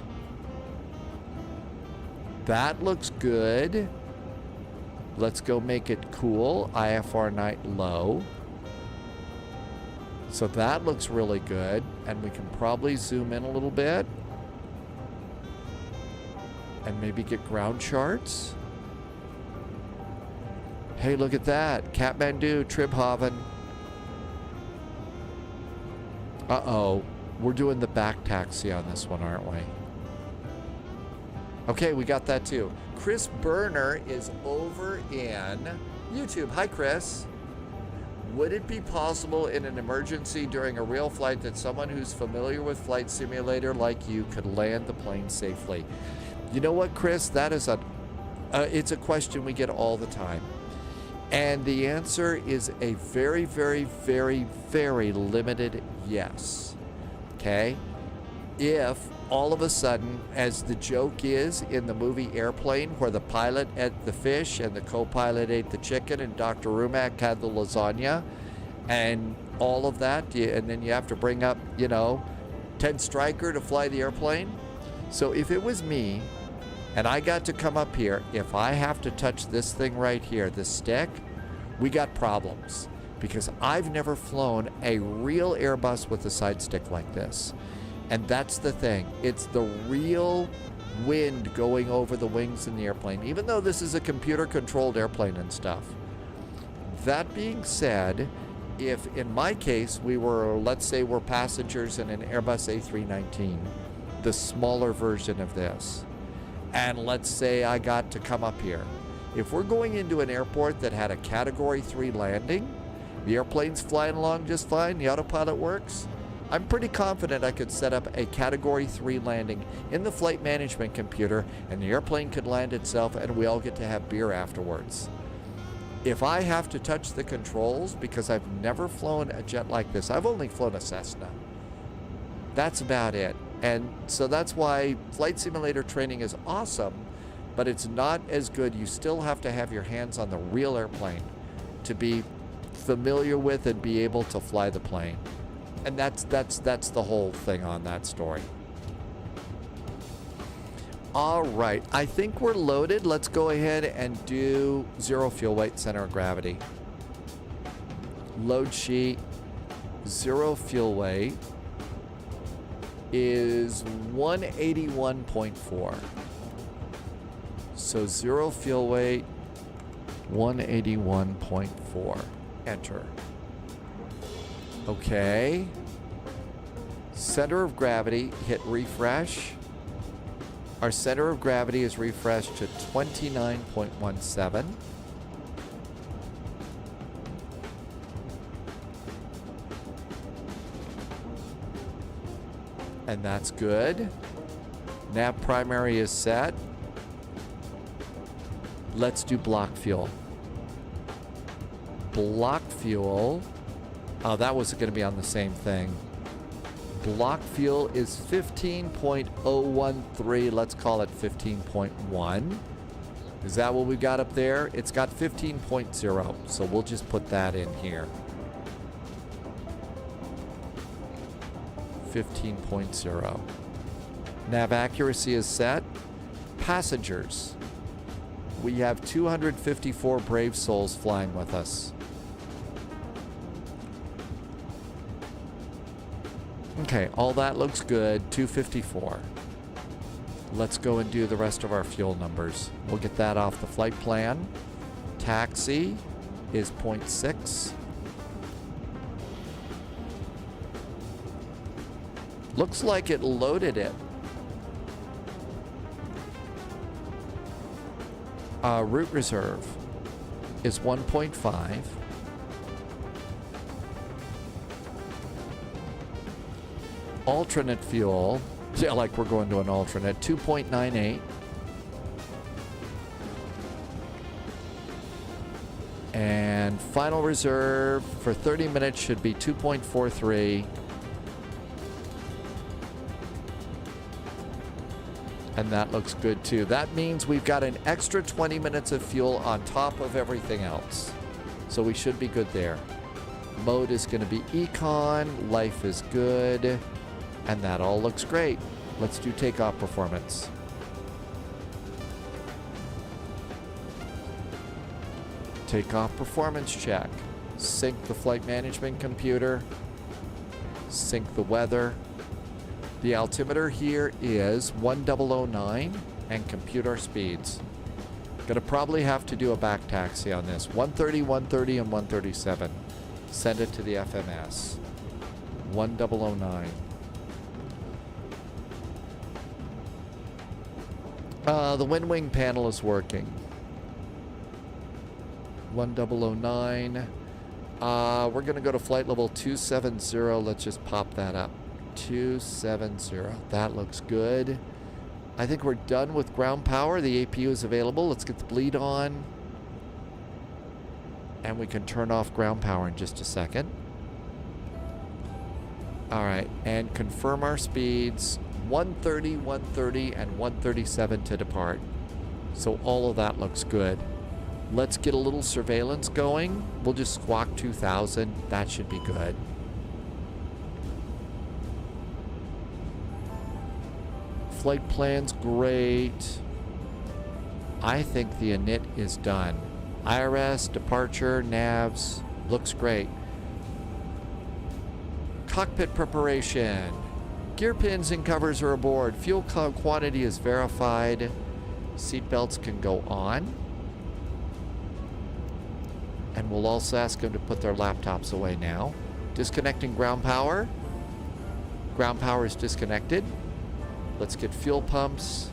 That looks good. Let's go make it cool. IFR night low. So that looks really good. And we can probably zoom in a little bit. And maybe get ground charts. Hey, look at that. Kathmandu, Tribhaven. Uh-oh. We're doing the back taxi on this one, aren't we? Okay, we got that too. Chris Berner is over in YouTube. Hi, Chris. Would it be possible in an emergency during a real flight that someone who's familiar with Flight Simulator like you could land the plane safely? You know what, Chris? That is it's a question we get all the time. And the answer is a very, very, very, very limited yes. Okay? If all of a sudden, as the joke is in the movie Airplane, where the pilot ate the fish and the co-pilot ate the chicken and Dr. Rumack had the lasagna and all of that, and then you have to bring up, you know, Ted Stryker to fly the airplane. So if it was me and I got to come up here, if I have to touch this thing right here, this stick, we got problems. Because I've never flown a real Airbus with a side stick like this. And that's the thing. It's the real wind going over the wings in the airplane, even though this is a computer-controlled airplane and stuff. That being said, if in my case we were, let's say we're passengers in an Airbus A319, the smaller version of this, and let's say I got to come up here. If we're going into an airport that had a Category 3 landing, the airplane's flying along just fine, the autopilot works, I'm pretty confident I could set up a Category 3 landing in the flight management computer and the airplane could land itself and we all get to have beer afterwards. If I have to touch the controls, because I've never flown a jet like this, I've only flown a Cessna. That's about it. And so that's why flight simulator training is awesome, but it's not as good. You still have to have your hands on the real airplane to be familiar with and be able to fly the plane. And that's the whole thing on that story. All right, I think we're loaded. Let's go ahead and do zero fuel weight, center of gravity. Load sheet, zero fuel weight is 181.4. So zero fuel weight, 181.4. Enter. Okay. Center of gravity, hit refresh. Our center of gravity is refreshed to 29.17. And that's good. Nav primary is set. Let's do block fuel. Block fuel. Oh, that was going to be on the same thing. Block fuel is 15.013. Let's call it 15.1. Is that what we've got up there? It's got 15.0. So we'll just put that in here. 15.0. Nav accuracy is set. Passengers. We have 254 brave souls flying with us. Okay, all that looks good. 254. Let's go and do the rest of our fuel numbers. We'll get that off the flight plan. Taxi is 0.6. Looks like it loaded it. Route reserve is 1.5. Alternate fuel, yeah, like we're going to an alternate, 2.98. And final reserve for 30 minutes should be 2.43. And that looks good too. That means we've got an extra 20 minutes of fuel on top of everything else. So we should be good there. Mode is going to be Econ. Life is good. And that all looks great. Let's do takeoff performance. Takeoff performance check. Sync the flight management computer. Sync the weather. The altimeter here is 1009 and compute our speeds. Gonna probably have to do a back taxi on this. 130, 130, and 137. Send it to the FMS. 1009. The wind wing panel is working. 1009. We're gonna go to flight level 270. Let's just pop that up. 270. That looks good. I think we're done with ground power. The APU is available. Let's get the bleed on. And we can turn off ground power in just a second. All right, and confirm our speeds. 130, 130, and 137 to depart. So all of that looks good. Let's get a little surveillance going. We'll just squawk 2000. That should be good. Flight plan's great. I think the init is done. IRS, departure, navs, looks great. Cockpit preparation. Gear pins and covers are aboard. Fuel quantity is verified. Seatbelts can go on. And we'll also ask them to put their laptops away now. Disconnecting ground power. Ground power is disconnected. Let's get fuel pumps.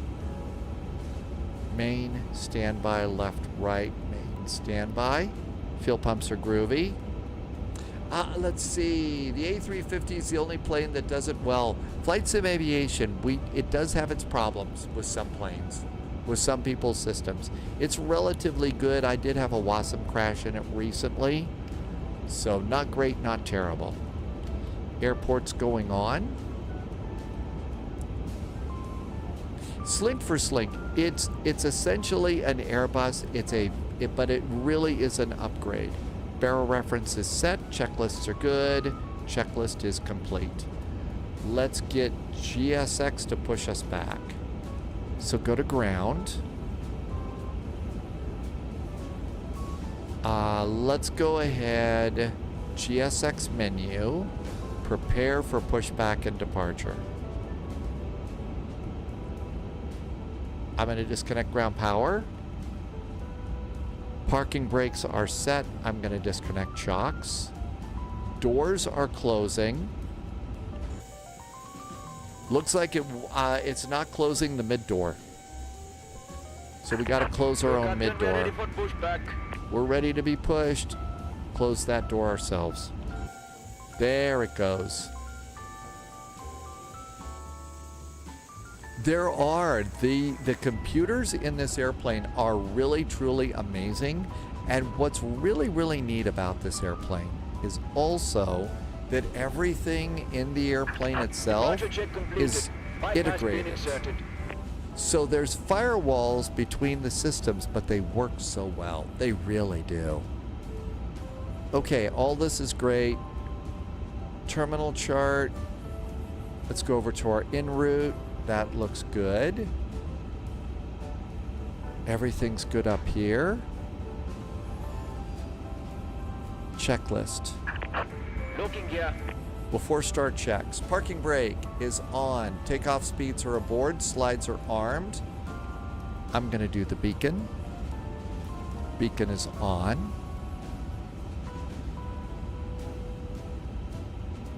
Main, standby, left, right, main, standby. Fuel pumps are groovy. Let's see. The A350 is the only plane that does it well. Flight Sim Aviation, it does have its problems with some planes, with some people's systems. It's relatively good. I did have a WASM crash in it recently. So not great, not terrible. Airport's going on. Slink for Slink. It's essentially an Airbus. But it really is an upgrade. Barrel reference is set. Checklists are good. Checklist is complete. Let's get GSX to push us back. So go to ground. Let's go ahead. GSX menu. Prepare for pushback and departure. I'm going to disconnect ground power. Parking brakes are set. I'm going to disconnect shocks. Doors are closing. Looks like it's not closing the mid door. So we got to close our own mid door. We're ready to be pushed. Close that door ourselves. There it goes. There are the computers in this airplane are really truly amazing, and what's really neat about this airplane is also that everything in the airplane itself is integrated. So there's firewalls between the systems, but they work so well. They really do. Okay, all this is great. Terminal chart. Let's go over to our en route. That looks good. Everything's good up here. Checklist. Looking here. Before start checks. Parking brake is on. Takeoff speeds are aboard. Slides are armed. I'm going to do the beacon. Beacon is on.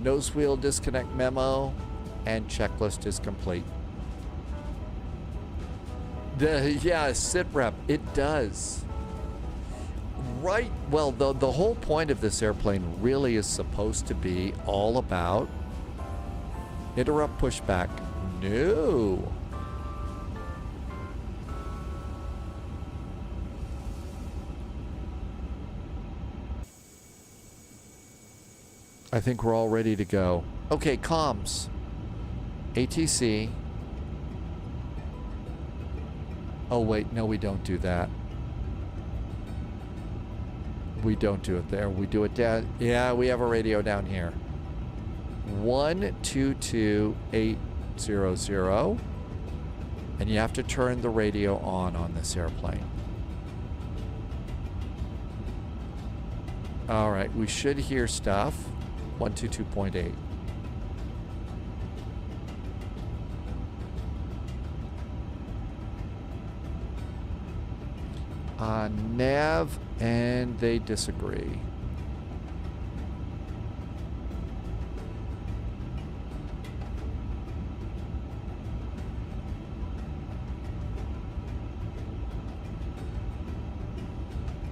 Nose wheel disconnect memo. And checklist is complete. Yeah, sit rep. It does. Right. Well, the whole point of this airplane really is supposed to be all about interrupt pushback. No. I think we're all ready to go. Okay, comms. ATC. Oh, wait. No, we don't do that. We don't do it there. We do it down. Yeah, we have a radio down here. 122800. And you have to turn the radio on this airplane. All right, we should hear stuff. 122.8. Nav, and they disagree.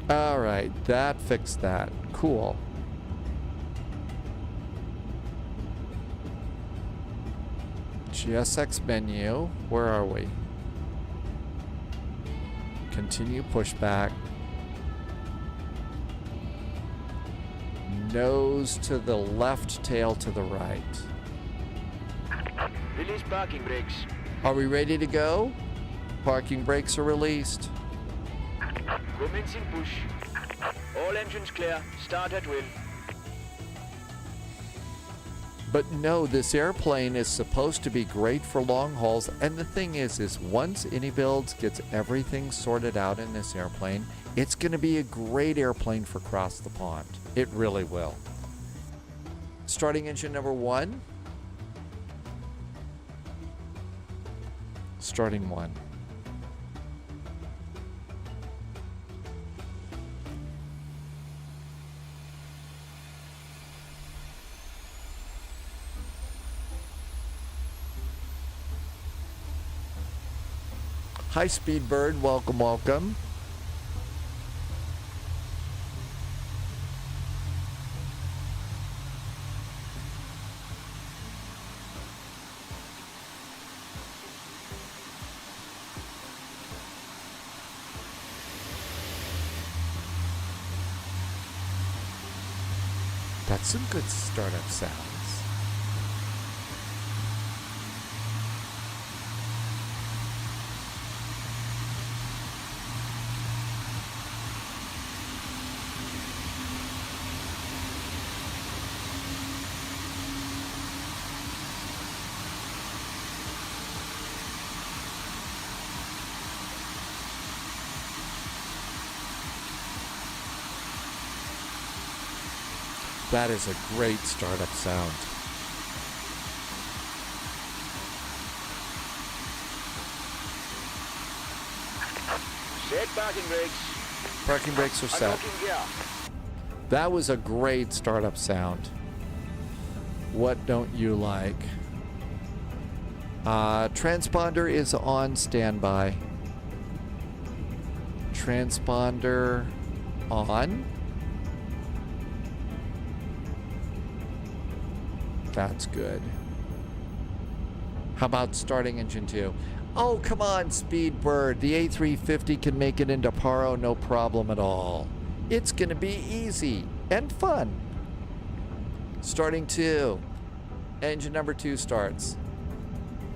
All right, that fixed that. Cool. GSX menu. Where are we? Continue pushback. Nose to the left, tail to the right. Release parking brakes. Are we ready to go? Parking brakes are released. Commencing push. All engines clear. Start at will. But no, this airplane is supposed to be great for long hauls. And the thing is once AnyBuilds gets everything sorted out in this airplane, it's going to be a great airplane for across the pond. It really will. Starting engine number 1. Starting 1. Hi, Speedbird. Welcome, welcome. That's some good startup sounds. That is a great startup sound. Set parking brakes. Parking brakes are set. Unlocking gear. That was a great startup sound. What don't you like? Transponder is on standby. Transponder on. That's good. How about starting engine 2? Oh, come on, Speedbird. The A350 can make it into Paro, no problem at all. It's going to be easy and fun. Starting 2. Engine number 2 starts.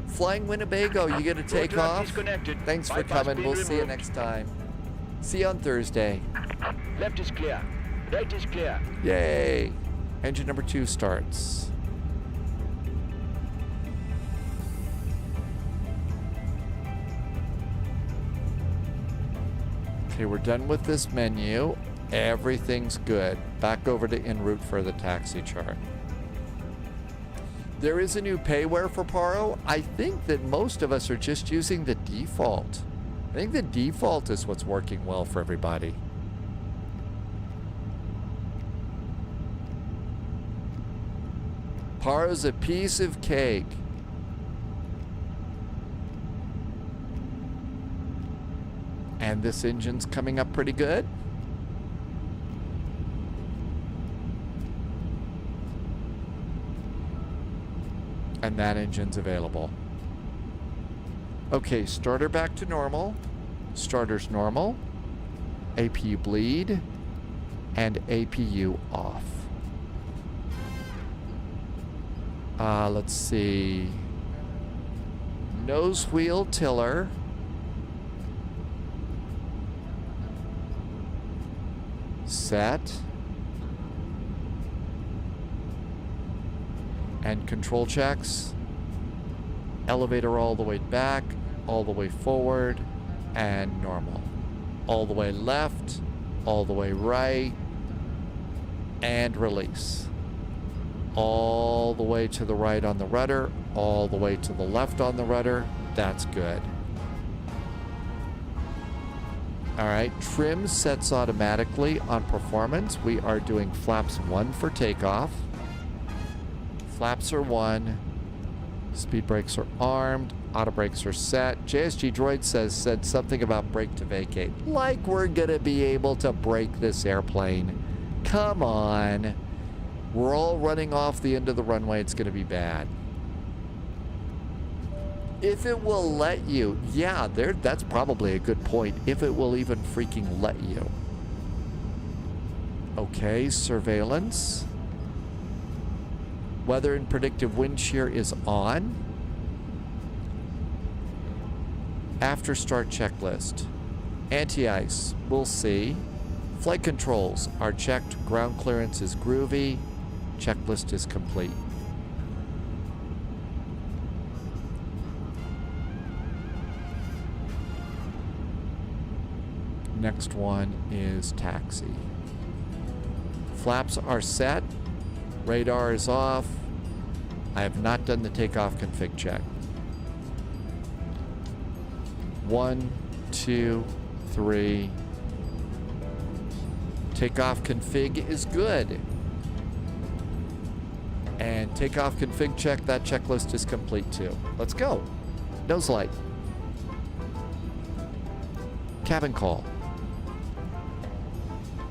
Flying Winnebago, you get to take off? Thanks for coming. We'll see you next time. See you on Thursday. Left is clear. Right is clear. Yay. Engine number 2 starts. Okay, we're done with this menu. Everything's good. Back over to en route for the taxi chart. There is a new payware for Paro. I think that most of us are just using the default. I think the default is what's working well for everybody. Paro's a piece of cake. And this engine's coming up pretty good. And that engine's available. Okay, starter back to normal. Starter's normal. APU bleed. And APU off. Let's see. Nose wheel tiller. set. And control checks. Elevator all the way back, all the way forward, and normal. All the way left, all the way right, and release. All the way to the right on the rudder, all the way to the left on the rudder. That's good. All right, trim sets automatically on performance. We are doing flaps 1 for takeoff. Flaps are 1. Speed brakes are armed. Auto brakes are set. JSG Droid said something about brake to vacate. Like we're gonna be able to brake this airplane. Come on. We're all running off the end of the runway. It's gonna be bad. If it will let you, yeah, that's probably a good point. If it will even freaking let you. Okay, surveillance. Weather and predictive wind shear is on. After start checklist. Anti-ice, we'll see. Flight controls are checked. Ground clearance is groovy. Checklist is complete. Next one is taxi. Flaps are set. Radar is off. I have not done the takeoff config check. 1, 2, 3. Takeoff config is good. And takeoff config check, that checklist is complete too. Let's go. Nose light. Cabin call.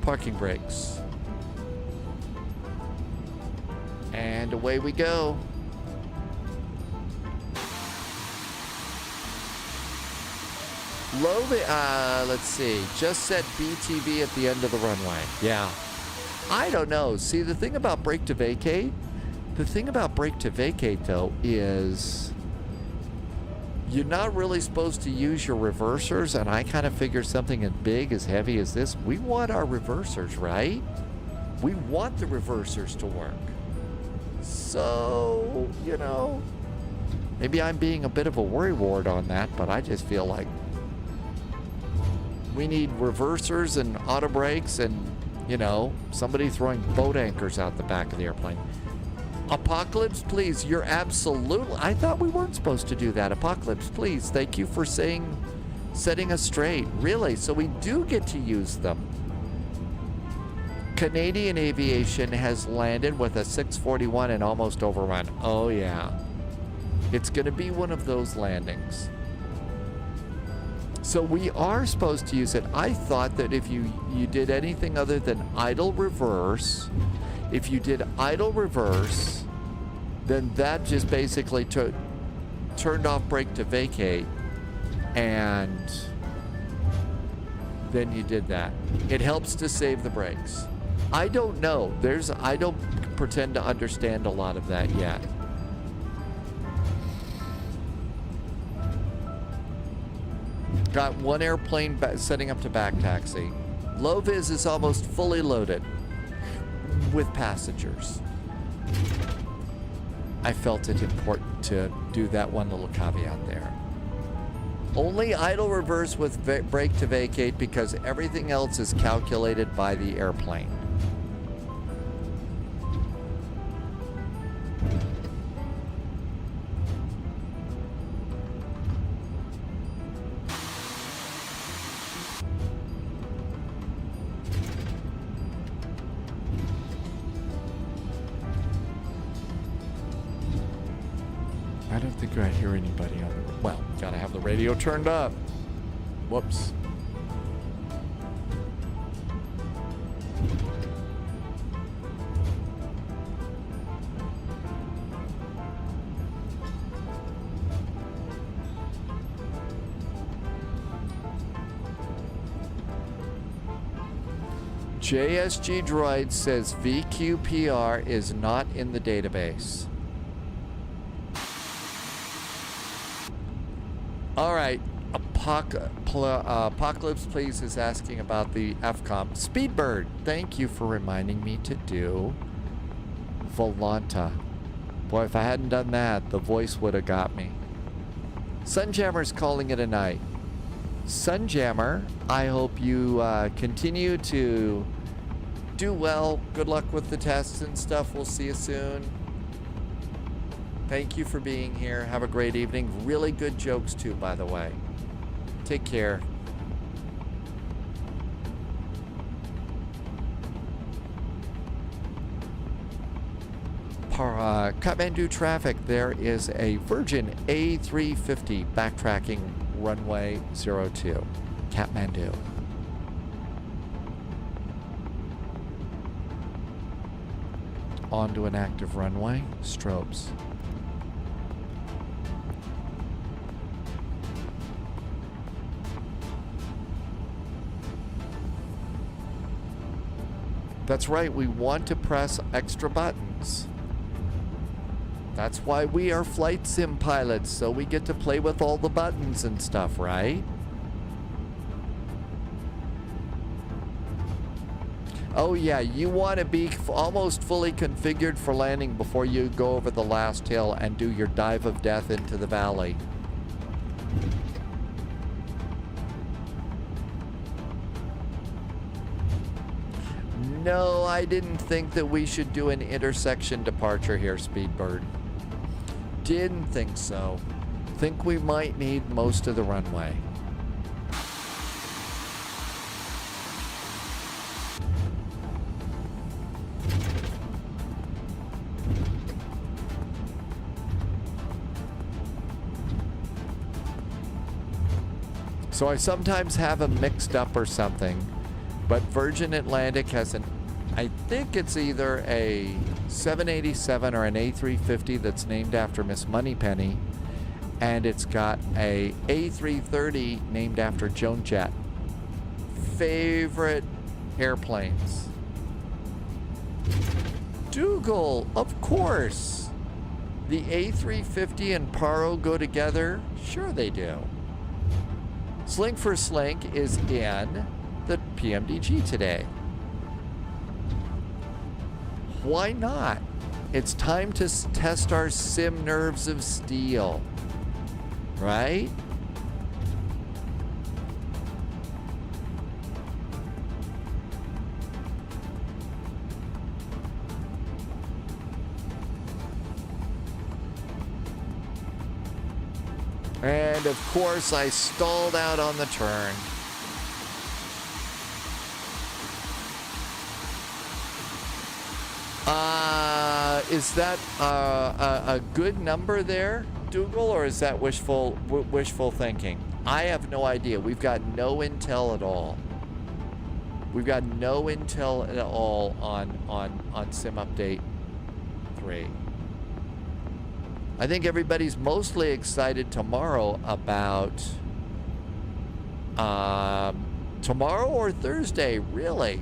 Parking brakes. And away we go. Low, let's see. Just set BTV at the end of the runway. Yeah. I don't know. See, the thing about brake to vacate, though, is you're not really supposed to use your reversers, and I kind of figure something as big, as heavy as this, we want our reversers, right? We want the reversers to work. So, you know, maybe I'm being a bit of a worrywart on that, but I just feel like we need reversers and auto brakes and, you know, somebody throwing boat anchors out the back of the airplane. Apocalypse, please. You're absolutely... I thought we weren't supposed to do that. Apocalypse, please. Thank you for setting us straight. Really, so we do get to use them. Canadian Aviation has landed with a 641 and almost overrun. Oh, yeah. It's going to be one of those landings. So we are supposed to use it. I thought that if you did anything other than idle reverse, if you did idle reverse, then that just basically turned off brake to vacate, and then you did that. It helps to save the brakes. I don't know. I don't pretend to understand a lot of that yet. Got one airplane setting up to back taxi. Low vis is almost fully loaded with passengers. I felt it important to do that one little caveat there. Only idle reverse with brake to vacate because everything else is calculated by the airplane. I don't think I hear anybody on the... Well, gotta have the radio turned up. Whoops. JSG Droid says VQPR is not in the database. All right. Apocalypse, please, is asking about the FCOM. Speedbird, thank you for reminding me to do Volanta. Boy, if I hadn't done that, the voice would have got me. Sunjammer's calling it a night. Sunjammer, I hope you continue to do well. Good luck with the tests and stuff. We'll see you soon. Thank you for being here. Have a great evening. Really good jokes too, by the way. Take care. Kathmandu traffic, there is a Virgin A350 backtracking runway 02. Kathmandu. Onto an active runway. Strobes. That's right, we want to press extra buttons. That's why we are flight sim pilots, so we get to play with all the buttons and stuff, right? Oh yeah, you want to be almost fully configured for landing before you go over the last hill and do your dive of death into the valley. No, I didn't think that we should do an intersection departure here, Speedbird. Didn't think so. Think we might need most of the runway. So I sometimes have them mixed up or something, but Virgin Atlantic has an, I think it's either a 787 or an A350 that's named after Miss Moneypenny, and it's got a A330 named after Joan Jett. Favorite airplanes. Dougal, of course. The A350 and Paro go together? Sure they do. Slink for Slink is in the PMDG today. Why not? It's time to test our sim nerves of steel, right? And of course, I stalled out on the turn. Is that a good number there, Dougal, or is that wishful thinking? I have no idea. We've got no intel at all. We've got no intel at all on Sim Update 3. I think everybody's mostly excited tomorrow about tomorrow or Thursday, really.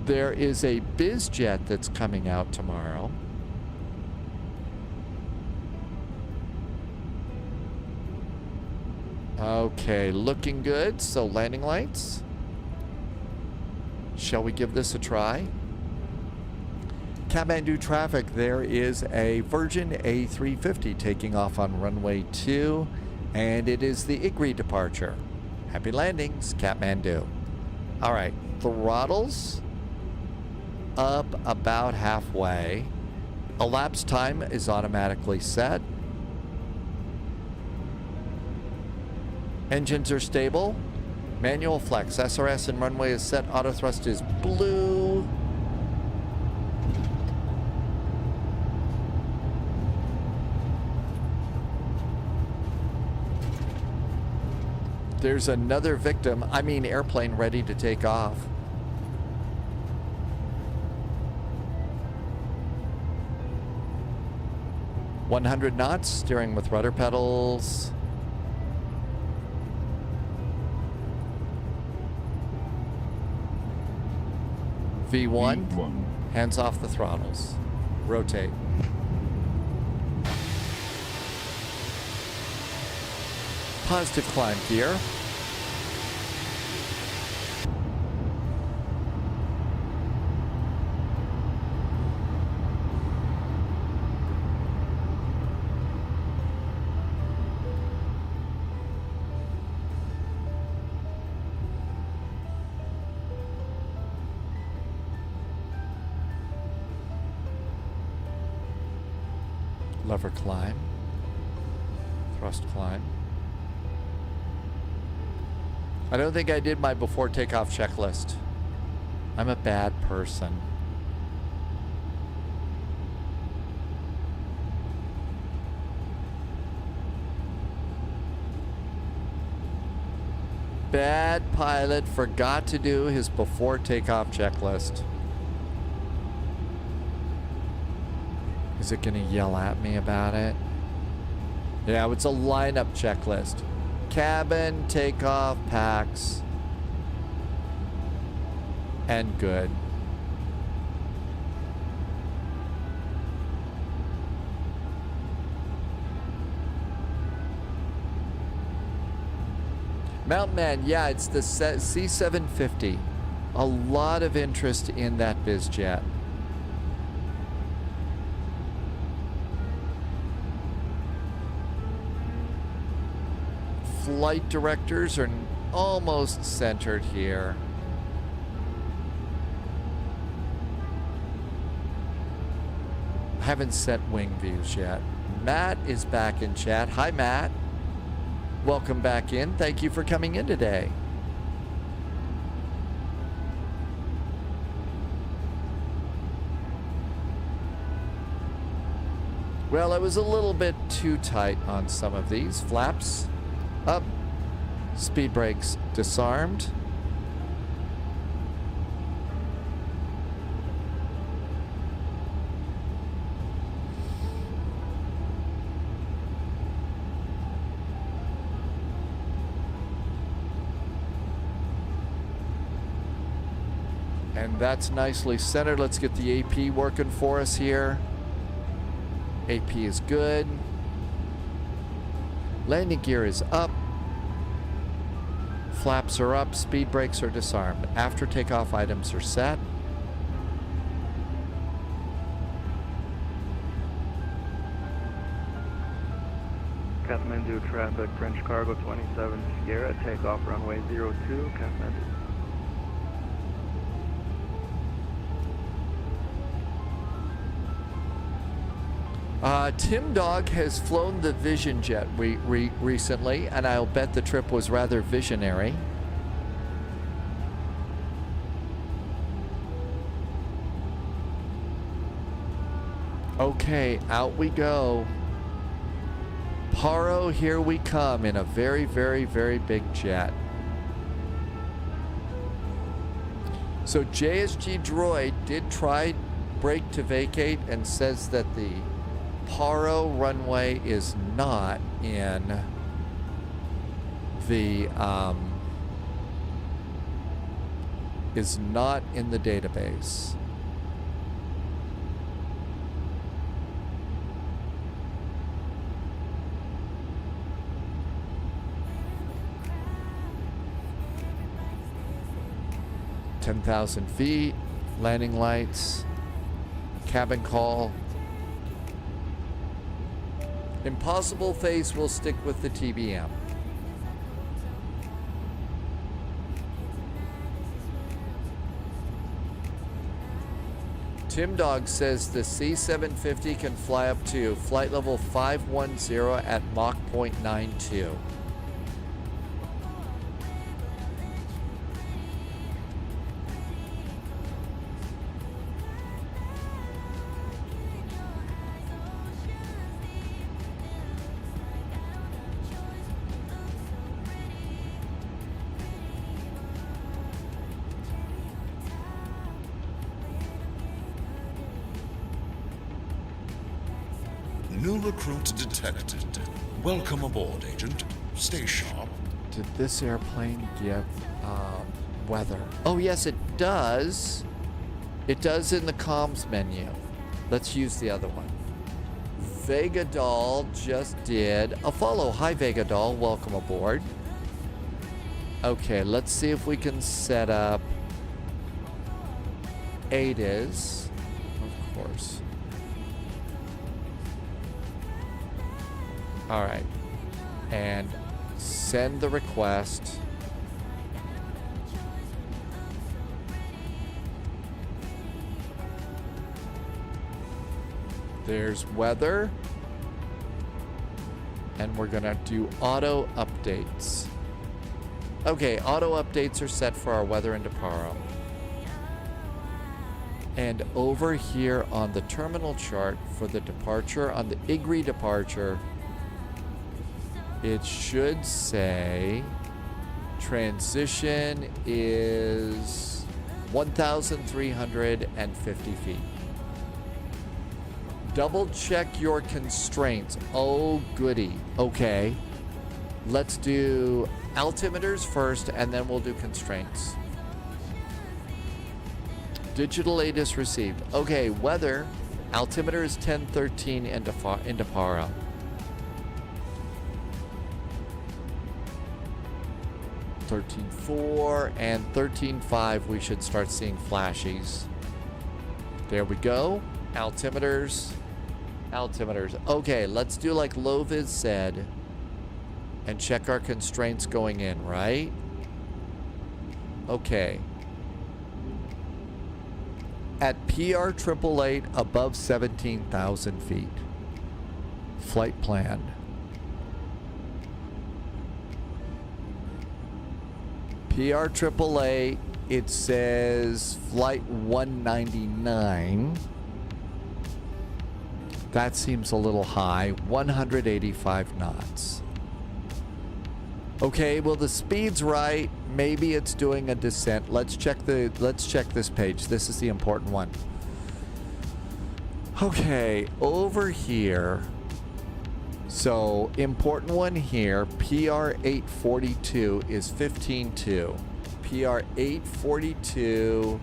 There is a BizJet that's coming out tomorrow. Okay, looking good. So landing lights. Shall we give this a try? Kathmandu traffic, there is a Virgin A350 taking off on runway 2, and it is the IGRI departure. Happy landings, Kathmandu. All right, throttles up about halfway. Elapsed time is automatically set. Engines are stable. Manual flex. SRS and runway is set. Auto thrust is blue. There's another victim. I mean, airplane ready to take off. .100 knots, steering with rudder pedals. V1. Hands off the throttles. Rotate. Positive climb gear. Lever climb. Thrust climb. I don't think I did my before takeoff checklist. I'm a bad person. Bad pilot forgot to do his before takeoff checklist. Is it gonna yell at me about it? Yeah, it's a lineup checklist. Cabin, takeoff, packs, and good. Mountain Man, yeah, it's the C750. A lot of interest in that biz jet. Flight directors are almost centered here. Haven't set wing views yet. Matt is back in chat. Hi, Matt. Welcome back in. Thank you for coming in today. Well, it was a little bit too tight on some of these. Flaps up. Speed brakes disarmed. And that's nicely centered. Let's get the AP working for us here. AP is good. Landing gear is up. Flaps are up. Speed brakes are disarmed. After takeoff items are set. Kathmandu traffic, French cargo 27 Sierra, takeoff runway 02, Kathmandu. Tim Dog has flown the Vision jet recently, and I'll bet the trip was rather visionary. Okay, out we go. Paro, here we come in a very, very, very big jet. So JSG Droid did try brake to vacate and says that the Paro runway is not in the database. $10,000 feet, landing lights, cabin call. Impossible Face will stick with the TBM. Tim Dog says the C750 can fly up to flight level 510 at Mach 0.92. New recruit detected. Welcome aboard, Agent. Stay sharp. Did this airplane give weather? Oh, yes, it does. It does in the comms menu. Let's use the other one. Vega Doll just did a follow. Hi, Vega Doll. Welcome aboard. Okay, let's see if we can set up ADAs. Of course. All right. And send the request. There's weather. And we're going to do auto updates. Okay, auto updates are set for our weather in Deparo. And over here on the terminal chart for the departure, on the IGRI departure, it should say transition is 1,350 feet. Double check your constraints. Oh, goody. Okay. Let's do altimeters first, and then we'll do constraints. Digital ADAS received. Okay, weather. Altimeter is 1013 in Deparo. $13.4 and $13.5. We should start seeing flashies. There we go. Altimeters. Altimeters. Okay, let's do like Loviz said and check our constraints going in, right? Okay. At PR 888 above 17,000 feet. Flight plan. PR 888, it says flight 199. That seems a little high. 185 knots. Okay, well the speed's right. Maybe it's doing a descent. Let's check this page. This is the important one. Okay, over here. So, important one here. PR 842 is 15.2. PR 842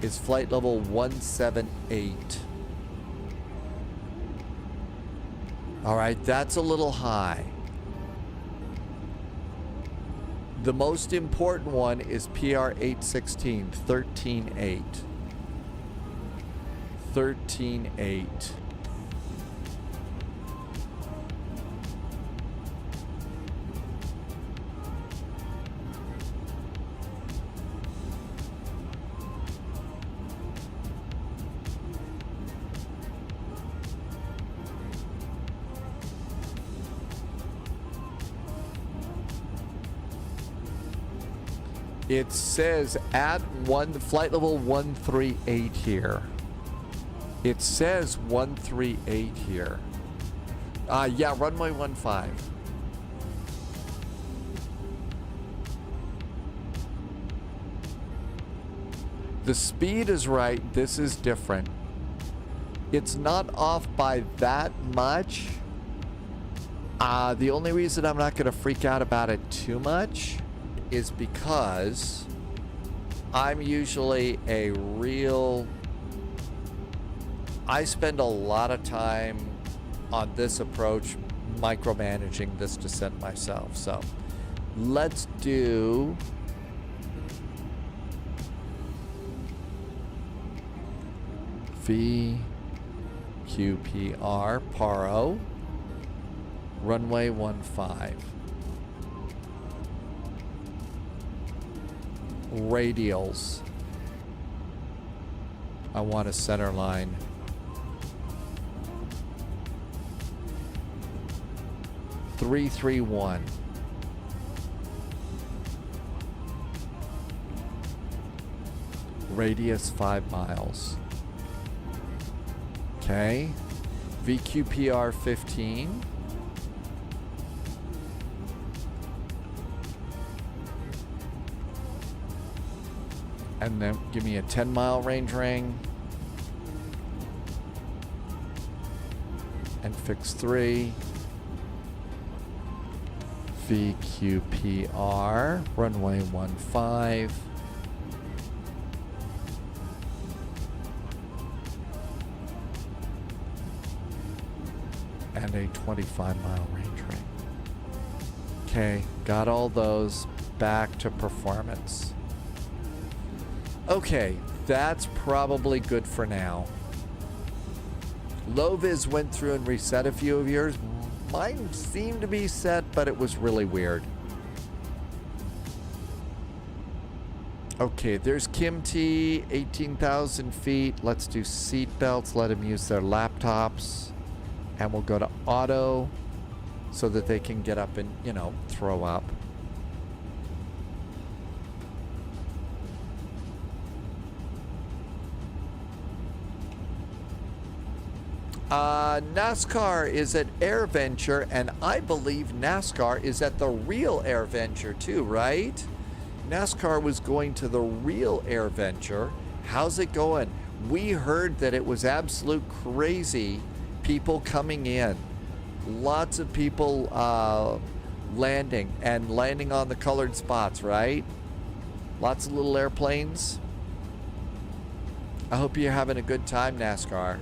is flight level 178. All right, that's a little high. The most important one is PR 816, 13.8. 13.8. It says at flight level 138 here. It says 138 here. Yeah, runway 15. The speed is right. This is different. It's not off by that much. The only reason I'm not going to freak out about it too much is because I'm usually I spend a lot of time on this approach micromanaging this descent myself. So let's do VQPR Paro runway 15. Radials. I want a center line. (331). Radius 5 miles. Okay. VQPR 15. And then give me a 10-mile range ring. And fix 3. VQPR, runway 15. and a 25-mile range rate. Okay, got all those. Back to performance. Okay, that's probably good for now. Low-vis went through and reset a few of yours. Mine seemed to be set, but it was really weird. Okay, there's Kim T, 18,000 feet. Let's do seat belts. Let them use their laptops. And we'll go to auto so that they can get up and, you know, throw up. NASCAR is at AirVenture, and I believe NASCAR is at the real AirVenture too, right? NASCAR was going to the real AirVenture. How's it going? We heard that it was absolute crazy. People coming in. Lots of people landing on the colored spots, right? Lots of little airplanes. I hope you're having a good time, NASCAR.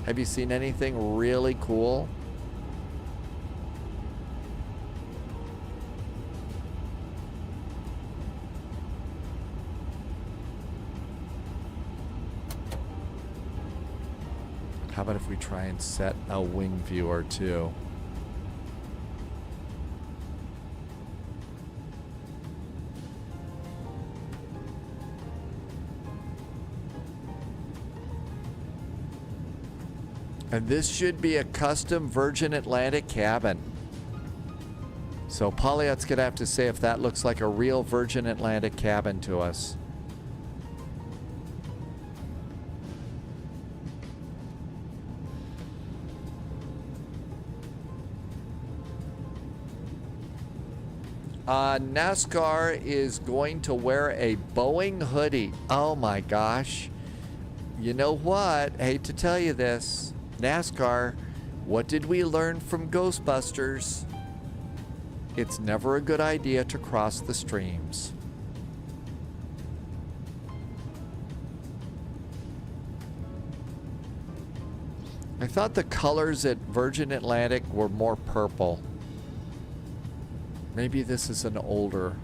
Have you seen anything really cool? How about if we try and set a wing view or two? And this should be a custom Virgin Atlantic cabin. So Polyot's gonna have to say if that looks like a real Virgin Atlantic cabin to us. NASCAR is going to wear a Boeing hoodie. Oh my gosh. You know what? I hate to tell you this. NASCAR, what did we learn from Ghostbusters? It's never a good idea to cross the streams. I thought the colors at Virgin Atlantic were more purple. Maybe this is an older.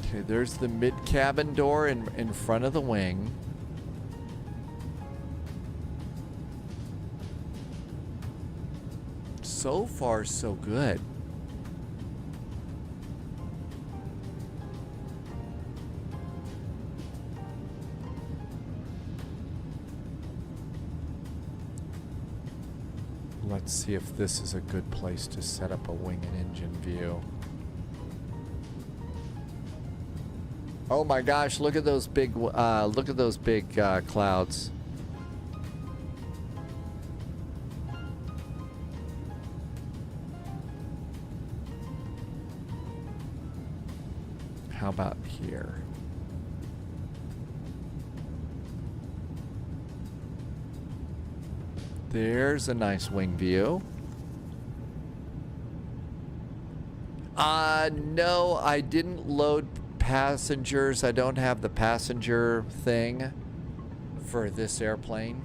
Okay, there's the mid-cabin door in front of the wing. So far, so good. Let's see if this is a good place to set up a wing and engine view. Oh my gosh, look at those big clouds. How about here? There's a nice wing view. No, I didn't load passengers. I don't have the passenger thing for this airplane.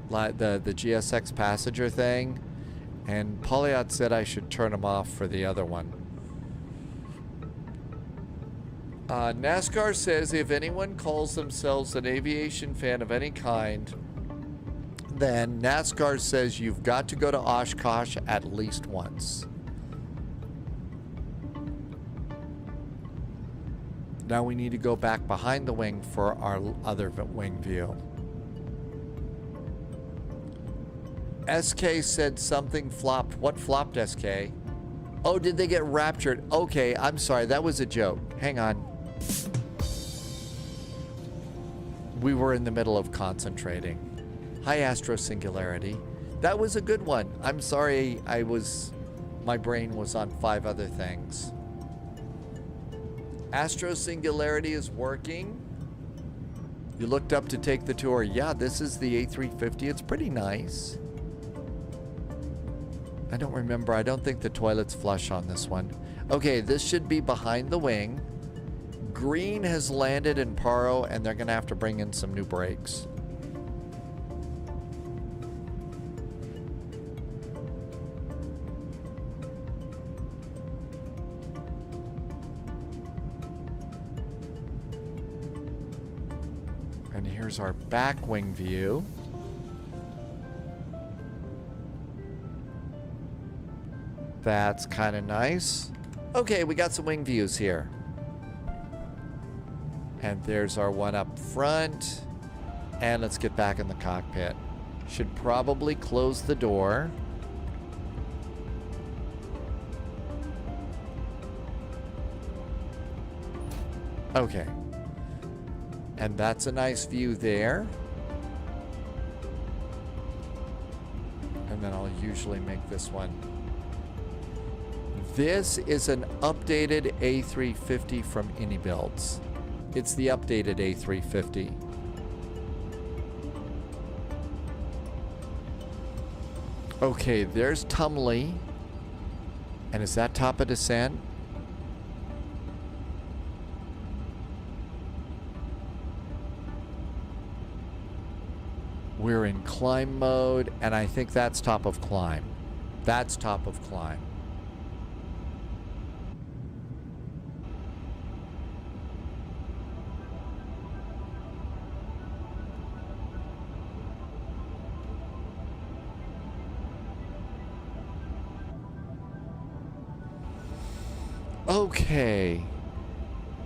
Like the GSX passenger thing. And Polyot said I should turn them off for the other one. NASCAR says if anyone calls themselves an aviation fan of any kind, then NASCAR says you've got to go to Oshkosh at least once. Now we need to go back behind the wing for our other wing view. SK said something flopped. What flopped, SK? Oh, did they get raptured? Okay, I'm sorry. That was a joke. Hang on. We were in the middle of concentrating. Hi, Astro Singularity. That was a good one. I'm sorry my brain was on 5 other things. Astro Singularity is working. You looked up to take the tour. Yeah, this is the A350. It's pretty nice. I don't remember. I don't think the toilet's flush on this one. Okay, this should be behind the wing. green has landed in Paro, and they're going to have to bring in some new brakes. And here's our back wing view. That's kind of nice. Okay, we got some wing views here. And there's our one up front. And let's get back in the cockpit. Should probably close the door. Okay. And that's a nice view there. And then I'll usually make this one. This is an updated A350 from AnyBuilds. It's the updated A350. Okay, there's Tumley. And is that top of descent? We're in climb mode, and I think that's top of climb. That's top of climb. Okay.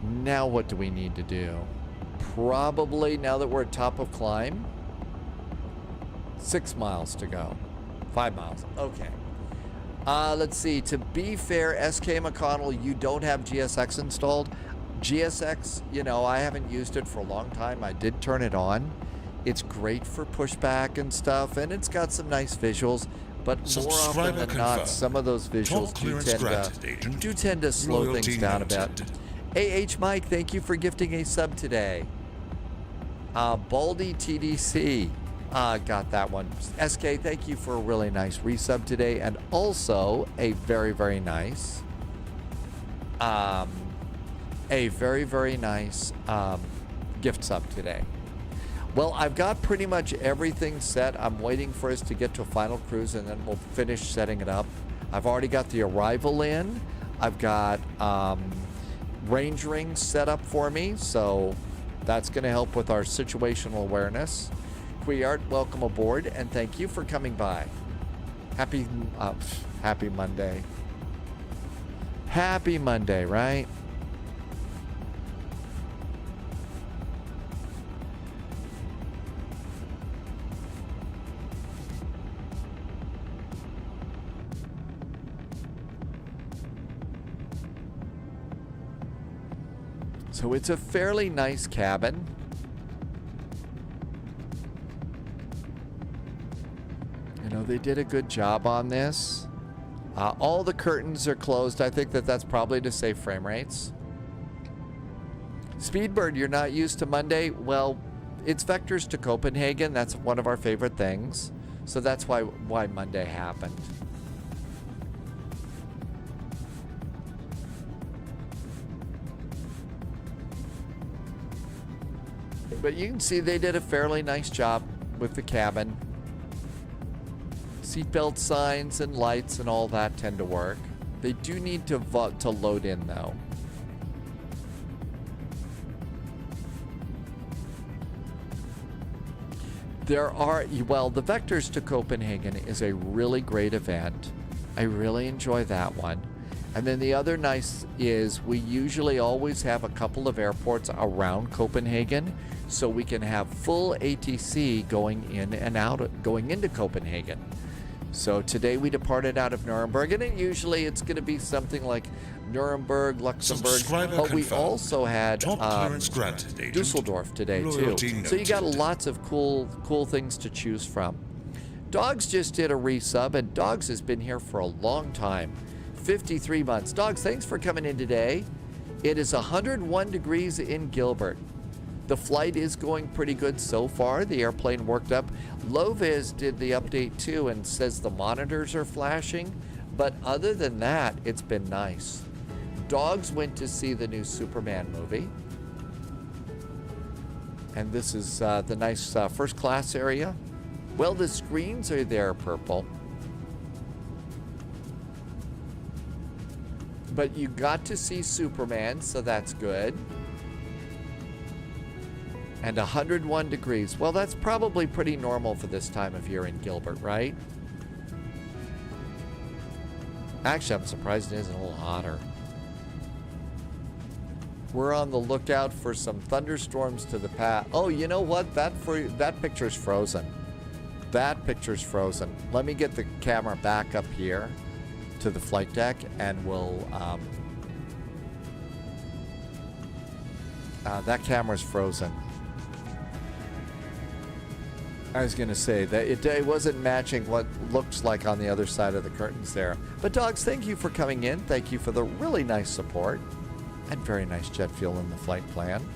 Now what do we need to do? Probably, now that we're at top of climb, 6 miles to go. 5 miles. Okay. Let's see. To be fair, SK McConnell, you don't have GSX installed. GSX, you know, I haven't used it for a long time. I did turn it on. It's great for pushback and stuff, and it's got some nice visuals. But more often than not, some of those visuals do tend to slow things down a bit. AH Mike, thank you for gifting a sub today. Baldy TDC. Got that one. SK, thank you for a really nice resub today, and also a very, very nice, gift sub today. Well, I've got pretty much everything set. I'm waiting for us to get to a final cruise, and then we'll finish setting it up. I've already got the arrival in. I've got range rings set up for me, so that's going to help with our situational awareness. Quiart, welcome aboard, and thank you for coming by. Happy Monday. Happy Monday, right? So it's a fairly nice cabin. You know, they did a good job on this. All the curtains are closed. I think that's probably to save frame rates. Speedbird, you're not used to Monday? Well, it's vectors to Copenhagen. That's one of our favorite things. So that's why Monday happened. But you can see they did a fairly nice job with the cabin. Seatbelt signs and lights and all that tend to work. They do need to load in though. The Vectors to Copenhagen is a really great event. I really enjoy that one. And then the other nice is we usually always have a couple of airports around Copenhagen, so we can have full ATC going in and out, going into Copenhagen. So today we departed out of Nuremberg, and it's going to be something like Nuremberg, Luxembourg, but we also had Dusseldorf today too. So you got lots of cool things to choose from. Dogs just did a resub, and Dogs has been here for a long time. 53 months. Dogs, thanks for coming in today. It is 101 degrees in Gilbert. The flight is going pretty good so far. The airplane worked up. Loviz did the update too and says the monitors are flashing. But other than that, it's been nice. Dogs went to see the new Superman movie. And this is the nice first class area. Well, the screens are there, purple. But you got to see Superman, so that's good. And 101 degrees. Well, that's probably pretty normal for this time of year in Gilbert, right? Actually, I'm surprised it isn't a little hotter. We're on the lookout for some thunderstorms to the path. Oh, you know what? That picture's frozen. That picture's frozen. Let me get the camera back up here to the flight deck, and we'll... that camera's frozen. I was going to say that it wasn't matching what looks like on the other side of the curtains there. But dogs, thank you for coming in. Thank you for the really nice support. And very nice jet fuel in the flight plan.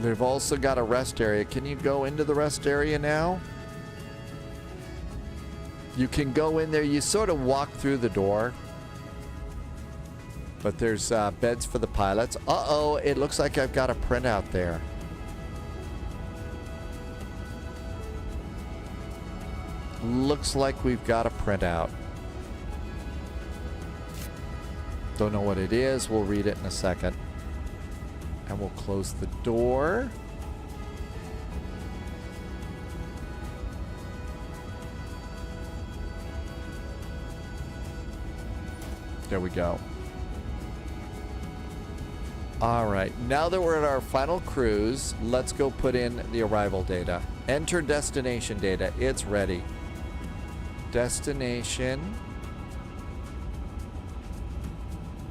They've also got a rest area. Can you go into the rest area now? You can go in there. You sort of walk through the door. But there's beds for the pilots. Uh-oh, it looks like I've got a printout there. Looks like we've got a printout. Don't know what it is. We'll read it in a second. And we'll close the door. There we go. All right, now that we're at our final cruise, let's go put in the arrival data. Enter destination data. It's ready. Destination.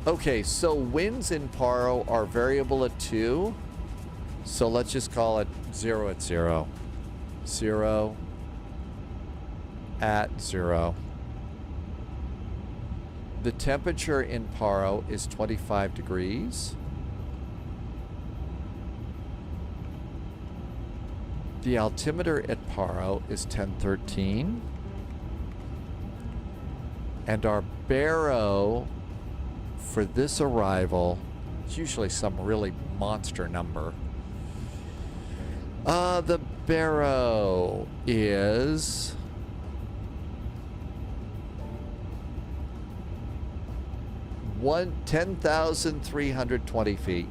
Okay, so winds in Paro are variable at 2. So let's just call it 0 at 0. 0 at 0. The temperature in Paro is 25 degrees. The altimeter at Paro is 1013. And our baro for this arrival, it's usually some really monster number. The baro is 10,320 feet.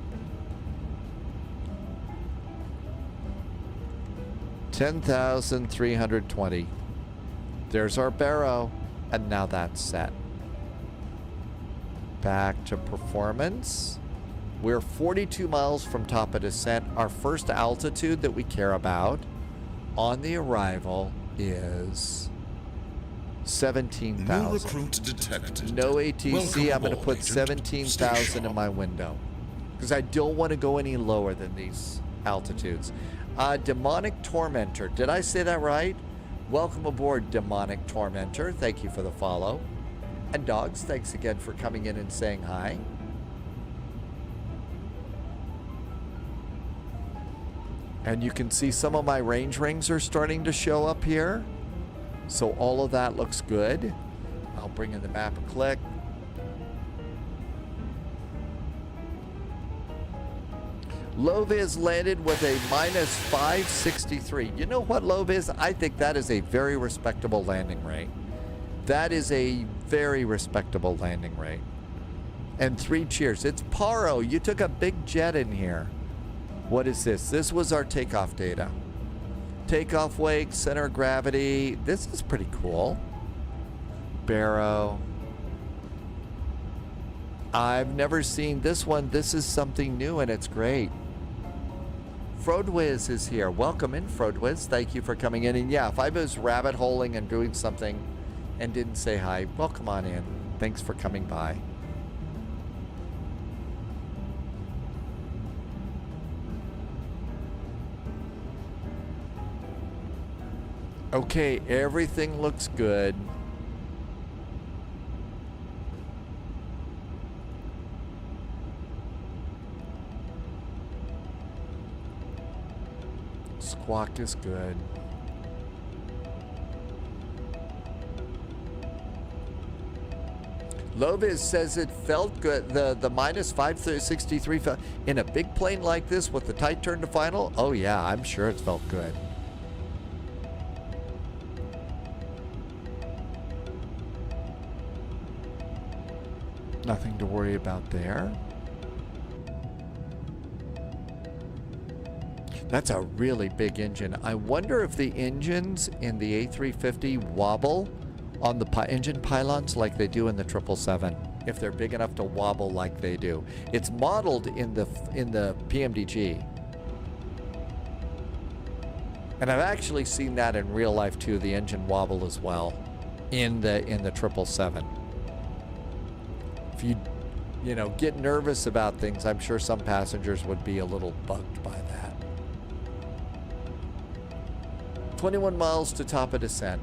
10,320. There's our baro. And now that's set. Back to performance. We're 42 miles from top of descent. Our first altitude that we care about on the arrival is 17,000. New recruit detected. No ATC. Welcome I'm going to aboard, put Agent. 17,000 in my window because I don't want to go any lower than these altitudes. Demonic Tormentor. Did I say that right? Welcome aboard, Demonic Tormentor. Thank you for the follow. And dogs, thanks again for coming in and saying hi. And you can see some of my range rings are starting to show up here. So all of that looks good. I'll bring in the map a click. Low-vis landed with a minus 563. You know what, Low-vis? I think that is a very respectable landing rate. That is a very respectable landing rate. And 3 cheers. It's Paro. You took a big jet in here. What is this? This was our takeoff data. Takeoff wake, center of gravity. This is pretty cool. Baro. I've never seen this one. This is something new and it's great. Frodwiz is here. Welcome in, Frodwiz. Thank you for coming in. And yeah, if I was rabbit holing and doing something and didn't say hi, welcome on in. Thanks for coming by. Okay, everything looks good. Squawk is good. Lovis says it felt good. The minus 563 felt in a big plane like this with the tight turn to final. Oh yeah, I'm sure it felt good. Nothing to worry about there. That's a really big engine. I wonder if the engines in the A350 wobble on the engine pylons like they do in the 777, if they're big enough to wobble like they do. It's modeled in the PMDG. And I've actually seen that in real life too, the engine wobble as well in the 777. If you get nervous about things, I'm sure some passengers would be a little bugged by that. 21 miles to top of descent.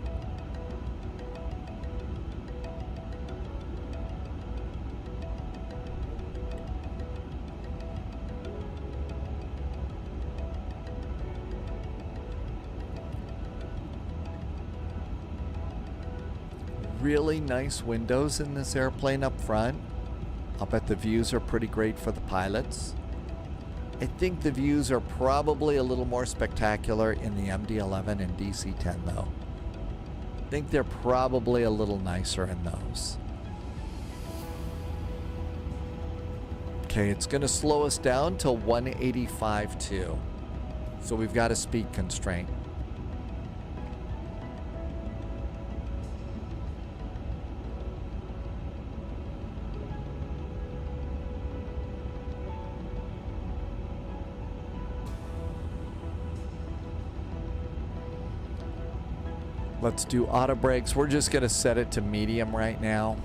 Really nice windows in this airplane up front. I'll bet the views are pretty great for the pilots. I think the views are probably a little more spectacular in the MD-11 and DC-10 though. I think they're probably a little nicer in those. Okay, it's going to slow us down to 185.2. So we've got a speed constraint. Let's do auto brakes. We're just going to set it to medium right now.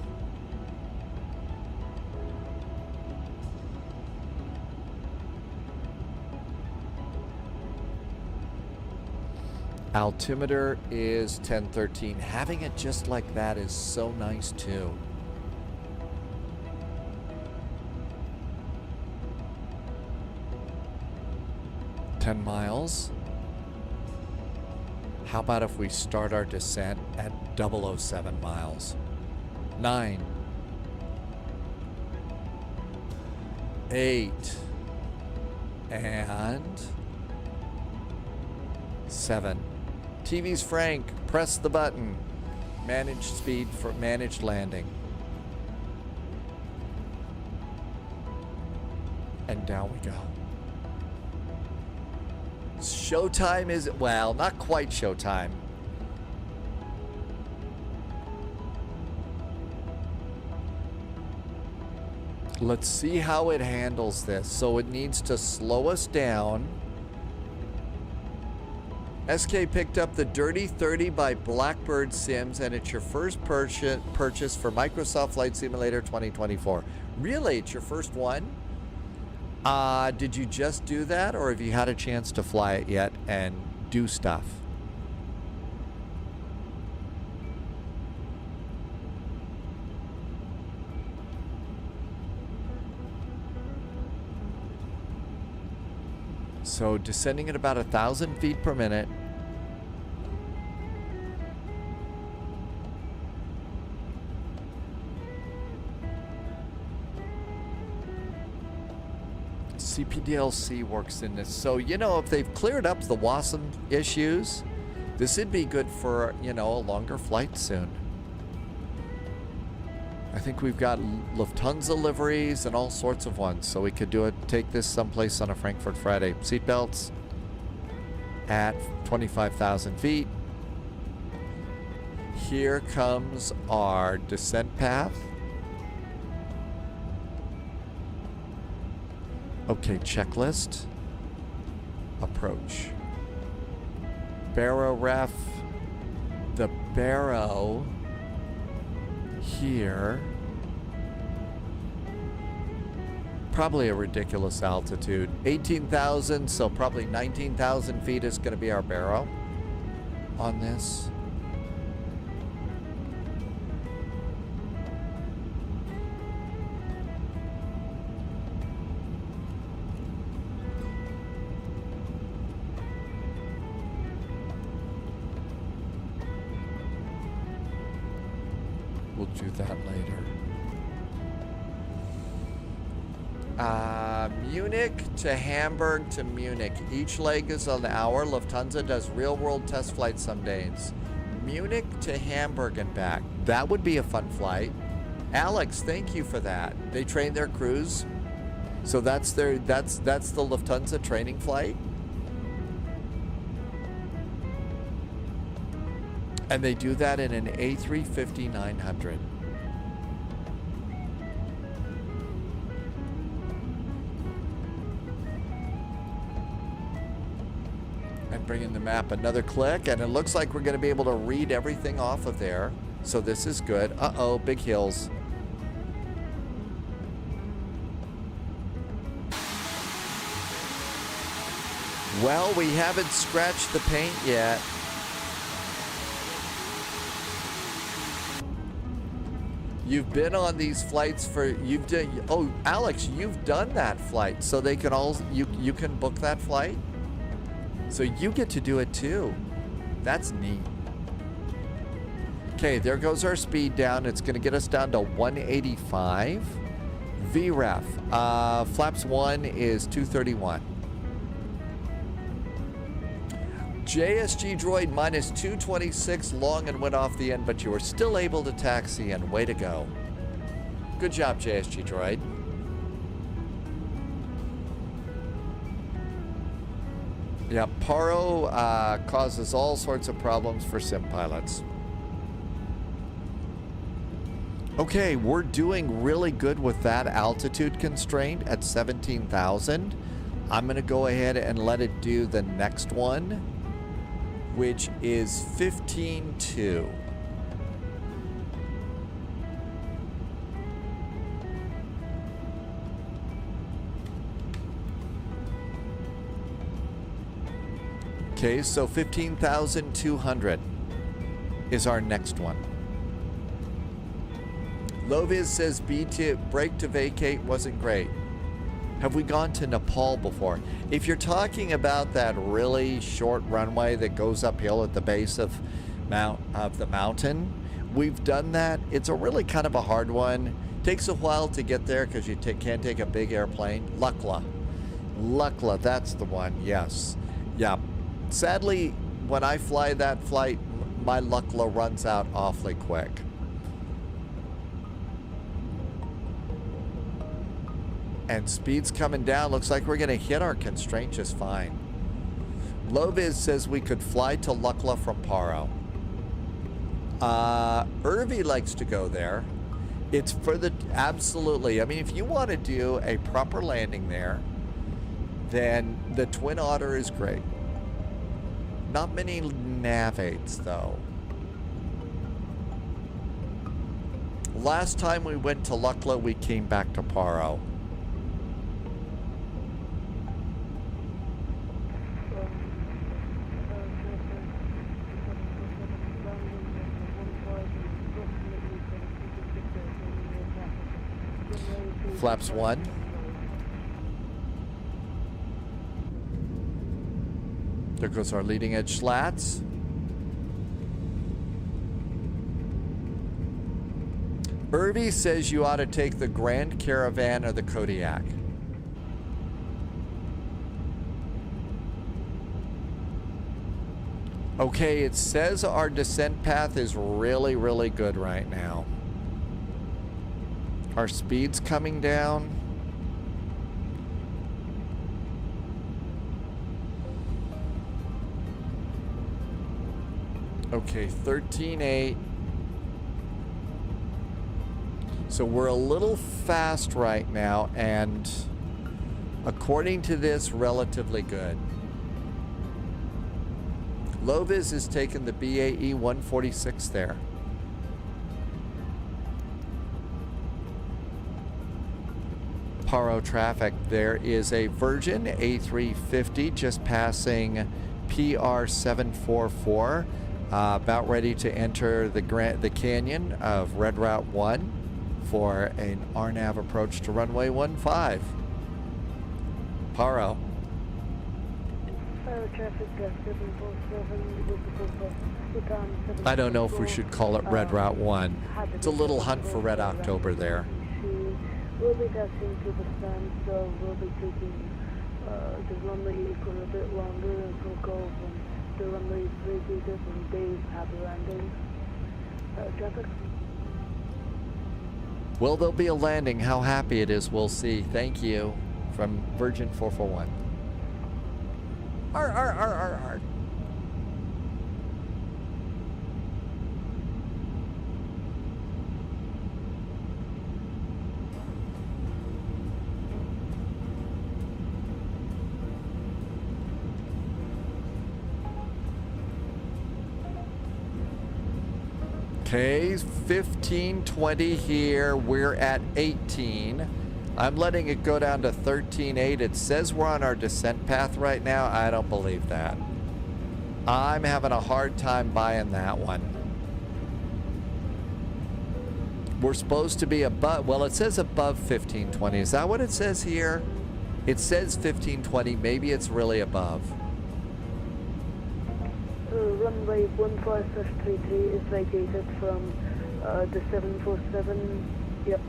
Altimeter is 1013. Having it just like that is so nice too. $10 miles. How about if we start our descent at 007 miles? 9, 8, and 7. TV's Frank, press the button. Manage speed for managed landing. And down we go. Showtime is, well, not quite showtime. Let's see how it handles this. So it needs to slow us down. SK picked up the Dirty 30 by Blackbird Sims, and it's your first purchase for Microsoft Flight Simulator 2024. Really? It's your first one? Did you just do that, or have you had a chance to fly it yet and do stuff? So descending at about 1,000 feet per minute. CPDLC works in this. So, if they've cleared up the WASM issues, this would be good for, a longer flight soon. I think we've got Lufthansa liveries and all sorts of ones, so we could take this someplace on a Frankfurt Friday. Seatbelts at 25,000 feet. Here comes our descent path. Okay, checklist. Approach. Barrow ref. The barrow here. Probably a ridiculous altitude. 18,000, so probably 19,000 feet is going to be our barrow on this. We'll do that later. Munich to Hamburg to Munich. Each leg is an hour. Lufthansa does real-world test flights some days. Munich to Hamburg and back. That would be a fun flight. Alex, thank you for that. They train their crews. So that's the Lufthansa training flight. And they do that in an A350-900. And bringing the map another click, and it looks like we're going to be able to read everything off of there. So this is good. Uh-oh, big hills. Well, we haven't scratched the paint yet. You've been on these flights for, oh, Alex, you've done that flight. So they can all, you can book that flight? So you get to do it too. That's neat. Okay, there goes our speed down. It's gonna get us down to 185. VREF, flaps 1 is 231. JSG droid minus 226, long and went off the end, but you were still able to taxi in. Way to go. Good job, JSG droid. Yeah, Paro causes all sorts of problems for sim pilots. Okay, we're doing really good with that altitude constraint at 17,000. I'm going to go ahead and let it do the next one, which is 15.2. Okay, so 15,200 is our next one. Loviz says break to vacate wasn't great. Have we gone to Nepal before? If you're talking about that really short runway that goes uphill at the base of the mountain, we've done that. It's a really kind of a hard one. Takes a while to get there because you can't take a big airplane. Lukla, that's the one. Yes. Yeah. Sadly, when I fly that flight, my Lukla runs out awfully quick. And speed's coming down. Looks like we're going to hit our constraint just fine. Loviz says we could fly to Lukla from Paro. Irvi likes to go there. It's for the... Absolutely. I mean, if you want to do a proper landing there, then the Twin Otter is great. Not many nav-8s, though. Last time we went to Lukla, we came back to Paro. Flaps 1. There goes our leading edge slats. Irvi says you ought to take the Grand Caravan or the Kodiak. Okay, it says our descent path is really, really good right now. Our speed's coming down. Okay, 13.8. So we're a little fast right now, and according to this, relatively good. Loviz is taking the BAE 146 there. Paro traffic. There is a Virgin A350 just passing PR 744, about ready to enter the canyon of Red Route 1 for an RNAV approach to runway 15. Paro. I don't know if we should call it Red Route 1. It's a little hunt for Red October there. We'll be passing to the stand, so we'll be taking the runway for a bit longer until go when the runway is vacated and Dave have a landing. Traffic. Will there be a landing? How happy it is, we'll see. Thank you. From Virgin 441. Arr. Okay, 1520 here. We're at 18. I'm letting it go down to 13.8. It says we're on our descent path right now. I don't believe that. I'm having a hard time buying that one. We're supposed to be above, well, it says above 1520. Is that what it says here? It says 1520. Maybe it's really above. Runway 15-33 is vacated from the 747. Yep.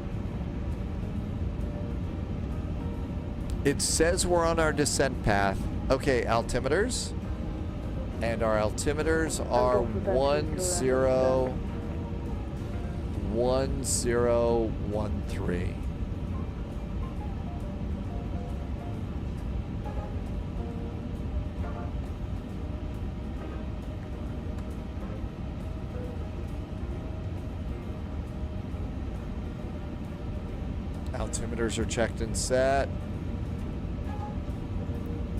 It says we're on our descent path. Okay, altimeters. And our altimeters are 1013. Altimeters are checked and set.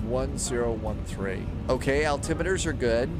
1013. Okay, altimeters are good.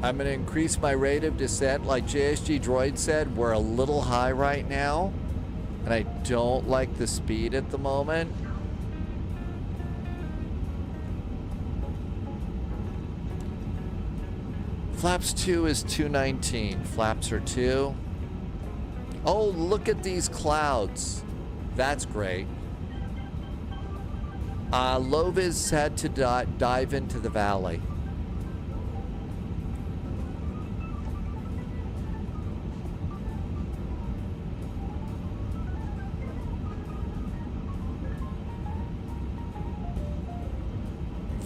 I'm going to increase my rate of descent. Like JSG Droid said, we're a little high right now, and I don't like the speed at the moment. Flaps 2 is 219. Flaps are 2. Oh, look at these clouds. That's great. Lovis had to dive into the valley.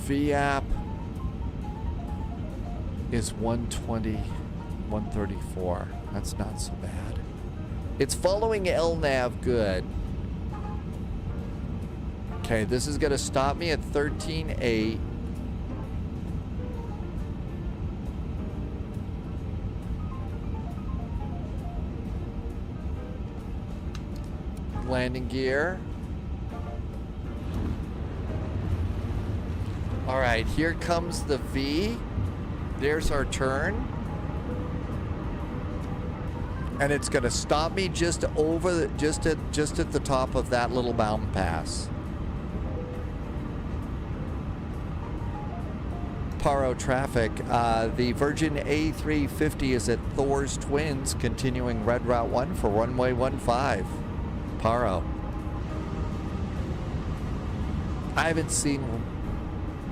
VAP is 120, 134. That's not so bad. It's following LNAV good. Okay, this is going to stop me at 13.8. Landing gear. All right, here comes the V. There's our turn. And it's going to stop me just over the, just at the top of that little mountain pass. Paro traffic. The Virgin A350 is at Thor's Twins, continuing Red Route 1 for runway 15. Paro. I haven't seen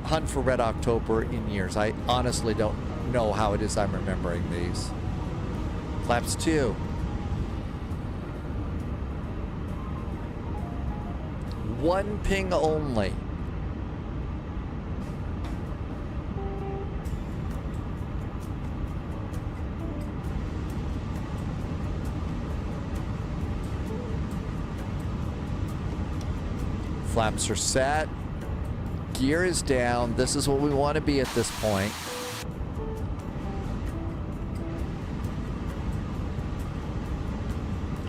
Hunt for Red October in years. I honestly don't know how it is I'm remembering these. Flaps 2. One ping only. Flaps are set. Gear is down. This is what we want to be at this point.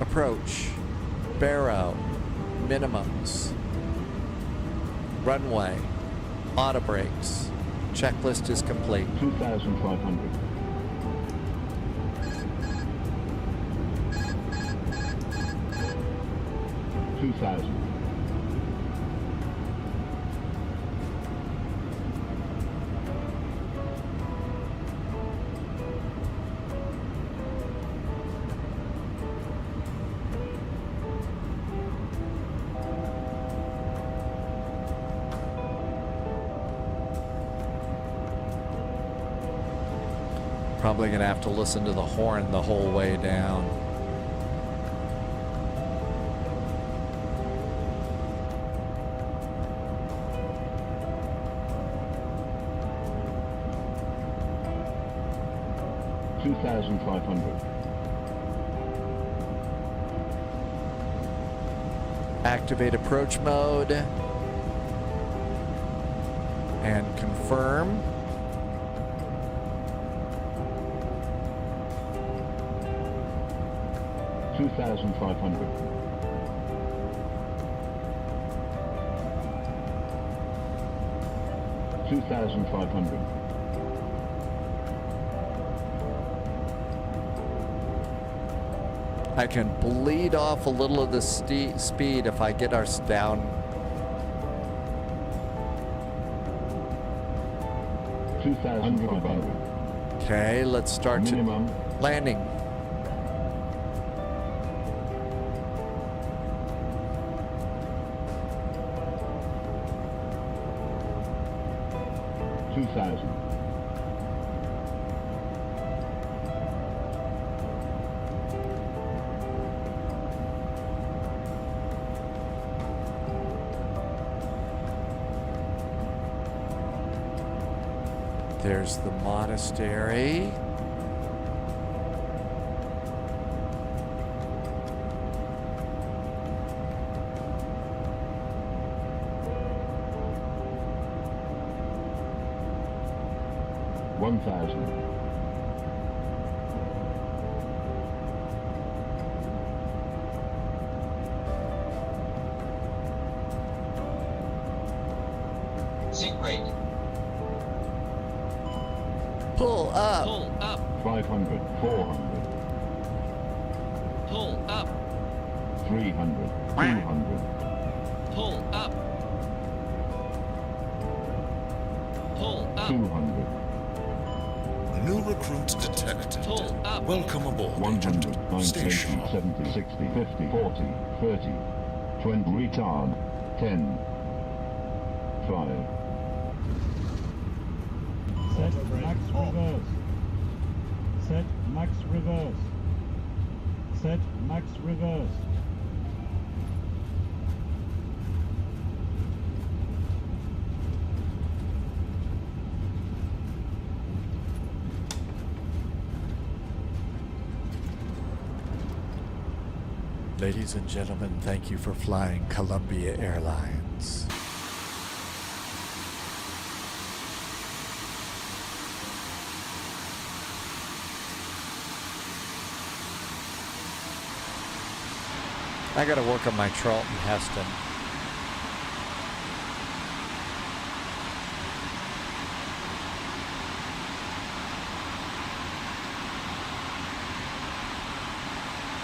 Approach. Barrow. Minimums. Runway. Auto brakes. Checklist is complete. 2,500. 2,000. Probably gonna have to listen to the horn the whole way down. Activate approach mode and confirm. I can bleed off a little of the speed if I get ours down. 2,500. Okay, let's start Minimum. to landing. There's the monastery. Sync rate. Pull up. Pull up. 500, 400, Pull up. 300, 200, Pull up. Pull up. 200, New recruit detected. Pull up. Welcome aboard, 100, agent. 90, Stay 80, sharp. 70, 60, 50, 40, 30, 20, retard, 10, 5. Set max reverse. Set max reverse. Set max reverse. Ladies and gentlemen, thank you for flying Columbia Airlines. I gotta work on my Charlton Heston.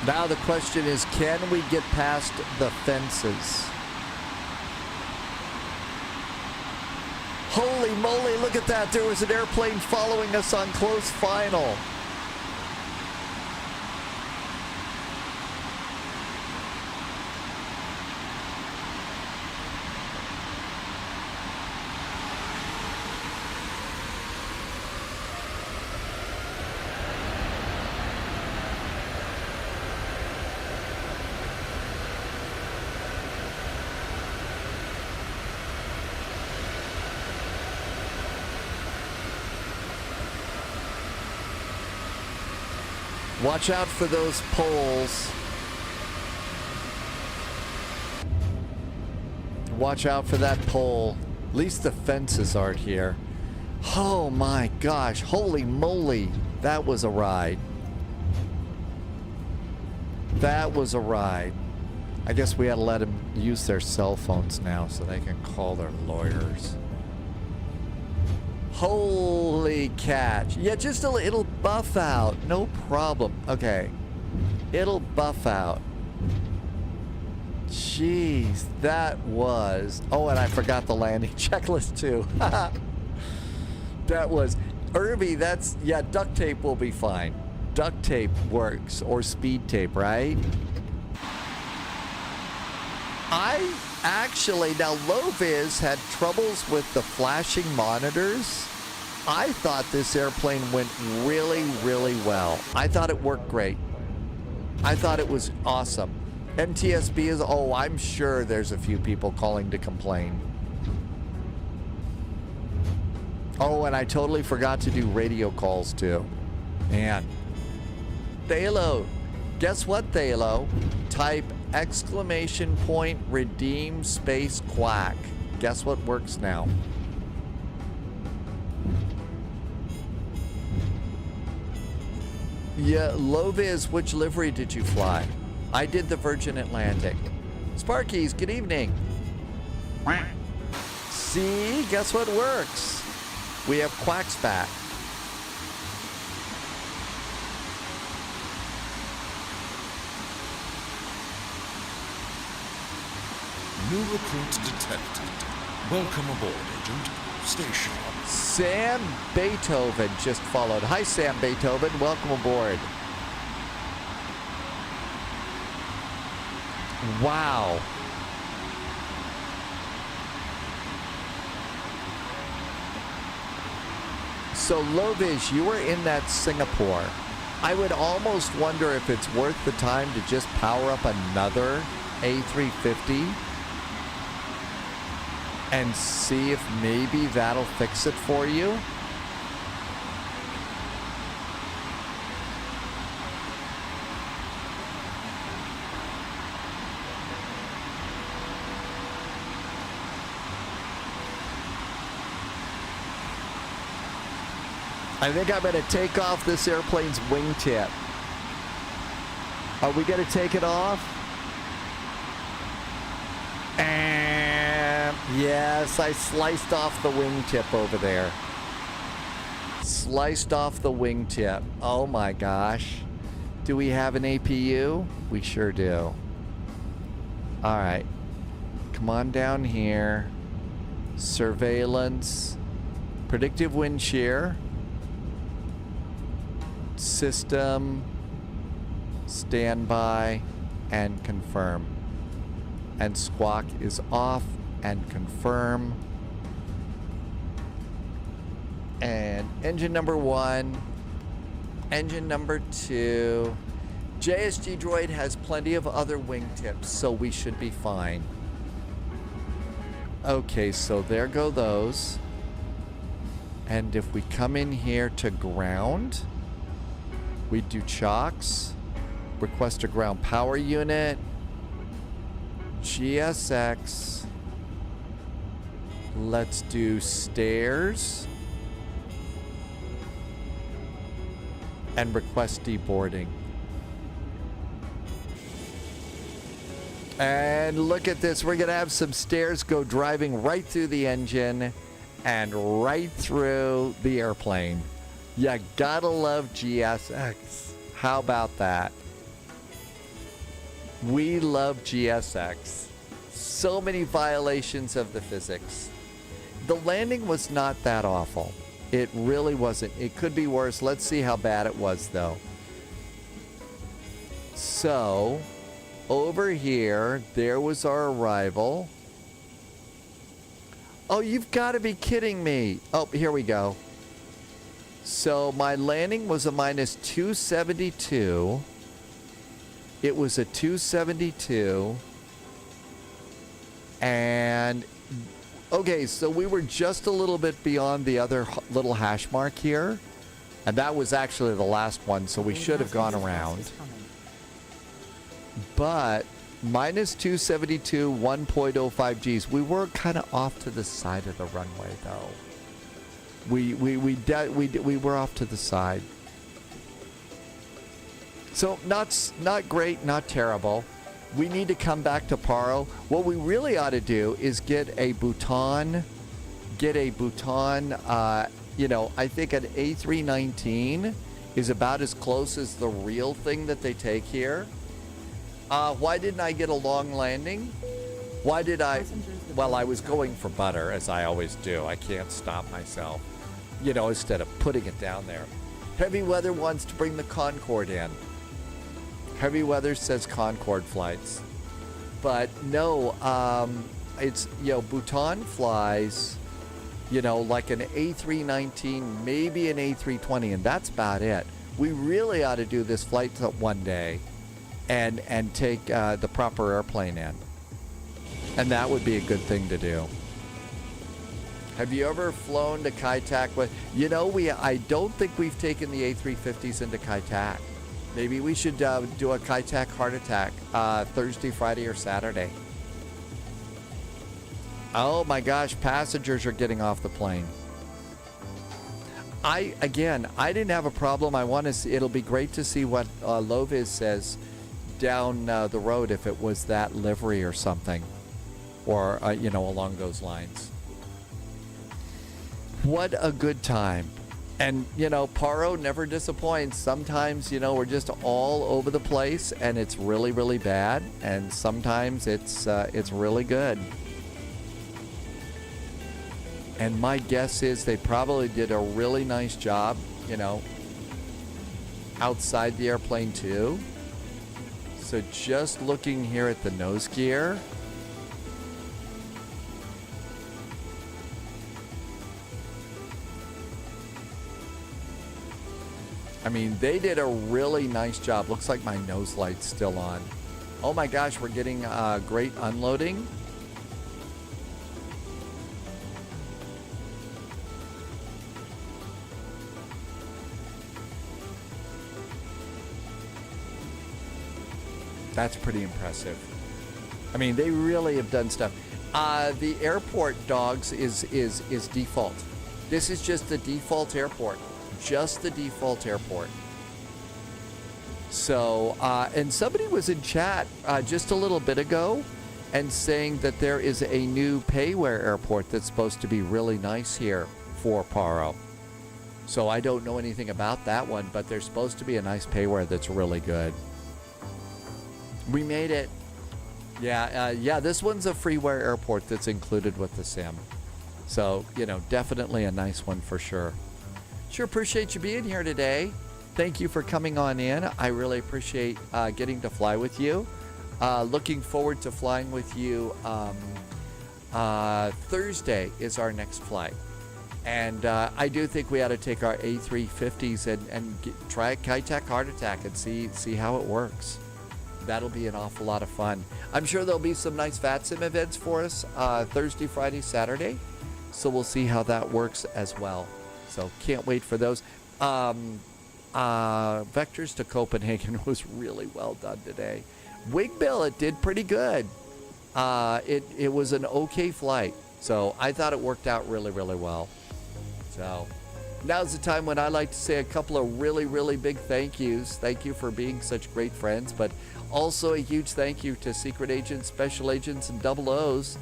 Now the question is, can we get past the fences? Holy moly, look at that. There was an airplane following us on close final. Watch out for those poles. Watch out for that pole. At least the fences aren't here. Oh my gosh. Holy moly. That was a ride. That was a ride. I guess we had to let them use their cell phones now so they can call their lawyers. Holy catch. Yeah, just a little, it'll buff out. No problem. Okay. It'll buff out. Jeez, that was... Oh, and I forgot the landing checklist too. That was... Irby, that's... Yeah, duct tape will be fine. Duct tape works. Or speed tape, right? I actually... Now, Loviz had troubles with the flashing monitors. I thought this airplane went really, really well. I thought it worked great. I thought it was awesome. MTSB is, oh, I'm sure there's a few people calling to complain. Oh, and I totally forgot to do radio calls too. Man. Thalo, guess what, Thalo? Type !, redeem space quack. Guess what works now? Yeah, Loviz, which livery did you fly? I did the Virgin Atlantic. Sparkies, good evening. See, guess what works? We have Quacks back. New recruit detected. Welcome aboard, Agent. Stay sharp. Sam Beethoven just followed. Hi, Sam Beethoven. Welcome aboard. Wow. So, Lovish, you were in that Singapore. I would almost wonder if it's worth the time to just power up another A350 and see if maybe that'll fix it for you. I think I'm going to take off this airplane's wingtip. Are we going to take it off? And yes, I sliced off the wingtip over there. Sliced off the wingtip. Oh my gosh. Do we have an APU? We sure do. All right. Come on down here. Surveillance. Predictive wind shear. System, standby, and confirm. And squawk is off and confirm. And engine number 1, engine number 2. JSG Droid has plenty of other wingtips, so we should be fine. Okay, so there go those. And if we come in here to ground, we do chocks, request a ground power unit, GSX, let's do stairs, and request deboarding. And look at this, we're gonna have some stairs go driving right through the engine and right through the airplane. You gotta love GSX. How about that? We love GSX. So many violations of the physics. The landing was not that awful. It really wasn't. It could be worse. Let's see how bad it was, though. So, over here, there was our arrival. Oh, you've got to be kidding me. Oh, here we go. So my landing was a minus 272. It was a 272. And, okay, so we were just a little bit beyond the other little hash mark here. And that was actually the last one, so we should have gone around. But minus 272, 1.05 Gs. We were kind of off to the side of the runway, though. We were off to the side. So not great, not terrible. We need to come back to Paro. What we really ought to do is get a Bhutan, you know, I think an A319 is about as close as the real thing that they take here. Why didn't I get a long landing? Why did I? Well, I was going for butter, as I always do. I can't stop myself. You know, instead of putting it down there. Heavy Weather wants to bring the Concorde in. Heavy Weather says Concorde flights. But no, it's, you know, Bhutan flies you know, like an A319, maybe an A320, and that's about it. We really ought to do this flight one day and take the proper airplane in. And that would be a good thing to do. Have you ever flown to Kai Tak with, you know, I don't think we've taken the A350s into Kai Tak. Maybe we should do a Kai Tak heart attack Thursday, Friday, or Saturday. Oh my gosh, passengers are getting off the plane. I didn't have a problem. I want to see, it'll be great to see what Loviz says down the road, if it was that livery or something, or, you know, along those lines. What a good time. And, you know, Paro never disappoints. Sometimes, you know, we're just all over the place and it's really, really bad. And sometimes it's really good. And my guess is they probably did a really nice job, you know, outside the airplane too. So just looking here at the nose gear. I mean, they did a really nice job. Looks like my nose light's still on. Oh my gosh, we're getting great unloading. That's pretty impressive. I mean, they really have done stuff. The airport, dogs, is default. This is just the default airport. Just the default airport. So, and somebody was in chat just a little bit ago and saying that there is a new payware airport that's supposed to be really nice here for Paro. So I don't know anything about that one, but there's supposed to be a nice payware that's really good. We made it. Yeah, this one's a freeware airport that's included with the sim. So, you know, definitely a nice one for sure. Sure appreciate you being here today. Thank you for coming on in. I really appreciate getting to fly with you. Looking forward to flying with you. Thursday is our next flight. And I do think we ought to take our A350s and try a Kai Tak heart attack and see how it works. That'll be an awful lot of fun. I'm sure there'll be some nice VATSIM events for us Thursday, Friday, Saturday. So we'll see how that works as well. So can't wait for those. Vectors to Copenhagen was really well done today. Wigbill, it did pretty good. It was an okay flight. So I thought it worked out really, really well. So now's the time when I like to say a couple of really, really big thank yous. Thank you for being such great friends, but also a huge thank you to Secret Agents, Special Agents, and Double O's.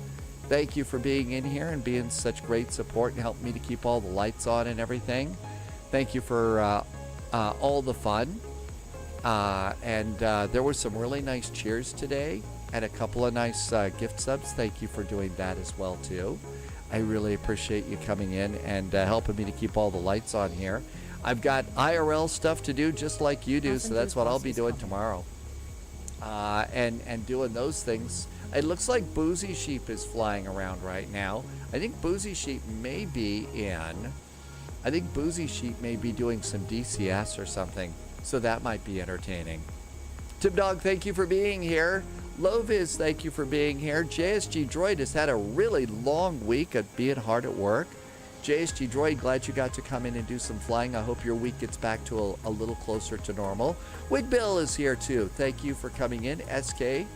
Thank you for being in here and being such great support and helping me to keep all the lights on and everything. Thank you for all the fun. And there were some really nice cheers today and a couple of nice gift subs. Thank you for doing that as well, too. I really appreciate you coming in and helping me to keep all the lights on here. I've got IRL stuff to do just like you do, so that's what I'll be doing tomorrow. And doing those things. It looks like Boozy Sheep is flying around right now. I think Boozy Sheep may be doing some DCS or something. So that might be entertaining. Tim Dog, thank you for being here. Loviz, thank you for being here. JSG Droid has had a really long week of being hard at work. JSG Droid, glad you got to come in and do some flying. I hope your week gets back to a little closer to normal. Wigbill is here too. Thank you for coming in. SK,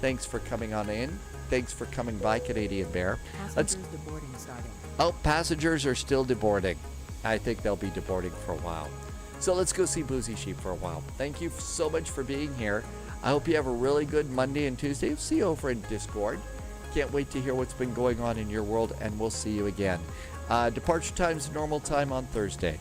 thanks for coming on in. Thanks for coming by, Canadian Bear. Passengers deboarding starting. Oh, passengers are still deboarding. I think they'll be deboarding for a while. So let's go see Boozy Sheep for a while. Thank you so much for being here. I hope you have a really good Monday and Tuesday. We'll see you over in Discord. Can't wait to hear what's been going on in your world, and we'll see you again. Departure time's normal time on Thursday,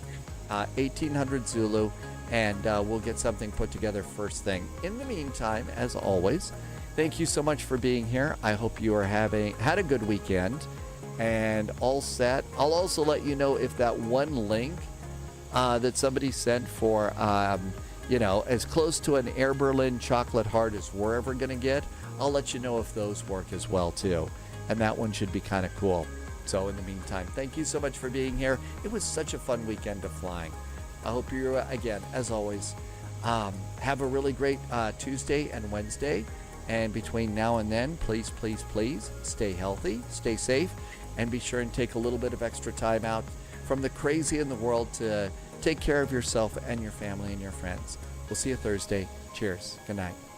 1800 Zulu, and we'll get something put together first thing. In the meantime, as always, thank you so much for being here. I hope you are had a good weekend and all set. I'll also let you know if that one link that somebody sent for, as close to an Air Berlin chocolate heart as we're ever going to get, I'll let you know if those work as well, too. And that one should be kind of cool. So in the meantime, thank you so much for being here. It was such a fun weekend of flying. I hope you, again, as always, have a really great Tuesday and Wednesday. And between now and then, please, please, please stay healthy, stay safe, and be sure and take a little bit of extra time out from the crazy in the world to take care of yourself and your family and your friends. We'll see you Thursday. Cheers. Good night.